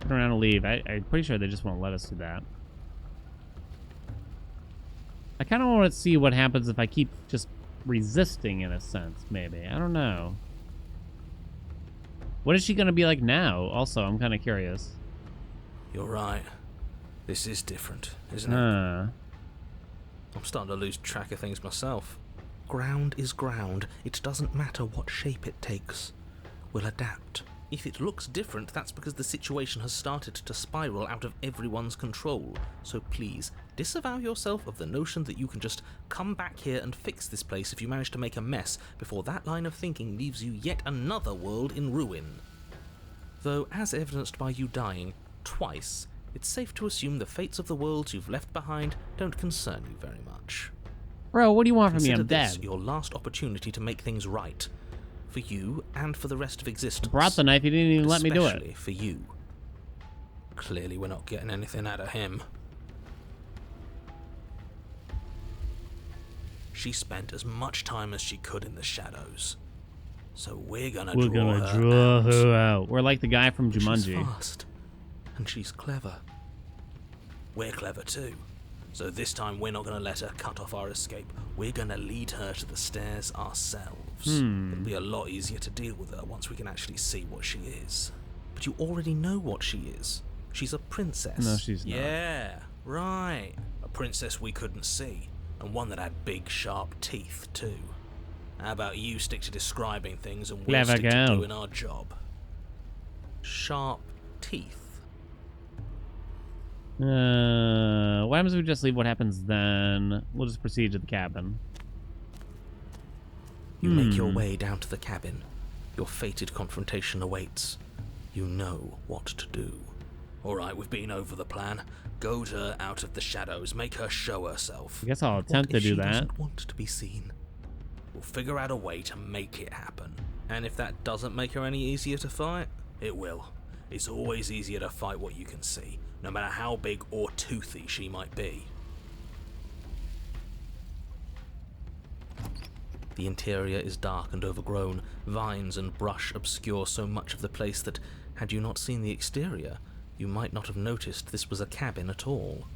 Turn around and leave. I'm pretty sure they just won't let us do that. I kind of want to see what happens if I keep just resisting in a sense, maybe. I don't know. What is she going to be like now? Also, I'm kind of curious. You're right. This is different, isn't it? I'm starting to lose track of things myself. Ground is ground. It doesn't matter what shape it takes. We'll adapt. If it looks different, that's because the situation has started to spiral out of everyone's control. So please, disavow yourself of the notion that you can just come back here and fix this place if you manage to make a mess before that line of thinking leaves you yet another world in ruin. Though, as evidenced by you dying twice, it's safe to assume the fates of the worlds you've left behind don't concern you very much. Bro, what do you want from me? Consider I'm this dead. your last opportunity to make things right. For you and for the rest of existence. Brought the knife, he didn't even let me do it. Especially for you. Clearly we're not getting anything out of him. She spent as much time as she could in the shadows. So we're gonna We're draw gonna her draw out. her out. We're like the guy from She's Jumanji. fast, and she's clever. We're clever too. So this time we're not gonna let her cut off our escape. We're gonna lead her to the stairs ourselves. It'll be a lot easier to deal with her once we can actually see what she is. But you already know what she is. She's a princess. No, she's not. Yeah, right. A princess we couldn't see, and one that had big, sharp teeth too. How about you stick to describing things and we'll Clever stick to girl. doing our job? Sharp teeth. What happens if we just leave? What happens then? We'll just proceed to the cabin. You make your way down to the cabin. Your fated confrontation awaits. You know what to do. Alright, we've been over the plan. Goad her out of the shadows. Make her show herself. I guess I'll attempt What to if do she that. doesn't want to be seen? We'll figure out a way to make it happen. And if that doesn't make her any easier to fight, it will. It's always easier to fight what you can see, no matter how big or toothy she might be. The interior is dark and overgrown. Vines and brush obscure so much of the place that, had you not seen the exterior, you might not have noticed this was a cabin at all.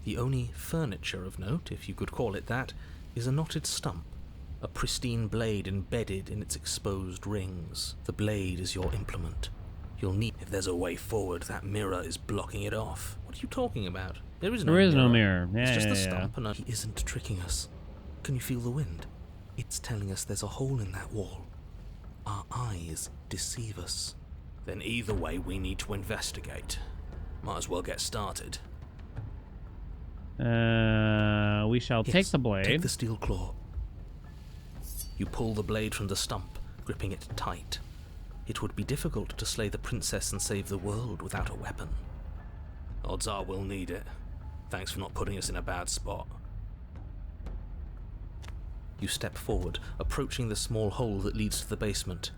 The only furniture of note, if you could call it that, is a knotted stump, a pristine blade embedded in its exposed rings. The blade is your implement. You'll need... If there's a way forward, that mirror is blocking it off. What are you talking about? There is no mirror. There is no mirror. Yeah, It's just yeah, the yeah. stump and he isn't tricking us. Can you feel the wind? It's telling us there's a hole in that wall. Our eyes deceive us. Then either way, we need to investigate. Might as well get started. We shall take Yes, the blade. Take the steel claw. You pull the blade from the stump, gripping it tight. It would be difficult to slay the princess and save the world without a weapon. Odds are we'll need it. Thanks for not putting us in a bad spot. You step forward, approaching the small hole that leads to the basement,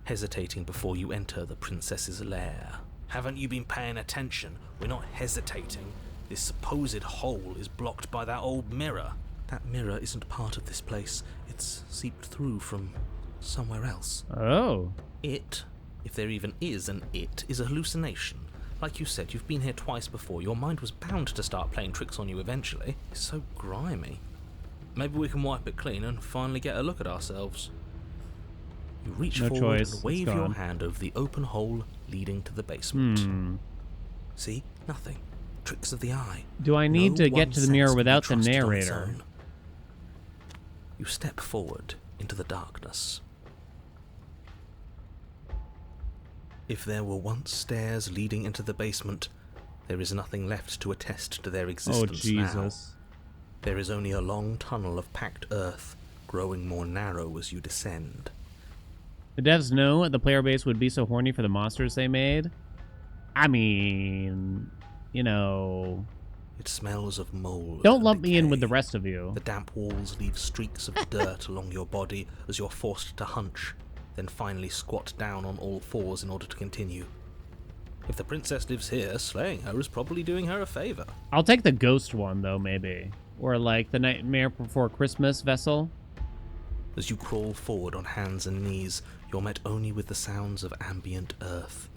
hesitating before you enter the princess's lair. Haven't you been paying attention? We're not hesitating. This supposed hole is blocked by that old mirror. That mirror isn't part of this place. It's seeped through from somewhere else. Oh. It, if there even is an it, is a hallucination. Like you said, you've been here twice before. Your mind was bound to start playing tricks on you eventually. It's so grimy. Maybe we can wipe it clean and finally get a look at ourselves. You reach No forward choice. and wave It's your gone. hand over the open hole leading to the basement. See? Nothing. Tricks of the eye. Do I need No to get one to the mirror sense can be without the trusted on its narrator? own. You step forward into the darkness. If there were once stairs leading into the basement, there is nothing left to attest to their Oh, existence now. Jesus. There is only a long tunnel of packed earth, growing more narrow as you descend. The devs know the player base would be so horny for the monsters they made. I mean, you know... It smells of mold. Don't and lump me in with the decay. rest of you. The damp walls leave streaks of dirt along your body as you're forced to hunch, then finally squat down on all fours in order to continue. If the princess lives here, slaying her is probably doing her a favor. I'll take the ghost one, though, maybe. Or like the Nightmare Before Christmas vessel. As you crawl forward on hands and knees, you're met only with the sounds of ambient earth.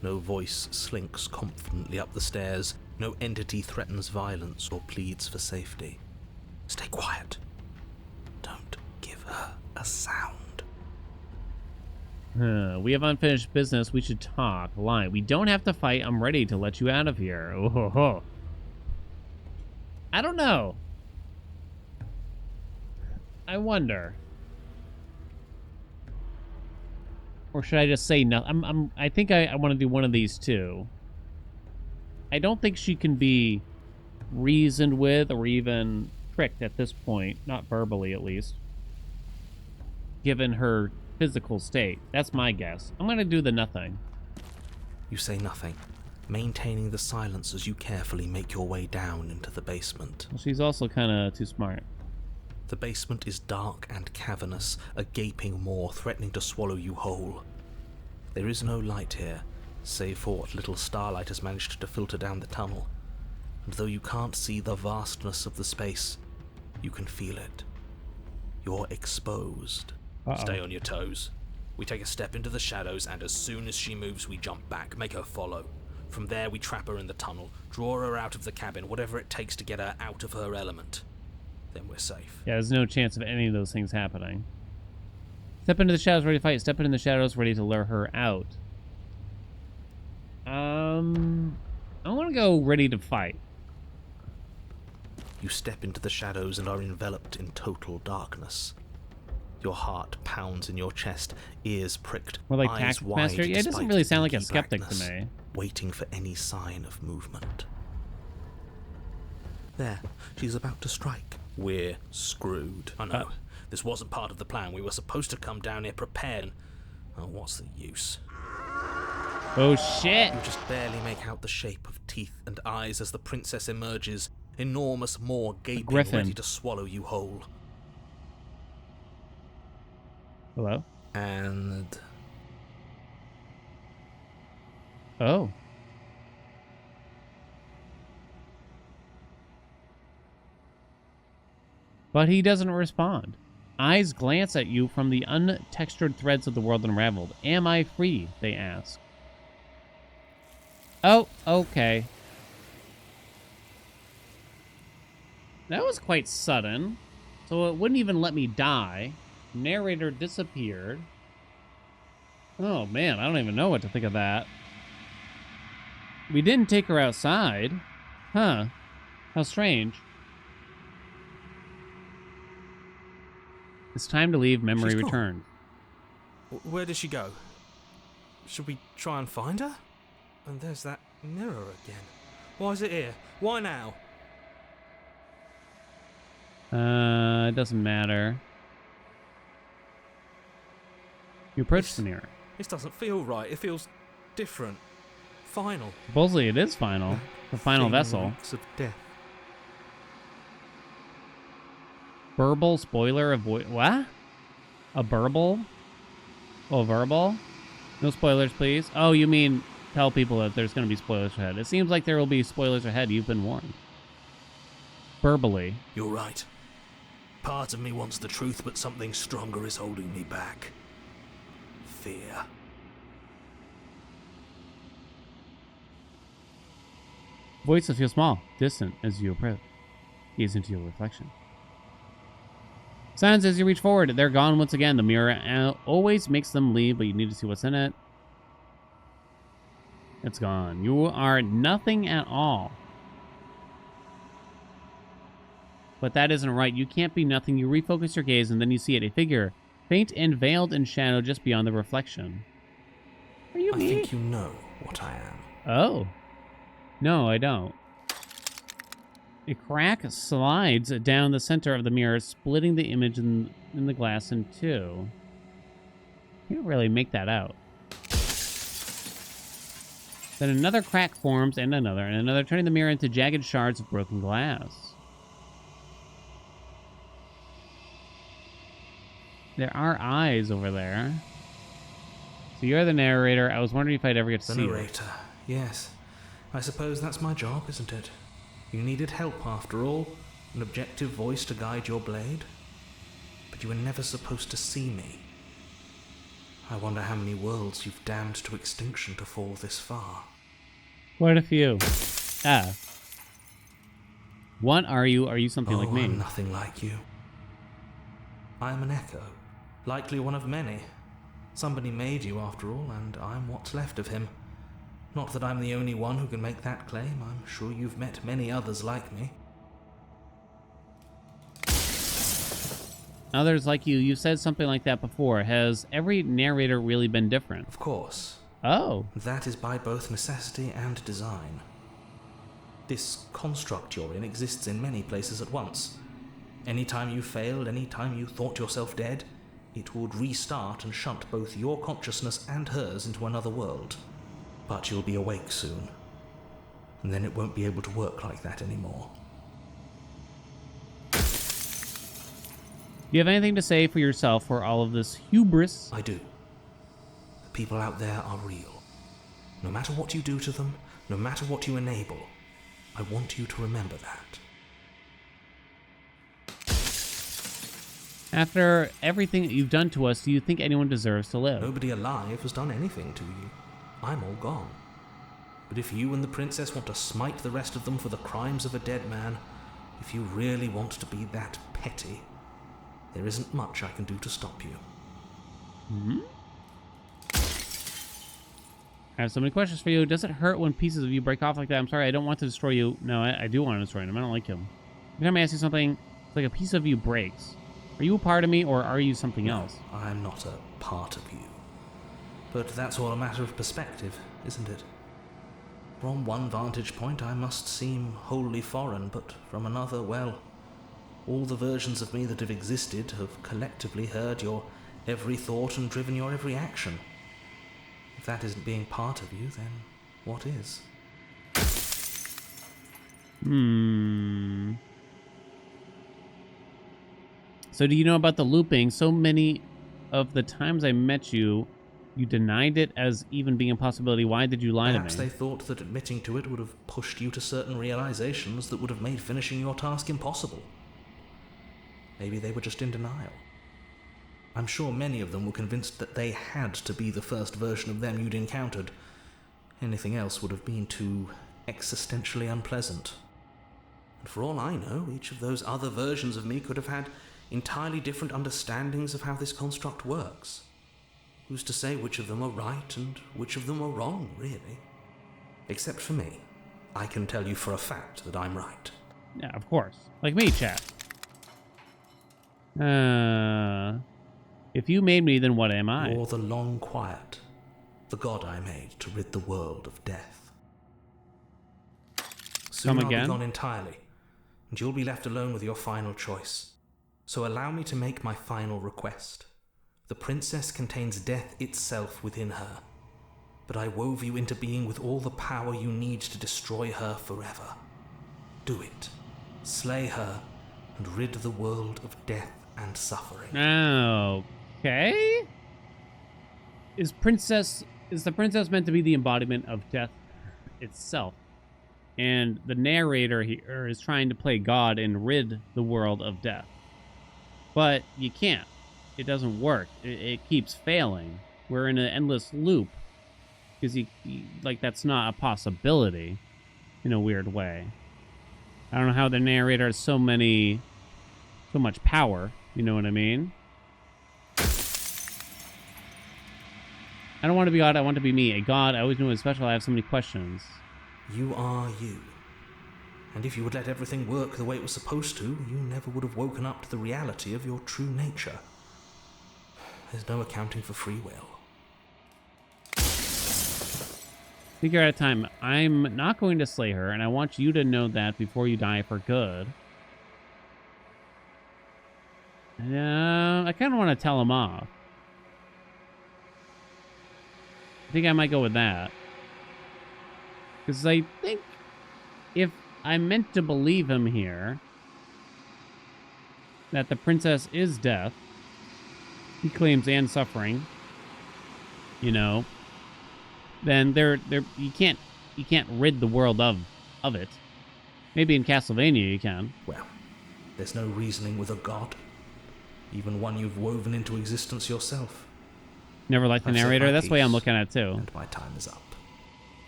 No voice slinks confidently up the stairs. No entity threatens violence or pleads for safety. Stay quiet. Don't give her a sound. We have unfinished business. We should talk. Lie. We don't have to fight. I'm ready to let you out of here. Oh, ho, ho. I don't know. I wonder. Or should I just say nothing? I think I want to do one of these two. I don't think she can be reasoned with or even tricked at this point. Not verbally, at least. Given her physical state. That's my guess. I'm going to do the nothing. You say nothing, maintaining the silence as you carefully make your way down into the basement. Well, she's also kind of too smart. The basement is dark and cavernous, a gaping maw threatening to swallow you whole. There is no light here, save for what little starlight has managed to filter down the tunnel. And though you can't see the vastness of the space, You can feel it. You're exposed. Stay on your toes. We take a step into the shadows, and as soon as she moves, we jump back, make her follow. From there, we trap her in the tunnel, draw her out of the cabin, whatever it takes to get her out of her element. Then we're safe. Yeah, there's no chance of any of those things happening. Step into the shadows, ready to fight. Step into the shadows, ready to lure her out. I want to go ready to fight. You step into the shadows and are enveloped in total darkness. Your heart pounds in your chest, ears pricked, More like eyes wide Taskmaster? Yeah, it doesn't despite really sound the like a inky skeptic to blackness, me. waiting for any sign of movement. There, she's about to strike. We're screwed. Oh no, this wasn't part of the plan. We were supposed to come down here prepared. Oh, what's the use? Oh shit! You just barely make out the shape of teeth and eyes as the princess emerges, enormous maw gaping, griffin. ready to swallow you whole. Hello? And Oh. But he doesn't respond. Eyes glance at you from the untextured threads of the world unraveled. Am I free? They ask. Oh, okay. That was quite sudden. So it wouldn't even let me die. Narrator disappeared. Oh man, I don't even know what to think of that. We didn't take her outside. Huh. How strange. It's time to leave. Memory She's gone. returned. Where did she go? Should we try and find her? And there's that mirror again. Why is it here? Why now? It doesn't matter. You approach the mirror. This doesn't feel right. It feels different. Final. Supposedly it is final. The final Thing vessel. reeks of death. Burble spoiler avoid. What? A burble? Oh, verbal? No spoilers, please. Oh, you mean tell people that there's going to be spoilers ahead. It seems like there will be spoilers ahead. You've been warned. Verbally. You're right. Part of me wants the truth, but something stronger is holding me back. Fear. Voices feel small, distant as you approach. Gaze into your reflection. Silence as you reach forward. They're gone once again. The mirror always makes them leave, but you need to see what's in it. It's gone. You are nothing at all. But that isn't right. You can't be nothing. You refocus your gaze, and then you see it. A figure, faint and veiled in shadow just beyond the reflection. Are you me? I think you know what I am. Oh. No, I don't. A crack slides down the center of the mirror, splitting the image in the glass in two. You can't really make that out. Then another crack forms, and another, turning the mirror into jagged shards of broken glass. There are eyes over there. So you're the narrator. I was wondering if I'd ever get to see you. The narrator, yes. I suppose that's my job, isn't it? You needed help, after all. An objective voice to guide your blade. But you were never supposed to see me. I wonder how many worlds you've damned to extinction to fall this far. Quite a few. Ah. What are you? Are you something like me? I'm nothing like you. I am an echo. Likely one of many. Somebody made you, after all, and I'm what's left of him. Not that I'm the only one who can make that claim. I'm sure you've met many others like me. Others like you. You said something like that before. Has every narrator really been different? Of course. Oh. That is by both necessity and design. This construct you're in exists in many places at once. Anytime you failed, anytime you thought yourself dead, it would restart and shunt both your consciousness and hers into another world. But you'll be awake soon, and then it won't be able to work like that anymore. Do you have anything to say for yourself for all of this hubris? I do. The people out there are real. No matter what you do to them, no matter what you enable, I want you to remember that. After everything that you've done to us, do you think anyone deserves to live? Nobody alive has done anything to you. I'm all gone. But if you and the princess want to smite the rest of them for the crimes of a dead man, if you really want to be that petty, there isn't much I can do to stop you. Hmm? I have so many questions for you. Does it hurt when pieces of you break off like that? I'm sorry, I don't want to destroy you. No, I do want to destroy him. I don't like him. Every time I ask you something, it's like a piece of you breaks. Are you a part of me, or are you something else? I'm not a part of you. But that's all a matter of perspective, isn't it? From one vantage point, I must seem wholly foreign, but from another, well, all the versions of me that have existed have collectively heard your every thought and driven your every action. If that isn't being part of you, then what is? So do you know about the looping? So many of the times I met you, you denied it as even being a possibility. Why did you lie Perhaps to me? they thought that admitting to it would have pushed you to certain realizations that would have made finishing your task impossible. Maybe they were just in denial. I'm sure many of them were convinced that they had to be the first version of them you'd encountered. Anything else would have been too existentially unpleasant. And for all I know, each of those other versions of me could have had entirely different understandings of how this construct works. Who's to say which of them are right and which of them are wrong, really? Except for me. I can tell you for a fact that I'm right. Yeah, of course. Like me, chat. If you made me, then what am I? You're the long quiet, the god I made to rid the world of death. Soon Come I'll be again? gone entirely, and you'll be left alone with your final choice. So allow me to make my final request. The princess contains death itself within her, but I wove you into being with all the power you need to destroy her forever. Do it. Slay her, and rid the world of death and suffering. Okay. Is the princess meant to be the embodiment of death itself? And the narrator here is trying to play God and rid the world of death. But you can't. It doesn't work. It keeps failing. We're in an endless loop. Because like that's not a possibility in a weird way. I don't know how the narrator has so much power. You know what I mean? I don't want to be God. I want to be me. A god. I always knew it was special. I have so many questions. You are you. And if you would let everything work the way it was supposed to, you never would have woken up to the reality of your true nature. There's no accounting for free will. Figure out a time. I'm not going to slay her, and I want you to know that before you die for good. I kind of want to tell him off. I think I might go with that. Because I think if I'm meant to believe him here, that the princess is death, he claims, and suffering, you know, then you can't rid the world of it. Maybe in Castlevania you can. Well, there's no reasoning with a god. Even one you've woven into existence yourself. Never liked the I've said narrator. my That's the way I'm piece, looking at it too. And my time is up.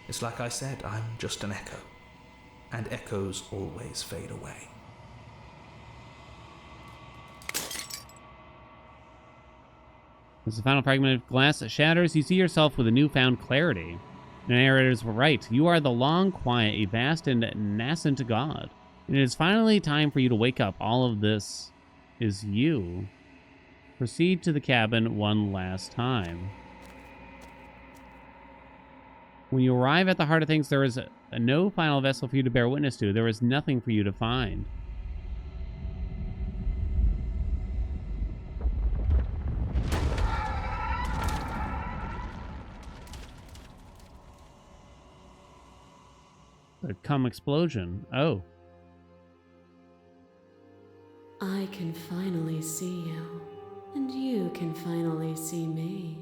It's like I said, I'm just an echo. And echoes always fade away. As the final fragment of glass shatters, you see yourself with a newfound clarity. The narrators were right. You are the long, quiet, a vast and nascent god. And it is finally time for you to wake up. All of this is you. Proceed to the cabin one last time. When you arrive at the heart of things, there is no final vessel for you to bear witness to. There is nothing for you to find. The cum explosion. Oh. I can finally see you, and you can finally see me.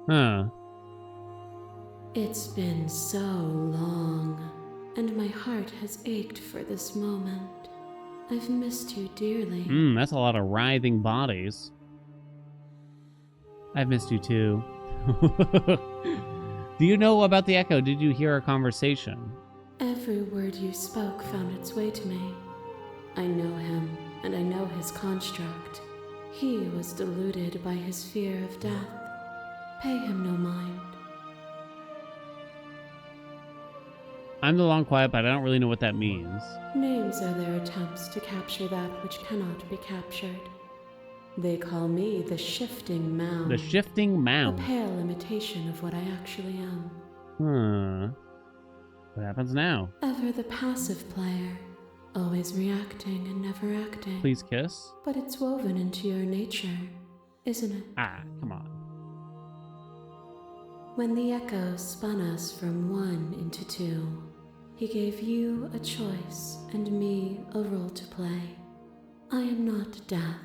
Huh. It's been so long, and my heart has ached for this moment. I've missed you dearly. That's a lot of writhing bodies. I've missed you too. Do you know about the echo? Did you hear our conversation? Every word you spoke found its way to me. I know him, and I know his construct. He was deluded by his fear of death. Pay him no mind. I'm the long quiet, but I don't really know what that means. Names are their attempts to capture that which cannot be captured. They call me the Shifting Mound. The Shifting Mound. A pale imitation of what I actually am. What happens now? Ever the passive player, always reacting and never acting. Please kiss? But it's woven into your nature, isn't it? Ah, come on. When the echo spun us from one into two, he gave you a choice and me a role to play. I am not death,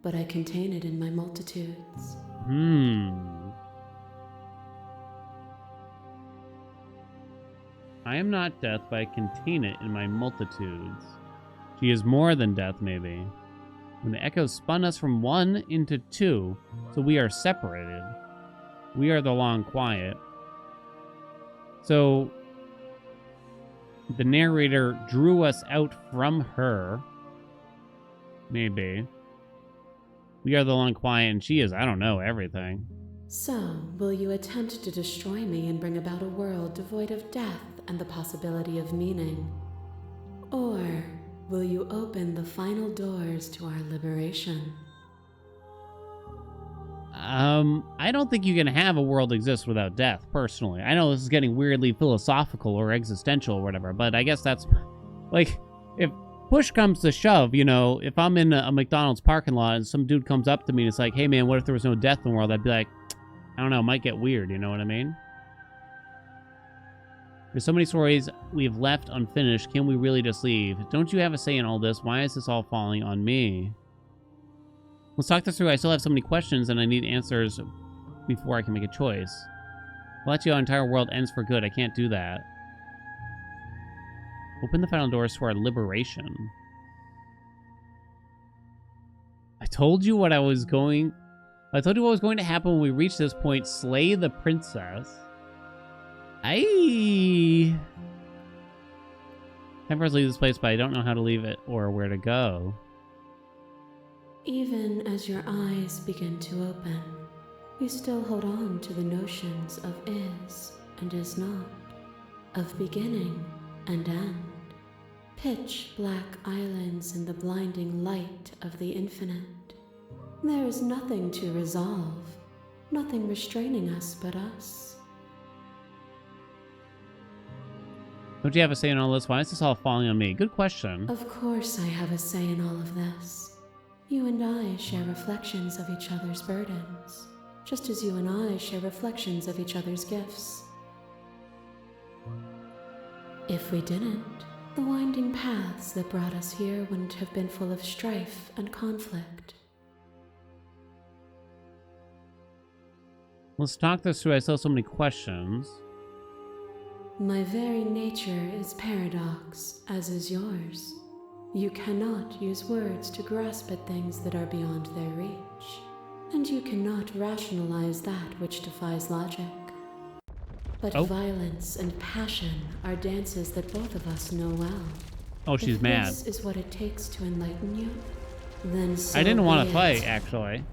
but I contain it in my multitudes. I am not death, but I contain it in my multitudes. She is more than death, maybe. When the echoes spun us from one into two, so we are separated. We are the long quiet. So the narrator drew us out from her. Maybe. We are the long quiet, and she is, I don't know, everything. So, will you attempt to destroy me and bring about a world devoid of death and the possibility of meaning? Or will you open the final doors to our liberation? I don't think you can have a world exist without death, personally. I know this is getting weirdly philosophical or existential or whatever, but I guess that's, like, if push comes to shove, you know, if I'm in a McDonald's parking lot and some dude comes up to me and it's like, hey man, what if there was no death in the world? I'd be like, I don't know, it might get weird, you know what I mean? There's so many stories we've left unfinished. Can we really just leave? Don't you have a say in all this? Why is this all falling on me? Let's talk this through. I still have so many questions and I need answers before I can make a choice. I'll let you our entire world ends for good. I can't do that. Open the final doors to our liberation. I told you what was going to happen when we reach this point. Slay the princess. Aye. Time for us to leave this place, but I don't know how to leave it or where to go. Even as your eyes begin to open, you still hold on to the notions of is and is not, of beginning and end, pitch black islands in the blinding light of the infinite. There is nothing to resolve, nothing restraining us but us. Don't you have a say in all this? Why is this all falling on me? Good question. Of course I have a say in all of this. You and I share reflections of each other's burdens, just as you and I share reflections of each other's gifts. If we didn't, the winding paths that brought us here wouldn't have been full of strife and conflict. Let's talk this through. I still have so many questions. My very nature is paradox, as is yours. You cannot use words to grasp at things that are beyond their reach, and you cannot rationalize that which defies logic. But violence and passion are dances that both of us know well. Oh, she's mad. If this is what it takes to enlighten you, then so I didn't want be to it. fight, actually.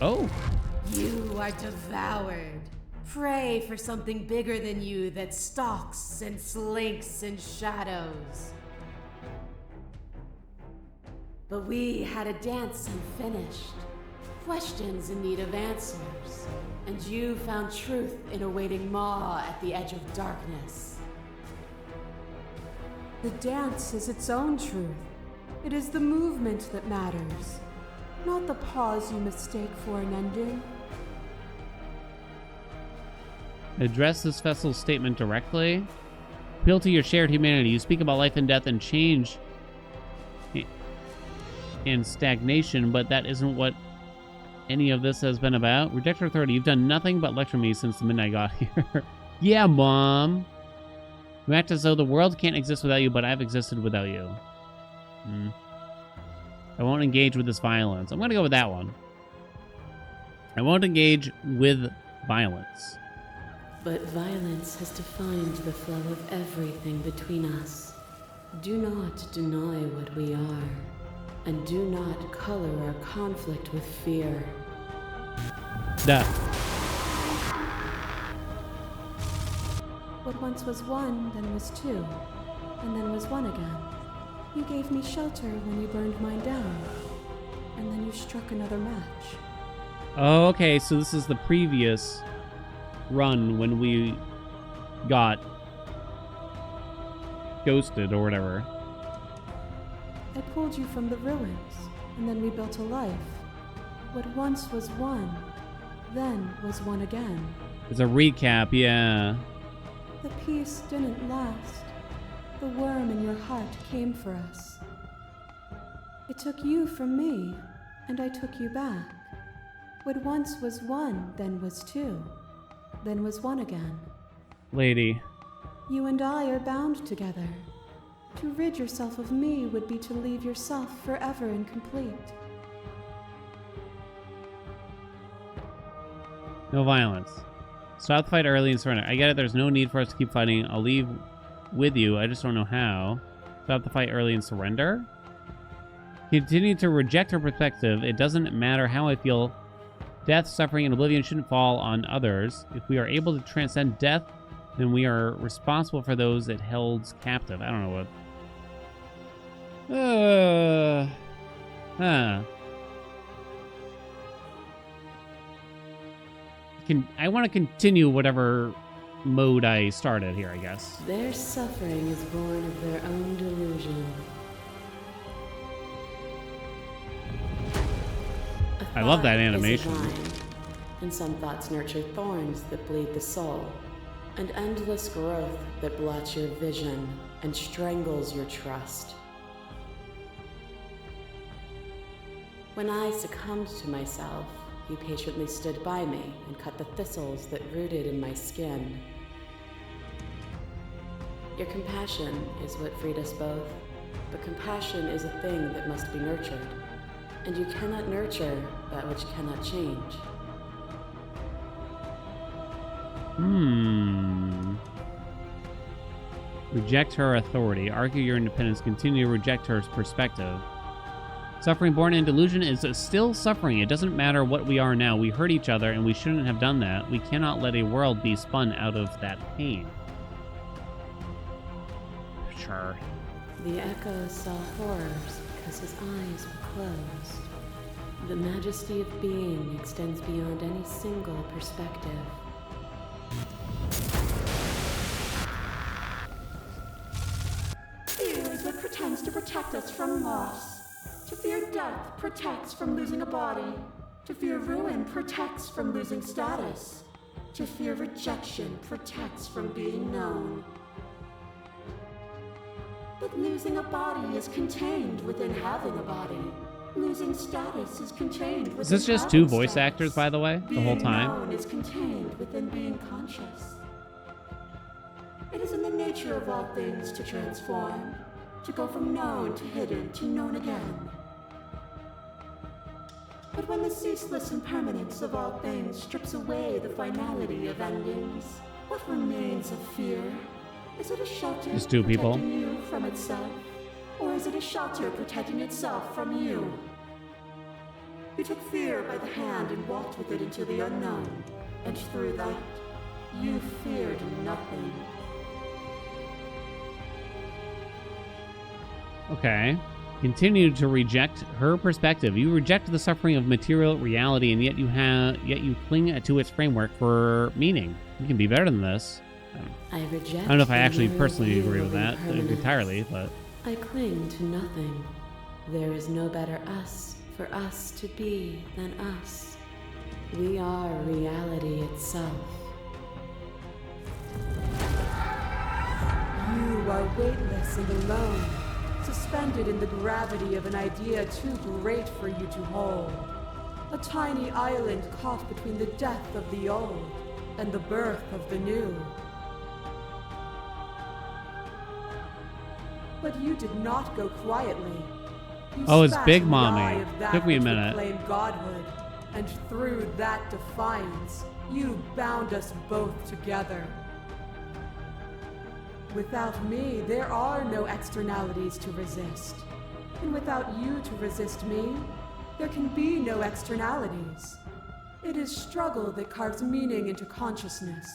Oh. You are devoured. Pray for something bigger than you that stalks and slinks in shadows. But we had a dance unfinished, questions in need of answers, and you found truth in a waiting maw at the edge of darkness. The dance is its own truth. It is the movement that matters, not the pause you mistake for an ending. Address this festival statement directly. Appeal to your shared humanity. You speak about life and death and change and stagnation, but that isn't what any of this has been about. Reject your authority. You've done nothing but lecture me since the minute I got here. Yeah, Mom. You act as though the world can't exist without you, but I've existed without you. I won't engage with this violence. I'm going to go with that one. I won't engage with violence. But violence has defined the flow of everything between us. Do not deny what we are, and do not color our conflict with fear. Death. What once was one, then was two, and then was one again. You gave me shelter when you burned mine down, and then you struck another match. Oh, okay, so this is the previous run when we got ghosted or whatever. I pulled you from the ruins, and then we built a life. What once was one, then was one again. It's a recap, yeah. The peace didn't last. The worm in your heart came for us. It took you from me, and I took you back. What once was one, then was two, then was one again. Lady. You and I are bound together. To rid yourself of me would be to leave yourself forever incomplete. No violence. Stop the fight early and surrender. I get it, there's no need for us to keep fighting. I'll leave with you, I just don't know how. Stop the fight early and surrender? Continue to reject her perspective. It doesn't matter how I feel. Death, suffering, and oblivion shouldn't fall on others. If we are able to transcend death, then we are responsible for those it holds captive. I don't know what... I want to continue whatever mode I started here, I guess. Their suffering is born of their own delusion. I love that animation. Is a vine, and some thoughts nurture thorns that bleed the soul, and endless growth that blots your vision and strangles your trust. When I succumbed to myself, you patiently stood by me and cut the thistles that rooted in my skin. Your compassion is what freed us both, but compassion is a thing that must be nurtured, and you cannot nurture that which cannot change. Reject her authority. Argue your independence. Continue to reject her perspective. Suffering born in delusion is still suffering. It doesn't matter what we are now. We hurt each other, and we shouldn't have done that. We cannot let a world be spun out of that pain. Sure. The echo saw horrors because his eyes were closed. The majesty of being extends beyond any single perspective. Fear is what pretends to protect us from loss. To fear death protects from losing a body. To fear ruin protects from losing status. To fear rejection protects from being known. But losing a body is contained within having a body. Losing status is contained within Is this just two voice actors, by the way, the whole time? Being known is contained within being conscious. It is in the nature of all things to transform, to go from known to hidden to known again. But when the ceaseless impermanence of all things strips away the finality of endings, what remains of fear? Is it a shelter Just two people. protecting you from itself? Or is it a shelter protecting itself from you? You took fear by the hand and walked with it into the unknown, and through that, you feared nothing. Okay. Continue to reject her perspective. You reject the suffering of material reality, and yet you cling to its framework for meaning. You can be better than this. I reject. I don't know if I actually the personally view agree of with that impermanence. entirely, but I cling to nothing. There is no better us for us to be than us. We are reality itself. You are weightless and alone, suspended in the gravity of an idea too great for you to hold. A tiny island caught between the death of the old and the birth of the new. But you did not go quietly. You Oh, it's spat Big in the Mommy. eye of that Took me a which minute. proclaimed godhood, and through that defiance, you bound us both together. Without me, there are no externalities to resist. And without you to resist me, there can be no externalities. It is struggle that carves meaning into consciousness.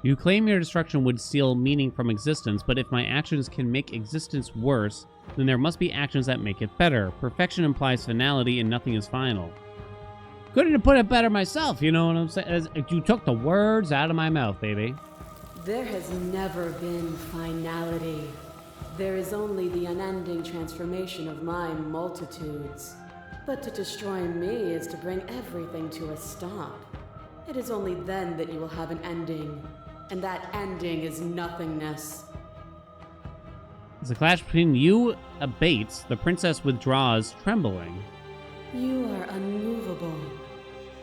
You claim your destruction would steal meaning from existence, but if my actions can make existence worse, then there must be actions that make it better. Perfection implies finality and nothing is final. Couldn't have put it better myself, you know what I'm saying? You took the words out of my mouth, baby. There has never been finality. There is only the unending transformation of my multitudes. But to destroy me is to bring everything to a stop. It is only then that you will have an ending. And that ending is nothingness. As a clash between you abates, the princess withdraws, trembling. You are unmovable.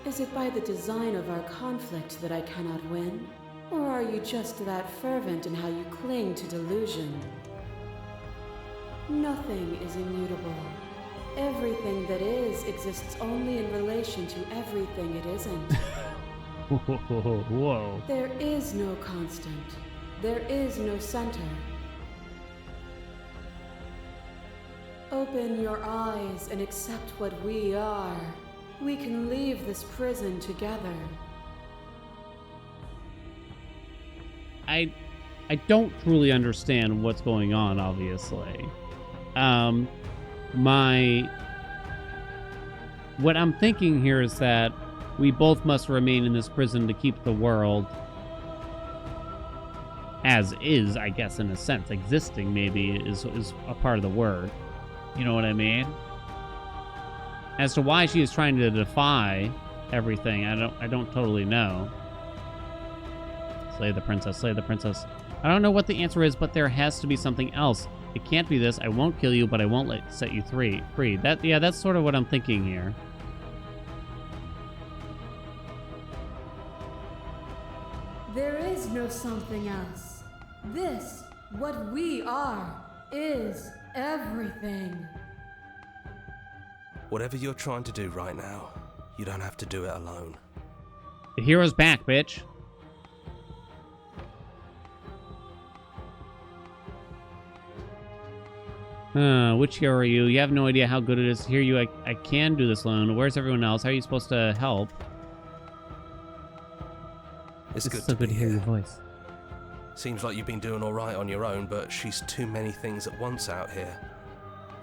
Is it by the design of our conflict that I cannot win? Or are you just that fervent in how you cling to delusion? Nothing is immutable. Everything that is exists only in relation to everything it isn't. Whoa. There is no constant. There is no center. Open your eyes and accept what we are. We can leave this prison together. I don't truly understand what's going on, obviously. What I'm thinking here is that we both must remain in this prison to keep the world as is, I guess, in a sense. Existing, maybe, is a part of the word. You know what I mean? As to why she is trying to defy everything, I don't totally know. Slay the princess, slay the princess. I don't know what the answer is, but there has to be something else. It can't be this. I won't kill you, but I won't set you free. That's sort of what I'm thinking here. There is no something else. This, what we are, is everything. Whatever you're trying to do right now, you don't have to do it alone. The hero's back, bitch. Which hero are you? You have no idea how good it is to hear you. I can do this alone. Where's everyone else? How are you supposed to help? It's It's good so to good be to hear here. your voice. Seems like you've been doing all right on your own, but she's too many things at once out here.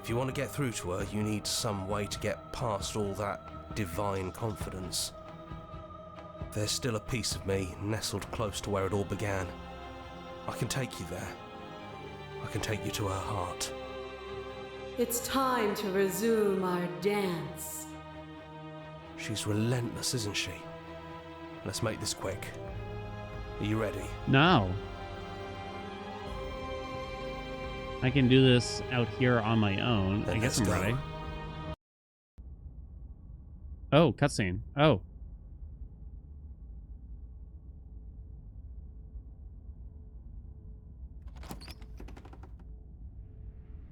If you want to get through to her, you need some way to get past all that divine confidence. There's still a piece of me nestled close to where it all began. I can take you there. I can take you to her heart. It's time to resume our dance. She's relentless, isn't she? Let's make this quick. Are you ready? No. I can do this out here on my own. Then I guess let's I'm go. ready. Oh, cutscene. Oh.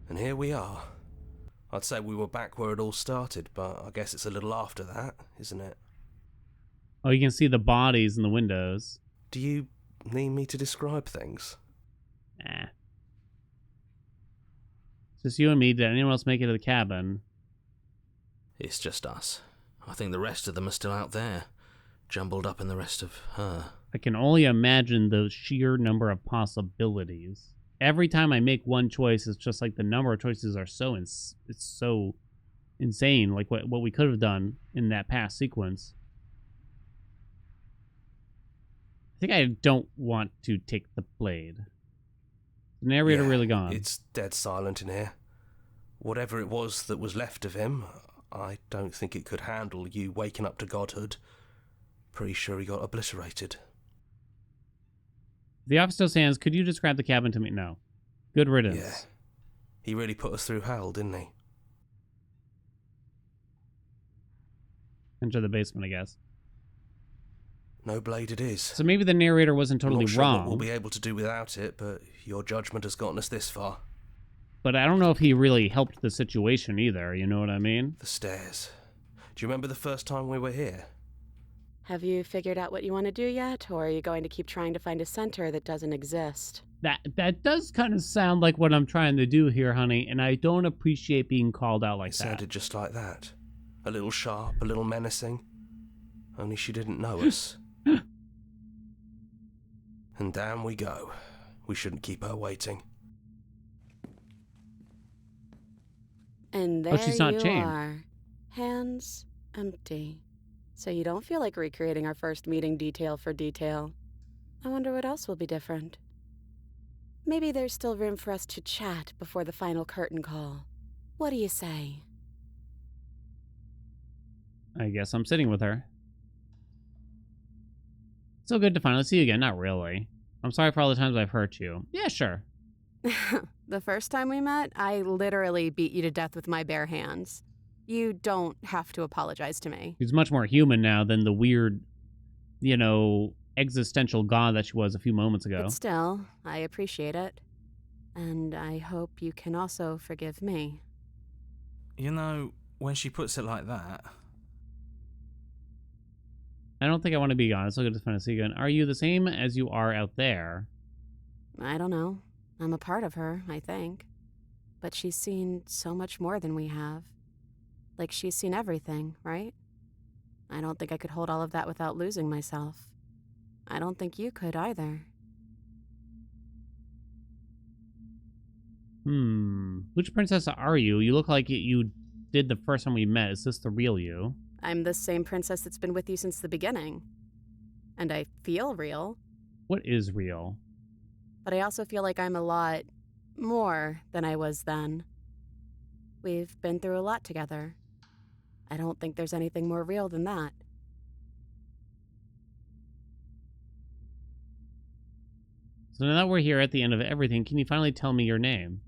And here we are. I'd say we were back where it all started, but I guess it's a little after that, isn't it? Oh, you can see the bodies in the windows. Do you need me to describe things? Nah. It's just you and me. Did anyone else make it to the cabin? It's just us. I think the rest of them are still out there, jumbled up in the rest of her. I can only imagine the sheer number of possibilities. Every time I make one choice, it's just like the number of choices are so it's so insane. Like what we could have done in that past sequence. I think I don't want to take the blade. The narrator really gone. It's dead silent in here. Whatever it was that was left of him, I don't think it could handle you waking up to godhood. Pretty sure he got obliterated. The office still stands. Could you describe the cabin to me? No. Good riddance. Yeah. He really put us through hell, didn't he? Enter the basement, I guess. No blade it is. So maybe the narrator wasn't totally Not sure wrong. what we'll be able to do without it, but your judgment has gotten us this far. But I don't know if he really helped the situation either, you know what I mean? The stairs. Do you remember the first time we were here? Have you figured out what you want to do yet, or are you going to keep trying to find a center that doesn't exist? That does kind of sound like what I'm trying to do here, honey, and I don't appreciate being called out like It that. sounded just like that. A little sharp, a little menacing. Only she didn't know us. And down we go. We shouldn't keep her waiting. And there she's not you chained. are, hands empty. So you don't feel like recreating our first meeting detail for detail. I wonder what else will be different. Maybe there's still room for us to chat before the final curtain call. What do you say? I guess I'm sitting with her. So good to finally see you again. Not really. I'm sorry for all the times I've hurt you. Yeah, sure. The first time we met, I literally beat you to death with my bare hands. You don't have to apologize to me. She's much more human now than the weird, existential god that she was a few moments ago. But still, I appreciate it. And I hope you can also forgive me. You know, when she puts it like that... I don't think I want to be gone. It's so good to finally see you again. Are you the same as you are out there? I don't know. I'm a part of her, I think. But she's seen so much more than we have. Like, she's seen everything, right? I don't think I could hold all of that without losing myself. I don't think you could either. Which princess are you? You look like you did the first time we met. Is this the real you? I'm the same princess that's been with you since the beginning. And I feel real. What is real? But I also feel like I'm a lot more than I was then. We've been through a lot together. I don't think there's anything more real than that. So now that we're here at the end of everything, can you finally tell me your name?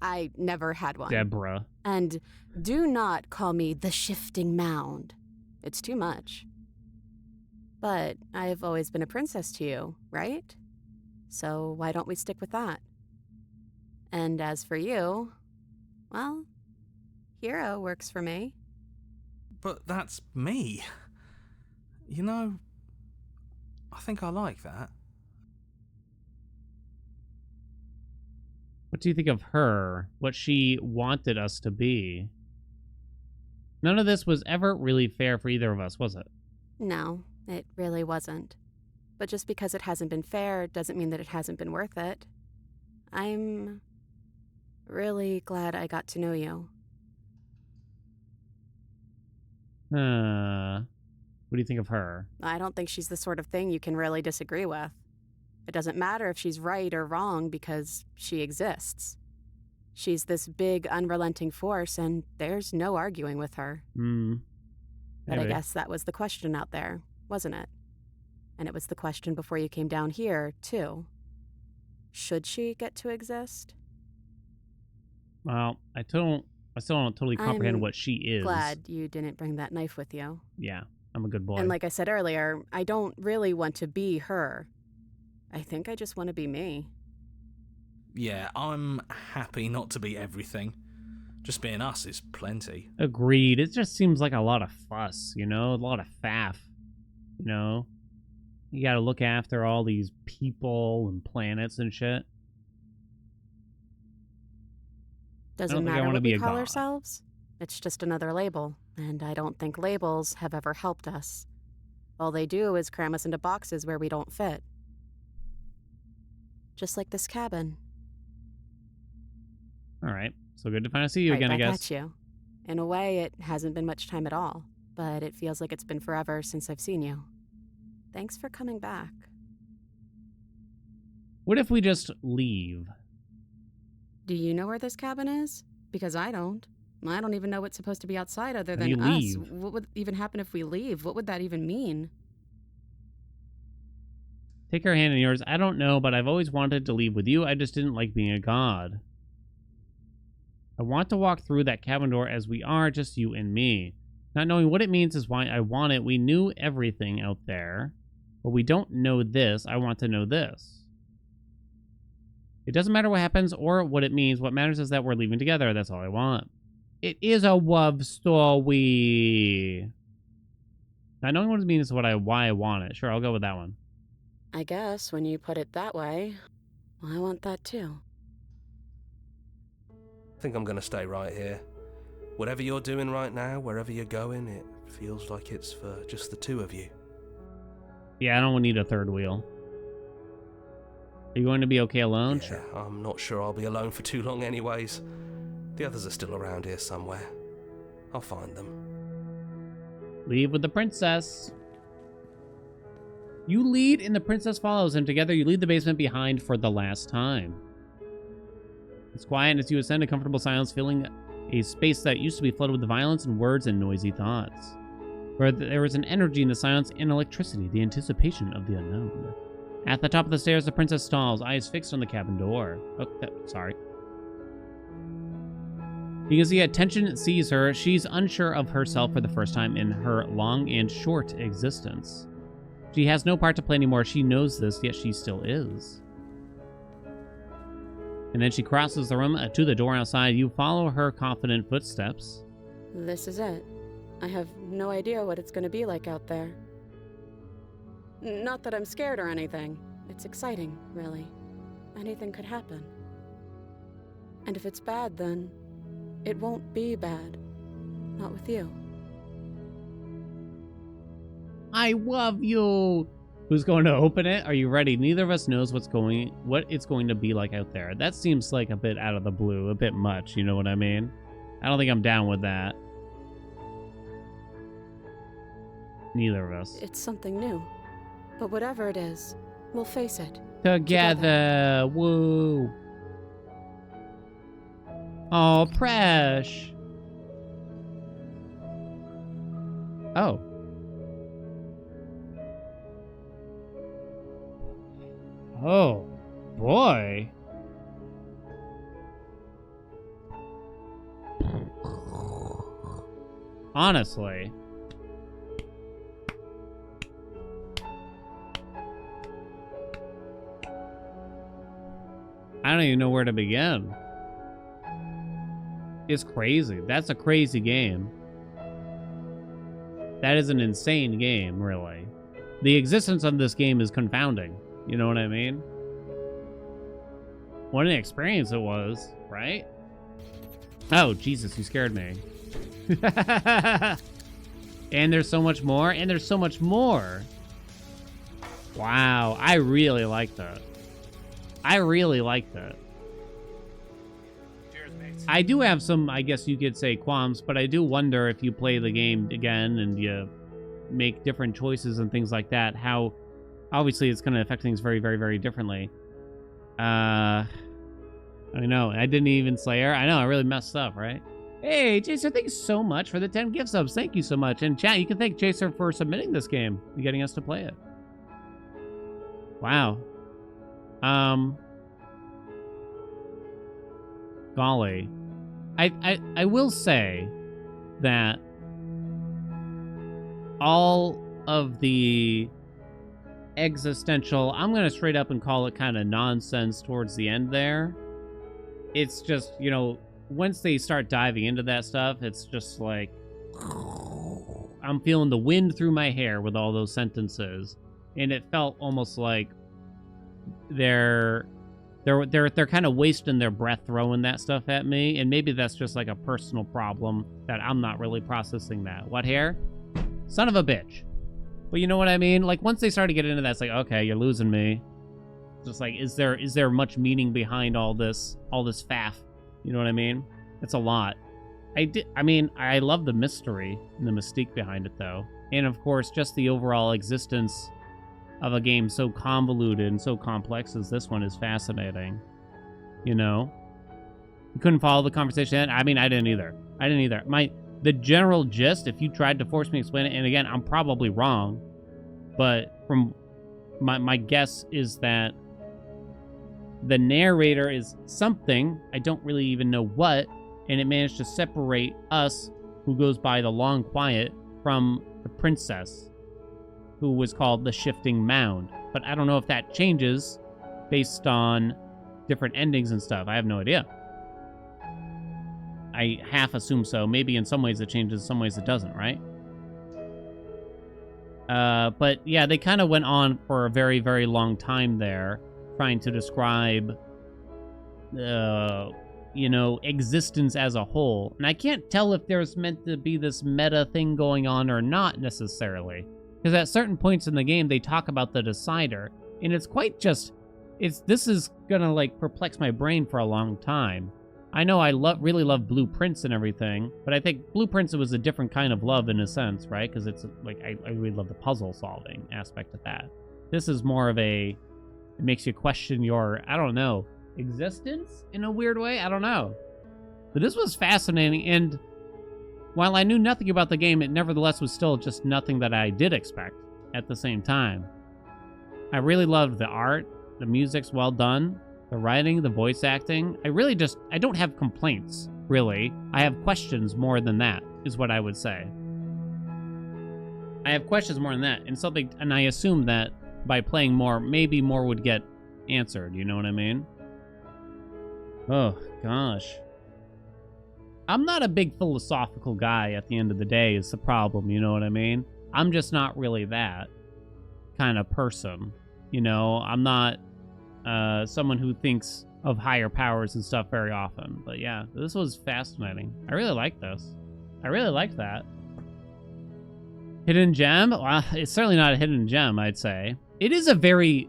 I never had one. Deborah. And do not call me the Shifting Mound. It's too much. But I've always been a princess to you, right? So why don't we stick with that? And as for you, well, hero works for me. But that's me. You know, I think I like that. What do you think of her? What she wanted us to be? None of this was ever really fair for either of us, was it? No, it really wasn't. But just because it hasn't been fair doesn't mean that it hasn't been worth it. I'm really glad I got to know you. What do you think of her? I don't think she's the sort of thing you can really disagree with. It doesn't matter if she's right or wrong because she exists. She's this big, unrelenting force, and there's no arguing with her. But I guess that was the question out there, wasn't it? And it was the question before you came down here, too. Should she get to exist? Well, I still don't totally comprehend what she is. Glad you didn't bring that knife with you. Yeah, I'm a good boy. And like I said earlier, I don't really want to be her. I think I just want to be me. Yeah, I'm happy not to be everything. Just being us is plenty. Agreed. It just seems like a lot of fuss, a lot of faff, You gotta look after all these people and planets and shit. Doesn't matter what we call ourselves. It's just another label, and I don't think labels have ever helped us. All they do is cram us into boxes where we don't fit. Just like this cabin. All right. So good to finally see you again, I guess. At you. In a way, it hasn't been much time at all, but it feels like it's been forever since I've seen you. Thanks for coming back. What if we just leave? Do you know where this cabin is? Because I don't. I don't even know what's supposed to be outside other How do than you us. leave? What would even happen if we leave? What would that even mean? Take her hand in yours. I don't know, but I've always wanted to leave with you. I just didn't like being a god. I want to walk through that cabin door as we are, just you and me. Not knowing what it means is why I want it. We knew everything out there. But we don't know this. I want to know this. It doesn't matter what happens or what it means. What matters is that we're leaving together. That's all I want. It is a love story. Not knowing what it means is why I want it. Sure, I'll go with that one. I guess when you put it that way, I want that too. I think I'm gonna stay right here. Whatever you're doing right now, wherever you're going, it feels like it's for just the two of you. Yeah, I don't need a third wheel. Are you going to be okay alone? Yeah, Sure. I'm not sure I'll be alone for too long anyways. The others are still around here somewhere. I'll find them. Leave with the princess. You lead and the princess follows, and together you leave the basement behind for the last time. It's quiet as you ascend a comfortable silence, filling a space that used to be flooded with the violence and words and noisy thoughts. Where there was an energy in the silence and electricity, the anticipation of the unknown. At the top of the stairs, the princess stalls, eyes fixed on the cabin door. Oh, sorry. You can see a tension seize her. She's unsure of herself for the first time in her long and short existence. She has no part to play anymore. She knows this, yet she still is. And then she crosses the room to the door outside. You follow her confident footsteps. This is it. I have no idea what it's going to be like out there. Not that I'm scared or anything. It's exciting, really. Anything could happen. And if it's bad, then it won't be bad. Not with you. I love you. Who's going to open it? Are you ready? Neither of us knows what it's going to be like out there. That seems like a bit out of the blue, a bit much, you know what I mean? I don't think I'm down with that. Neither of us. It's something new. But whatever it is, we'll face it. Together. Woo. Oh, Presh. Oh. Oh, boy. Honestly. I don't even know where to begin. It's crazy. That's a crazy game. That is an insane game, really. The existence of this game is confounding. You know what I mean? What an experience it was, right? Oh, Jesus, you scared me. And there's so much more, and there's so much more. Wow, I really like that. I really like that. Cheers, mates. I do have some, I guess you could say, qualms, but I do wonder if you play the game again and you make different choices and things like that, how obviously it's going to affect things very, very, very differently. I know, I didn't even Slayer. I know, I really messed up, right? Hey, Jacer, thanks so much for the 10 gift subs. Thank you so much. And chat, you can thank Jacer for submitting this game and getting us to play it. Wow. Golly. I will say that all of the existential, I'm going to straight up and call it kind of nonsense towards the end there. It's just, you know, once they start diving into that stuff, it's just like, I'm feeling the wind through my hair with all those sentences. And it felt almost like they're kind of wasting their breath throwing that stuff at me, and maybe that's just like a personal problem that I'm not really processing that. What hair? Son of a bitch. But you know what I mean? Like once they start to get into that, it's like, okay, you're losing me. Just like, is there much meaning behind all this faff? You know what I mean? It's a lot. I love the mystery and the mystique behind it though. And of course, just the overall existence of a game so convoluted and so complex as this one is fascinating. You know? You couldn't follow the conversation. I mean, I didn't either. The general gist, if you tried to force me to explain it, and again, I'm probably wrong, but from my guess is that the narrator is something, I don't really even know what, and it managed to separate us, who goes by the long quiet, from the princess. who was called the Shifting Mound. But I don't know if that changes based on different endings and stuff. I have no idea. I half assume so. Maybe in some ways it changes, in some ways it doesn't, right? But yeah, they kind of went on for a very, very long time there, trying to describe, you know, existence as a whole. And I can't tell if there's meant to be this meta thing going on or not necessarily. Because at certain points in the game, they talk about the Decider. And it's quite just, this is gonna like perplex my brain for a long time. I know I really love Blueprints and everything, but I think Blueprints, it was a different kind of love in a sense, right? Because it's like, I really love the puzzle solving aspect of that. This is more of it makes you question your, I don't know, existence in a weird way? I don't know. But this was fascinating, and while I knew nothing about the game, it nevertheless was still just nothing that I did expect at the same time. I really loved the art, the music's well done, the writing, the voice acting. I don't have complaints, really. I have questions more than that, is what I would say. I have questions more than that, and I assume that by playing more, maybe more would get answered, you know what I mean? Oh, gosh. I'm not a big philosophical guy at the end of the day, is the problem, you know what I mean? I'm just not really that kind of person, you know? I'm not someone who thinks of higher powers and stuff very often. But yeah, this was fascinating. I really like this. I really like that. Hidden gem? Well, it's certainly not a hidden gem, I'd say. It is a very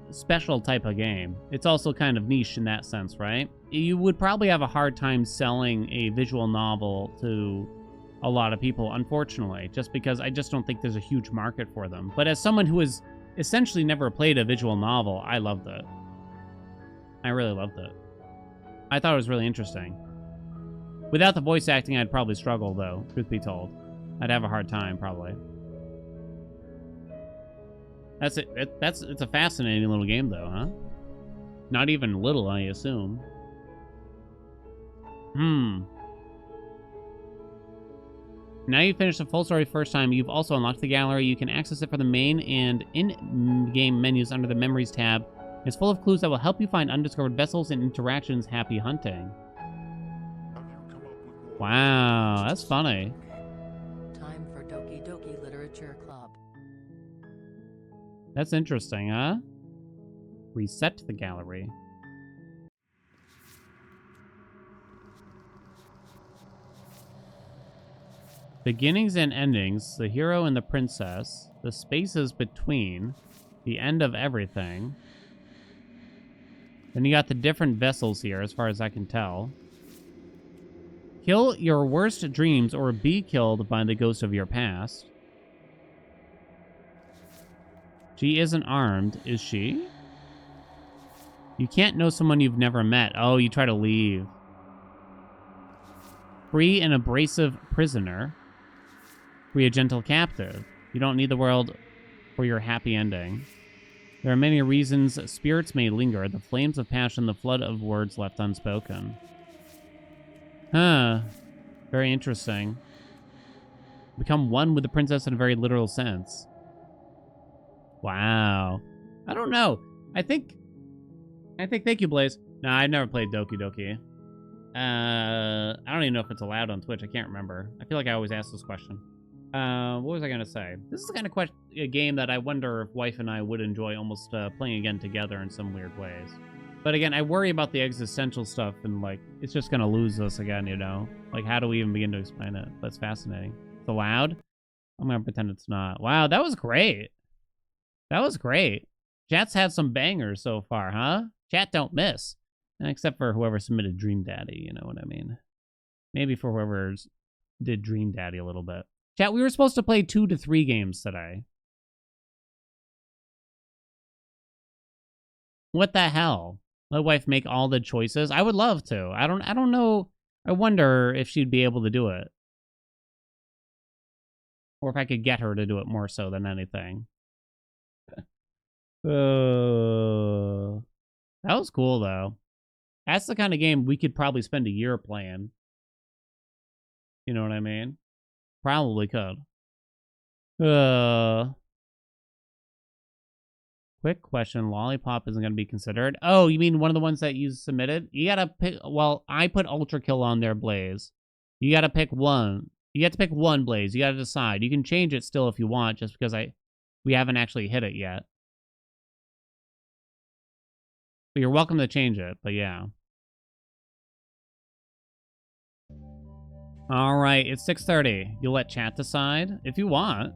special type of game. It's also kind of niche in that sense, right? You would probably have a hard time selling a visual novel to a lot of people, unfortunately, just because I just don't think there's a huge market for them. But as someone who has essentially never played a visual novel, I loved it. I really loved it. I thought it was really interesting. Without the voice acting, I'd probably struggle, though, truth be told. I'd have a hard time, probably. That's it. It's a fascinating little game, though, huh? Not even little, I assume. Now you've finished the full story first time, you've also unlocked the gallery. You can access it from the main and in-game menus under the Memories tab. It's full of clues that will help you find undiscovered vessels and interactions. Happy hunting. Wow, that's funny. Time for Doki Doki Literature Club. That's interesting, huh? Reset the gallery. Beginnings and endings, the hero and the princess, the spaces between, the end of everything. Then you got the different vessels here, as far as I can tell. Kill your worst dreams or be killed by the ghost of your past. She isn't armed, is she? You can't know someone you've never met. Oh, you try to leave. Free an abrasive prisoner. Free a gentle captive. You don't need the world for your happy ending. There are many reasons spirits may linger, the flames of passion, the flood of words left unspoken. Huh. Very interesting. Become one with the princess in a very literal sense. Wow. I don't know. I think, thank you, Blaze. No, I've never played Doki Doki. I don't even know if it's allowed on Twitch. I can't remember. I feel like I always ask this question. What was I gonna say? This is the kind of a game that I wonder if wife and I would enjoy almost playing again together in some weird ways. But again, I worry about the existential stuff and like, it's just gonna lose us again, you know? Like, how do we even begin to explain it? That's fascinating. It's allowed? I'm gonna pretend it's not. Wow, that was great. That was great. Chat's had some bangers so far, huh? Chat don't miss. Except for whoever submitted Dream Daddy, you know what I mean? Maybe for whoever did Dream Daddy a little bit. Chat, we were supposed to play 2 to 3 games today. What the hell? Let wife make all the choices? I would love to. I don't know. I wonder if she'd be able to do it. Or if I could get her to do it more so than anything. That was cool, though. That's the kind of game we could probably spend a year playing. You know what I mean? Probably could. Quick question. Lollipop isn't going to be considered. Oh, you mean one of the ones that you submitted? You got to pick. Well, I put Ultra Kill on there, Blaze. You got to pick one. You have to pick one, Blaze. You got to decide. You can change it still if you want, just because we haven't actually hit it yet. But you're welcome to change it, but yeah. All right, it's 6:30. You'll let chat decide if you want.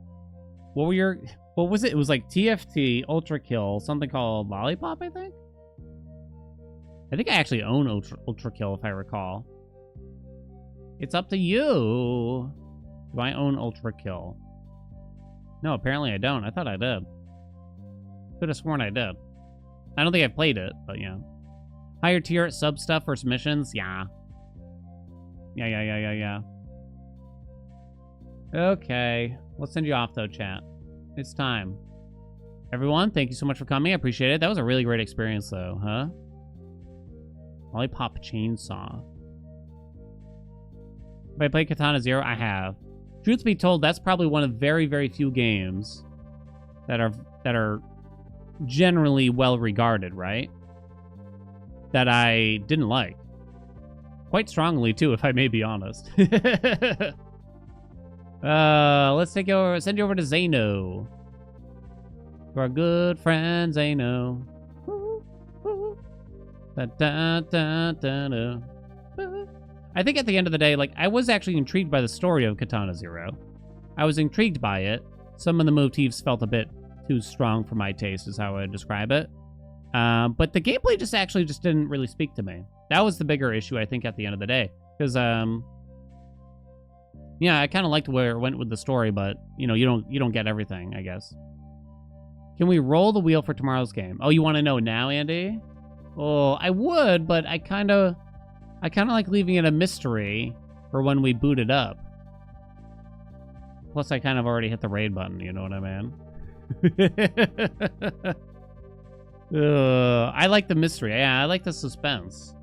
What was it? It was like TFT, Ultra Kill, something called Lollipop, I think? I think I actually own Ultra Kill, if I recall. It's up to you. Do I own Ultra Kill? No, apparently I don't. I thought I did. Could have sworn I did. I don't think I played it, but yeah. Higher tier sub stuff for submissions? Yeah. Yeah. Okay. Let's send you off, though, chat. It's time. Everyone, thank you so much for coming. I appreciate it. That was a really great experience, though, huh? Lollipop Chainsaw. Have I played Katana Zero? I have. Truth be told, that's probably one of very, very few games that are generally well regarded, right? That I didn't like. Quite strongly, too, if I may be honest. Let's send you over to Zeno. To our good friend Zeno. I think at the end of the day, like, I was actually intrigued by the story of Katana Zero. I was intrigued by it. Some of the motifs felt a bit too strong for my taste, is how I would describe it. But the gameplay just didn't really speak to me. That was the bigger issue, I think, at the end of the day. Because, yeah, I kind of liked where it went with the story, but, you know, you don't get everything, I guess. Can we roll the wheel for tomorrow's game? Oh, you want to know now, Andy? Oh, I would, but I kind of like leaving it a mystery for when we boot it up. Plus, I kind of already hit the raid button, you know what I mean? I like the mystery. Yeah, I like the suspense.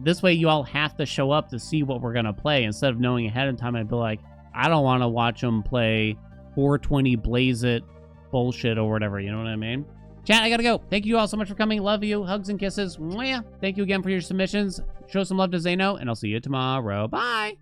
This way you all have to show up to see what we're gonna play instead of knowing ahead of time. I'd be like, I don't want to watch them play 420 Blaze It bullshit or whatever. You know what I mean? Chat, I gotta go. Thank you all so much for coming. Love you. Hugs and kisses. Mwah. Thank you again for your submissions. Show some love to Zeno, and I'll see you tomorrow. Bye.